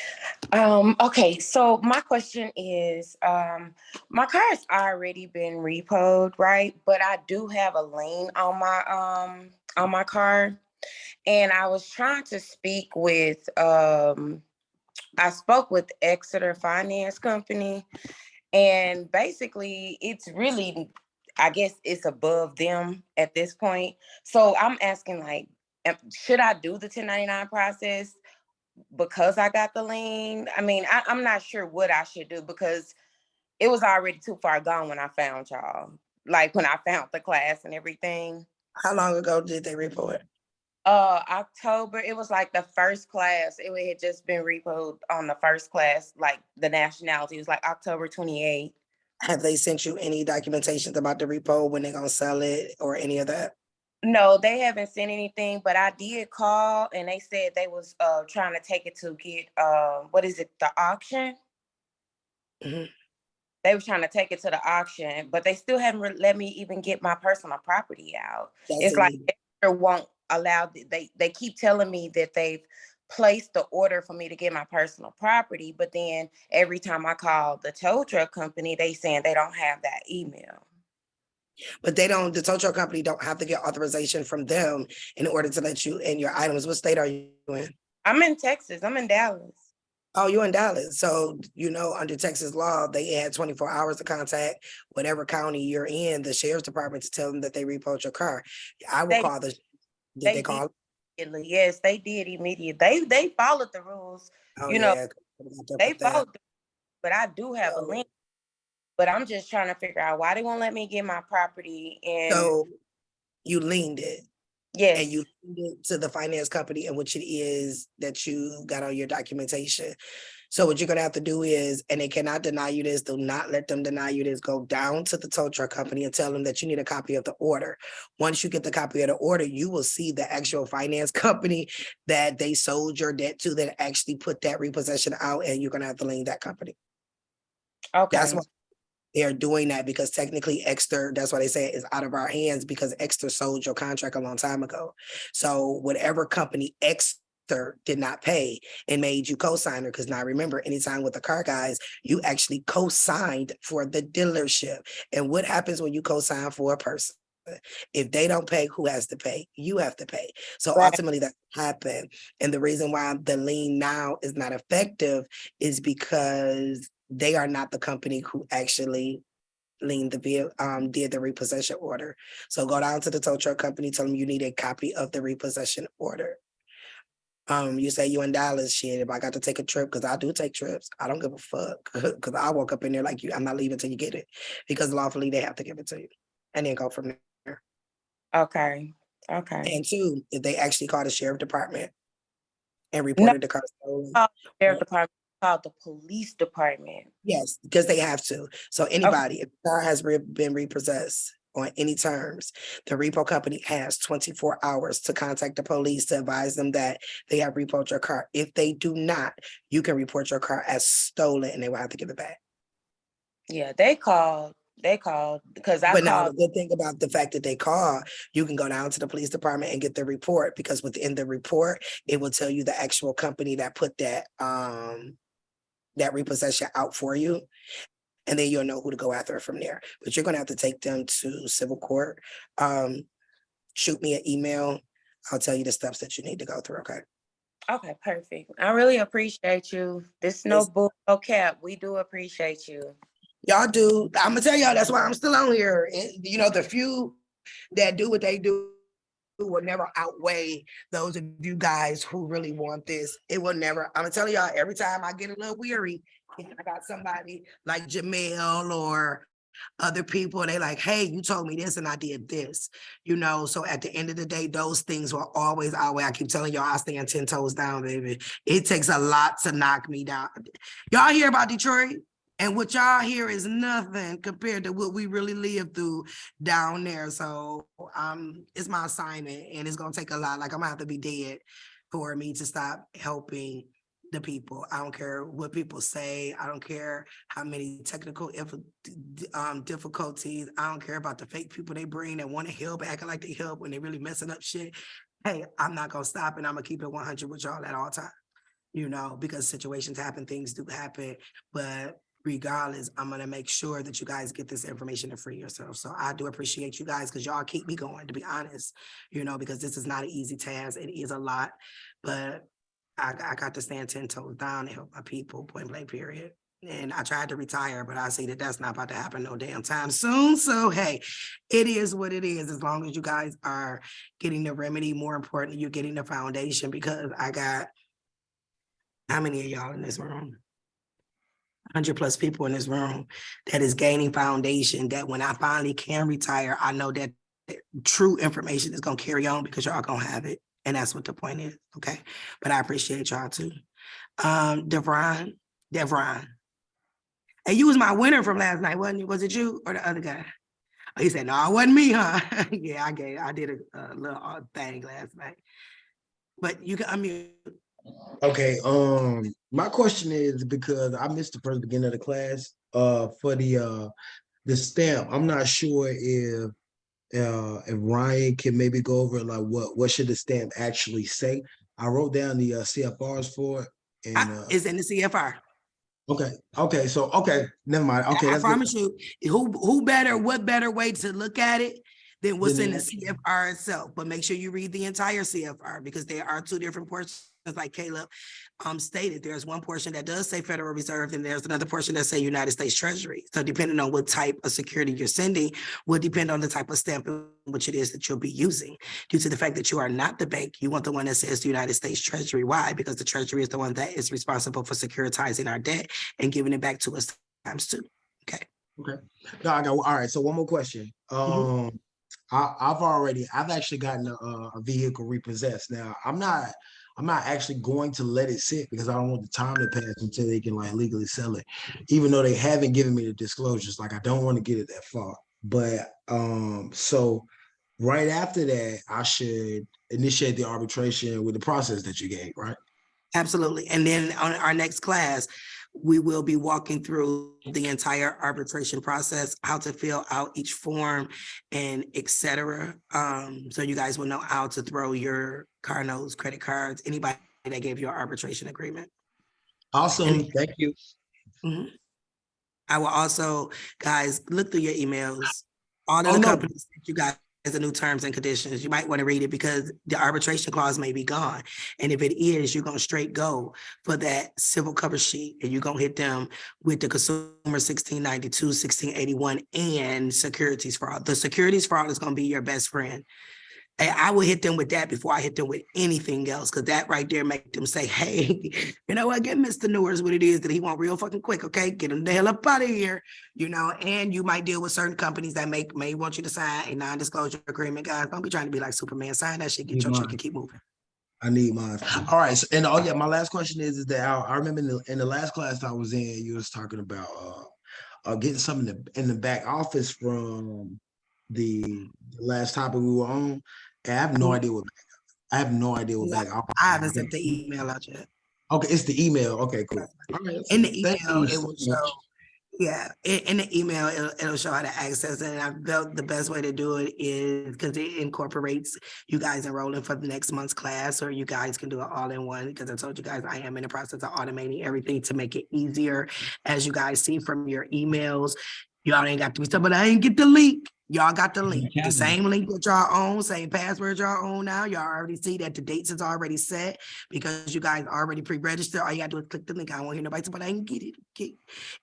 Okay, so my question is, my car has already been repoed, right? But I do have a lien on my car. And I was trying to speak with I spoke with Exeter Finance Company, and basically it's really, I guess it's above them at this point. So I'm asking, like, should I do the 1099 process because I got the lien? I mean, I'm not sure what I should do, because it was already too far gone when I found y'all. Like when I found the class and everything. How long ago did they repo it? October. It was like the first class. It had just been repoed on the first class, like the nationality. It was like October 28th. Have they sent you any documentations about the repo, when they're gonna sell it, or any of that? No, they haven't sent anything, but I did call and they said they was trying to take it to get what is it, the auction? Mm-hmm. They were trying to take it to the auction, but they still haven't let me even get my personal property out. It's like they won't allow, they keep telling me that they've placed the order for me to get my personal property, but then every time I call the tow truck company, they saying they don't have that email. But the tow truck company don't have to get authorization from them in order to let you in your items. What state are you in? I'm in Texas. I'm in Dallas. Oh, you're in Dallas. So, under Texas law, they had 24 hours to contact whatever county you're in, the sheriff's department, to tell them that they repoed your car. I will call the, did they call? Yes, they did immediately. They followed the rules. Oh, They followed, but I do have a link. But I'm just trying to figure out why they won't let me get my property. And so you leaned it. Yes. And you leaned it to the finance company, and which it is that you got on your documentation. So what you're gonna have to do is, and they cannot deny you this, do not let them deny you this, go down to the tow truck company and tell them that you need a copy of the order. Once you get the copy of the order, you will see the actual finance company that they sold your debt to that actually put that repossession out, and you're gonna have to lien that company. Okay. That's why they're doing that, because technically Exeter, that's why they say it is out of our hands, because Exeter sold your contract a long time ago. So whatever company Exeter did not pay and made you co-signer, because now remember, anytime with the car guys, you actually co-signed for the dealership. And what happens when you co-sign for a person? If they don't pay, who has to pay? You have to pay. So ultimately that happened. And the reason why the lien now is not effective is because they are not the company who actually did the repossession order. So go down to the tow truck company, tell them you need a copy of the repossession order. You say you in Dallas, shit, if I got to take a trip, because I do take trips, I don't give a fuck, because I walk up in there like you, I'm not leaving till you get it, because lawfully they have to give it to you, and then go from there. Okay. And two, if they actually call the sheriff department and reported the car stolen. Sheriff department, called the police department. Yes, because they have to. So anybody, if the car has been repossessed on any terms, the repo company has 24 hours to contact the police to advise them that they have repoed your car. If they do not, you can report your car as stolen and they will have to give it back. Yeah, they called because I But now called. the good thing about the fact that they call, you can go down to the police department and get the report, because within the report, it will tell you the actual company that put that repossession out for you. And then you'll know who to go after from there. But you're gonna have to take them to civil court. Shoot me an email. I'll tell you the steps that you need to go through, okay? Okay, perfect. I really appreciate you. This no bull, no cap. We do appreciate you. Y'all do. I'm gonna tell y'all, that's why I'm still on here. The few that do what they do will never outweigh those of you guys who really want this. It will never. I'm gonna tell y'all, every time I get a little weary, I got somebody like Jamel or other people, and they like, hey, you told me this and I did this, So at the end of the day, those things will always outweigh. I keep telling y'all, I stand 10 toes down, baby. It takes a lot to knock me down. Y'all hear about Detroit? And what y'all hear is nothing compared to what we really live through down there. So it's my assignment, and it's gonna take a lot. Like, I'm gonna have to be dead for me to stop helping the people. I don't care what people say. I don't care how many technical difficulties. I don't care about the fake people they bring that want to help, acting like they help when they really messing up shit. Hey, I'm not gonna stop, and I'm gonna keep it 100 with y'all at all times, because situations happen, things do happen, but regardless, I'm gonna make sure that you guys get this information to free yourself. So I do appreciate you guys, because y'all keep me going, to be honest, because this is not an easy task. It is a lot, but I got to stand 10 toes down and help my people, point blank, period. And I tried to retire, but I see that that's not about to happen no damn time soon. So, hey, it is what it is. As long as you guys are getting the remedy, more importantly, you're getting the foundation, because I got, how many of y'all in this room? 100 plus people in this room that is gaining foundation, that when I finally can retire, I know that true information is going to carry on, because y'all going to have it. And that's what the point is. Okay. But I appreciate y'all too. Devron. Hey, you was my winner from last night, wasn't it? Was it you or the other guy? Oh, he said, no, it wasn't me, huh? Yeah, I did a little thing last night. But you can unmute. Okay, my question is, because I missed the first beginning of the class, for the stamp. I'm not sure if Ryan can maybe go over like what should the stamp actually say. I wrote down the CFRs for it, and it's in the CFR. Okay, so never mind. Okay, I promise you, what better way to look at it than what's in the CFR itself? But make sure you read the entire CFR, because there are two different portions, like Caleb stated. There's one portion that does say Federal Reserve, and there's another portion that say United States Treasury. So depending on what type of security you're sending will depend on the type of stamp which it is that you'll be using. Due to the fact that you are not the bank, you want the one that says the United States Treasury. Why? Because the Treasury is the one that is responsible for securitizing our debt and giving it back to us times two. Okay. No, I got, all right. So one more question. I've actually gotten a vehicle repossessed. Now I'm not actually going to let it sit, because I don't want the time to pass until they can like legally sell it, even though they haven't given me the disclosures. Like, I don't want to get it that far. But so right after that, I should initiate the arbitration with the process that you gave, right? Absolutely. And then on our next class, we will be walking through the entire arbitration process, how to fill out each form, and etc. So you guys will know how to throw your car notes, credit cards, anybody that gave you an arbitration agreement. Awesome. Thank you. I will also, guys, look through your emails. All of the companies that you guys the new terms and conditions, you might want to read it, because the arbitration clause may be gone. And if it is, you're going to straight go for that civil cover sheet, and you're going to hit them with the consumer 1692, 1681, and securities fraud. The securities fraud is going to be your best friend. And I will hit them with that before I hit them with anything else, because that right there make them say, hey, you know what, get Mr. Newers what it is that he want real fucking quick, okay? Get him the hell up out of here, and you might deal with certain companies that may want you to sign a non-disclosure agreement. Guys, don't be trying to be like Superman. Sign that shit, get your check, and keep moving. I need mine. All right, so, and my last question is that I remember in the last class I was in, you was talking about getting something in the back office from the last topic we were on. And I have no idea what back office. I haven't sent the email out yet. Okay, it's the email. Okay, cool. All right, in the email, it will show. Yeah, in the email, it'll show how to access it. And I felt the best way to do it is because it incorporates you guys enrolling for the next month's class, or you guys can do it all in one, because I told you guys I am in the process of automating everything to make it easier. As you guys see from your emails, y'all ain't got to be stuff, but I ain't get the link. Y'all got the link, the same link that y'all own, same password y'all own now. Y'all already see that the dates is already set, because you guys already pre-registered. All you gotta do is click the link. I don't want to hear nobody say, but I didn't get it. Okay.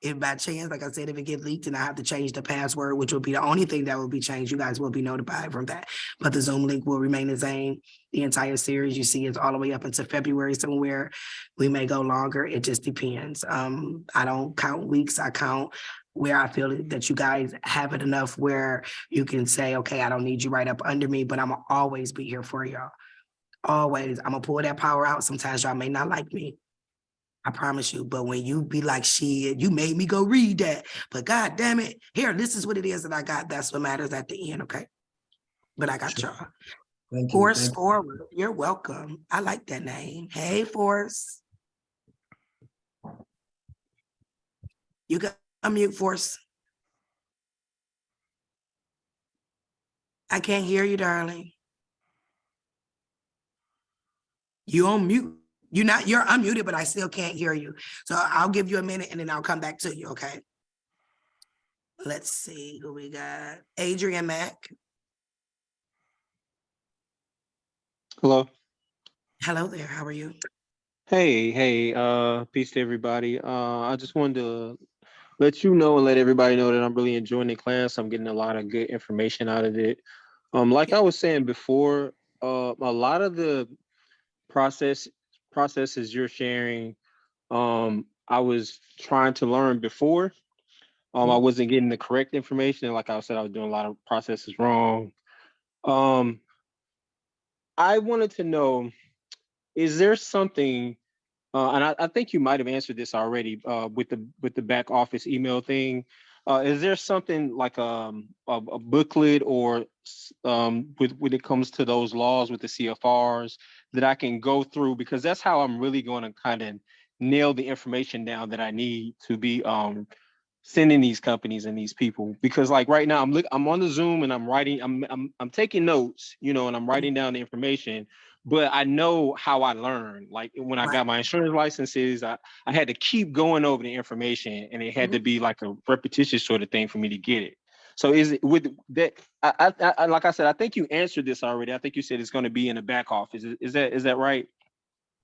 If by chance, like I said, if it get leaked and I have to change the password, which will be the only thing that will be changed, you guys will be notified from that. But the Zoom link will remain the same. The entire series you see is all the way up into February somewhere. We may go longer. It just depends. I don't count weeks. I count where I feel that you guys have it enough where you can say, okay, I don't need you right up under me, but I'm gonna always be here for y'all. Always. I'm gonna pull that power out. Sometimes y'all may not like me. I promise you. But when you be like, shit, you made me go read that. But God damn it, here, this is what it is that I got. That's what matters at the end, okay? But I got y'all. Thank you. Force Thank you. Forward. You're welcome. I like that name. Hey, Force. You can unmute, Force. I can't hear you, darling. You on mute. You're unmuted, but I still can't hear you. So I'll give you a minute and then I'll come back to you, okay? Let's see who we got. Adrian Mack. Hello. Hello there. How are you? Hey, peace to everybody. I just wanted to let you know and let everybody know that I'm really enjoying the class. I'm getting a lot of good information out of it. Like I was saying before, a lot of the processes you're sharing, I was trying to learn before. I wasn't getting the correct information. And like I said, I was doing a lot of processes wrong. I wanted to know, is there something, and I think you might have answered this already with the back office email thing. Is there something like a booklet or when it comes to those laws with the CFRs that I can go through? Because that's how I'm really going to kind of nail the information down that I need to be sending these companies and these people. Because like right now I'm on the Zoom and I'm writing, I'm taking notes, you know, and I'm writing down the information. But I know how I learn. Like when I got my insurance licenses, I had to keep going over the information, and it had to be like a repetitious sort of thing for me to get it. So is it with that? I like I said, I think you answered this already. I think you said it's going to be in the back office. Is that right?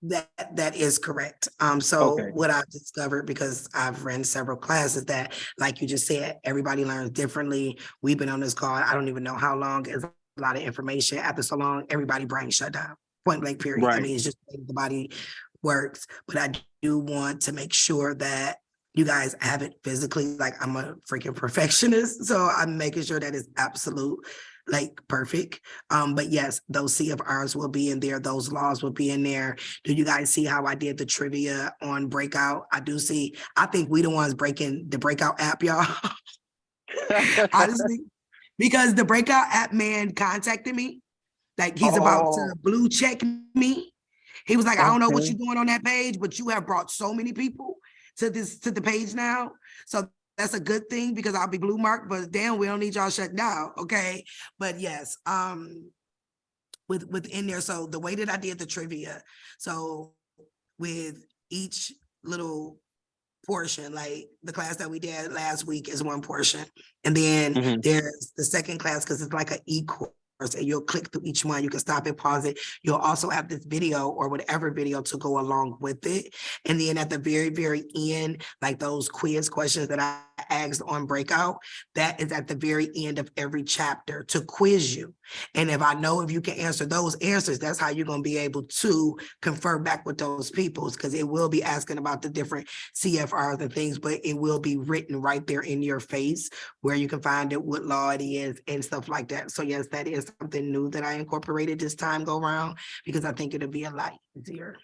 That is correct. So what I've discovered, because I've ran several classes, that like you just said, everybody learns differently. We've been on this call, I don't even know how long. It's a lot of information. After so long, everybody brain shut down. Point blank, period. I mean, it's just the way the body works. But I do want to make sure that you guys have it physically. Like I'm a freaking perfectionist, so I'm making sure that it's absolute, like perfect. But yes, those CFRs will be in there. Those laws will be in there. Do you guys see how I did the trivia on Breakout? I do see. I think we the ones breaking the Breakout app, y'all. Honestly, because the Breakout app man contacted me. Like he's about to blue check me. He was like, I don't know what you're doing on that page, but you have brought so many people to the page now. So that's a good thing because I'll be blue marked, but damn, we don't need y'all shut down. Okay. But yes, within there. So the way that I did the trivia, so with each little portion, like the class that we did last week is one portion. And then there's the second class, because it's like an e-course. And you'll click through each one. You can stop it, pause it. You'll also have this video or whatever video to go along with it. And then at the very, very end, like those quiz questions that I asked on Breakout, that is at the very end of every chapter to quiz you. And if I know if you can answer those answers, that's how you're going to be able to confer back with those people, because it will be asking about the different CFRs and things, but it will be written right there in your face where you can find it, what law it is and stuff like that. So yes, that is something new that I incorporated this time go around, because I think it'll be a lot easier.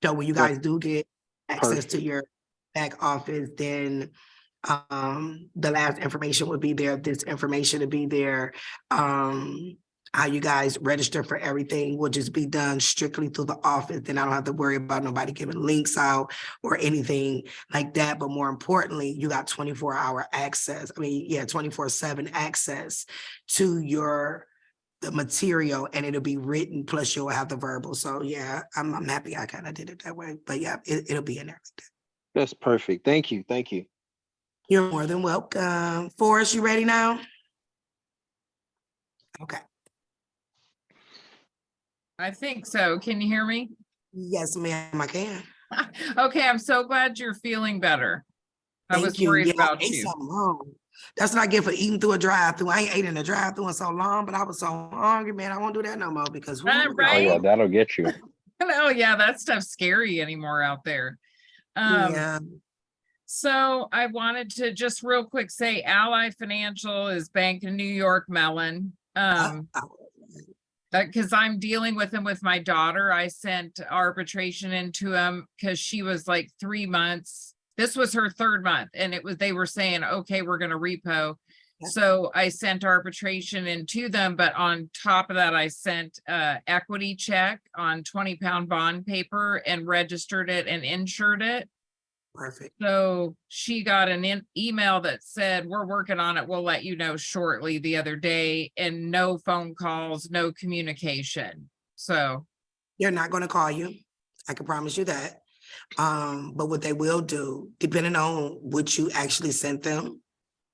So when you guys do get access to your back office, then the last information would be there. This information to be there. How you guys register for everything will just be done strictly through the office. Then I don't have to worry about nobody giving links out or anything like that. But more importantly, you got 24-hour access. 24/7 access to the material, and it'll be written, plus you'll have the verbal. So yeah, I'm happy I kind of did it that way. But yeah, it'll be in there. That's perfect. Thank you. You're more than welcome. Forrest, you ready now? Okay. I think so. Can you hear me? Yes, ma'am, I can. Okay, I'm so glad you're feeling better. I was worried about I ate you. something wrong. That's what I get for eating through a drive-through. I ain't ate in a drive-through in so long, but I was so hungry, man. I won't do that no more because Right? Oh yeah, that'll get you. Oh yeah, that stuff's scary anymore out there. Yeah. So I wanted to just real quick say Ally Financial is Bank of New York Mellon. Because I'm dealing with him with my daughter. I sent arbitration into him because she was like 3 months. This was her 3rd month, and they were saying, okay, we're gonna repo. So I sent arbitration into them, but on top of that, I sent equity check on 20-pound bond paper and registered it and insured it. Perfect. So she got an email that said, we're working on it. We'll let you know shortly the other day, and no phone calls, no communication. So they're not going to call you. I can promise you that. But what they will do, depending on what you actually sent them,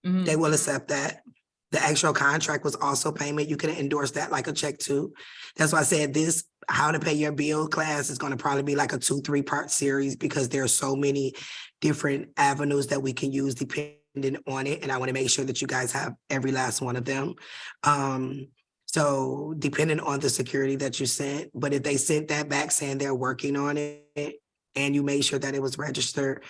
they will accept that. The actual contract was also payment. You can endorse that like a check too. That's why I said this, how to pay your bill class is going to probably be like a 2-3 part series, because there are so many different avenues that we can use depending on it. And I want to make sure that you guys have every last one of them. So depending on the security that you sent, but if they sent that back saying they're working on it and you made sure that it was registered,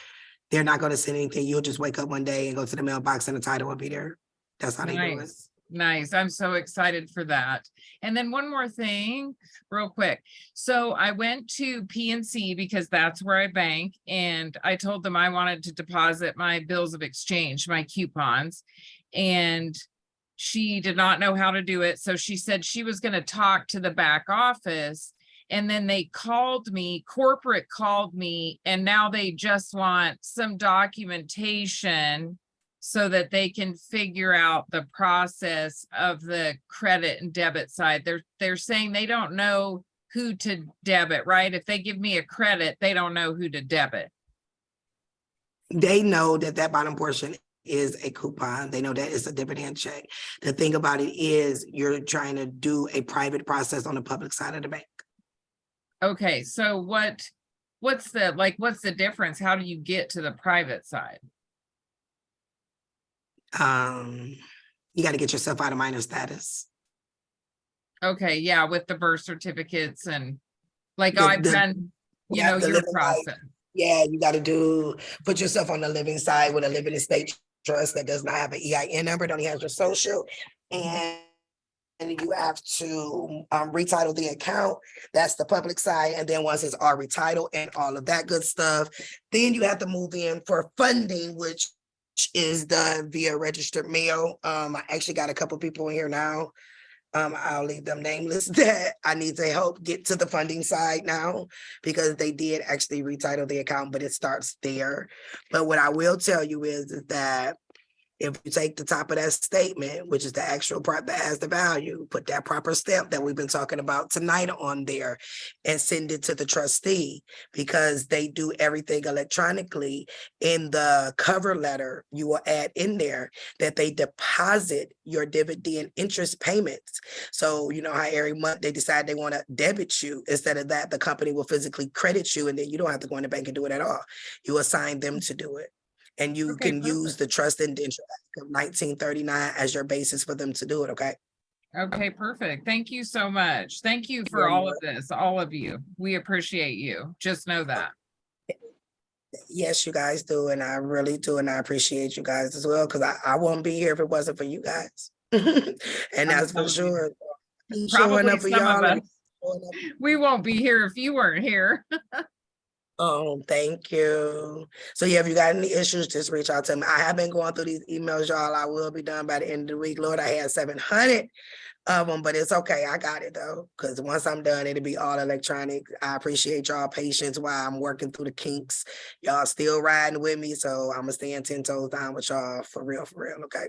they're not going to send anything. You'll just wake up one day and go to the mailbox and the title will be there. That's how they do it. Nice. I'm so excited for that. And then one more thing real quick. So I went to PNC because that's where I bank, and I told them I wanted to deposit my bills of exchange, my coupons, and she did not know how to do it. So she said she was going to talk to the back office. And then they called me, corporate called me, and now they just want some documentation so that they can figure out the process of the credit and debit side. They're saying they don't know who to debit, right? If they give me a credit, they don't know who to debit. They know that bottom portion is a coupon. They know that it's a dividend check. The thing about it is you're trying to do a private process on the public side of the bank. Okay, so what's the difference? How do you get to the private side? You got to get yourself out of minor status. Okay, yeah, with the birth certificates and I've done, your process. Yeah, you got to put yourself on the living side with a living estate trust that does not have an EIN number, don't have your social, and you have to retitle the account. That's the public side. And then once it's all retitled and all of that good stuff, then you have to move in for funding, which is done via registered mail. I actually got a couple people in here now. I'll leave them nameless that I need to help get to the funding side now, because they did actually retitle the account, but it starts there. But what I will tell you is that if you take the top of that statement, which is the actual part that has the value, put that proper step that we've been talking about tonight on there and send it to the trustee, because they do everything electronically. In the cover letter, you will add in there that they deposit your dividend interest payments. So you know how every month they decide they want to debit you. Instead of that, the company will physically credit you, and then you don't have to go in the bank and do it at all. You assign them to do it. And you can use the Trust Indenture Act of 1939 as your basis for them to do it, okay? Okay, perfect. Thank you so much. Thank you for all of this, all of you. We appreciate you. Just know that. Yes, you guys do, and I really do, and I appreciate you guys as well, because I won't be here if it wasn't for you guys. And that's for sure. Probably some of us. We won't be here if you weren't here. Oh, thank you. So yeah, if you got any issues, just reach out to me. I have been going through these emails, y'all. I will be done by the end of the week. Lord, I had 700 of them, but it's okay. I got it though, because once I'm done, it'll be all electronic. I appreciate y'all patience while I'm working through the kinks. Y'all still riding with me, so I'm gonna stand 10 toes down with y'all for real, okay?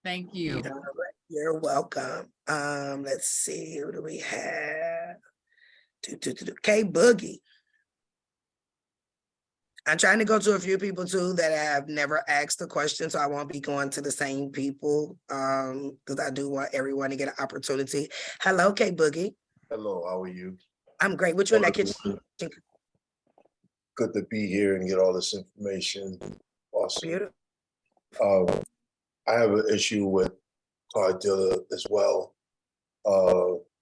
Thank you. You're welcome. Let's see, who do we have? K Boogie. I'm trying to go to a few people too that have never asked a question, so I won't be going to the same people because I do want everyone to get an opportunity. Hello, K Boogie. Hello, how are you? I'm great. What you in that kitchen? Good to be here and get all this information. Awesome. Beautiful. I have an issue with car dealer as well.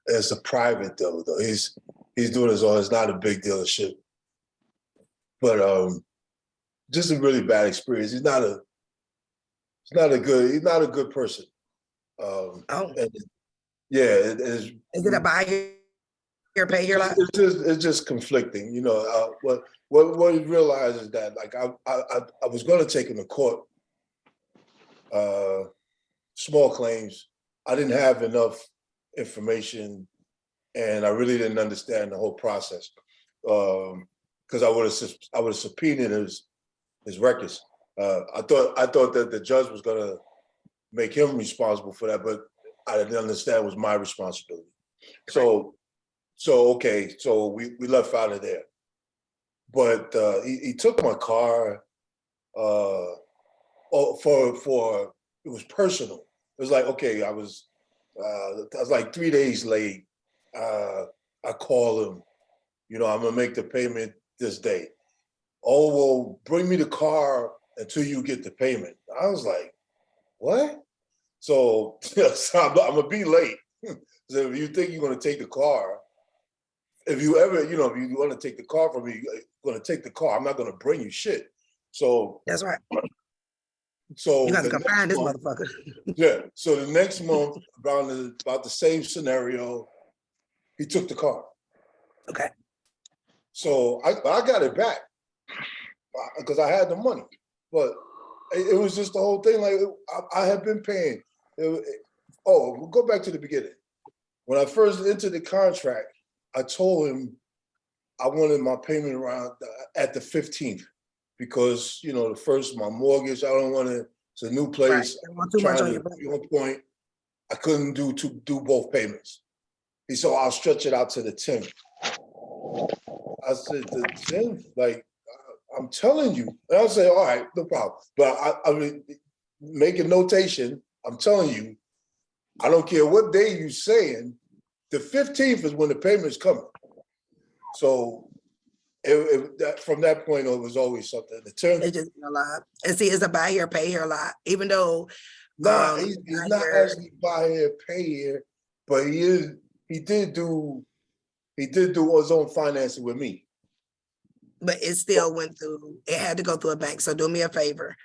It's a private dealer though. He's doing his own. It's not a big dealership. But just a really bad experience. He's not a good person. And yeah, Is it a buy here, pay here lot? It's just conflicting. You know, what he realized is that like I was going to take him to court, small claims. I didn't have enough information, and I really didn't understand the whole process. Because I would have subpoenaed his records. I thought that the judge was going to make him responsible for that, but I didn't understand it was my responsibility. So okay, so we left out of there. But he took my car for it was personal. It was like, okay, I was like 3 days late. I called him, you know, I'm gonna make the payment this day. Oh, well, bring me the car until you get the payment. I was like, what? So, so I'm gonna be late. So if you think you're gonna take the car, if you ever, you know, if you want to take the car from me, you're gonna take the car. I'm not gonna bring you shit. So that's right. So you got to come find this motherfucker. Yeah. So the next month, about the same scenario, he took the car. Okay. So I got it back because I had the money, but it was just the whole thing. Like I had been paying. We'll go back to the beginning. When I first entered the contract, I told him I wanted my payment around at the 15th because, you know, the first, my mortgage, I don't want to, it's a new place. Right. Too much on your point. I couldn't do both payments. He said, I'll stretch it out to the 10th. I said, the 10th? Like, I'm telling you. And I'll say, all right, no problem. But I mean, make a notation. I'm telling you, I don't care what day you're saying, the 15th is when the payment's coming. So from that point on, it was always something. The 10th. It's just a lot. And see, it's a buy here, pay here lot. Even though he's not actually buy here, pay here, but he did do his own financing with me. But it still went through, it had to go through a bank. So do me a favor,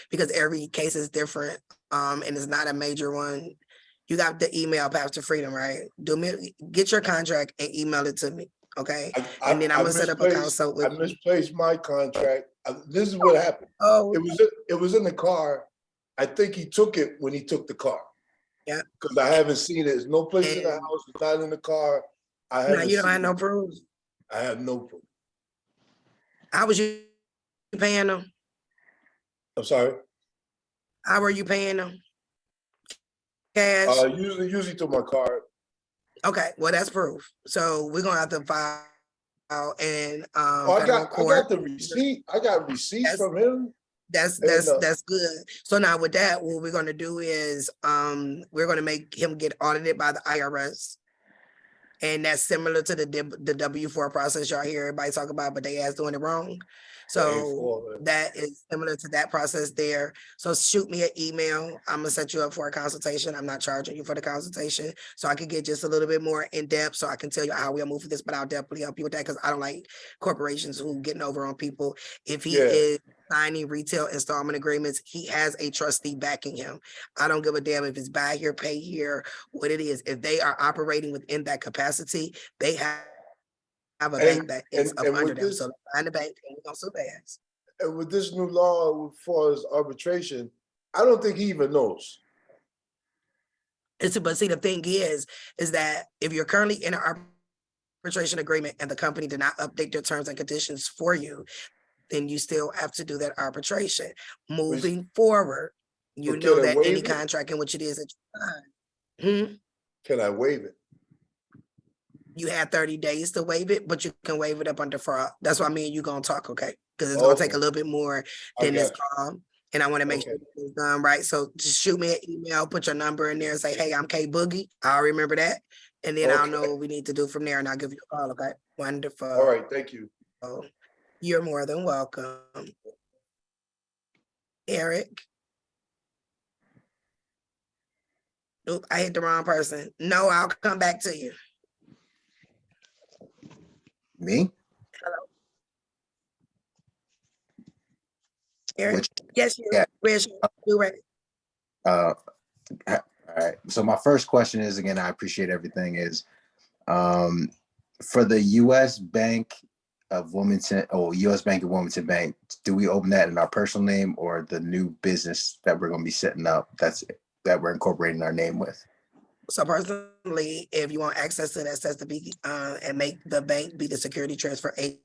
because every case is different, and it's not a major one. You got the email Paths to Freedom, right? Get your contract and email it to me, okay? And then I'm gonna set up a consult with I misplaced my contract. This is what happened. Oh, it was in the car. I think he took it when he took the car. Yeah. Because I haven't seen it. There's no place in the house. It's not in the car. Now you don't have no proof. I have no proof. How was you paying them? I'm sorry? How were you paying them? Cash? Usually through my card. Okay, well, that's proof. So we're gonna have to file in I got the receipt. I got receipts from him. That's good. So now with that, what we're gonna do is we're gonna make him get audited by the IRS. And that's similar to the W-4 process y'all hear everybody talk about, but they ass doing it wrong. So that is similar to that process there. So shoot me an email. I'm gonna set you up for a consultation. I'm not charging you for the consultation. So I can get just a little bit more in depth so I can tell you how we'll move for this, but I'll definitely help you with that because I don't like corporations who getting over on people. If he is signing retail installment agreements, he has a trustee backing him. I don't give a damn if it's buy here, pay here, what it is. If they are operating within that capacity, they have a bank that is up under them. So find the bank and we're gonna sue Paths. And with this new law as far as arbitration, I don't think he even knows. But see, the thing is that if you're currently in an arbitration agreement and the company did not update their terms and conditions for you, then you still have to do that arbitration. Moving forward, you know that any contract in which it is that you sign. Can I waive it? You had 30 days to waive it, but you can waive it up under fraud. That's why me and you gonna talk, okay? Because it's gonna take a little bit more than this call. And I want to make sure it's done right. So just shoot me an email, put your number in there and say, hey, I'm K Boogie. I'll remember that. And then I'll know what we need to do from there and I'll give you a call, okay? Wonderful. All right, thank you. You're more than welcome. Eric. Oop, I hit the wrong person. No, I'll come back to you. Me? Hello. Aaron? Which, Yes, yeah. where's your do-rag? All right. So my first question is, again, I appreciate everything, is for the U.S. Bank of Wilmington, or U.S. Bank of Wilmington Bank, do we open that in our personal name or the new business that we're going to be setting up that we're incorporating our name with? So personally, if you want access to that, says to be and make the bank be the security transfer agent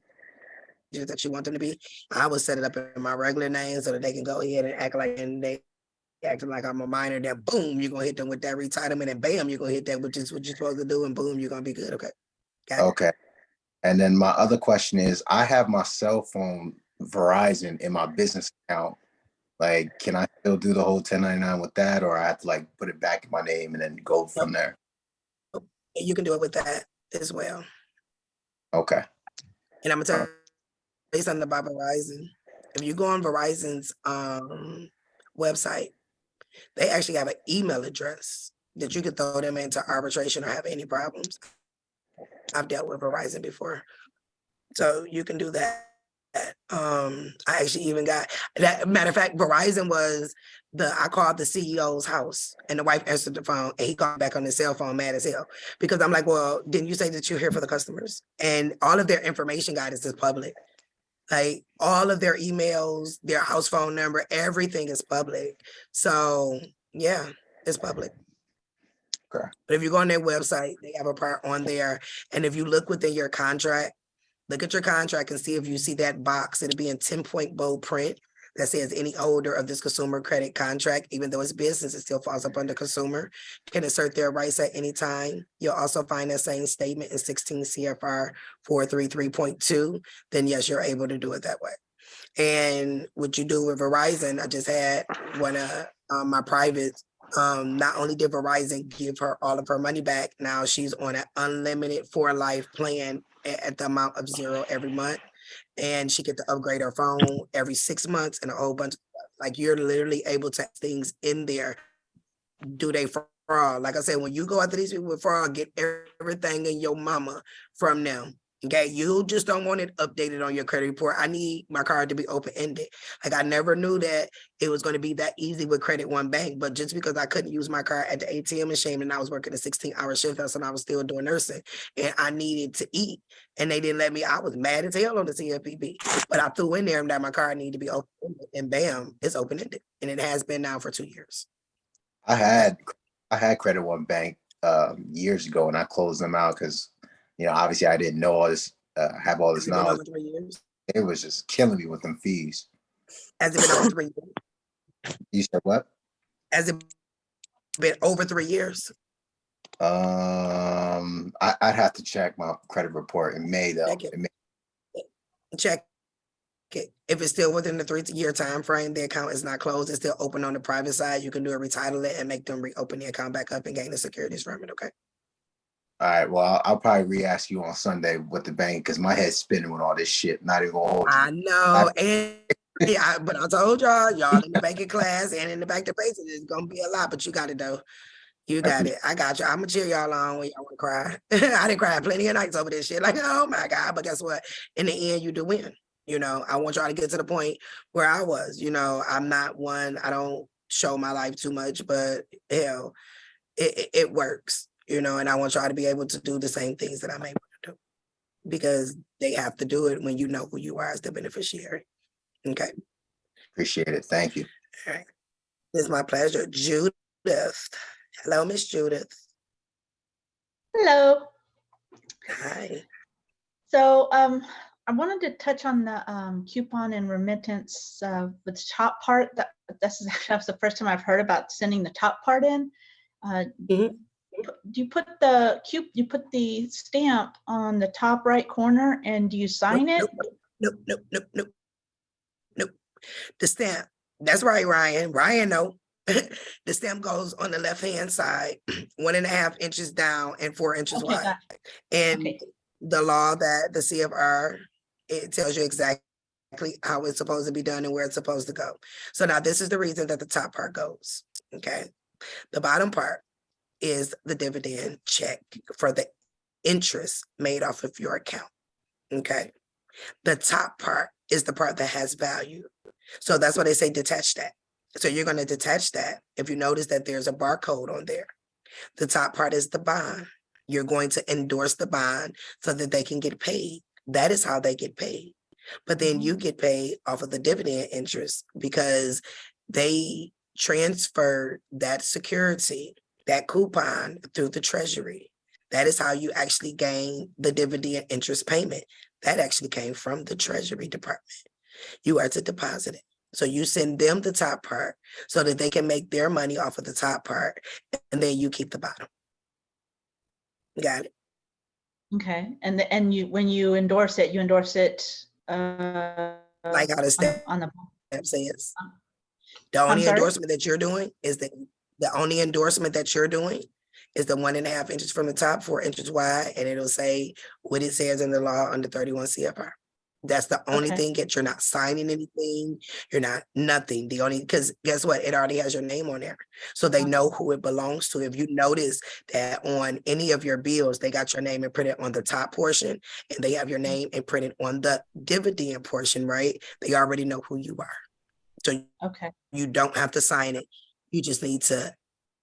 that you want them to be, I would set it up in my regular name so that they can go ahead and act like, and they acting like I'm a minor, then boom, you're gonna hit them with that retitlement, and bam, you're gonna hit that, which is what you're supposed to do, and boom, you're gonna be good. Okay. Got it. Okay. And then my other question is, I have my cell phone Verizon in my business account. Like, can I still do the whole 1099 with that, or I have to like put it back in my name and then go from there? You can do it with that as well. Okay. And I'm gonna tell you something about Verizon. If you go on Verizon's website, they actually have an email address that you can throw them into arbitration or have any problems. I've dealt with Verizon before, so you can do that. I actually even got that. Matter of fact, Verizon was I called the CEO's house, and the wife answered the phone, and he called back on his cell phone mad as hell, because I'm like, well, didn't you say that you're here for the customers? And all of their information guidance is public. Like all of their emails, their house phone number, everything is public. So yeah, it's public. Okay. But if you go on their website, they have a part on there. And if you look within your contract, look at your contract and see if you see that box. It'll be in 10-point bold print that says any holder of this consumer credit contract, even though it's business, it still falls up under consumer, can assert their rights at any time. You'll also find that same statement in 16 CFR 433.2. Then yes, you're able to do it that way. And what you do with Verizon, I just had one of my privates. Not only did Verizon give her all of her money back, now she's on an unlimited for life plan at the amount of $0 every month. And she get to upgrade her phone every 6 months and a whole bunch of stuff. Like you're literally able to have things in there. Do they fraud? Like I said, when you go after these people with fraud, get everything in your mama from them. Okay, you just don't want it updated on your credit report. I need my card to be open-ended. Like I never knew that it was going to be that easy with Credit One Bank, but just because I couldn't use my card at the ATM machine and I was working a 16-hour shift, and I was still doing nursing, and I needed to eat, and they didn't let me. I was mad as hell on the CFPB, but I threw in there that my card needed to be open-ended, and bam, it's open-ended, and it has been now for 2 years. I had Credit One Bank years ago, and I closed them out because, you know, obviously I didn't know all this, have all this knowledge. Over 3 years. It was just killing me with them fees. Has it been over 3 years? You said what? Has it been over 3 years? I'd have to check my credit report in May though. Check it. If it's still within the 3-year time frame, the account is not closed, it's still open on the private side, you can do a retitle it and make them reopen the account back up and gain the securities from it, okay? All right, well, I'll probably re-ask you on Sunday with the bank because my head's spinning with all this shit. Not even gonna hold you. I know, but I told y'all in the banking class and in the back to basics, it's gonna be a lot, but you got it though. You got it. I got you. I'm gonna cheer y'all on when y'all wanna cry. I didn't cry plenty of nights over this shit. Like, oh my God, but guess what? In the end, you do win. You know, I want y'all to get to the point where I was. You know, I'm not one, I don't show my life too much, but hell, it works. You know, and I want y'all to be able to do the same things that I'm able to do, because they have to do it when you know who you are as the beneficiary. Okay. Appreciate it. Thank you. All right. It's my pleasure. Judith. Hello, Miss Judith. Hello. Hi. So I wanted to touch on the coupon and remittance, the top part. That's the first time I've heard about sending the top part in. Do you put the stamp on the top right corner and do you sign it? Nope. The stamp. That's right, Ryan. Ryan, no. The stamp goes on the left-hand side, 1.5 inches down and 4 inches wide. And the law that the CFR, it tells you exactly how it's supposed to be done and where it's supposed to go. So now this is the reason that the top part goes, okay? The bottom part is the dividend check for the interest made off of your account, okay? The top part is the part that has value. So that's why they say detach that. So you're going to detach that. If you notice that there's a barcode on there, the top part is the bond. You're going to endorse the bond so that they can get paid. That is how they get paid. But then you get paid off of the dividend interest because they transferred that security, that coupon through the treasury. That is how you actually gain the dividend interest payment. That actually came from the Treasury Department. You are to deposit it. So you send them the top part so that they can make their money off of the top part, and then you keep the bottom. Got it? Okay, and you, when you endorse it, Like how the stamp on the. says. The I'm only sorry? endorsement that you're doing is the only endorsement that you're doing is the 1.5 inches from the top, 4 inches wide, and it'll say what it says in the law under 31 CFR. That's the only Okay. thing that you're not signing anything. You're not nothing. The only, because guess what? It already has your name on there. So they know who it belongs to. If you notice that on any of your bills, they got your name imprinted on the top portion and they have your name imprinted on the dividend portion, right? They already know who you are. So Okay. you don't have to sign it. You just need to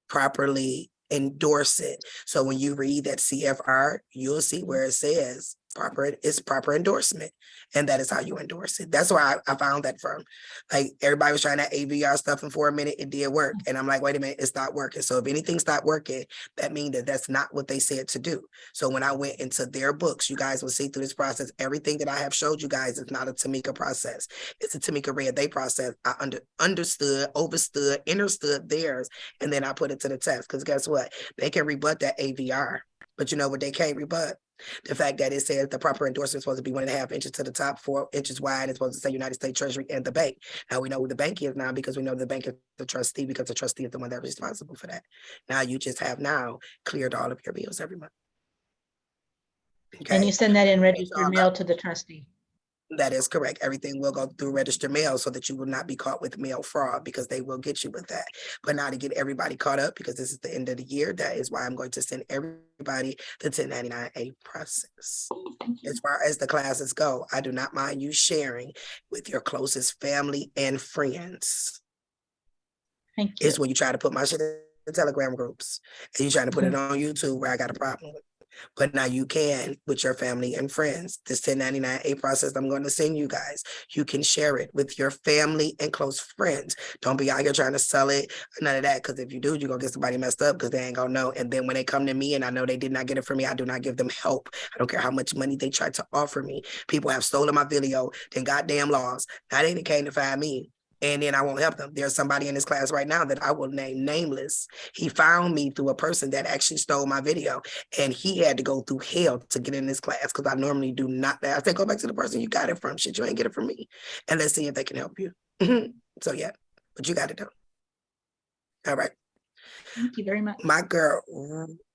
properly endorse it. So when you read that CFR, you'll see where it says proper endorsement. And that is how you endorse it. That's where I found that from. Like everybody was trying that AVR stuff, and for a minute it did work. And I'm like, wait a minute, it's not working. So if anything stopped working, that means that that's not what they said to do. So when I went into their books, you guys will see through this process, everything that I have showed you guys is not a Tamika process. It's a Tamika Red They process. I understood, understood theirs, and then I put it to the test. Because guess what? They can rebut that AVR. But you know what they can't rebut? The fact that it says the proper endorsement is supposed to be 1.5 inches to the top, 4 inches wide. It's supposed to say United States Treasury and the bank. Now we know who the bank is now because we know the bank is the trustee, because the trustee is the one that's responsible for that. Now you just have now cleared all of your bills every month. Okay. And you send that in registered mail to the trustee. That is correct. Everything will go through registered mail so that you will not be caught with mail fraud, because they will get you with that. But now to get everybody caught up, because this is the end of the year, that is why I'm going to send everybody the 1099-A process. As far as the classes go, I do not mind you sharing with your closest family and friends. Thank you. It's when you try to put my shit in Telegram groups and you trying to put it on YouTube where I got a problem with. But now you can with your family and friends. This 1099-A process I'm going to send you guys, you can share it with your family and close friends. Don't be out here trying to sell it, none of that, because if you do, you're going to get somebody messed up because they ain't going to know. And then when they come to me and I know they did not get it from me, I do not give them help. I don't care how much money they try to offer me. People have stolen my video, then goddamn laws. Now they came to find me. And then I won't help them. There's somebody in this class right now that I will name nameless. He found me through a person that actually stole my video, and he had to go through hell to get in this class because I normally do not. I say, go back to the person you got it from. Shit, you ain't get it from me. And let's see if they can help you. So yeah, but you got it though. All right. Thank you very much. My girl,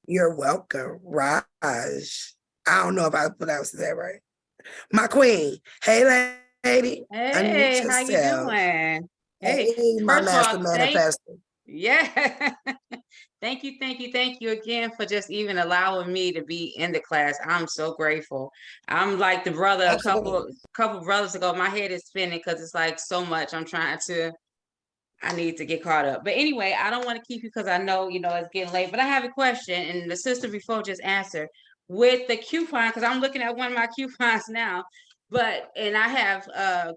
you're welcome. Raj. I don't know if I pronounced that right. My queen. Hey, lady. Hey, how you doing? Hey, my first of master all, manifestor. yeah. Thank you again for just even allowing me to be in the class. I'm so grateful. I'm like the brother, a couple brothers ago, my head is spinning because it's like so much. I need to get caught up. But anyway, I don't want to keep you because I know, it's getting late, but I have a question, and the sister before just answered with the coupon, because I'm looking at one of my coupons now. And I have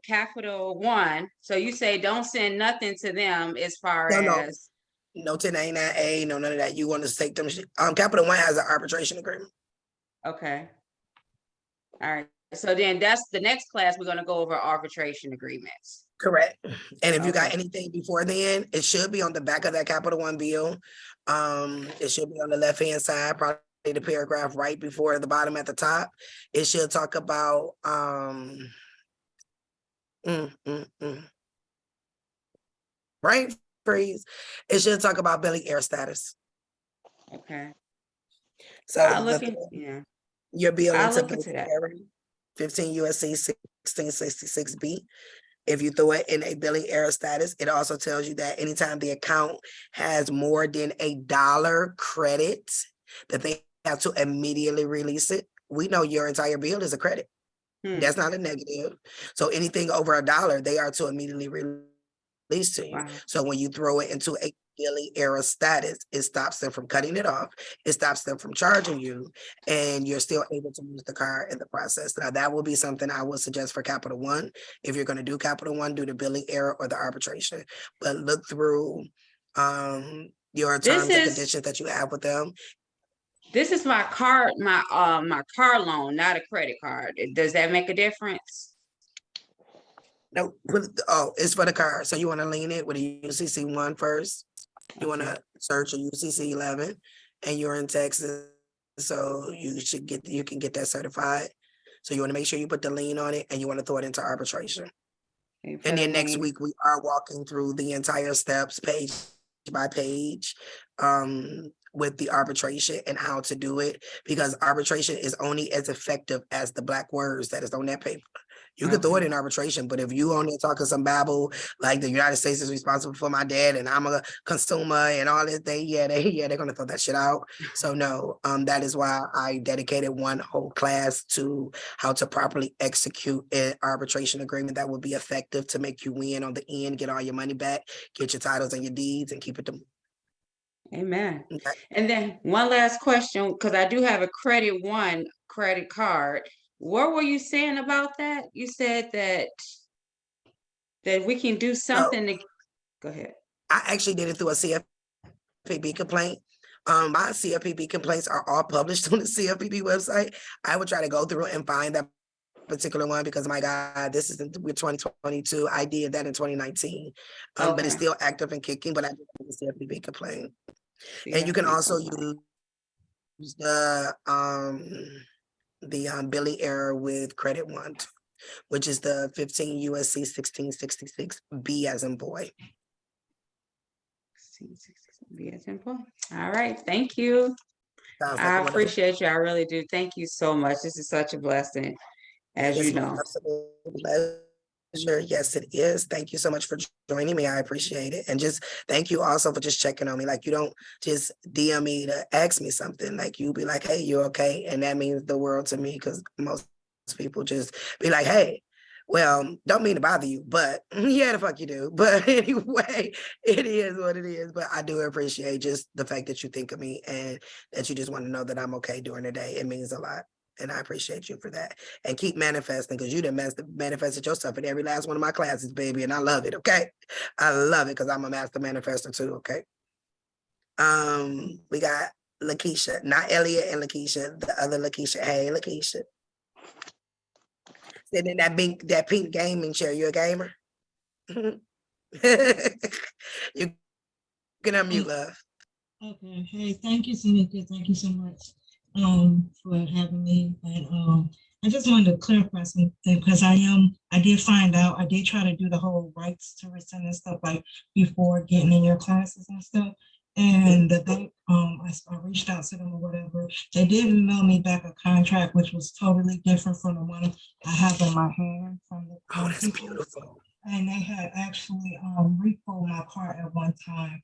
Capital One. So you say don't send nothing to them as far as. No 1099-A, no none of that. You want to take them. Capital One has an arbitration agreement. Okay. All right. So then that's the next class. We're going to go over arbitration agreements. Correct. And if you got anything before then, it should be on the back of that Capital One bill. It should be on the left-hand side, probably the paragraph right before the bottom at the top. It should talk about brain freeze. It should talk about billing error status. Okay. So your bill into billing error, 15 USC 1666B. If you throw it in a billing error status, it also tells you that anytime the account has more than $1 credit, that they have to immediately release it. We know your entire bill is a credit. That's not a negative. So anything over $1, they are to immediately release to you. Wow. So when you throw it into a billing error status, it stops them from cutting it off. It stops them from charging you, and you're still able to use the car in the process. Now that will be something I would suggest for Capital One. If you're going to do Capital One, do the billing error or the arbitration, but look through your terms and conditions that you have with them. This is my card, my car loan, not a credit card. Does that make a difference? No, oh, it's for the car. So you want to lean it with a UCC-1 first. You want to search a UCC-11, and you're in Texas, so you can get that certified. So you want to make sure you put the lien on it, and you want to throw it into arbitration. And then next week we are walking through the entire steps, page by page, with the arbitration and how to do it, because arbitration is only as effective as the black words that is on that paper. You could throw it in arbitration, but if you on there talking some babble, like the United States is responsible for my debt and I'm a consumer and all this, they're gonna throw that shit out. So no, that is why I dedicated one whole class to how to properly execute an arbitration agreement that will be effective to make you win on the end, get all your money back, get your titles and your deeds, and keep it to. Amen. Okay. And then one last question, because I do have a Credit One credit card. What were you saying about that? You said that we can do something to go ahead. I actually did it through a CFPB complaint. My CFPB complaints are all published on the CFPB website. I would try to go through and find that particular one because my God, this is with 2022. I did that in 2019, but it's still active and kicking. But I did the CFPB complaint, and you can also use the billing error with Credit One, which is the 15 USC 1666 B as in boy. B as in boy. All right, thank you. I appreciate you. I really do. Thank you so much. This is such a blessing, as you know. Pleasure. Yes, it is. Thank you so much for joining me. I appreciate it. And just thank you also for just checking on me. Like, you don't just DM me to ask me something. Like, you be like, hey, you okay? And that means the world to me, because most people just be like, hey, well, don't mean to bother you, but yeah, the fuck you do. But anyway, it is what it is. But I do appreciate just the fact that you think of me and that you just want to know that I'm okay during the day. It means a lot. And I appreciate you for that. And keep manifesting, because you done manifested yourself in every last one of my classes, baby. And I love it, okay? I love it because I'm a master manifester too, okay? We got Lakeisha, not Elliot and Lakeisha, the other Lakeisha. Hey, Lakeisha. Sitting in that pink gaming chair. You a gamer? You can unmute, love. Okay. Hey, thank you, Samika. Thank you so much for having me. And I just wanted to clarify something, because I did find out, I did try to do the whole rights to rescind and stuff like before getting in your classes and stuff. And the bank, I reached out to them or whatever. They did email me back a contract, which was totally different from the one I have in my hand from the that's beautiful. And they had actually repo my car at one time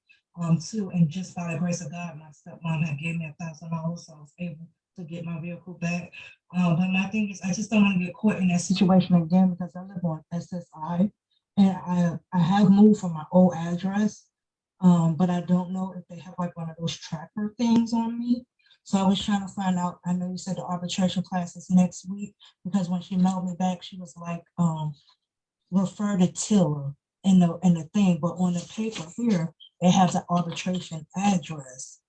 too. And just by the grace of God, my stepmom had gave me $1,000, so I was able to get my vehicle back. But my thing is, I just don't want to get caught in that situation again, because I live on SSI, and I have moved from my old address. But I don't know if they have like one of those tracker things on me. So I was trying to find out. I know you said the arbitration class is next week, because when she mailed me back, she was like, refer to Tiller in the thing, but on the paper here, they have the arbitration address.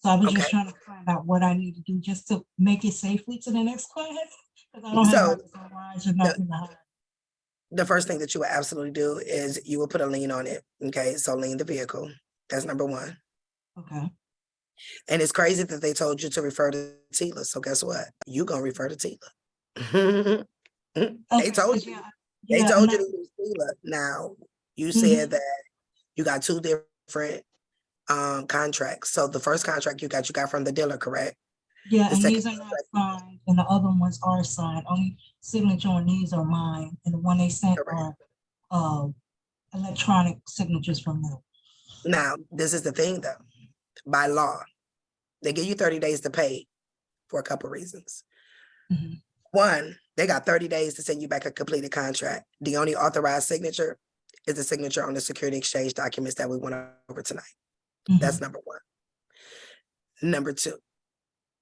So I was just trying to find out what I need to do just to make it safely to the next class, because I don't have rides or nothing to hide. The first thing that you would absolutely do is you will put a lien on it. Okay, so lien the vehicle. That's number one. Okay. And it's crazy that they told you to refer to Tila. So guess what? You gonna refer to Tila. They told you. They told you to use Tila. Now you said that you got two different contracts. So the first contract you got from the dealer, correct? Yeah, and these are not signed, and the other ones are signed. Only signature on these are mine, and the one they sent are electronic signatures from them. Now, this is the thing though. By law, they give you 30 days to pay for a couple reasons. One, They got 30 days to send you back a completed contract. The only authorized signature is the signature on the security exchange documents that we went over tonight. That's number one. Number two,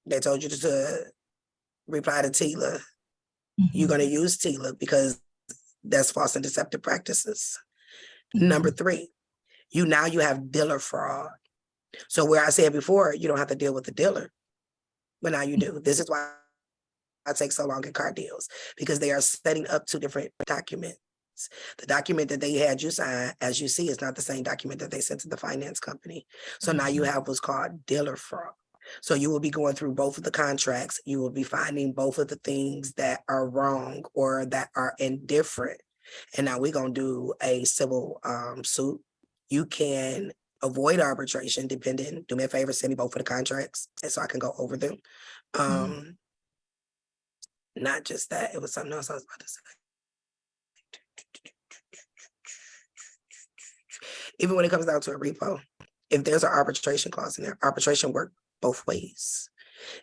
they told you to reply to TILA. You're going to use TILA because that's false and deceptive practices. Number three, you have dealer fraud. So where I said before, you don't have to deal with the dealer, but now you do. This is why it takes so long in car deals, because they are setting up two different documents. The document that they had you sign, as you see, is not the same document that they sent to the finance company. So now you have what's called dealer fraud. So you will be going through both of the contracts. You will be finding both of the things that are wrong or that are indifferent. And now we're going to do a civil suit. You can avoid arbitration depending. Do me a favor, send me both of the contracts and so I can go over them. Not just that, it was something else I was about to say. Even when it comes down to a repo, if there's an arbitration clause in there, arbitration works both ways.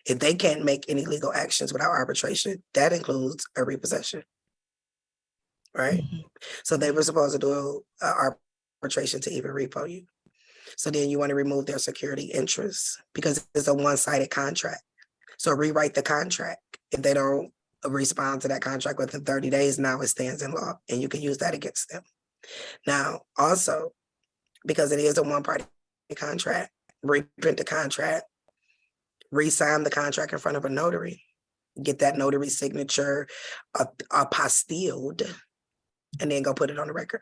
If they can't make any legal actions without arbitration, that includes a repossession, right? So they were supposed to do arbitration to even repo you. So then you want to remove their security interests because it's a one-sided contract. So rewrite the contract. If they don't respond to that contract within 30 days, now it stands in law and you can use that against them. Now, also, because it is a one-party contract, reprint the contract, re-sign the contract in front of a notary, get that notary signature apostilled, and then go put it on the record.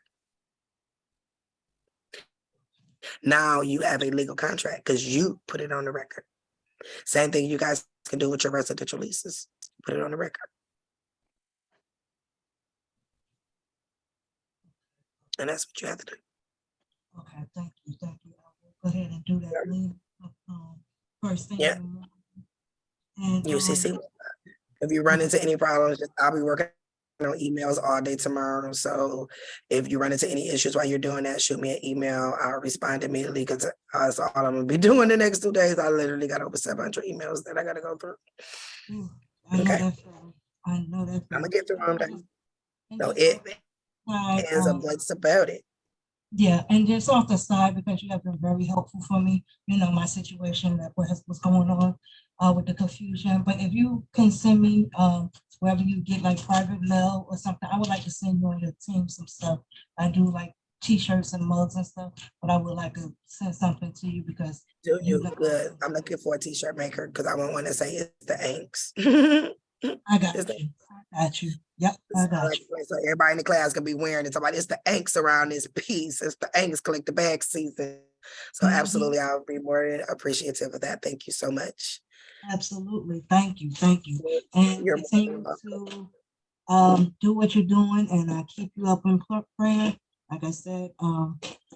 Now you have a legal contract because you put it on the record. Same thing you guys can do with your residential leases. Put it on the record. And that's what you have to do. Okay, thank you. I will go ahead and do that first thing. Yeah. And UCC. If you run into any problems, I'll be working on emails all day tomorrow. So if you run into any issues while you're doing that, shoot me an email. I'll respond immediately because that's all I'm gonna be doing the next 2 days. I literally got over 700 emails that I gotta go through. Okay. I know that. I'm gonna get through them. So it is a blitz about it. Yeah, and just off the side, because you have been very helpful for me, you know, my situation that was going on with the confusion. But if you can send me wherever you get like private mail or something, I would like to send you and your team some stuff. I do like t-shirts and mugs and stuff, but I would like to send something to you because you good. I'm looking for a t-shirt maker because I want one to say it's the Anks. I got you. I got you. Yep, I got you. So everybody in the class can be wearing it. Somebody, it's the Anks around this piece. It's the Anks collect the bag season. So absolutely, I'll be more than appreciative of that. Thank you so much. Absolutely. Thank you. And continue to do what you're doing, and I keep you up in prayer. Like I said,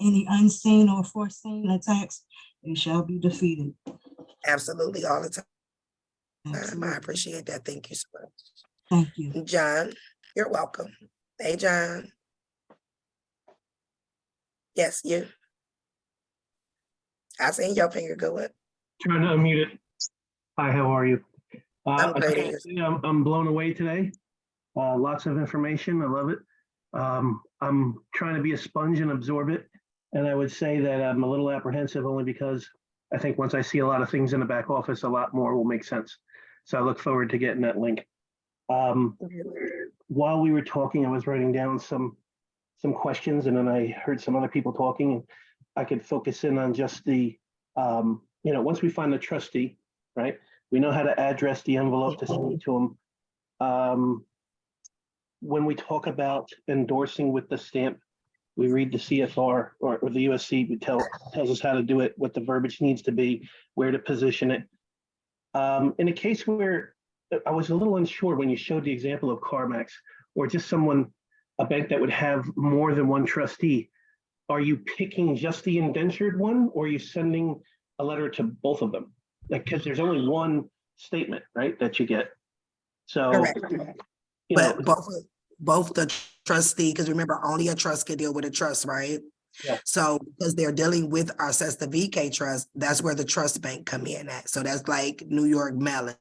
any unseen or foreseen attacks, they shall be defeated. Absolutely, all the time. I appreciate that. Thank you so much. Thank you. John, you're welcome. Hey, John. Yes, you. I seen your finger go up. Trying to unmute it. Hi, how are you? I'm great. I'm blown away today. Lots of information. I love it. I'm trying to be a sponge and absorb it. And I would say that I'm a little apprehensive only because I think once I see a lot of things in the back office, a lot more will make sense. So I look forward to getting that link. While we were talking, I was writing down some questions, and then I heard some other people talking, and I could focus in on just the, once we find the trustee, right? We know how to address the envelope to send it to them. When we talk about endorsing with the stamp, we read the CFR or the USC tells us how to do it, what the verbiage needs to be, where to position it. In a case where I was a little unsure when you showed the example of CarMax or just a bank that would have more than one trustee, are you picking just the indentured one or are you sending a letter to both of them? Like, because there's only one statement, right, that you get. So, correct. But both the trustee, because remember, only a trust can deal with a trust, right? Yeah. So because they're dealing with our the VK trust, that's where the trust bank come in at. So that's like New York Mellon,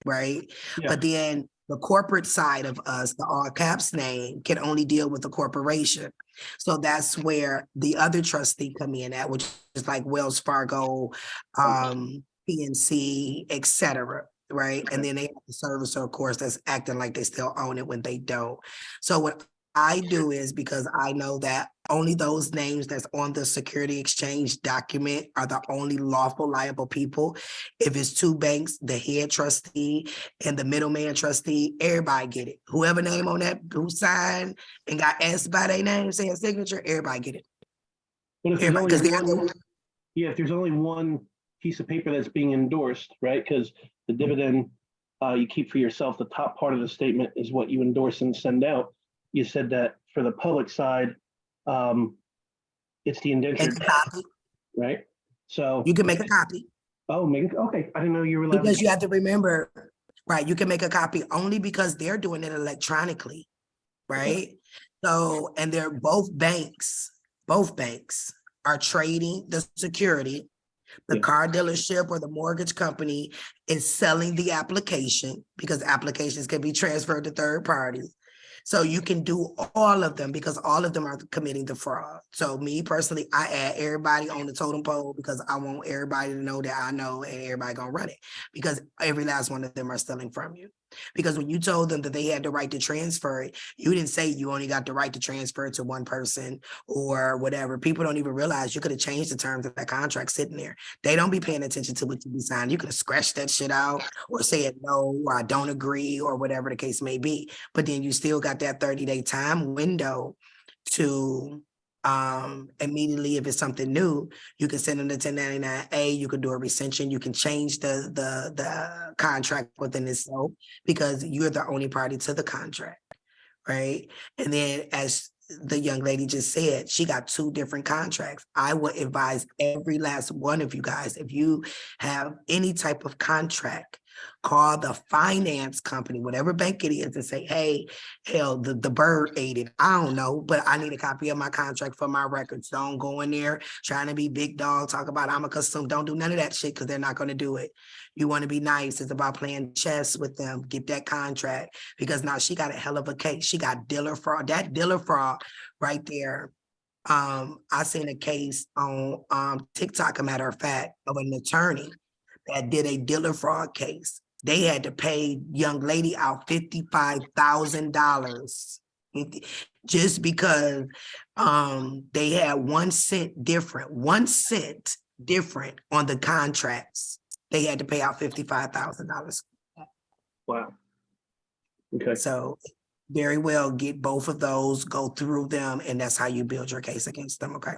right? Yeah. But then The corporate side of us, the all caps name, can only deal with the corporation. So that's where the other trustee come in at, which is like Wells Fargo, PNC, et cetera, right? And then they have the servicer, of course, that's acting like they still own it when they don't. So what I do is, because I know that only those names that's on the security exchange document are the only lawful liable people. If it's two banks, the head trustee and the middleman trustee, everybody get it. Whoever name on that, who signed and got asked by their name, saying signature, everybody get it. But if there's Everybody, only because one, if there's only one piece of paper that's being endorsed, right? Because the dividend you keep for yourself, the top part of the statement is what you endorse and send out. You said that for the public side, it's the indentured, right? So you can make a copy. Oh, okay. I didn't know you were allowed. Because you have to remember, right? You can make a copy only because they're doing it electronically, right? So, and they're both banks are trading the security. The car dealership or the mortgage company is selling the application, because applications can be transferred to third parties. So you can do all of them because all of them are committing the fraud. So me personally, I add everybody on the totem pole because I want everybody to know that I know and everybody gonna run it, because every last one of them are stealing from you. Because when you told them that they had the right to transfer it, you didn't say you only got the right to transfer it to one person or whatever. People don't even realize you could have changed the terms of that contract sitting there. They don't be paying attention to what you be signing. You could have scratched that shit out or said no, or I don't agree, or whatever the case may be. But then you still got that 30-day time window to immediately, if it's something new, you can send them to 1099-A, you could do a rescission, you can change the contract within itself because you're the only party to the contract, right? And then as the young lady just said, she got 2 different contracts. I would advise every last one of you guys, if you have any type of contract, call the finance company, whatever bank it is, and say, hey, hell, the bird ate it. I don't know, but I need a copy of my contract for my records. Don't go in there trying to be big dog, talk about I'm a custom. Don't do none of that shit because they're not going to do it. You want to be nice. It's about playing chess with them. Get that contract, because now she got a hell of a case. She got dealer fraud. That dealer fraud right there. I seen a case on TikTok, a matter of fact, of an attorney that did a dealer fraud case. They had to pay young lady out $55,000 just because they had 1 cent different on the contracts. They had to pay out $55,000. Wow. Okay. So very well, get both of those, go through them, and that's how you build your case against them. Okay.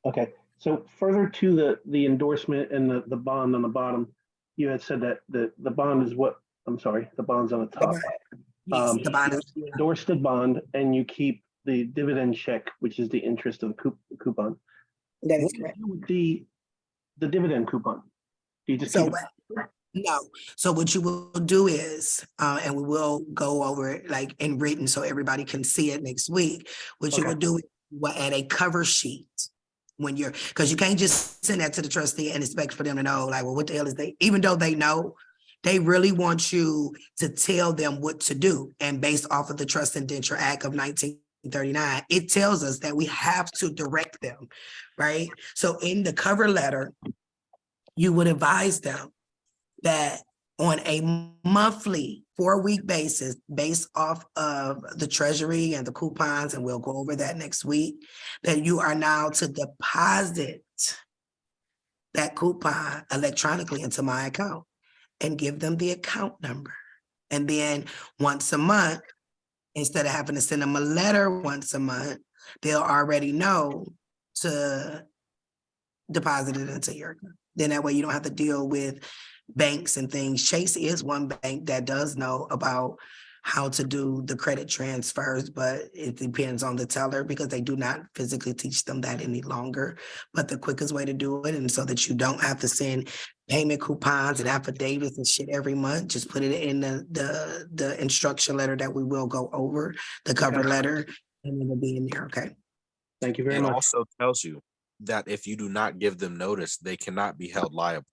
Okay. So further to the endorsement and the bond on the bottom, you had said that the bond is what, I'm sorry, the bond's on the top. Yes, the bond is you endorse the bond and you keep the dividend check, which is the interest of the coupon. That is What do you correct. do with the dividend coupon? Do you just So keep no. So what you will do is, and we will go over it like in written so everybody can see it next week. What you will do is you will add a cover sheet when you're, because you can't just send that to the trustee and expect for them to know, like, well, what the hell is they, even though they know, they really want you to tell them what to do. And based off of the Trust Indenture Act of 1939, it tells us that we have to direct them, right? So in the cover letter, you would advise them that on a monthly 4-week basis, based off of the Treasury and the coupons, and we'll go over that next week, that you are now to deposit that coupon electronically into my account and give them the account number. And then once a month, instead of having to send them a letter once a month, they'll already know to deposit it into your account. Then that way you don't have to deal with banks and things. Chase is one bank that does know about how to do the credit transfers, but it depends on the teller because they do not physically teach them that any longer. But the quickest way to do it, and so that you don't have to send payment coupons and affidavits and shit every month, just put it in the instruction letter that we will go over, the cover letter, and it'll be in there, okay? Thank you very It much. also tells you that if you do not give them notice, they cannot be held liable.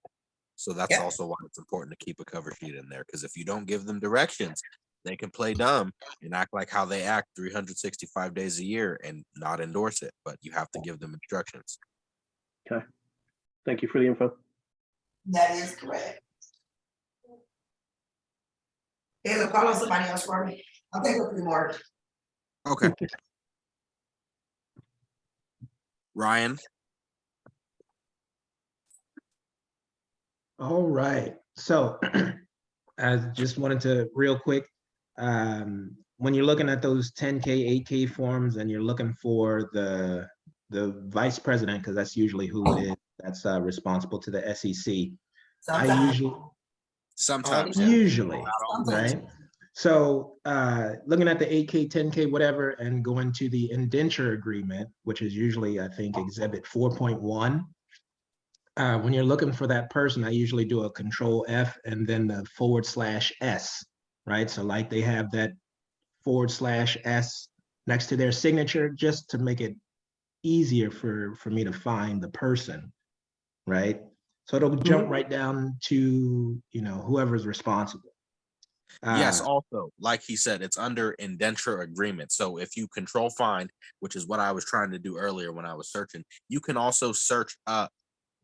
So that's also why it's important to keep a cover sheet in there, because if you don't give them directions, They can play dumb and act like how they act 365 days a year and not endorse it, but you have to give them instructions. Okay. Thank you for the info. That is correct. Caleb, call on somebody else for me. I'll take a few more. Okay. Ryan. All right. So I just wanted to real quick, when you're looking at those 10K, 8K forms and you're looking for the vice president, because that's usually who it is that's responsible to the SEC. Sometimes. Usually, right? So looking at the 8K, 10K, whatever, and going to the indenture agreement, which is usually, I think, exhibit 4.1. When you're looking for that person, I usually do a control F and then the /S, right? So like they have that /S next to their signature just to make it easier for me to find the person, right? So it'll jump right down to, whoever's responsible. Yes, also, like he said, it's under indenture agreement. So if you control find, which is what I was trying to do earlier when I was searching, you can also search up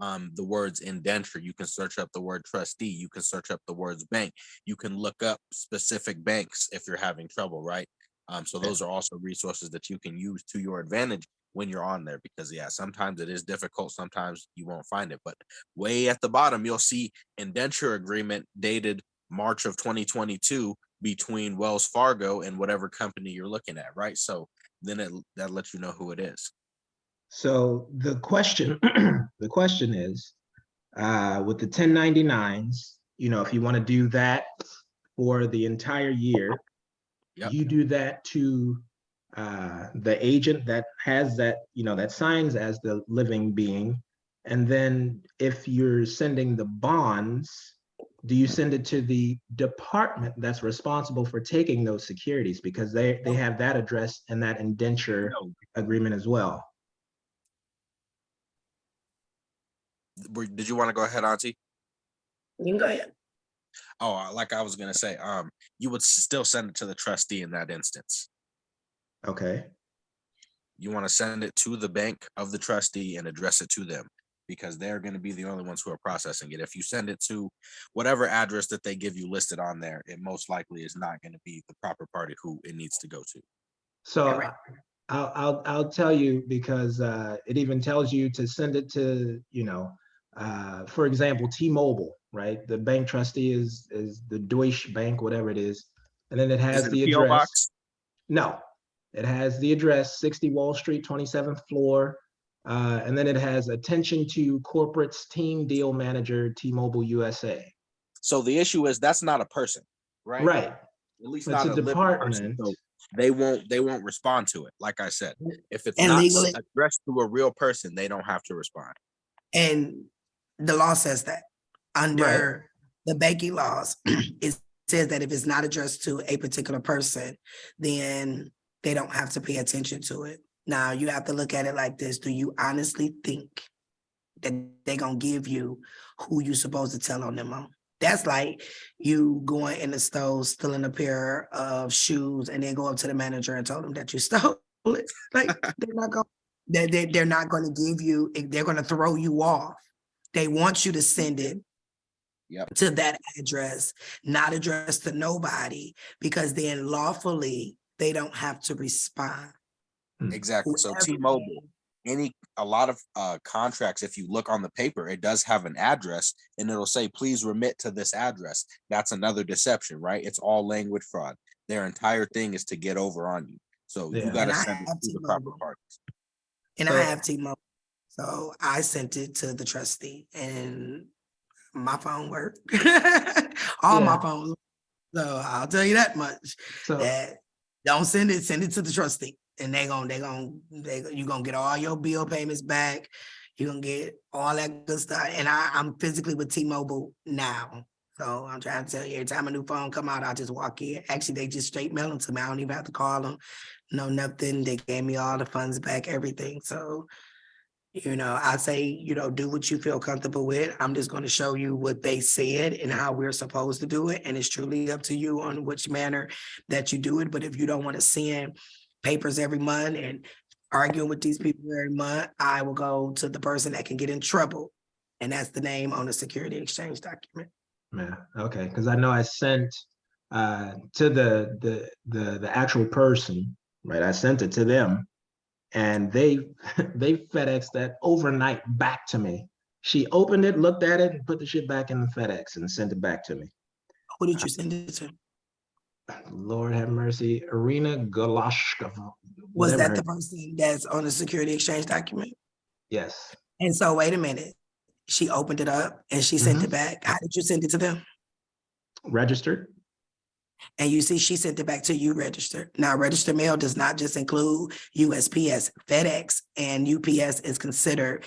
the words indenture. You can search up the word trustee. You can search up the words bank. You can look up specific banks if you're having trouble, right? So those are also resources that you can use to your advantage when you're on there, because sometimes it is difficult. Sometimes you won't find it, but way at the bottom, you'll see indenture agreement dated March of 2022 between Wells Fargo and whatever company you're looking at, right? So then that lets you know who it is. So the question, is, with the 1099s, if you want to do that for the entire year, you do that to the agent that has that, that signs as the living being. And then if you're sending the bonds, do you send it to the department that's responsible for taking those securities? Because they have that address in that indenture agreement as well. Did you want to go ahead, Auntie? You can go ahead. Oh, like I was going to say, you would still send it to the trustee in that instance. Okay. You want to send it to the bank of the trustee and address it to them, because they're going to be the only ones who are processing it. If you send it to whatever address that they give you listed on there, it most likely is not going to be the proper party who it needs to go to. So I'll tell you, because it even tells you to send it to, for example, T-Mobile, right? The bank trustee is the Deutsche Bank, whatever it is. And then it has the address. Box? No, it has the address, 60 Wall Street, 27th floor. And then it has attention to corporates, team deal manager, T-Mobile USA. So the issue is that's not a person, right? Right. At least it's not a department. Person, so they won't respond to it. Like I said, if it's and not legally addressed to a real person, they don't have to respond. And the law says that under the banking laws, it says that if it's not addressed to a particular person, then they don't have to pay attention to it. Now you have to look at it like this. Do you honestly think that they're gonna give you who you're supposed to tell on them on? That's like you going in the store, stealing a pair of shoes, and then go up to the manager and tell them that you stole it. Like they're not going to give you. They're going to throw you off. They want you to send it to that address, not addressed to nobody, because then lawfully they don't have to respond. Exactly. So T-Mobile, a lot of contracts, if you look on the paper, it does have an address and it'll say, please remit to this address. That's another deception, right? It's all language fraud. Their entire thing is to get over on you. So you got to send it to the proper parties. And I have T-Mobile. So I sent it to the trustee and my phone worked. All my phones. So I'll tell you that much. That don't send it to the trustee. And you're gonna get all your bill payments back. You're gonna get all that good stuff. And I'm physically with T-Mobile now. So I'm trying to tell you, every time a new phone come out, I just walk in. Actually, they just straight mail them to me. I don't even have to call them. No, nothing. They gave me all the funds back, everything. So You know, I say, you know, do what you feel comfortable with. I'm just going to show you what they said and how we're supposed to do it. And it's truly up to you on which manner that you do it. But if you don't want to send papers every month and arguing with these people every month, I will go to the person that can get in trouble. And that's the name on the security exchange document. Yeah, okay, because I know I sent to the actual person, right? I sent it to them, and they FedExed that overnight back to me. She opened it, looked at it, and put the shit back in the FedEx and sent it back to me. Who did you send it to? Lord have mercy, Irina Goloshkova. Was that the person that's on the security exchange document? Yes. And so, wait a minute. She opened it up and she sent it back. How did you send it to them? Registered. And you see, she sent it back to you registered. Now, registered mail does not just include USPS, FedEx, and UPS is considered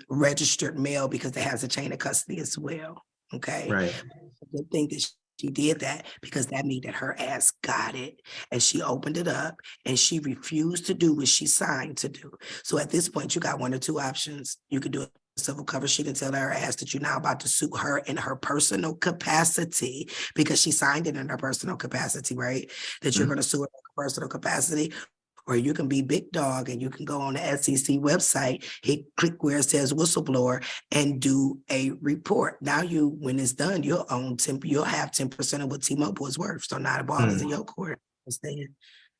registered mail because it has a chain of custody as well. Okay. Right. Good thing that she did that because that means that her ass got it and she opened it up and she refused to do what she signed to do. So at this point, you got one or two options. You could do a civil cover sheet and tell her ass that you're now about to sue her in her personal capacity because she signed it in her personal capacity, right? That you're going to sue her in her personal capacity. Or you can be big dog and you can go on the SEC website, click where it says whistleblower and do a report. Now when it's done, you'll have 10% of what T-Mobile is worth. So now the ball is in your court.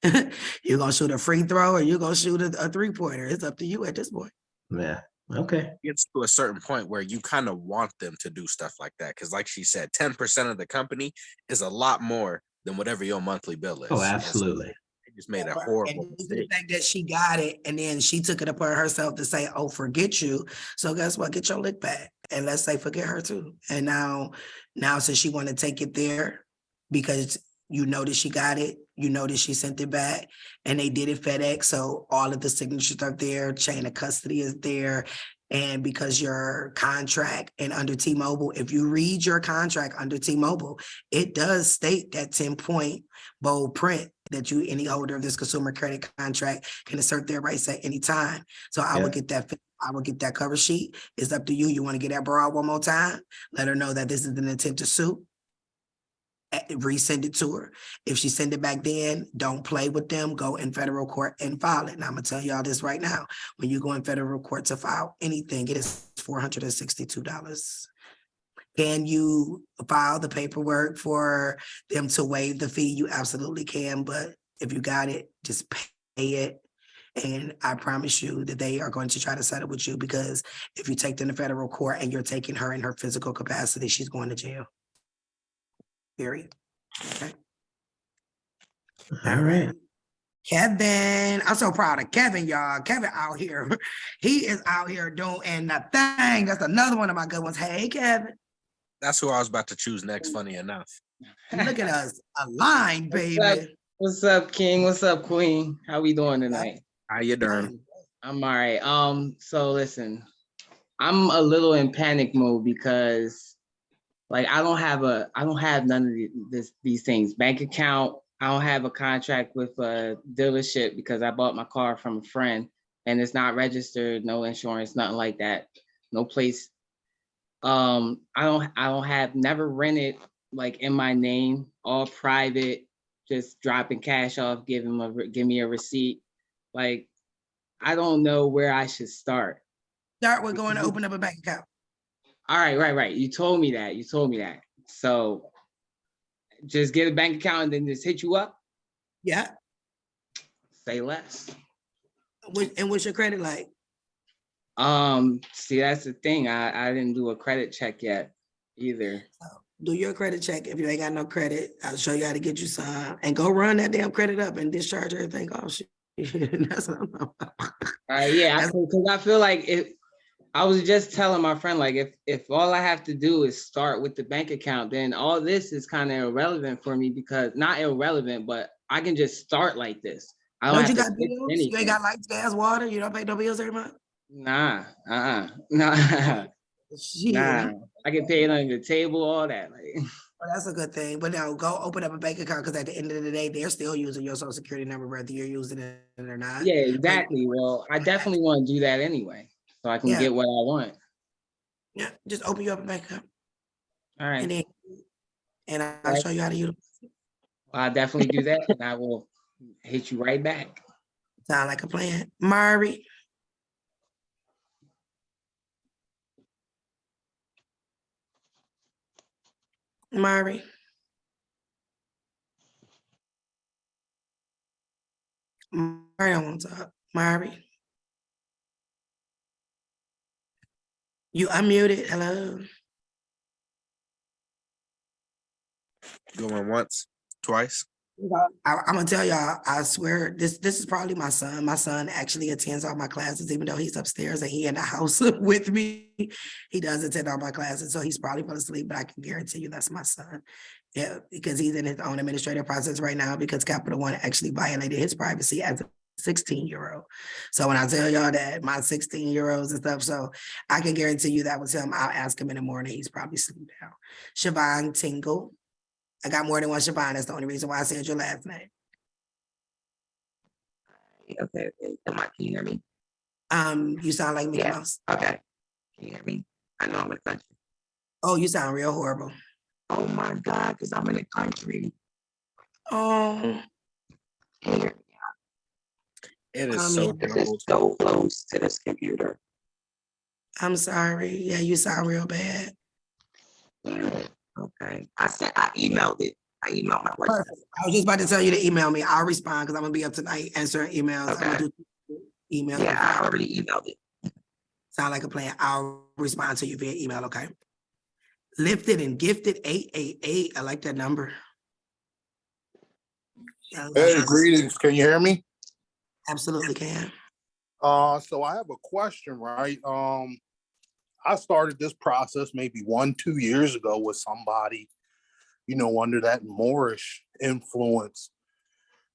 You're going to shoot a free throw or you're going to shoot a 3-pointer. It's up to you at this point. Yeah. Okay. It's to a certain point where you kind of want them to do stuff like that. Because like she said, 10% of the company is a lot more than whatever your monthly bill is. Oh, absolutely. Just made a horrible mistake. The fact that she got it and then she took it upon herself to say, oh, forget you. So guess what? Get your lick back. And let's say forget her too. And now since she want to take it there because you know that she got it, you know that she sent it back and they did it FedEx. So all of the signatures are there, chain of custody is there. And because your contract and under T-Mobile, if you read your contract under T-Mobile, it does state that 10-point bold print that any holder of this consumer credit contract can assert their rights at any time. So I would get that cover sheet. It's up to you. You want to get that broad one more time? Let her know that this is an intent to sue. Resend it to her. If she send it back then, don't play with them. Go in federal court and file it. And I'm gonna tell y'all this right now. When you go in federal court to file anything, it is $462. Can you file the paperwork for them to waive the fee? You absolutely can, but if you got it, just pay it. And I promise you that they are going to try to settle with you because if you take them to federal court and you're taking her in her physical capacity, she's going to jail. Period. Okay. All right. Kevin, I'm so proud of Kevin, y'all. Kevin out here. He is out here doing the thing. That's another one of my good ones. Hey, Kevin. That's who I was about to choose next, funny enough. Look at us aligned, baby. What's up, King? What's up, Queen? How we doing tonight? How you doing? I'm all right. So listen, I'm a little in panic mode because like I don't have none of these things. Bank account. I don't have a contract with a dealership because I bought my car from a friend and it's not registered, no insurance, nothing like that. No place. I don't have never rented like in my name, all private, just dropping cash off, give me a receipt. Like I don't know where I should start. Start with going to open up a bank account. All right, right. You told me that. So just get a bank account and then just hit you up? Yeah. Say less. And what's your credit like? See, that's the thing. I didn't do a credit check yet either. Do your credit check. If you ain't got no credit, I'll show you how to get you some and go run that damn credit up and discharge everything off. That's what I'm about. Yeah, because I feel like I was just telling my friend, like, if all I have to do is start with the bank account, then all this is kind of irrelevant for me because not irrelevant, but I can just start like this. Don't you got bills? You ain't got lights, gas, water? You don't pay no bills every month? Nah. Nah. I get paid under the table, all that. Like, Well, that's a good thing, but no, go open up a bank account, because at the end of the day, they're still using your social security number, whether you're using it or not. Yeah, exactly. Well, I definitely want to do that anyway, so I can Yeah. get what I want. Yeah, just open you up a bank account. All right. And I'll show you how to use it. I'll definitely do that, and I will hit you right back. Sound like a plan. Mari. Mari. Mari don't want to talk. Mari. You unmuted. Hello. Going once, twice. I'm gonna tell y'all, I swear, this is probably my son. My son actually attends all my classes, even though he's upstairs and he in the house with me. He does attend all my classes, so he's probably fell asleep, but I can guarantee you that's my son. Yeah, because he's in his own administrative process right now, because Capital One actually violated his privacy as a 16-year-old. So when I tell y'all that my 16-year-olds and stuff, so I can guarantee you that was him. I'll ask him in the morning. He's probably asleep now. Siobhan Tingle. I got more than one Siobhan. That's the only reason why I said your last name. Okay. Can you hear me? You sound like Mickey Mouse. Okay. Can you hear me? I know I'm in the country. Oh, you sound real horrible. Oh my God, because I'm in the country. Oh. Can you hear me? It is so This is so close to this computer. I'm sorry. Yeah, you sound real bad. Okay. I emailed it. I emailed my question. Perfect. I was just about to tell you to email me. I'll respond because I'm gonna be up tonight answering emails. Okay. I'm gonna do emails. Yeah, I already emailed it. Sound like a plan. I'll respond to you via email, okay? Lifted and gifted 888. I like that number. Hey, greetings. Can you hear me? Absolutely can. So I have a question, right? I started this process maybe 1-2 years ago with somebody, under that Morish influence.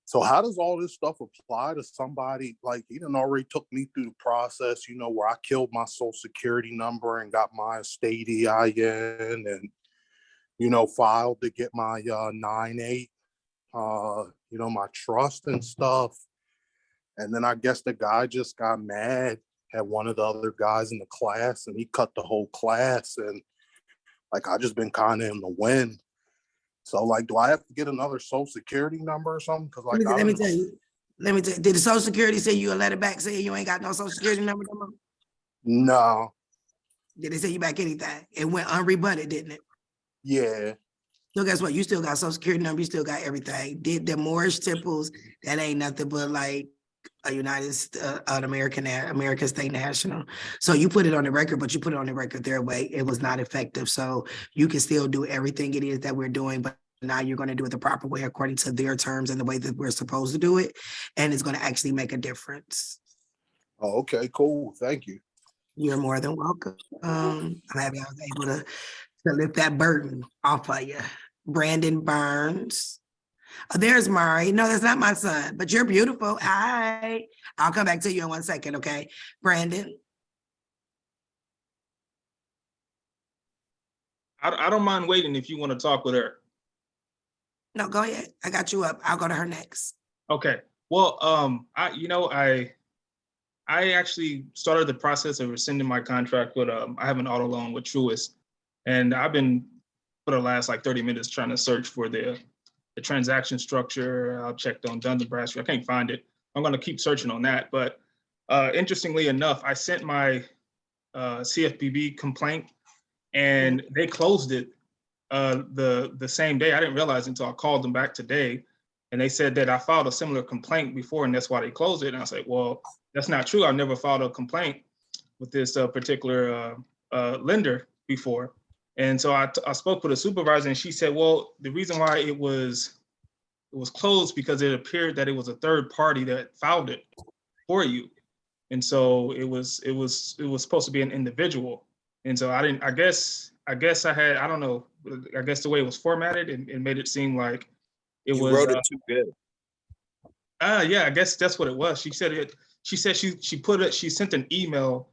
So how does all this stuff apply to somebody like he done already took me through the process, where I killed my social security number and got my estate EIN and, filed to get my 9-8, my trust and stuff. And then I guess the guy just got mad at one of the other guys in the class and he cut the whole class. And I just been kind of in the wind. So do I have to get another social security number or something? Cause let me tell you, did the social security say you a letter back saying you ain't got no social security number no more? No. Did they say you back anything? It went unrebutted, didn't it? Yeah. So guess what? You still got social security number, you still got everything. Did the Morish Tipples, that ain't nothing but an American State National. So you put it on the record, but you put it on the record their way. It was not effective. So you can still do everything it is that we're doing, but now you're going to do it the proper way according to their terms and the way that we're supposed to do it. And it's going to actually make a difference. Oh, okay, cool. Thank you. You're more than welcome. I'm happy I was able to lift that burden off of you. Brandon Burns. Oh, there's Mari. No, that's not my son, but you're beautiful. Hi. I'll come back to you in 1 second, okay? Brandon. I don't mind waiting if you want to talk with her. No, go ahead. I got you up. I'll go to her next. Okay. Well, I actually started the process of rescinding my contract with I have an auto loan with Truist, and I've been for the last 30 minutes trying to search for the transaction structure. I've checked on Dun & Bradstreet. I can't find it. I'm going to keep searching on that. But interestingly enough, I sent my CFPB complaint, and they closed it the same day. I didn't realize until I called them back today, and they said that I filed a similar complaint before, and that's why they closed it. And I said, well, that's not true. I've never filed a complaint with this particular lender before. And so I spoke with a supervisor, and she said, well, the reason why it was closed because it appeared that it was a third party that filed it for you. And so it was supposed to be an individual. And so I guess I don't know, I guess the way it was formatted, it made it seem like you wrote it too good. Yeah, I guess that's what it was. She said she sent an email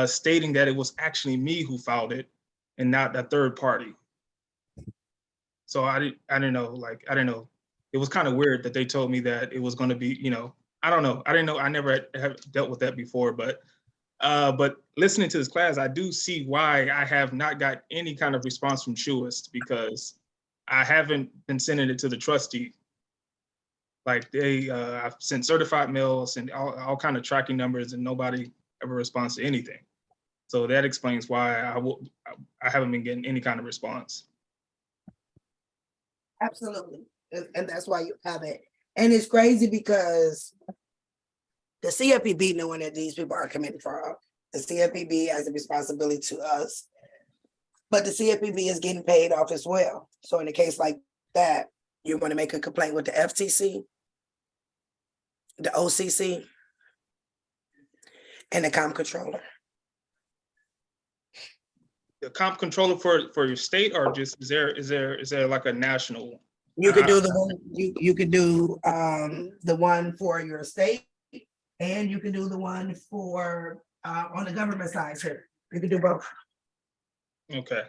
stating that it was actually me who filed it and not a third party. So I didn't know, like, I didn't know. It was kind of weird that they told me that it was going to be, I don't know. I didn't know. I never have dealt with that before, but listening to this class, I do see why I have not got any kind of response from Truist, because I haven't been sending it to the trustee. Like I've sent certified mails and all kind of tracking numbers, and nobody ever responds to anything. So that explains why I haven't been getting any kind of response. Absolutely. And that's why you have it. And it's crazy because the CFPB knowing that these people are committing fraud. The CFPB has a responsibility to us, but the CFPB is getting paid off as well. So in a case like that, you're going to make a complaint with the FTC, the OCC, and the comp controller. The comp controller for your state, or just is there like a national? You could do the one you could do the one for your state, and you can do the one for on the government side here. You can do both. Okay.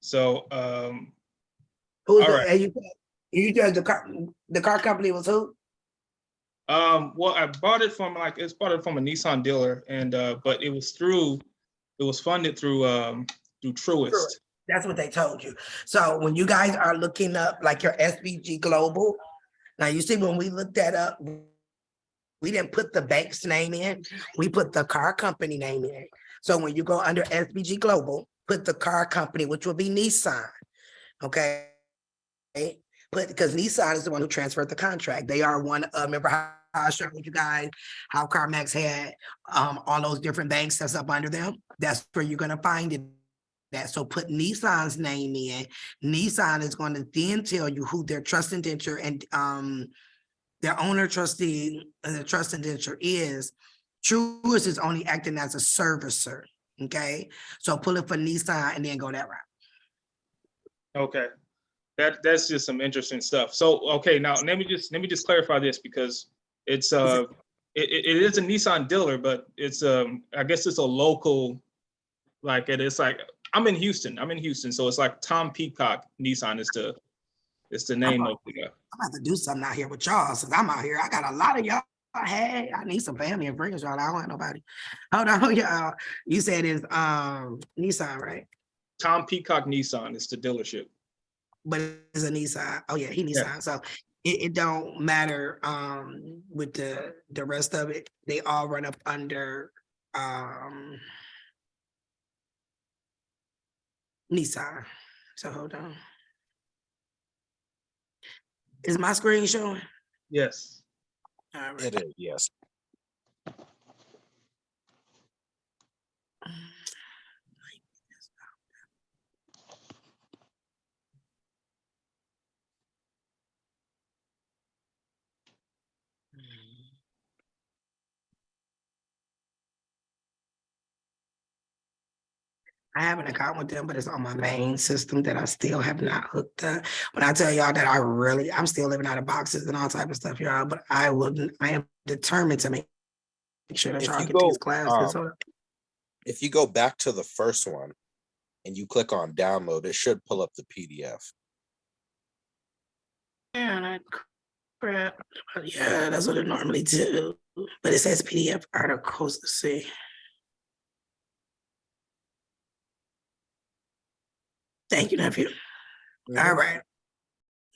So who's all the, right. you judge the car company was who? Well, I bought it from a Nissan dealer, and but it was funded through Truist. That's what they told you. So when you guys are looking up like your SBG Global, now you see when we looked that up, we didn't put the bank's name in, we put the car company name in. So when you go under SBG Global, put the car company, which will be Nissan, okay? Because Nissan is the one who transferred the contract. They are one, remember how I showed you guys how CarMax had all those different banks that's up under them? That's where you're gonna find it. So put Nissan's name in. Nissan is going to then tell you who their trust indenture and their owner trustee and the trust indenture is. Truist is only acting as a servicer. Okay, so pull it for Nissan and then go that route. Okay, that's just some interesting stuff. So okay, now let me just clarify this, because it's it is a Nissan dealer, but it's I guess it's a local, like it's like. I'm in Houston, so it's like Tom Peacock Nissan is the name of the. I'm about to do something out here with y'all, since I'm out here. I got a lot of y'all. Hey, I need some family and friends, y'all. I don't want nobody. Hold on, y'all. You said it's Nissan, right? Tom Peacock Nissan is the dealership. But it's a Nissan. Oh yeah, he Nissan. Yeah. So it don't matter with the rest of it. They all run up under Nissan. So hold on. Is my screen showing? Yes. All right. It is, yes. I have an account with them, but it's on my main system that I still have not hooked up. When I tell y'all that I'm still living out of boxes and all type of stuff, y'all, but I am determined to make sure that y'all get these classes. If you go back to the first one and you click on download, it should pull up the PDF. Yeah, crap. Yeah, that's what it normally do. But it says PDF articles. Let's see. Thank you, nephew. Mm-hmm. All right.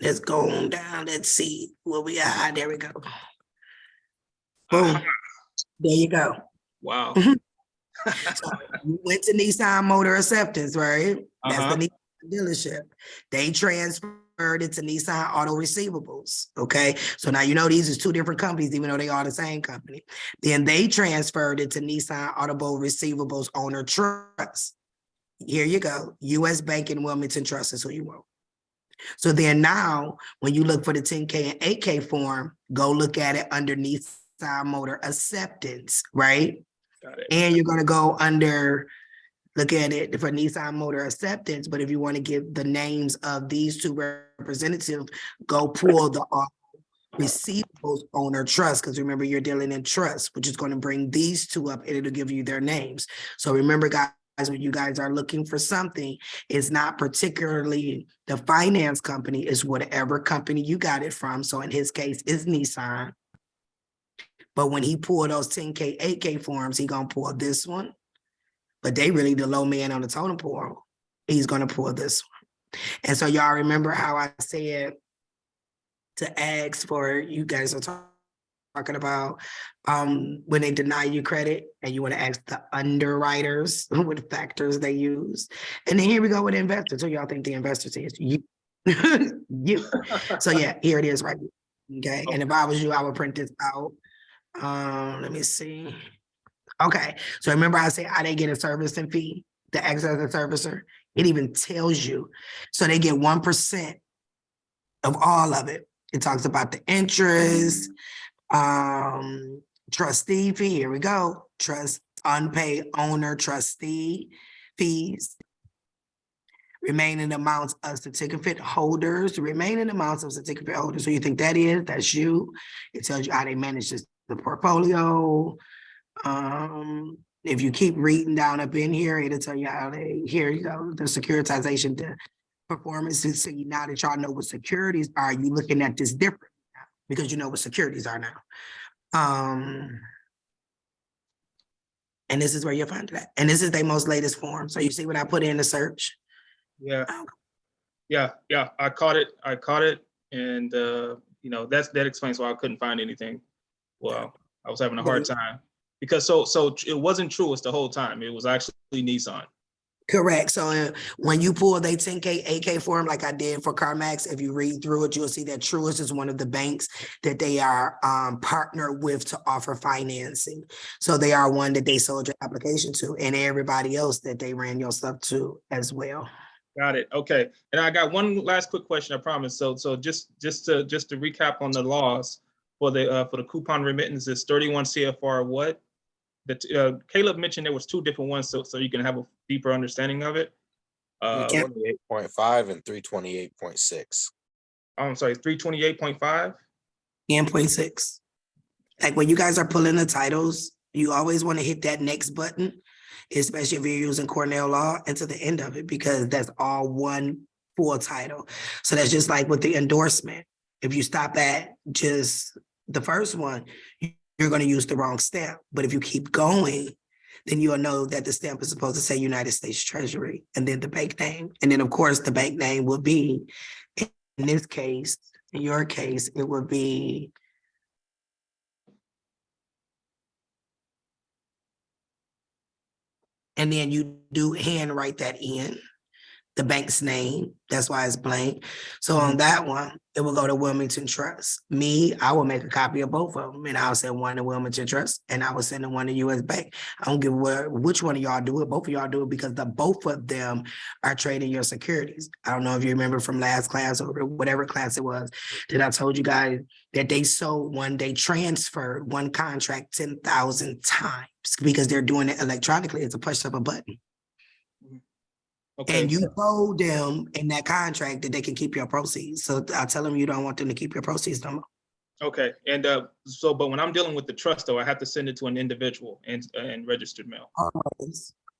Let's go on down. Let's see what we got. There we go. Boom. There you go. Wow. So you went to Nissan Motor Acceptance, right? That's the Nissan dealership. They transferred it to Nissan Auto Receivables. Okay. So now you know these are two different companies, even though they are the same company. Then they transferred it to Nissan Audible Receivables Owner Trust. Here you go. U.S. Bank and Wilmington Trust is who you want. So then now, when you look for the 10K and 8K form, go look at it under Nissan Motor Acceptance, right? Got it. And you're going to go under, look at it for Nissan Motor Acceptance. But if you want to give the names of these two representatives, go pull the Receivables Owner Trust, because remember, you're dealing in trust, which is going to bring these two up and it'll give you their names. So remember, guys, when you guys are looking for something, it's not particularly the finance company, it's whatever company you got it from. So in his case, it's Nissan. But when he pulled those 10K, 8K forms, he gonna pull this one. But they really the low man on the totem pole. He's gonna pull this one. And so y'all remember how I said to ask for, you guys are talking about when they deny you credit and you want to ask the underwriters what factors they use. And then here we go with investors. So y'all think the investors is you. You. So yeah, here it is right here. Okay. And if I was you, I would print this out. Let me see. Okay. So remember I said I didn't get a servicing fee, the excess of servicer. It even tells you. So they get 1% of all of it. It talks about the interest, trustee fee. Here we go. Unpaid owner trustee fees. Remaining amounts of certificate holders. Remaining amounts of certificate holders. So you think that is? That's you. It tells you how they manage the portfolio. If you keep reading down up in here, it'll tell you how they. Here you go. The securitization, the performances. So now that y'all know what securities are, you looking at this different now because you know what securities are now. And this is where you'll find that. And this is their most latest form. So you see what I put in the search? Yeah. Yeah. I caught it. And you know, that explains why I couldn't find anything. Well, I was having a hard time because so it wasn't Truist the whole time. It was actually Nissan. Correct. So when you pull the 10K, 8K form, like I did for CarMax, if you read through it, you'll see that Truist is one of the banks that they are partnered with to offer financing. So they are one that they sold your application to, and everybody else that they ran your stuff to as well. Got it. Okay. And I got one last quick question, I promise. So just to recap on the laws for the coupon remittances, 31 CFR what? Caleb mentioned there was 2 different ones, so you can have a deeper understanding of it. 328.5 and 328.6. I'm sorry, 328.5 and 0.6. Like when you guys are pulling the titles, you always want to hit that next button, especially if you're using Cornell Law, and to the end of it, because that's all one full title. So that's just like with the endorsement. If you stop at just the first one, you're going to use the wrong stamp. But if you keep going, then you'll know that the stamp is supposed to say United States Treasury and then the bank name. And then of course the bank name will be, in this case, in your case, it would be and then you do handwrite that in, the bank's name. That's why it's blank. So on that one, it will go to Wilmington Trust. Me, I will make a copy of both of them, and I'll send one to Wilmington Trust, and I will send one to US Bank. I don't give which one of y'all do it. Both of y'all do it because both of them are trading your securities. I don't know if you remember from last class or whatever class it was that I told you guys that they sold one, they transferred one contract 10,000 times because they're doing it electronically. It's a push of a button. Okay. And you told them in that contract that they can keep your proceeds. So I tell them you don't want them to keep your proceeds no more. Okay. And but when I'm dealing with the trust, though, I have to send it to an individual and registered mail.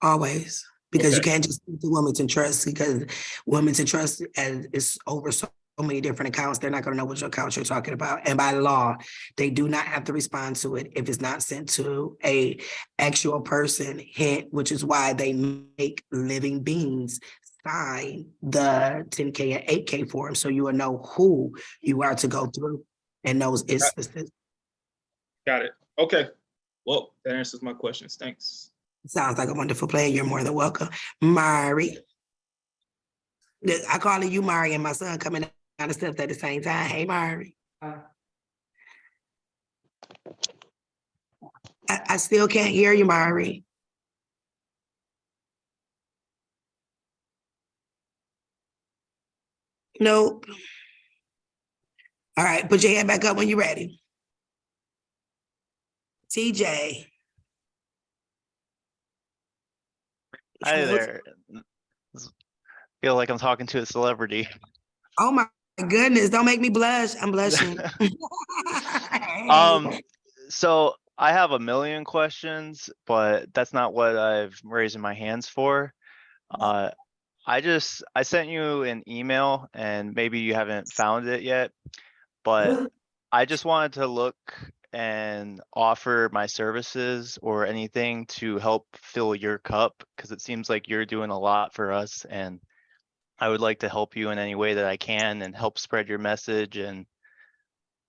Always. Because you can't just send to Wilmington Trust, because Wilmington Trust is over so many different accounts. They're not going to know which account you're talking about. And by law, they do not have to respond to it if it's not sent to a actual person, which is why they make living beings sign the 10K and 8K form, so you will know who you are to go through in those instances. Got it. Okay. Well, that answers my questions. Thanks. Sounds like a wonderful plan. You're more than welcome. Mari. I call you Mari, and my son coming down the steps at the same time. Hey, Mari. I still can't hear you, Mari. Nope. All right, put your hand back up when you're ready. TJ. Hi there. Feel like I'm talking to a celebrity. Oh my goodness, don't make me blush. I'm blushing. So I have a million questions, but that's not what I've raising my hands for. I sent you an email and maybe you haven't found it yet, but I just wanted to look and offer my services or anything to help fill your cup, because it seems like you're doing a lot for us, and I would like to help you in any way that I can and help spread your message. And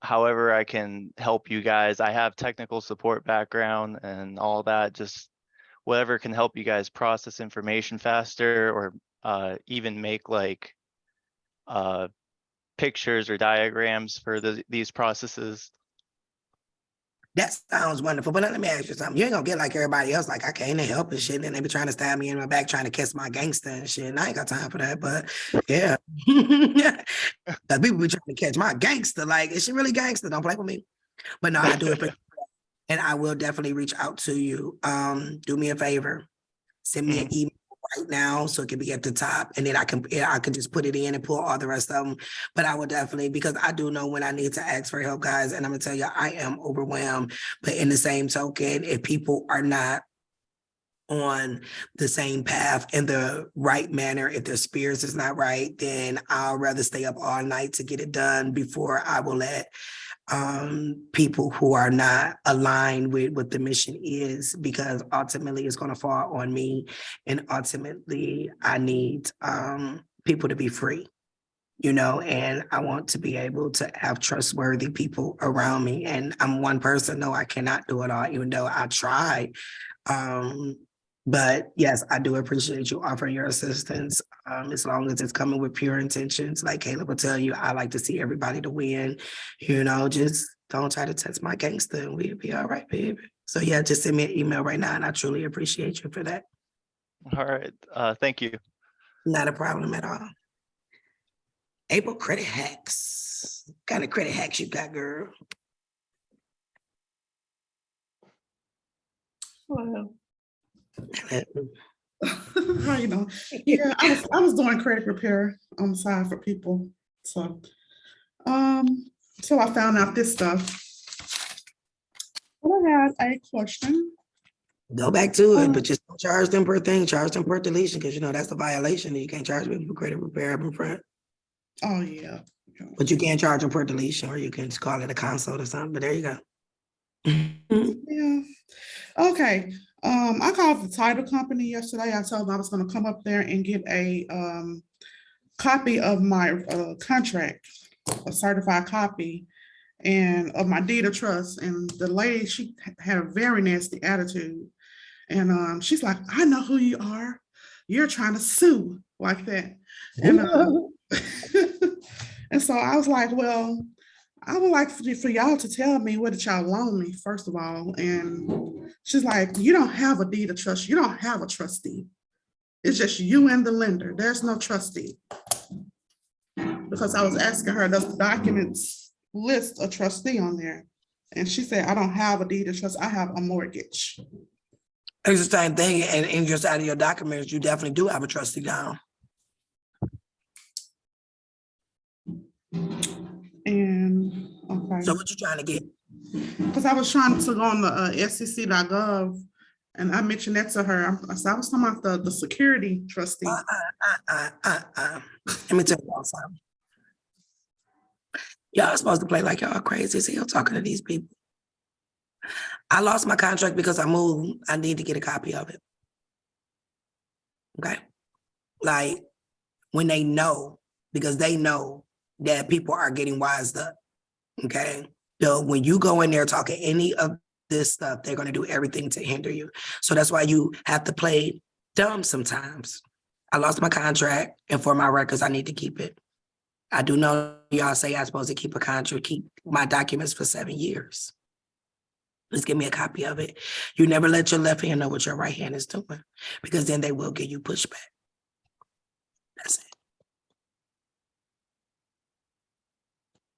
however I can help you guys, I have technical support background and all that, just whatever can help you guys process information faster, or even make like pictures or diagrams for these processes. That sounds wonderful, but let me ask you something. You ain't gonna get like everybody else, like I came to help and shit, and then they be trying to stab me in my back, trying to kiss my gangster and shit, and I ain't got time for that, but yeah. Cause people be trying to catch my gangster, like, is she really gangster? Don't play with me. But no, I do it, and I will definitely reach out to you. Do me a favor, send me an email right now so it can be at the top, and then I can just put it in and pull all the rest of them. But I will definitely, because I do know when I need to ask for help, guys, and I'm gonna tell you, I am overwhelmed. But in the same token, if people are not on the same path in the right manner, if their spirits is not right, then I'll rather stay up all night to get it done before I will let people who are not aligned with what the mission is, because ultimately it's going to fall on me, and ultimately I need people to be free, and I want to be able to have trustworthy people around me. And I'm one person. No, I cannot do it all, even though I try. But yes, I do appreciate you offering your assistance, as long as it's coming with pure intentions. Like Caleb will tell you, I like to see everybody to win. Just don't try to test my gangster and we'll be all right, baby. So yeah, just send me an email right now, and I truly appreciate you for that. All right, thank you. Not a problem at all. April, credit hacks. What kind of credit hacks you got, girl? Hello. How you know? Yeah, I was doing credit repair on the side for people. So I found out this stuff. Well, I had a question. Go back to it, but just don't charge them per thing, charge them per deletion, because that's a violation. You can't charge people for credit repair up in front. Oh yeah. But you can't charge them per deletion, or you can just call it a consult or something. But there you go. Yeah. Okay. I called the title company yesterday. I told them I was going to come up there and get a copy of my contract, a certified copy, and of my deed of trust. And the lady, she had a very nasty attitude. And she's like, I know who you are. You're trying to sue, like that. And and so I was like, well, I would like for y'all to tell me what did y'all loan me, first of all. And she's like, you don't have a deed of trust. You don't have a trustee. It's just you and the lender. There's no trustee. Because I was asking her, does the documents list a trustee on there? And she said, I don't have a deed of trust. I have a mortgage. It's the same thing. And in your side of your documents, you definitely do have a trustee down. And okay. So what you trying to get? Because I was trying to go on the SEC.gov, and I mentioned that to her. I was talking about the security trustee. Let me tell y'all something. Y'all supposed to play like y'all crazy as hell talking to these people. I lost my contract because I moved. I need to get a copy of it. Okay. Like when they know, because they know that people are getting wised up. Okay. So when you go in there talking any of this stuff, they're going to do everything to hinder you. So that's why you have to play dumb sometimes. I lost my contract, and for my records, I need to keep it. I do know y'all say I'm supposed to keep a contract, keep my documents for 7 years. Please give me a copy of it. You never let your left hand know what your right hand is doing, because then they will give you pushback. That's it.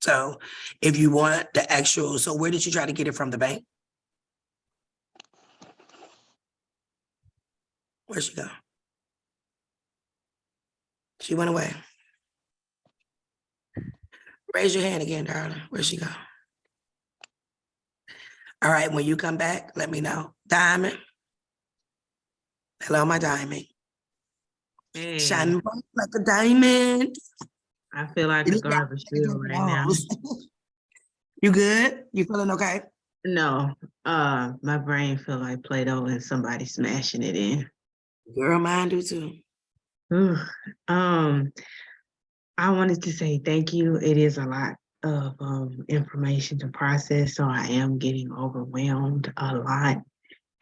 So if you want the actual, so where did you try to get it from, the bank? Where'd she go? She went away. Raise your hand again, darling. Where'd she go? All right, when you come back, let me know. Diamond. Hello, my diamond. Hey, Shine bright like a diamond. I feel like a garbage bill right now. You good? You feeling okay? No, my brain feel like Play-Doh and somebody smashing it in. Girl, mine do too. Ooh, I wanted to say thank you. It is a lot of information to process, so I am getting overwhelmed a lot.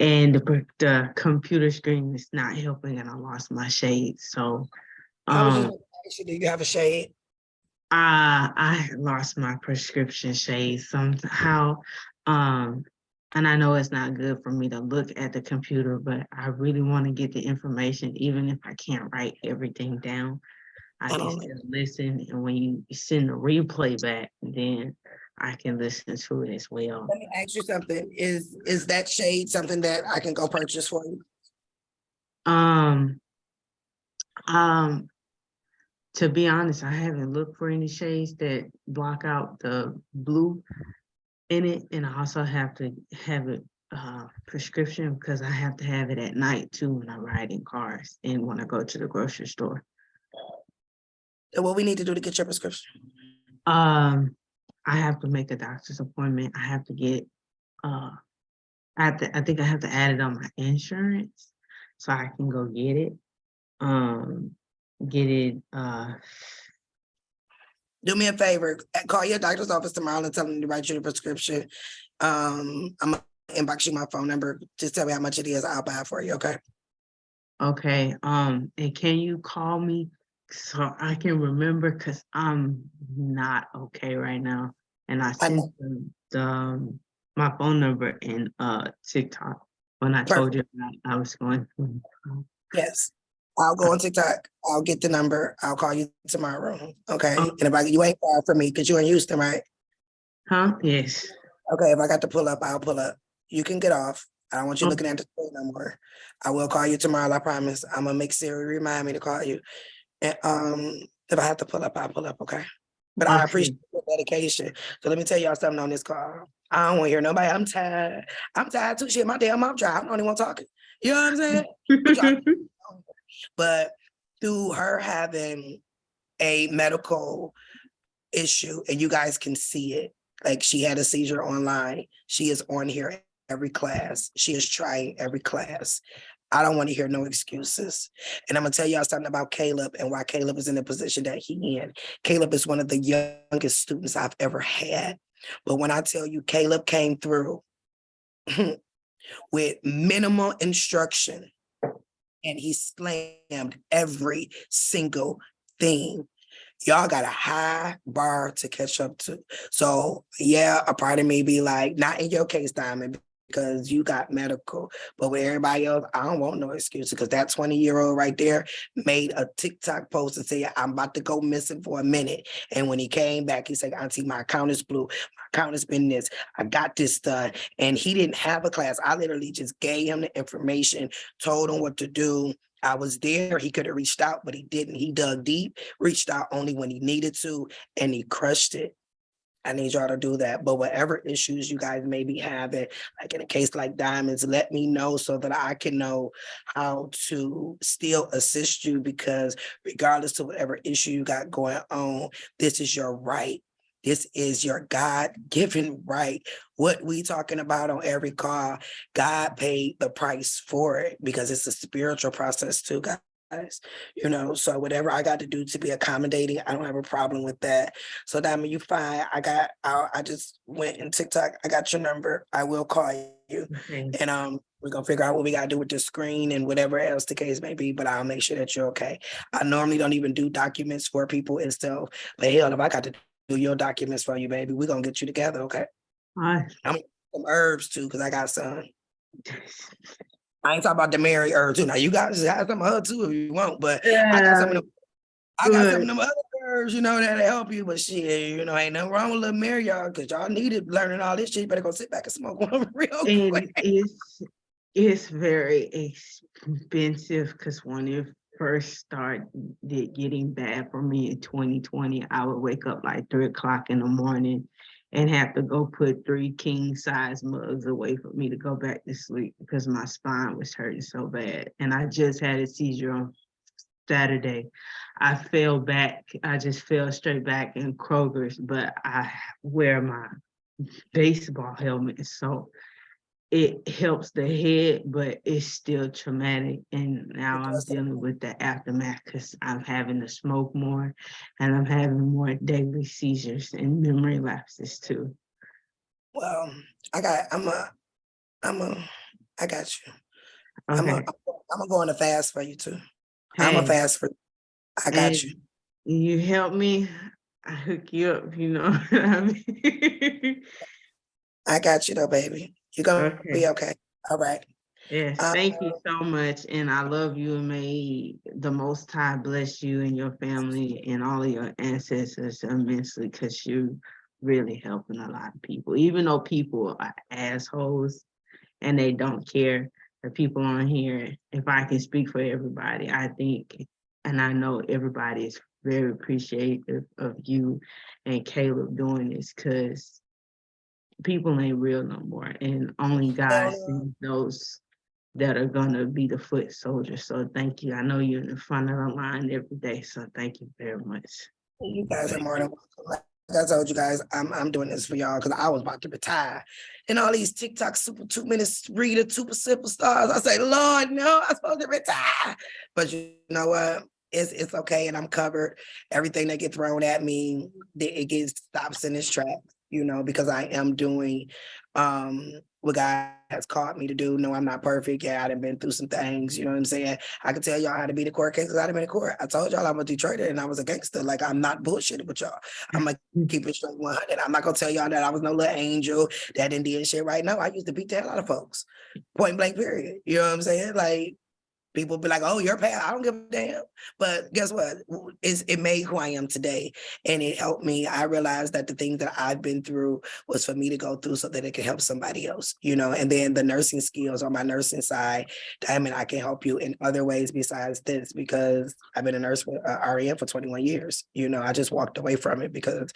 And the computer screen is not helping, and I lost my shades. So, I was just gonna ask you, do you have a shade? I lost my prescription shades somehow. And I know it's not good for me to look at the computer, but I really want to get the information, even if I can't write everything down. I can still listen, and when you send the replay back, then I can listen to it as well. Let me ask you something. Is that shade something that I can go purchase for you? To be honest, I haven't looked for any shades that block out the blue in it, and I also have to have it prescription because I have to have it at night too when I ride in cars and when I go to the grocery store. What we need to do to get your prescription? I have to make a doctor's appointment. I have to get I think I have to add it on my insurance so I can go get it. Do me a favor, call your doctor's office tomorrow and tell them to write you the prescription. I'm gonna inbox you my phone number. Just tell me how much it is. I'll buy it for you, okay? Okay, and can you call me so I can remember, because I'm not okay right now. And I sent them my phone number in TikTok when I told you I was going to. Yes. I'll go on TikTok. I'll get the number. I'll call you tomorrow. Okay. And if you ain't far from me, because you're in Houston, right? Huh? Yes. Okay. If I got to pull up, I'll pull up. You can get off. I don't want you looking at the screen no more. I will call you tomorrow. I promise. I'm gonna make Siri remind me to call you. And if I have to pull up, I'll pull up. Okay. But I appreciate your dedication. So let me tell y'all something on this call. I don't want to hear nobody. I'm tired. I'm tired too. Shit, my damn mouth dry. I'm the only one talking. You know what I'm saying? But through her having a medical issue, and you guys can see it, like she had a seizure online. She is on here every class. She is trying every class. I don't want to hear no excuses. And I'm gonna tell y'all something about Caleb and why Caleb is in the position that he in. Caleb is one of the youngest students I've ever had. But when I tell you Caleb came through with minimal instruction, and he slammed every single thing. Y'all got a high bar to catch up to. So yeah, a part of me be like, not in your case, Diamond, because you got medical. But with everybody else, I don't want no excuses, because that 20-year-old right there made a TikTok post and said, I'm about to go missing for a minute. And when he came back, he said, Auntie, my account is blue. My account has been this. I got this done. And he didn't have a class. I literally just gave him the information, told him what to do. I was there. He could have reached out, but he didn't. He dug deep, reached out only when he needed to, and he crushed it. I need y'all to do that. But whatever issues you guys may be having, like in a case like Diamonds, let me know so that I can know how to still assist you, because regardless of whatever issue you got going on, this is your right. This is your God-given right. What we talking about on every call, God paid the price for it, because it's a spiritual process too, guys. You know, so whatever I got to do to be accommodating, I don't have a problem with that. So Diamond, you fine. I just went in TikTok. I got your number. I will call you. And we're gonna figure out what we gotta do with the screen and whatever else the case may be, but I'll make sure that you're okay. I normally don't even do documents for people and stuff, but hell, if I got to do your documents for you, baby, we're gonna get you together, okay? All I'm some herbs too, because I got some. I ain't talking about the Mary herb too. Now you guys have some of her too if you want, but I got some of them. I got some of them other herbs, you know, that'll help you. But shit, you know, ain't nothing wrong with little Mary, y'all, because y'all needed learning all this shit. You better go sit back and smoke one real quick. And it's very expensive, because when it first started getting bad for me in 2020, I would wake up like 3 o'clock in the morning and have to go put 3 king size mugs away for me to go back to sleep because my spine was hurting so bad. And I just had a seizure on Saturday. I fell back. I just fell straight back in Kroger's, but I wear my baseball helmet. So it helps the head, but it's still traumatic. And now I'm dealing with the aftermath because I'm having to smoke more and I'm having more daily seizures and memory lapses too. Well, I got you. I'm Okay. gonna go on a fast for you too. I'm Hey, a fast for I got you. and you help me, I hook you up, you know what I mean? I got you though, baby. You're gonna be Okay. okay. All right. Yes, thank you so much. And I love you, and may the Most High bless you and your family and all of your ancestors immensely, because you really helping a lot of people. Even though people are assholes and they don't care, the people on here, if I can speak for everybody, I think, and I know everybody is very appreciative of you and Caleb doing this, because people ain't real no more, and only God sees those that are gonna be the foot soldiers. So thank you. I know you're in the front of the line every day, so thank you very much. You guys are more than welcome. Like I told you guys, I'm doing this for y'all because I was about to retire. And all these TikTok super 2 minutes reader, super simple stars. I say, Lord, no, I'm supposed to retire. But you know what? It's okay, and I'm covered. Everything that get thrown at me, it gets stops in its tracks, you know, because I am doing what God has called me to do. No, I'm not perfect. Yeah, I done been through some things, you know what I'm saying? I can tell y'all how to be the court cases. I done been in court. I told y'all I'm a Detroiter and I was a gangster. Like, I'm not bullshitting with y'all. I'm gonna keep it straight 100. I'm not gonna tell y'all that I was no little angel that didn't do shit right now. I used to beat the hell out of folks. Point blank period. You know what I'm saying? Like, people be like, oh, you're past. I don't give a damn. But guess what? It made who I am today. And it helped me. I realized that the things that I've been through was for me to go through so that it could help somebody else, you know. And then the nursing skills on my nursing side, I mean, I can help you in other ways besides this, because I've been a nurse with REM for 21 years. You know, I just walked away from it because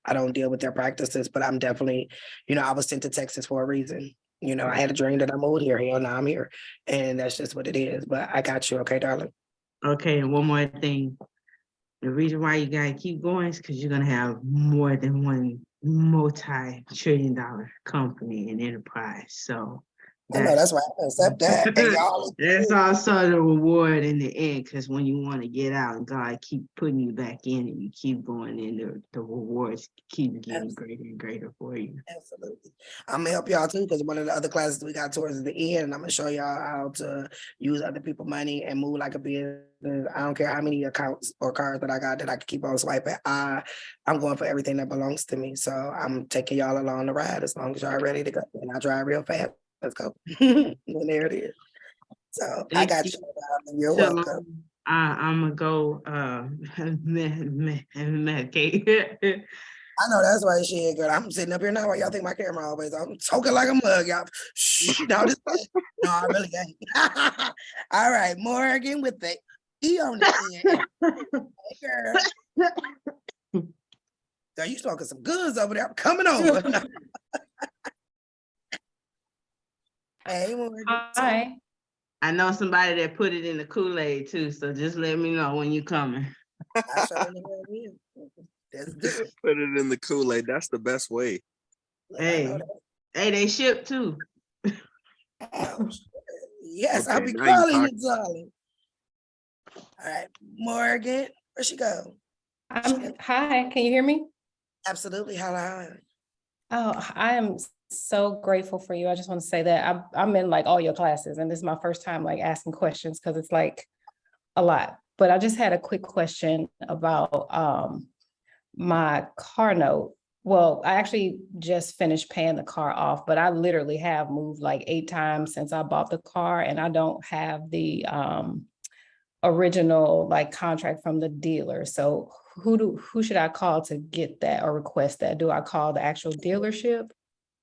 I don't deal with their practices, but I'm definitely, you know, I was sent to Texas for a reason. You know, I had a dream that I moved here. Hell, now I'm here. And that's just what it is. But I got you, okay, darling? Okay, and one more thing. The reason why you gotta keep going is because you're gonna have more than one multi-trillion-dollar company and enterprise. So I know that's why I accept that. And y'all, that's also the reward in the end, because when you want to get out and God keep putting you back in and you keep going in, the rewards keep getting greater and greater for you. Absolutely. I'm gonna help y'all too, because one of the other classes we got towards the end, and I'm gonna show y'all how to use other people's money and move like a business. I don't care how many accounts or cards that I got that I can keep on swiping. I'm going for everything that belongs to me. So I'm taking y'all along the ride as long as y'all ready to go. And I drive real fast. Let's go. And there it is. So I got you. You're welcome. I'm gonna go medicate. I know that's right, shit, girl. I'm sitting up here now. Why y'all think my camera always? I'm talking like a mug, y'all. Shh, no, no, I really ain't. All right, Morgan with the E on the end. Hey, girl. Girl, you talking some goods over there. I'm coming over. Hey, Morgan. Hi. I know somebody that put it in the Kool-Aid too, so just let me know when you're coming. I sure will. That's good. Put it in the Kool-Aid. That's the best way. Hey, they ship too. Yes, Okay, I'll be now you calling you, talking. darling. All right, Morgan, where'd she go? Hi, can you hear me? Absolutely. Hello. Oh, I am so grateful for you. I just want to say that I'm in like all your classes, and this is my first time like asking questions because it's like a lot. But I just had a quick question about my car note. Well, I actually just finished paying the car off, but I literally have moved like 8 times since I bought the car, and I don't have the original like contract from the dealer. So who should I call to get that or request that? Do I call the actual dealership?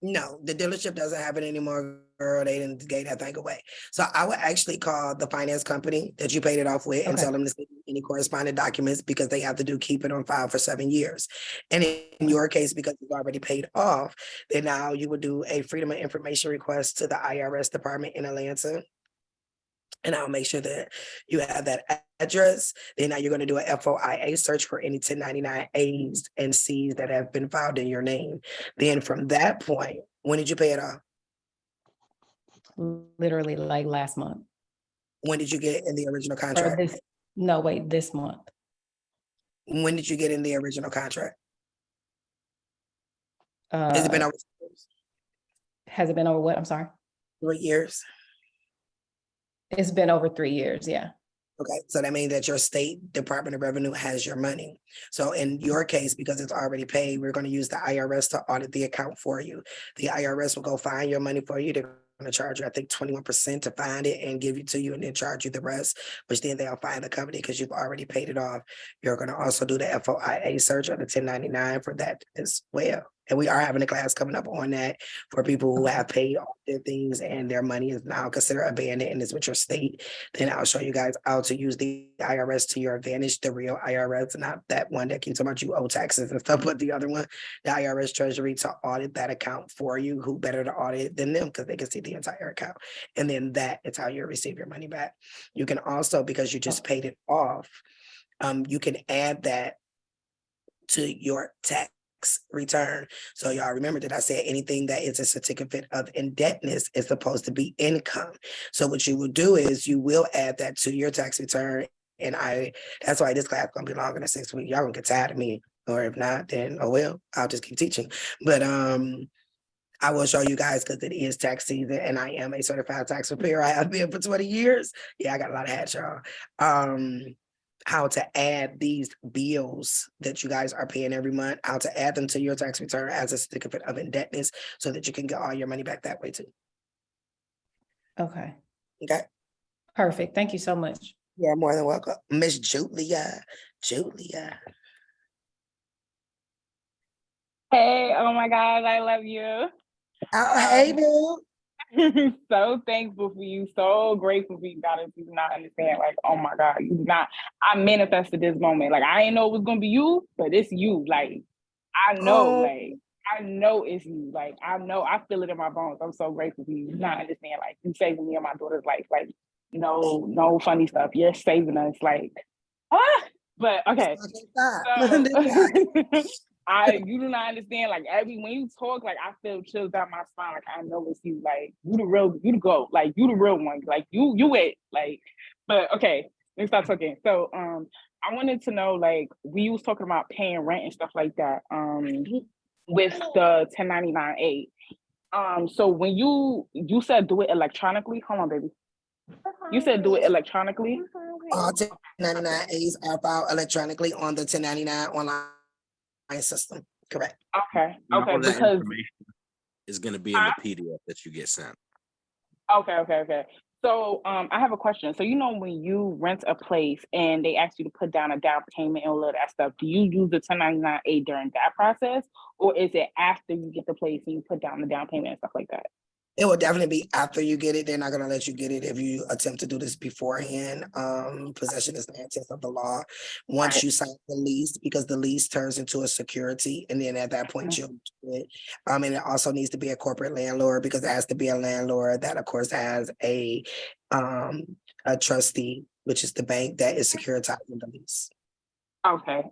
No, the dealership doesn't have it anymore, girl. They didn't gave that thing away. So I would actually call the finance company that you paid it off with and Okay. tell them to send an any corresponding documents because they have to keep it on file for 7 years. And in your case, because it's already paid off, then now you would do a Freedom of Information request to the IRS department in Atlanta. And I'll make sure that you have that address. Then now you're going to do a FOIA search for any 1099As and Cs that have been filed in your name. Then from that point, when did you pay it off? Literally like last month. When did you get in the original Or contract? this month. When did you get in the original contract? Has it been over 3 years? Has it been over what? I'm sorry. 3 years? It's been over 3 years, yeah. Okay, so that means that your state Department of Revenue has your money. So in your case, because it's already paid, we're going to use the IRS to audit the account for you. The IRS will go find your money for you. They're going to charge you, I think, 21% to find it and give it to you and then charge you the rest, which then they'll find the company because you've already paid it off. You're going to also do the FOIA search on the 1099 for that as well. And we are having a class coming up on that for people who have paid all their things and their money is now considered abandoned and is with your state. Then I'll show you guys how to use the IRS to your advantage, the real IRS, not that one that keeps talking about you owe taxes and stuff, but the other one, the IRS Treasury, to audit that account for you. Who better to audit than them because they can see the entire account. And then that is how you receive your money back. You can also, because you just paid it off, you can add that to your tax return. So y'all remember that I said anything that is a certificate of indebtedness is supposed to be income. So what you will do is you will add that to your tax return. And that's why this class is gonna be longer than 6 weeks. Y'all gonna get tired of me. Or if not, then oh well, I'll just keep teaching. But I will show you guys because it is tax season and I am a certified tax preparer. I have been for 20 years. Yeah, I got a lot of hats, y'all. How to add these bills that you guys are paying every month, how to add them to your tax return as a certificate of indebtedness so that you can get all your money back that way too. Okay. Okay. Perfect. Thank you so much. You're more than welcome. Miss Julia. Hey, oh my God, I love you. Oh, hey, boo. So thankful for you, so grateful for you, guys. You do not understand, like, oh my God, you do not. I manifested this moment. Like, I didn't know it was gonna be you, but it's you. Like, I know, I know it's you. Like, I know, I feel it in my bones. I'm so grateful for you. You do not understand, like, you saving me and my daughter's life. Like, no funny stuff. You're saving us, like, but okay. So, you do not understand. Like when you talk, like I feel chills down my spine. Like I know it's you. Like you the GOAT. Like you the real one. Like you it. Like, but okay, let me stop talking. So I wanted to know, like, we was talking about paying rent and stuff like that. With the 1099A. So when you said do it electronically, hold on, baby. You said do it electronically. All 1099As are filed electronically on the 1099 online system. Correct. Okay. All that Because information is going to be in the PDF that you get sent. Okay. So I have a question. So you know when you rent a place and they ask you to put down a down payment and all of that stuff, do you use the 1099A during that process, or is it after you get the place and you put down the down payment and stuff like that? It will definitely be after you get it. They're not going to let you get it if you attempt to do this beforehand. Possession is the intent of the law. Once you sign the lease, because the lease turns into a security, and then at that point you'll do it. And it also needs to be a corporate landlord, because it has to be a landlord that, of course, has a trustee, which is the bank that is securitizing the lease. Okay.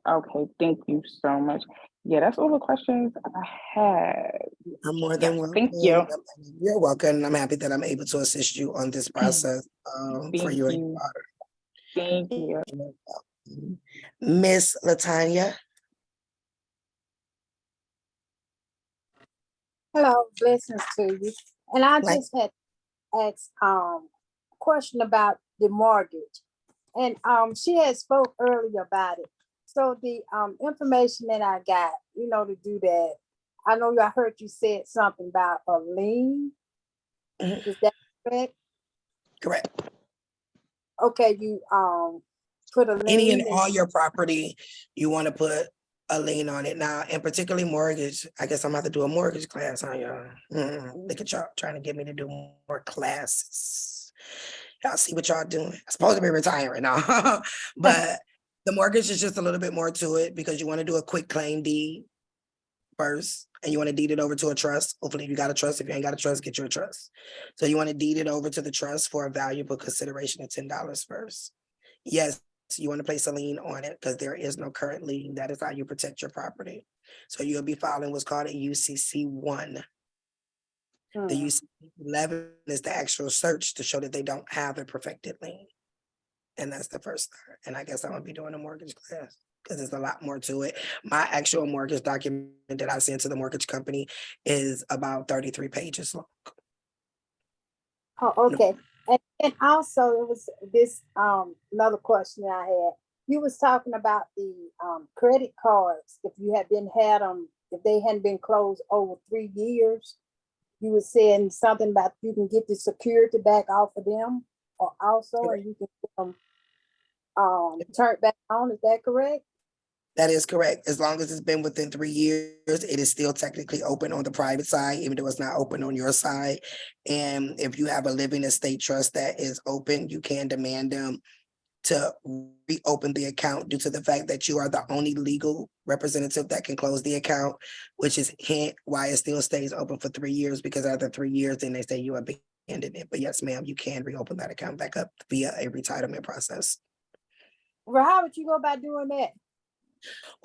Thank you so much. Yeah, that's all the questions I had. I'm more than welcome. Thank you. You're welcome. And I'm happy that I'm able to assist you on this process for you and your daughter. Thank you. Miss Latanya. Hello, blessings to you. And I just had asked a question about the mortgage. And she had spoke earlier about it. So the information that I got, to do that, I know I heard you said something about a lien. Is that correct? Correct. Okay, you put a lien. Any and all your property, you want to put a lien on it now, and particularly mortgage. I guess I'm about to do a mortgage class, huh, y'all? Look at y'all trying to get me to do more classes. Y'all see what y'all doing? I'm supposed to be retiring now, but The mortgage is just a little bit more to it because you want to do a quick claim deed first, and you want to deed it over to a trust. Hopefully you got a trust. If you ain't got a trust, get you a trust. So you want to deed it over to the trust for a valuable consideration of $10 first. Yes, you want to place a lien on it because there is no current lien. That is how you protect your property. So you'll be filing what's called a UCC-1. The UCC-11 is the actual search to show that they don't have a perfected lien. And that's the first start. And I guess I'm gonna be doing a mortgage class because there's a lot more to it. My actual mortgage document that I sent to the mortgage company is about 33 pages long. Oh, okay. And also it was this another question I had. You was talking about the credit cards. If you had had them, if they hadn't been closed over 3 years, you were saying something about you can get the security back off of them, or also, and you can get them turned back on. Is that correct? That is correct. As long as it's been within 3 years, it is still technically open on the private side, even though it's not open on your side. And if you have a living estate trust that is open, you can demand them to reopen the account due to the fact that you are the only legal representative that can close the account, which is hint why it still stays open for 3 years, because after 3 years, then they say you abandoned it. But yes, ma'am, you can reopen that account back up via a retitlement process. Well, how would you go about doing that?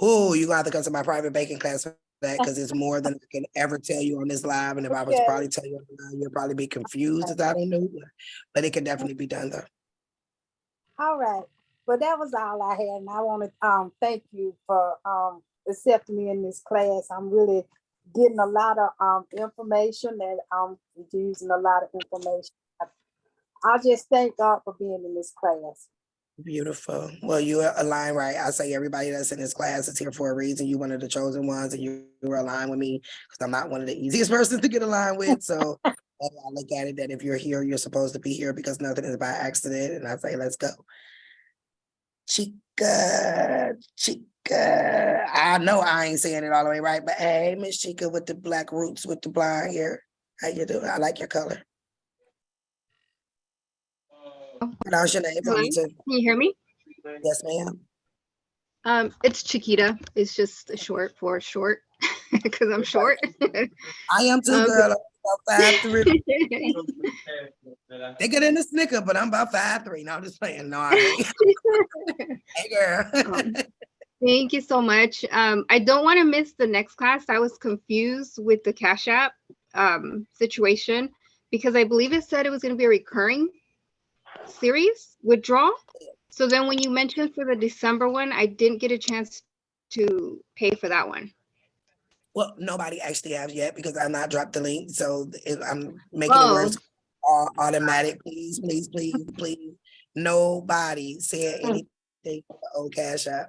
Oh, you gonna have to come to my private banking class for that because it's more than I can ever tell you on this live. And if I was to probably tell you on the live, you'll probably be confused as I don't know. But it can definitely be done though. All right. Well, that was all I had. And I want to thank you for accepting me in this class. I'm really getting a lot of information, and I'm using a lot of information. I just thank God for being in this class. Beautiful. Well, you are aligned, right? I say everybody that's in this class is here for a reason. You're one of the chosen ones, and you were aligned with me because I'm not one of the easiest persons to get aligned with. So I look at it that if you're here, you're supposed to be here because nothing is by accident. And I say, let's go. Chica. I know I ain't saying it all the way right, but hey, Miss Chica with the black roots with the blonde hair. How you doing? I like your color. Pronounce your name for me too. Can you hear me? Yes, ma'am. It's Chiquita. It's just short for short because I'm short. I am too, girl. I'm about 5'3". They get in the snicker, but I'm about 5'3". No, I'm just playing. No, I ain't. Hey, girl. Thank you so much. I don't want to miss the next class. I was confused with the Cash App situation because I believe it said it was going to be a recurring series withdrawal. So then when you mentioned for the December one, I didn't get a chance to pay for that one. Well, nobody actually has yet because I've not dropped the link. So I'm making it worse. Automatic. Please. Nobody said anything for the old Cash App.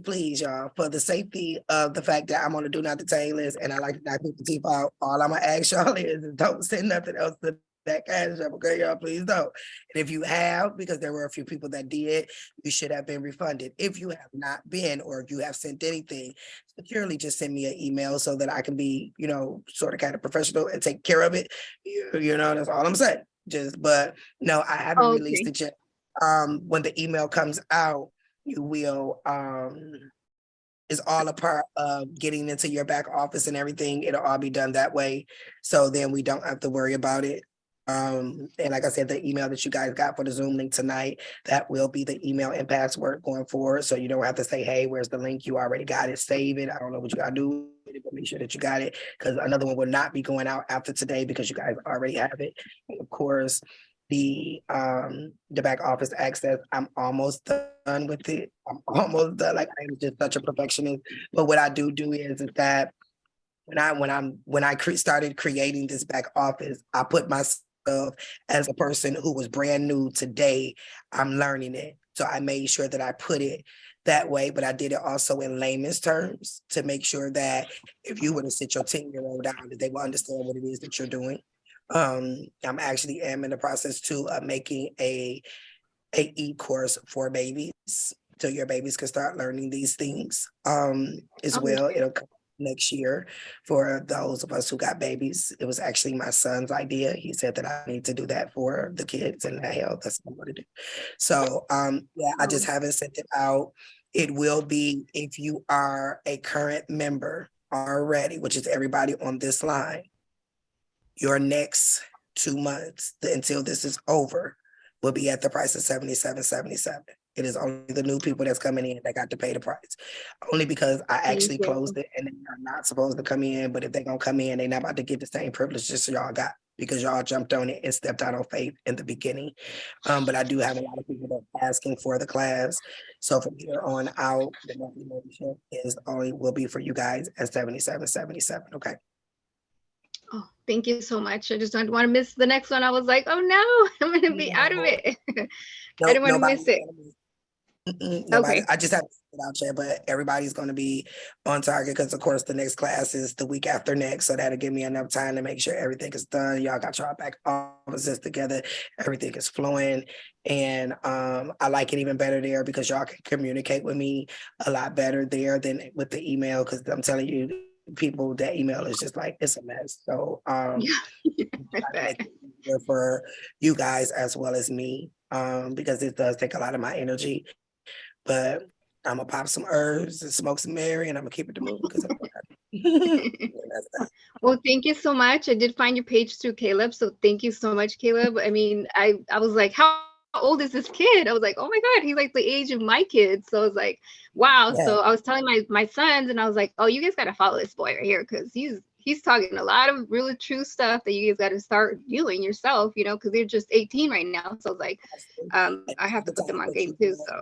Please, y'all, for the safety of the fact that I'm on the do not detain list and I like to knock people's teeth out, all I'm gonna ask y'all is don't send nothing else to that Cash App, okay, y'all, please don't. And if you have, because there were a few people that did, you should have been refunded. If you have not been, or if you have sent anything, securely just send me an email so that I can be, sort of kind of professional and take care of it. That's all I'm saying. But no, I haven't released it yet. When the email comes out, you will, it's all a part of getting into your back office and everything. It'll all be done that way. So then we don't have to worry about it. And like I said, the email that you guys got for the Zoom link tonight, that will be the email and password going forward. So you don't have to say, hey, where's the link? You already got it. Save it. I don't know what you got to do with it, but make sure that you got it because another one will not be going out after today because you guys already have it. And of course, the back office access, I'm almost done with it. I'm almost done. Like I am just such a perfectionist. But what I do is that when I started creating this back office, I put myself as a person who was brand new today. I'm learning it. So I made sure that I put it that way, but I did it also in layman's terms to make sure that if you were to sit your 10-year-old down, that they will understand what it is that you're doing. I'm actually in the process too of making a e-course for babies, so your babies can start learning these things as well. It'll come next year for those of us who got babies. It was actually my son's idea. He said that I need to do that for the kids and their health. That's what I'm going to do. So yeah, I just haven't sent it out. It will be if you are a current member already, which is everybody on this line, your next 2 months until this is over will be at the price of $77.77. It is only the new people that's coming in that got to pay the price. Only because I actually closed it and they are not supposed to come in, but if they're gonna come in, they're not about to get the same privileges y'all got because y'all jumped on it and stepped out on faith in the beginning. But I do have a lot of people that are asking for the class. So from here on out, the monthly membership will be for you guys at $77.77. Okay. Oh, thank you so much. I just don't want to miss the next one. I was like, oh no, I'm gonna be out of it. I didn't want to miss it. Nobody, I just have to put it out there, but everybody's going to be on target because, of course, the next class is the week after next. So that'll give me enough time to make sure everything is done. Y'all got y'all back offices together. Everything is flowing. And I like it even better there because y'all can communicate with me a lot better there than with the email. Because I'm telling you, people, that email is just like, it's a mess. So for you guys as well as me, because it does take a lot of my energy. But I'm gonna pop some herbs and smoke some Mary, and I'm gonna keep it to move because well, thank you so much. I did find your page through Caleb, so thank you so much, Caleb. I mean, I was like, how old is this kid? I was like, oh my God, he's like the age of my kids. So I was like, wow. Yeah. So I was telling my sons, and I was like, oh, you guys gotta follow this boy right here because he's talking a lot of really true stuff that you guys got to start doing yourself, you know, because they're just 18 right now. So it's like, I have to put them on game too. So